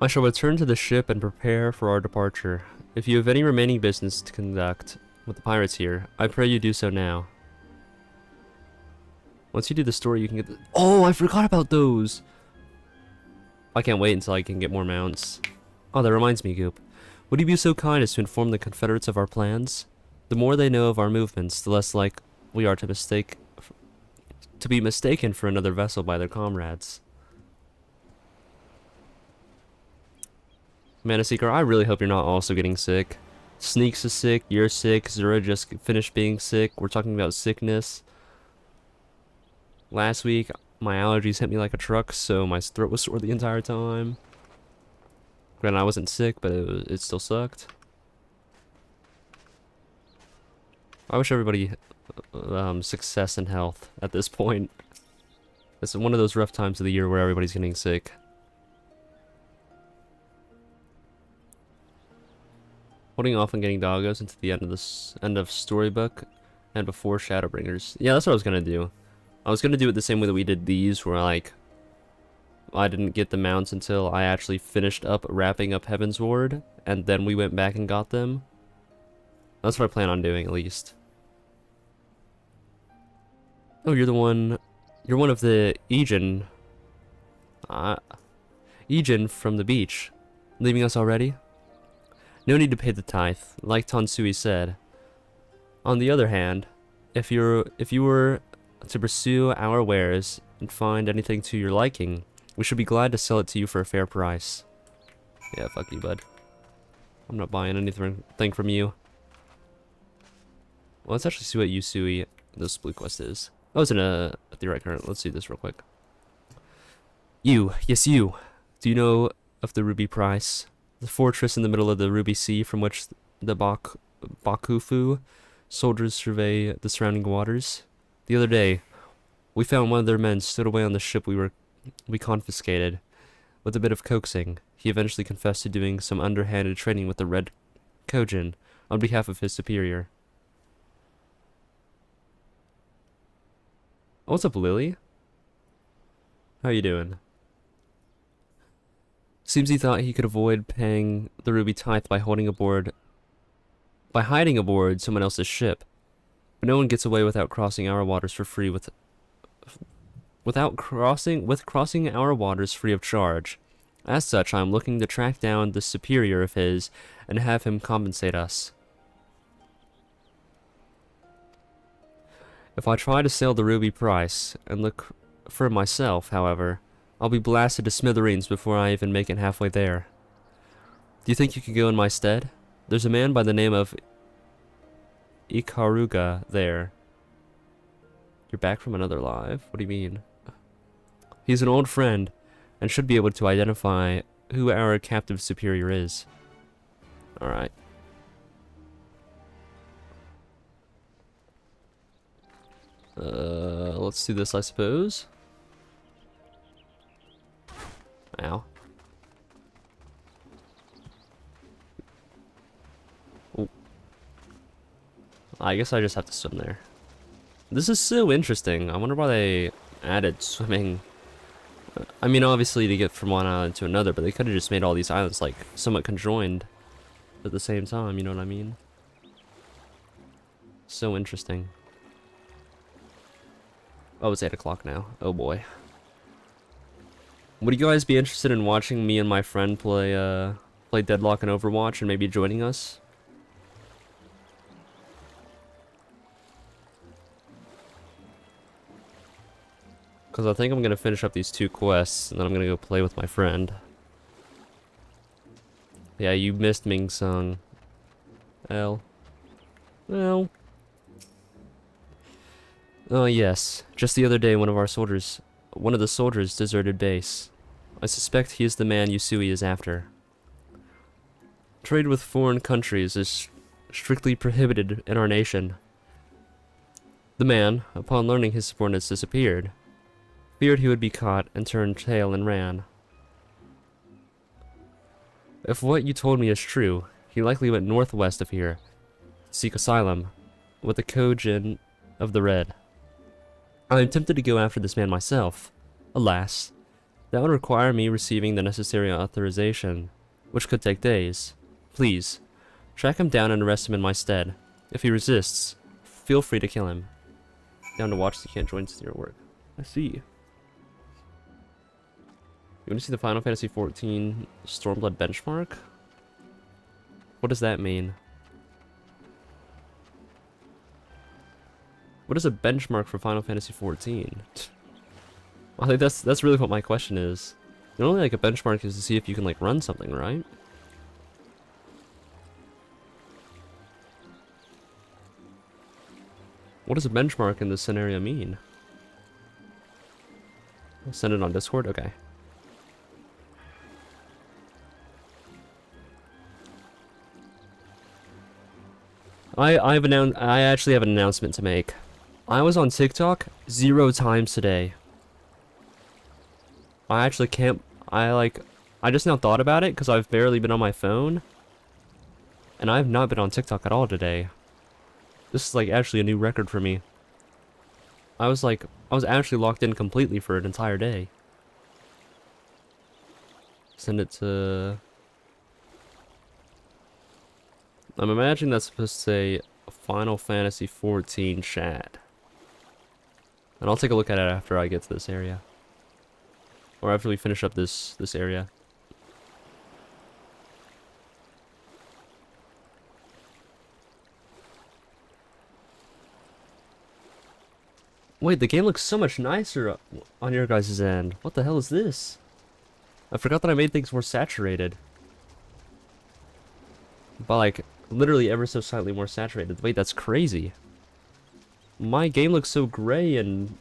I shall return to the ship and prepare for our departure. If you have any remaining business to conduct with the pirates here, I pray you do so now. Once you do the story, you can get the... Oh, I forgot about those! I can't wait until I can get more mounts. Oh, that reminds me, Goop. Would you be so kind as to inform the Confederates of our plans? The more they know of our movements, the less like we are to be mistaken for another vessel by their comrades. Manaseeker, I really hope you're not also getting sick. Sneaks is sick, you're sick, Zura just finished being sick, we're talking about sickness. Last week, my allergies hit me like a truck, so my throat was sore the entire time. Granted, I wasn't sick, but it still sucked. I wish everybody success and health at this point. It's one of those rough times of the year where everybody's getting sick. Holding off on getting doggos until the end of Storybook and before Shadowbringers. Yeah, that's what I was gonna do. I was gonna do it the same way that we did these, where like I didn't get the mounts until I actually finished up wrapping up Heaven's Ward, and then we went back and got them. That's what I plan on doing, at least. Oh, you're one of the Egen from the beach. Leaving us already? No need to pay the tithe, like Tonsui said. On the other hand, if you were to pursue our wares and find anything to your liking, we should be glad to sell it to you for a fair price. Yeah, fuck you, bud. I'm not buying anything from you. Well, let's actually see what Yusui, this blue quest is. Oh, it's in a theoretic current. Let's see this real quick. You, yes you. Do you know of the Ruby Price? The fortress in the middle of the Ruby Sea from which the Bakufu soldiers survey the surrounding waters? The other day, we found one of their men stowed away on the ship we confiscated. With a bit of coaxing, he eventually confessed to doing some underhanded trading with the Red Kojin on behalf of his superior. Oh, what's up, Lily? How you doing? Seems he thought he could avoid paying the Ruby tithe by hiding aboard someone else's ship. But no one gets away without crossing our waters for free with crossing our waters free of charge. As such, I am looking to track down this superior of his and have him compensate us. If I try to sail the ruby price and look for myself, however, I'll be blasted to smithereens before I even make it halfway there. Do you think you could go in my stead? There's a man by the name of Ikaruga there. You're back from another live? What do you mean? He's an old friend and should be able to identify who our captive superior is. Alright. Let's do this, I suppose. Ow. Oh. I guess I just have to swim there. This is so interesting. I wonder why they added swimming. I mean, obviously to get from one island to another, but they could have just made all these islands like somewhat conjoined at the same time, you know what I mean? So interesting. Oh, it's 8 o'clock now. Oh boy. Would you guys be interested in watching me and my friend play Deadlock and Overwatch and maybe joining us? Because I think I'm going to finish up these 2 quests, and then I'm going to go play with my friend. Yeah, you missed Ming Sung. Well. Oh yes, just the other day one of the soldiers deserted base. I suspect he is the man Yusui is after. Trade with foreign countries is strictly prohibited in our nation. The man, upon learning his subordinates disappeared, feared he would be caught and turned tail and ran. If what you told me is true, he likely went northwest of here to seek asylum with the Kojin of the Red. I am tempted to go after this man myself. Alas, that would require me receiving the necessary authorization, which could take days. Please, track him down and arrest him in my stead. If he resists, feel free to kill him. Down to watch so you can't join your work. I see. You want to see the Final Fantasy XIV Stormblood benchmark? What does that mean? What is a benchmark for Final Fantasy XIV? I think that's really what my question is. Normally, like, a benchmark is to see if you can, like, run something, right? What does a benchmark in this scenario mean? I'll send it on Discord? Okay. I actually have an announcement to make. I was on TikTok 0 times today. I actually can't. I just now thought about it because I've barely been on my phone, and I have not been on TikTok at all today. This is like actually a new record for me. I was actually locked in completely for an entire day. Send it to. I'm imagining that's supposed to say Final Fantasy XIV chat. And I'll take a look at it after I get to this area. Or after we finish up this area. Wait, the game looks so much nicer on your guys' end. What the hell is this? I forgot that I made things more saturated. But like, literally ever so slightly more saturated. Wait, that's crazy. My game looks so gray and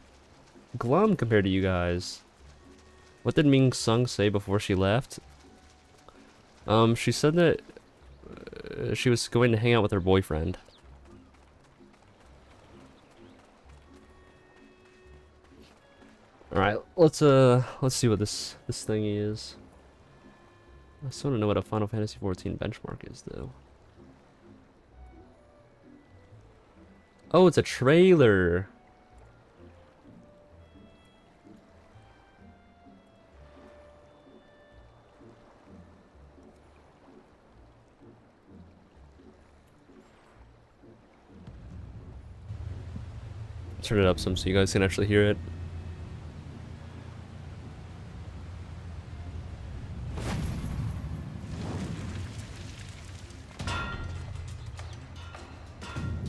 glum compared to you guys. What did Ming Sung say before she left? She said that she was going to hang out with her boyfriend. Alright, let's see what this thingy is. I just want to know what a Final Fantasy XIV benchmark is, though. Oh, it's a trailer. Turn it up some so you guys can actually hear it.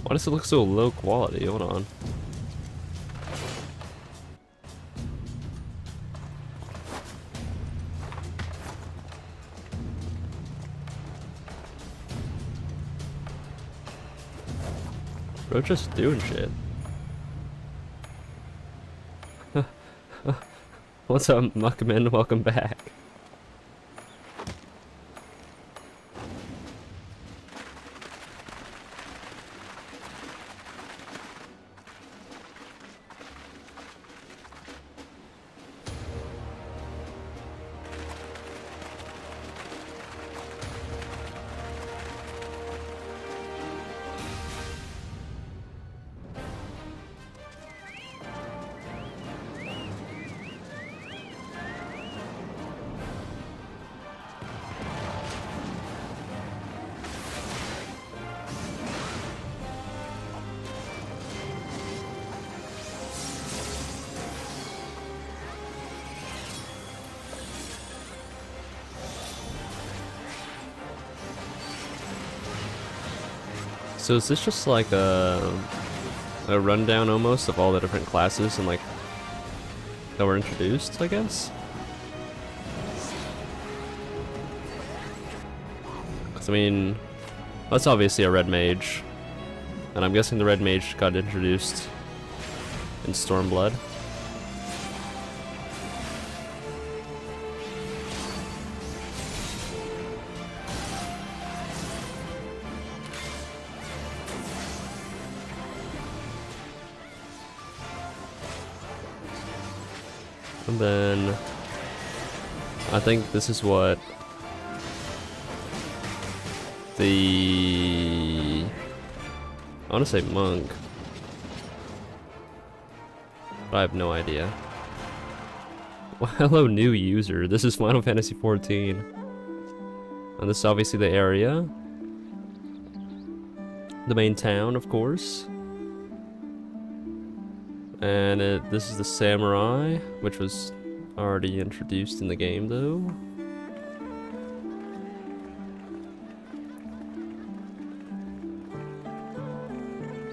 Why does it look so low quality? Hold on. Bro, just doing shit. What's up, Muckman? Welcome back. So is this just like a rundown almost of all the different classes and like that were introduced, I guess? 'Cause I mean, that's obviously a red mage, and I'm guessing the red mage got introduced in Stormblood. And then I think this is what I want to say monk, but I have no idea. Well, hello new user, this is Final Fantasy XIV. And this is obviously the area. The main town, of course. And this is the samurai, which was already introduced in the game, though.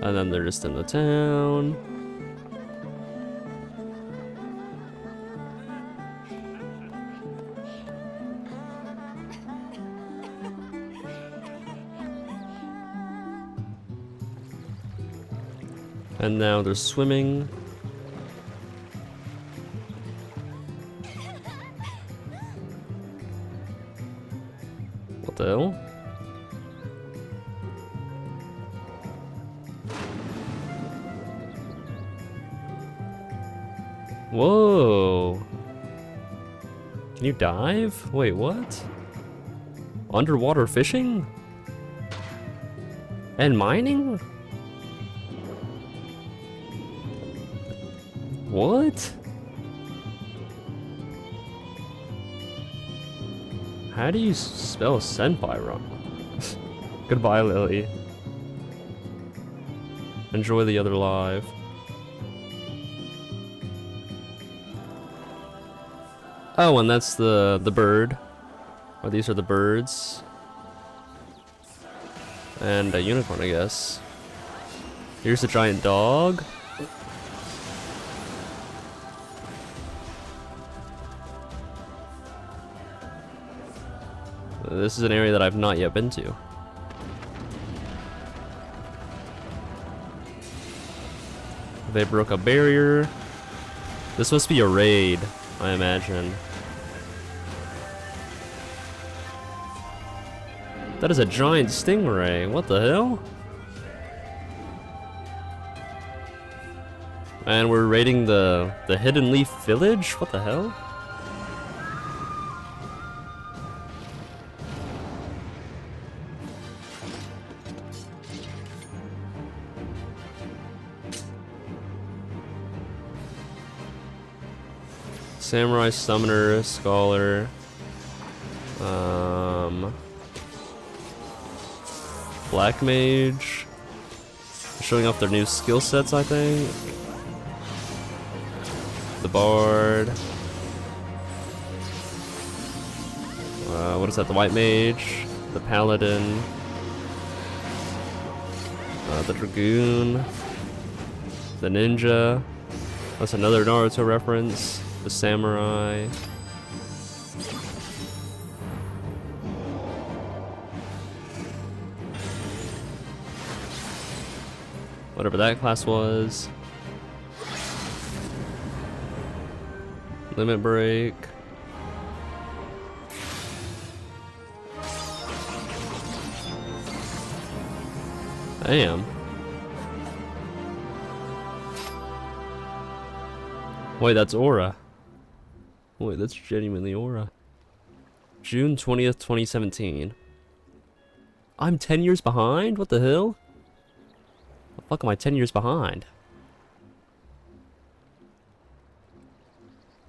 And then they're just in the town. And now they're swimming. What the hell? Whoa. Can you dive? Wait, what? Underwater fishing? And mining? What? How do you spell senpai wrong? Goodbye, Lily. Enjoy the other live. Oh, and that's the bird. Or these are the birds. And a unicorn, I guess. Here's a giant dog. This is an area that I've not yet been to. They broke a barrier. This must be a raid, I imagine. That is a giant stingray. What the hell? And we're raiding the Hidden Leaf Village? What the hell? Samurai Summoner, Scholar, Black Mage, showing off their new skill sets, I think. The Bard. What is that? The White Mage, the Paladin, The Dragoon. The Ninja. That's another Naruto reference. The Samurai. Whatever that class was. Limit Break. Damn. Wait, that's Aura. Wait, that's genuinely Aura. June 20th, 2017. I'm 10 years behind? What the hell? The fuck am I 10 years behind?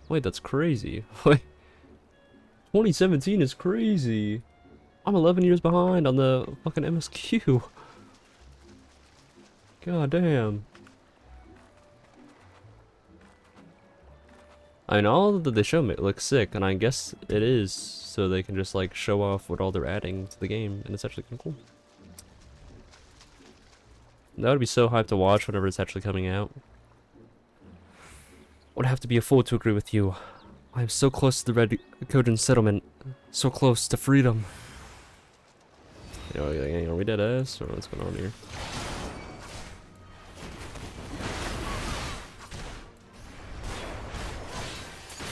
Wait, that's crazy. Wait. 2017 is crazy. I'm 11 years behind on the fucking MSQ. God damn. I mean, all that they show me looks sick, and I guess it is, so they can just like show off what all they're adding to the game, and it's actually kind of cool. That would be so hyped to watch whenever it's actually coming out. Would have to be a fool to agree with you. I am so close to the Red Kojin settlement, so close to freedom. Yo, are we dead ass, or what's going on here?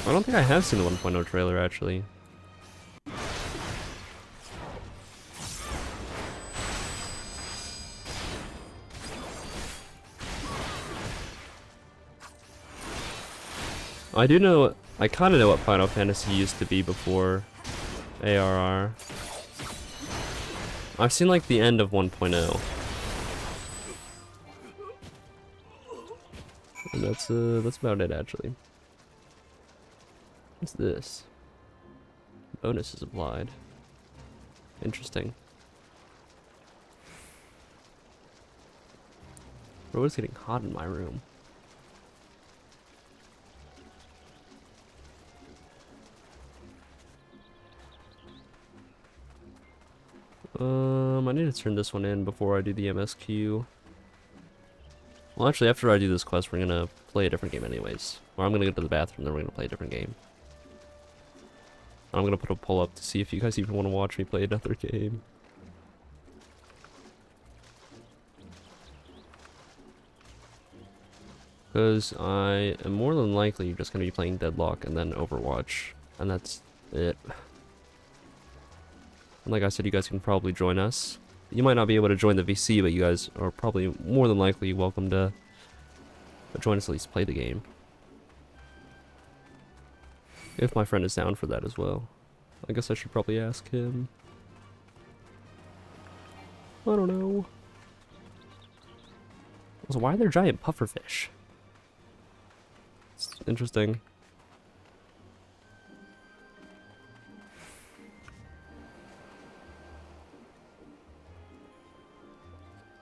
I don't think I have seen the 1.0 trailer, actually. I do know, I kind of know what Final Fantasy used to be before ARR. I've seen like the end of 1.0. And that's about it, actually. What's this? Bonus is applied. Interesting. Bro, it's getting hot in my room. I need to turn this one in before I do the MSQ. Well, actually, after I do this quest, we're gonna play a different game anyways. Or I'm gonna go to the bathroom, then we're gonna play a different game. I'm gonna put a poll up to see if you guys even want to watch me play another game. Because I am more than likely just gonna be playing Deadlock and then Overwatch, and that's it. And like I said, you guys can probably join us. You might not be able to join the VC, but you guys are probably more than likely welcome to join us, at least play the game. If my friend is down for that as well. I guess I should probably ask him. I don't know. So why are there giant pufferfish? It's interesting.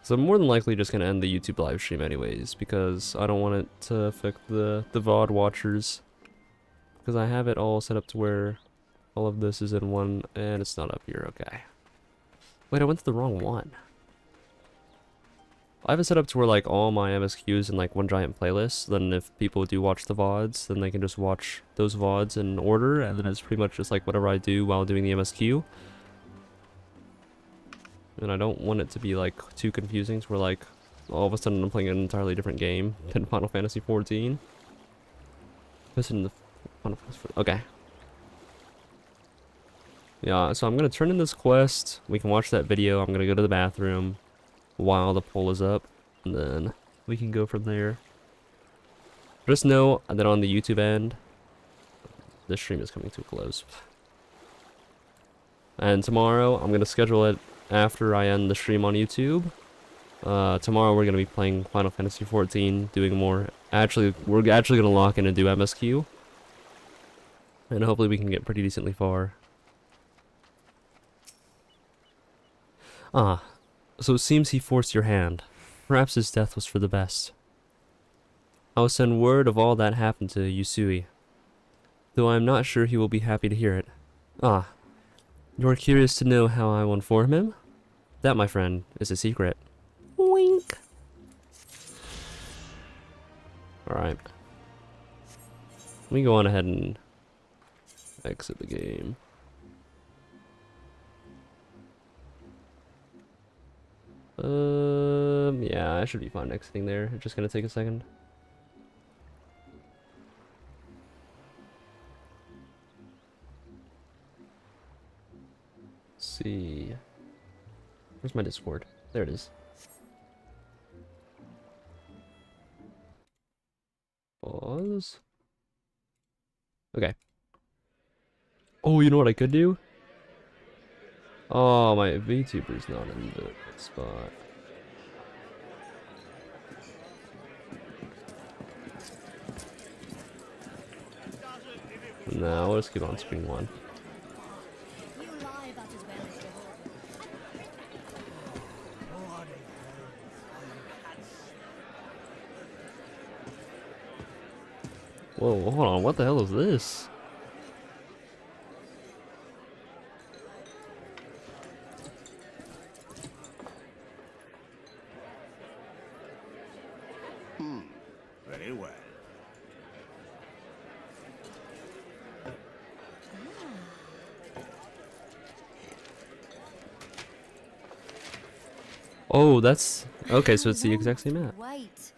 So I'm more than likely just gonna end the YouTube live stream anyways, because I don't want it to affect the VOD watchers. Because I have it all set up to where all of this is in one, and it's not up here, okay. Wait, I went to the wrong one. I have it set up to where like all my MSQs in like one giant playlist, then if people do watch the VODs, then they can just watch those VODs in order, and then it's pretty much just like whatever I do while doing the MSQ. And I don't want it to be like too confusing to where like all of a sudden I'm playing an entirely different game than Final Fantasy 14. Listen to the Final Fantasy 14. Okay. Yeah, so I'm gonna turn in this quest. We can watch that video. I'm gonna go to the bathroom while the poll is up, and then we can go from there. Just know that on the YouTube end, this stream is coming to a close. And tomorrow, I'm gonna schedule it after I end the stream on YouTube. Tomorrow we're gonna be playing Final Fantasy 14, doing more. Actually, we're actually gonna lock in and do MSQ, and hopefully we can get pretty decently far. Ah, so it seems he forced your hand. Perhaps his death was for the best. I will send word of all that happened to Yusui, though I am not sure he will be happy to hear it. Ah, you are curious to know how I will inform him? That, my friend, is a secret. Wink. Alright. Let me go on ahead and exit the game. Yeah, I should be fine exiting there. It's just gonna take a second. Let's see. Where's my Discord? There it is. Pause. Okay. Oh, you know what I could do? Oh, my VTuber's not in the spot. No, let's keep on screen one. Whoa, hold on, what the hell is this? Very well. Oh, that's... Okay, so it's the exact same map. Wait,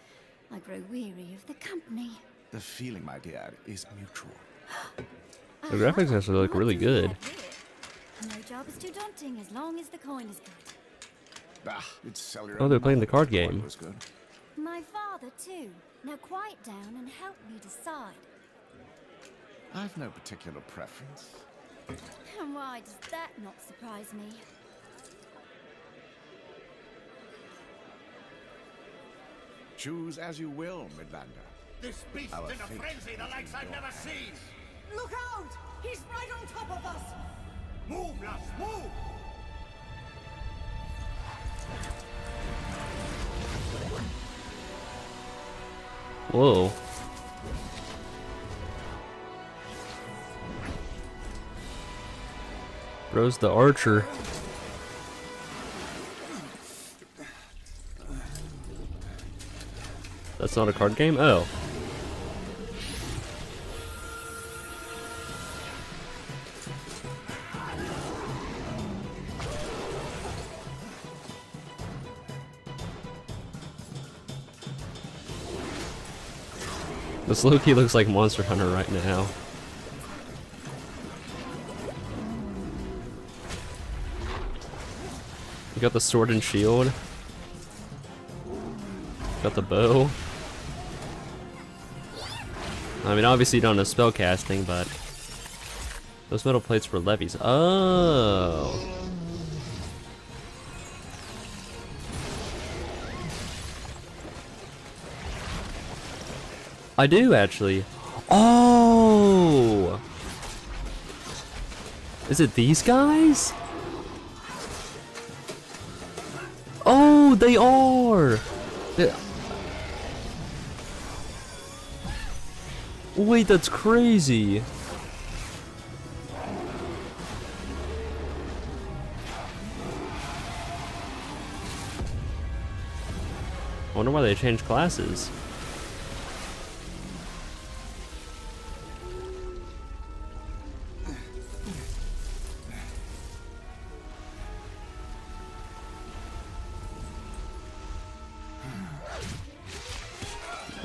I grow weary of the company. The feeling, my dear, is mutual. The graphics actually look really good. No job is too daunting as long as the coin is good. Bah, it's cellular. Oh, they're playing the card game. My father too. Now quiet down and help me decide. I've no particular preference. And why does that not surprise me? Choose as you will, Midlander. This beast Our in a fate frenzy, the likes I've never seen. Look out! He's right on top of us! Move, lass, move! Whoa. Bro's the archer. That's not a card game? Oh. This Loki looks like Monster Hunter right now. You got the sword and shield. Got the bow. I mean, obviously you don't have spell casting, but those metal plates were levies. Oh. I do actually. Oh. Is it these guys? Oh, they are. Wait, that's crazy. I wonder why they changed classes.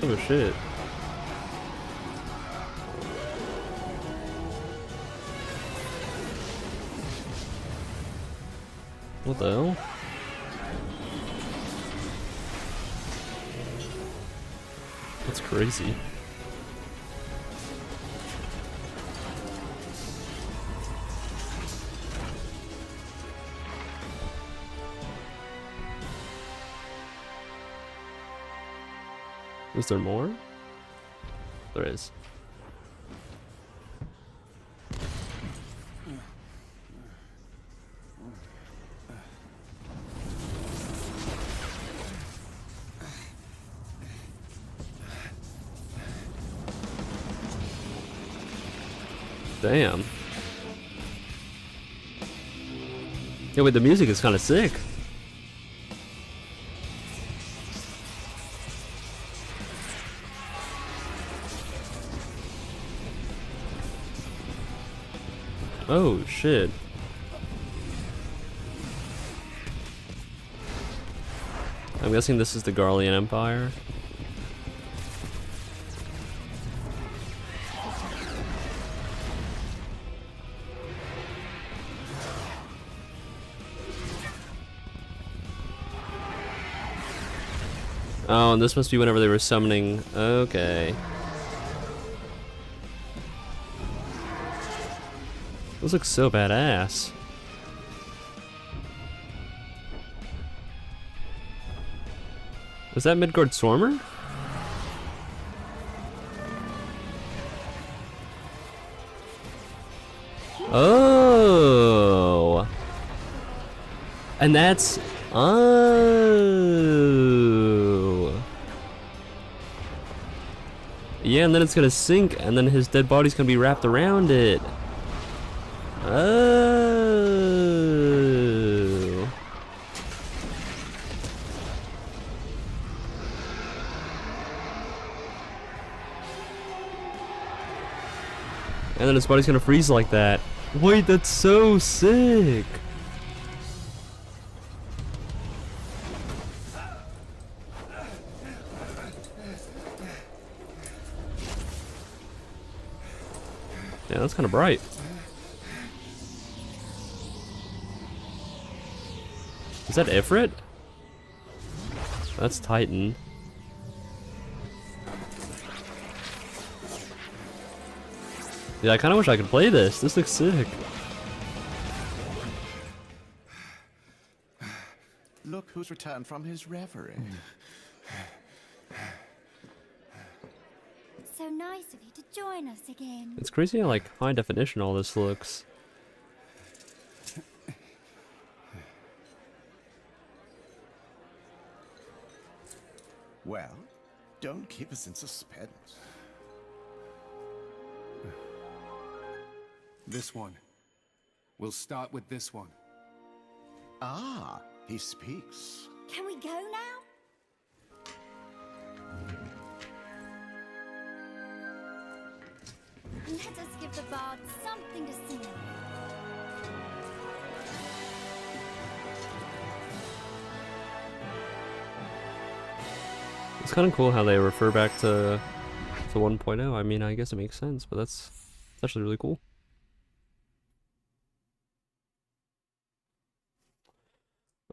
Oh shit. What the hell? That's crazy. Is there more? There is. Damn. Yeah, wait, the music is kind of sick. Oh, shit. I'm guessing this is the Garlean Empire. Oh, and this must be whenever they were summoning. Okay. This looks so badass. Was that Midgard Stormer? Oh. And that's... Oh. Yeah, and then it's gonna sink, and then his dead body's gonna be wrapped around it. Oh. And then his body's gonna freeze like that. Wait, that's so sick. Yeah, that's kind of bright. Is that Ifrit? That's Titan. Yeah, I kind of wish I could play this. This looks sick. Look who's returned from his reverie. So nice of you to join us again. It's crazy how like high definition all this looks. Well, don't keep us in suspense. This one. We'll start with this one. Ah, he speaks. Can we go now? Let us give the bard something to sing of. It's kind of cool how they refer back to 1.0. I mean, I guess it makes sense, but that's actually really cool.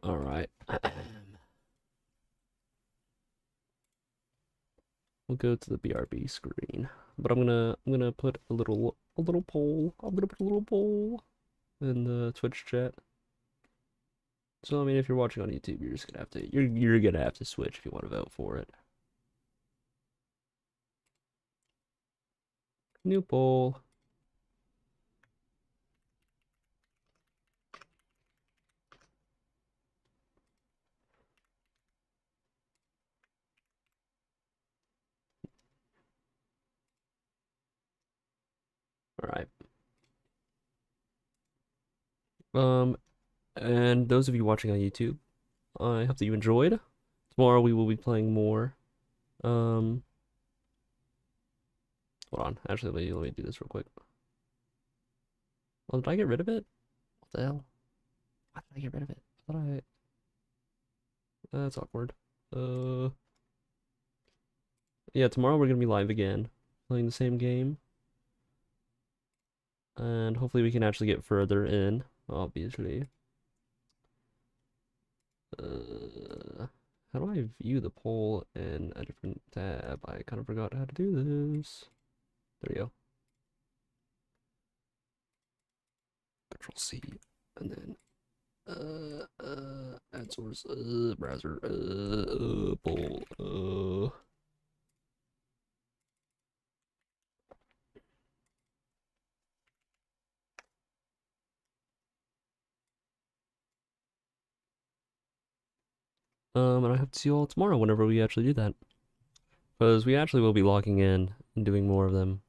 All right. We'll go to the BRB screen, but I'm gonna put a little poll. I'm gonna put a little poll in the Twitch chat. So I mean, if you're watching on YouTube, you're just gonna have to you're gonna have to switch if you want to vote for it. New poll. All right. And those of you watching on YouTube, I hope that you enjoyed. Tomorrow we will be playing more. Hold on. Actually, let me do this real quick. Oh, did I get rid of it? What the hell? Why did I get rid of it? I thought I... That's awkward. Yeah, tomorrow we're gonna be live again, playing the same game. And hopefully we can actually get further in, obviously. How do I view the poll in a different tab? I kind of forgot how to do this. There we go. Control C, and then add source, browser, poll, and I hope to see you all tomorrow whenever we actually do that. Because we actually will be logging in and doing more of them.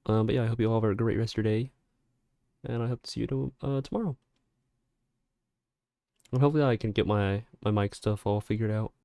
But yeah, I hope you all have a great rest of your day. And I hope to see you tomorrow. And hopefully I can get my mic stuff all figured out.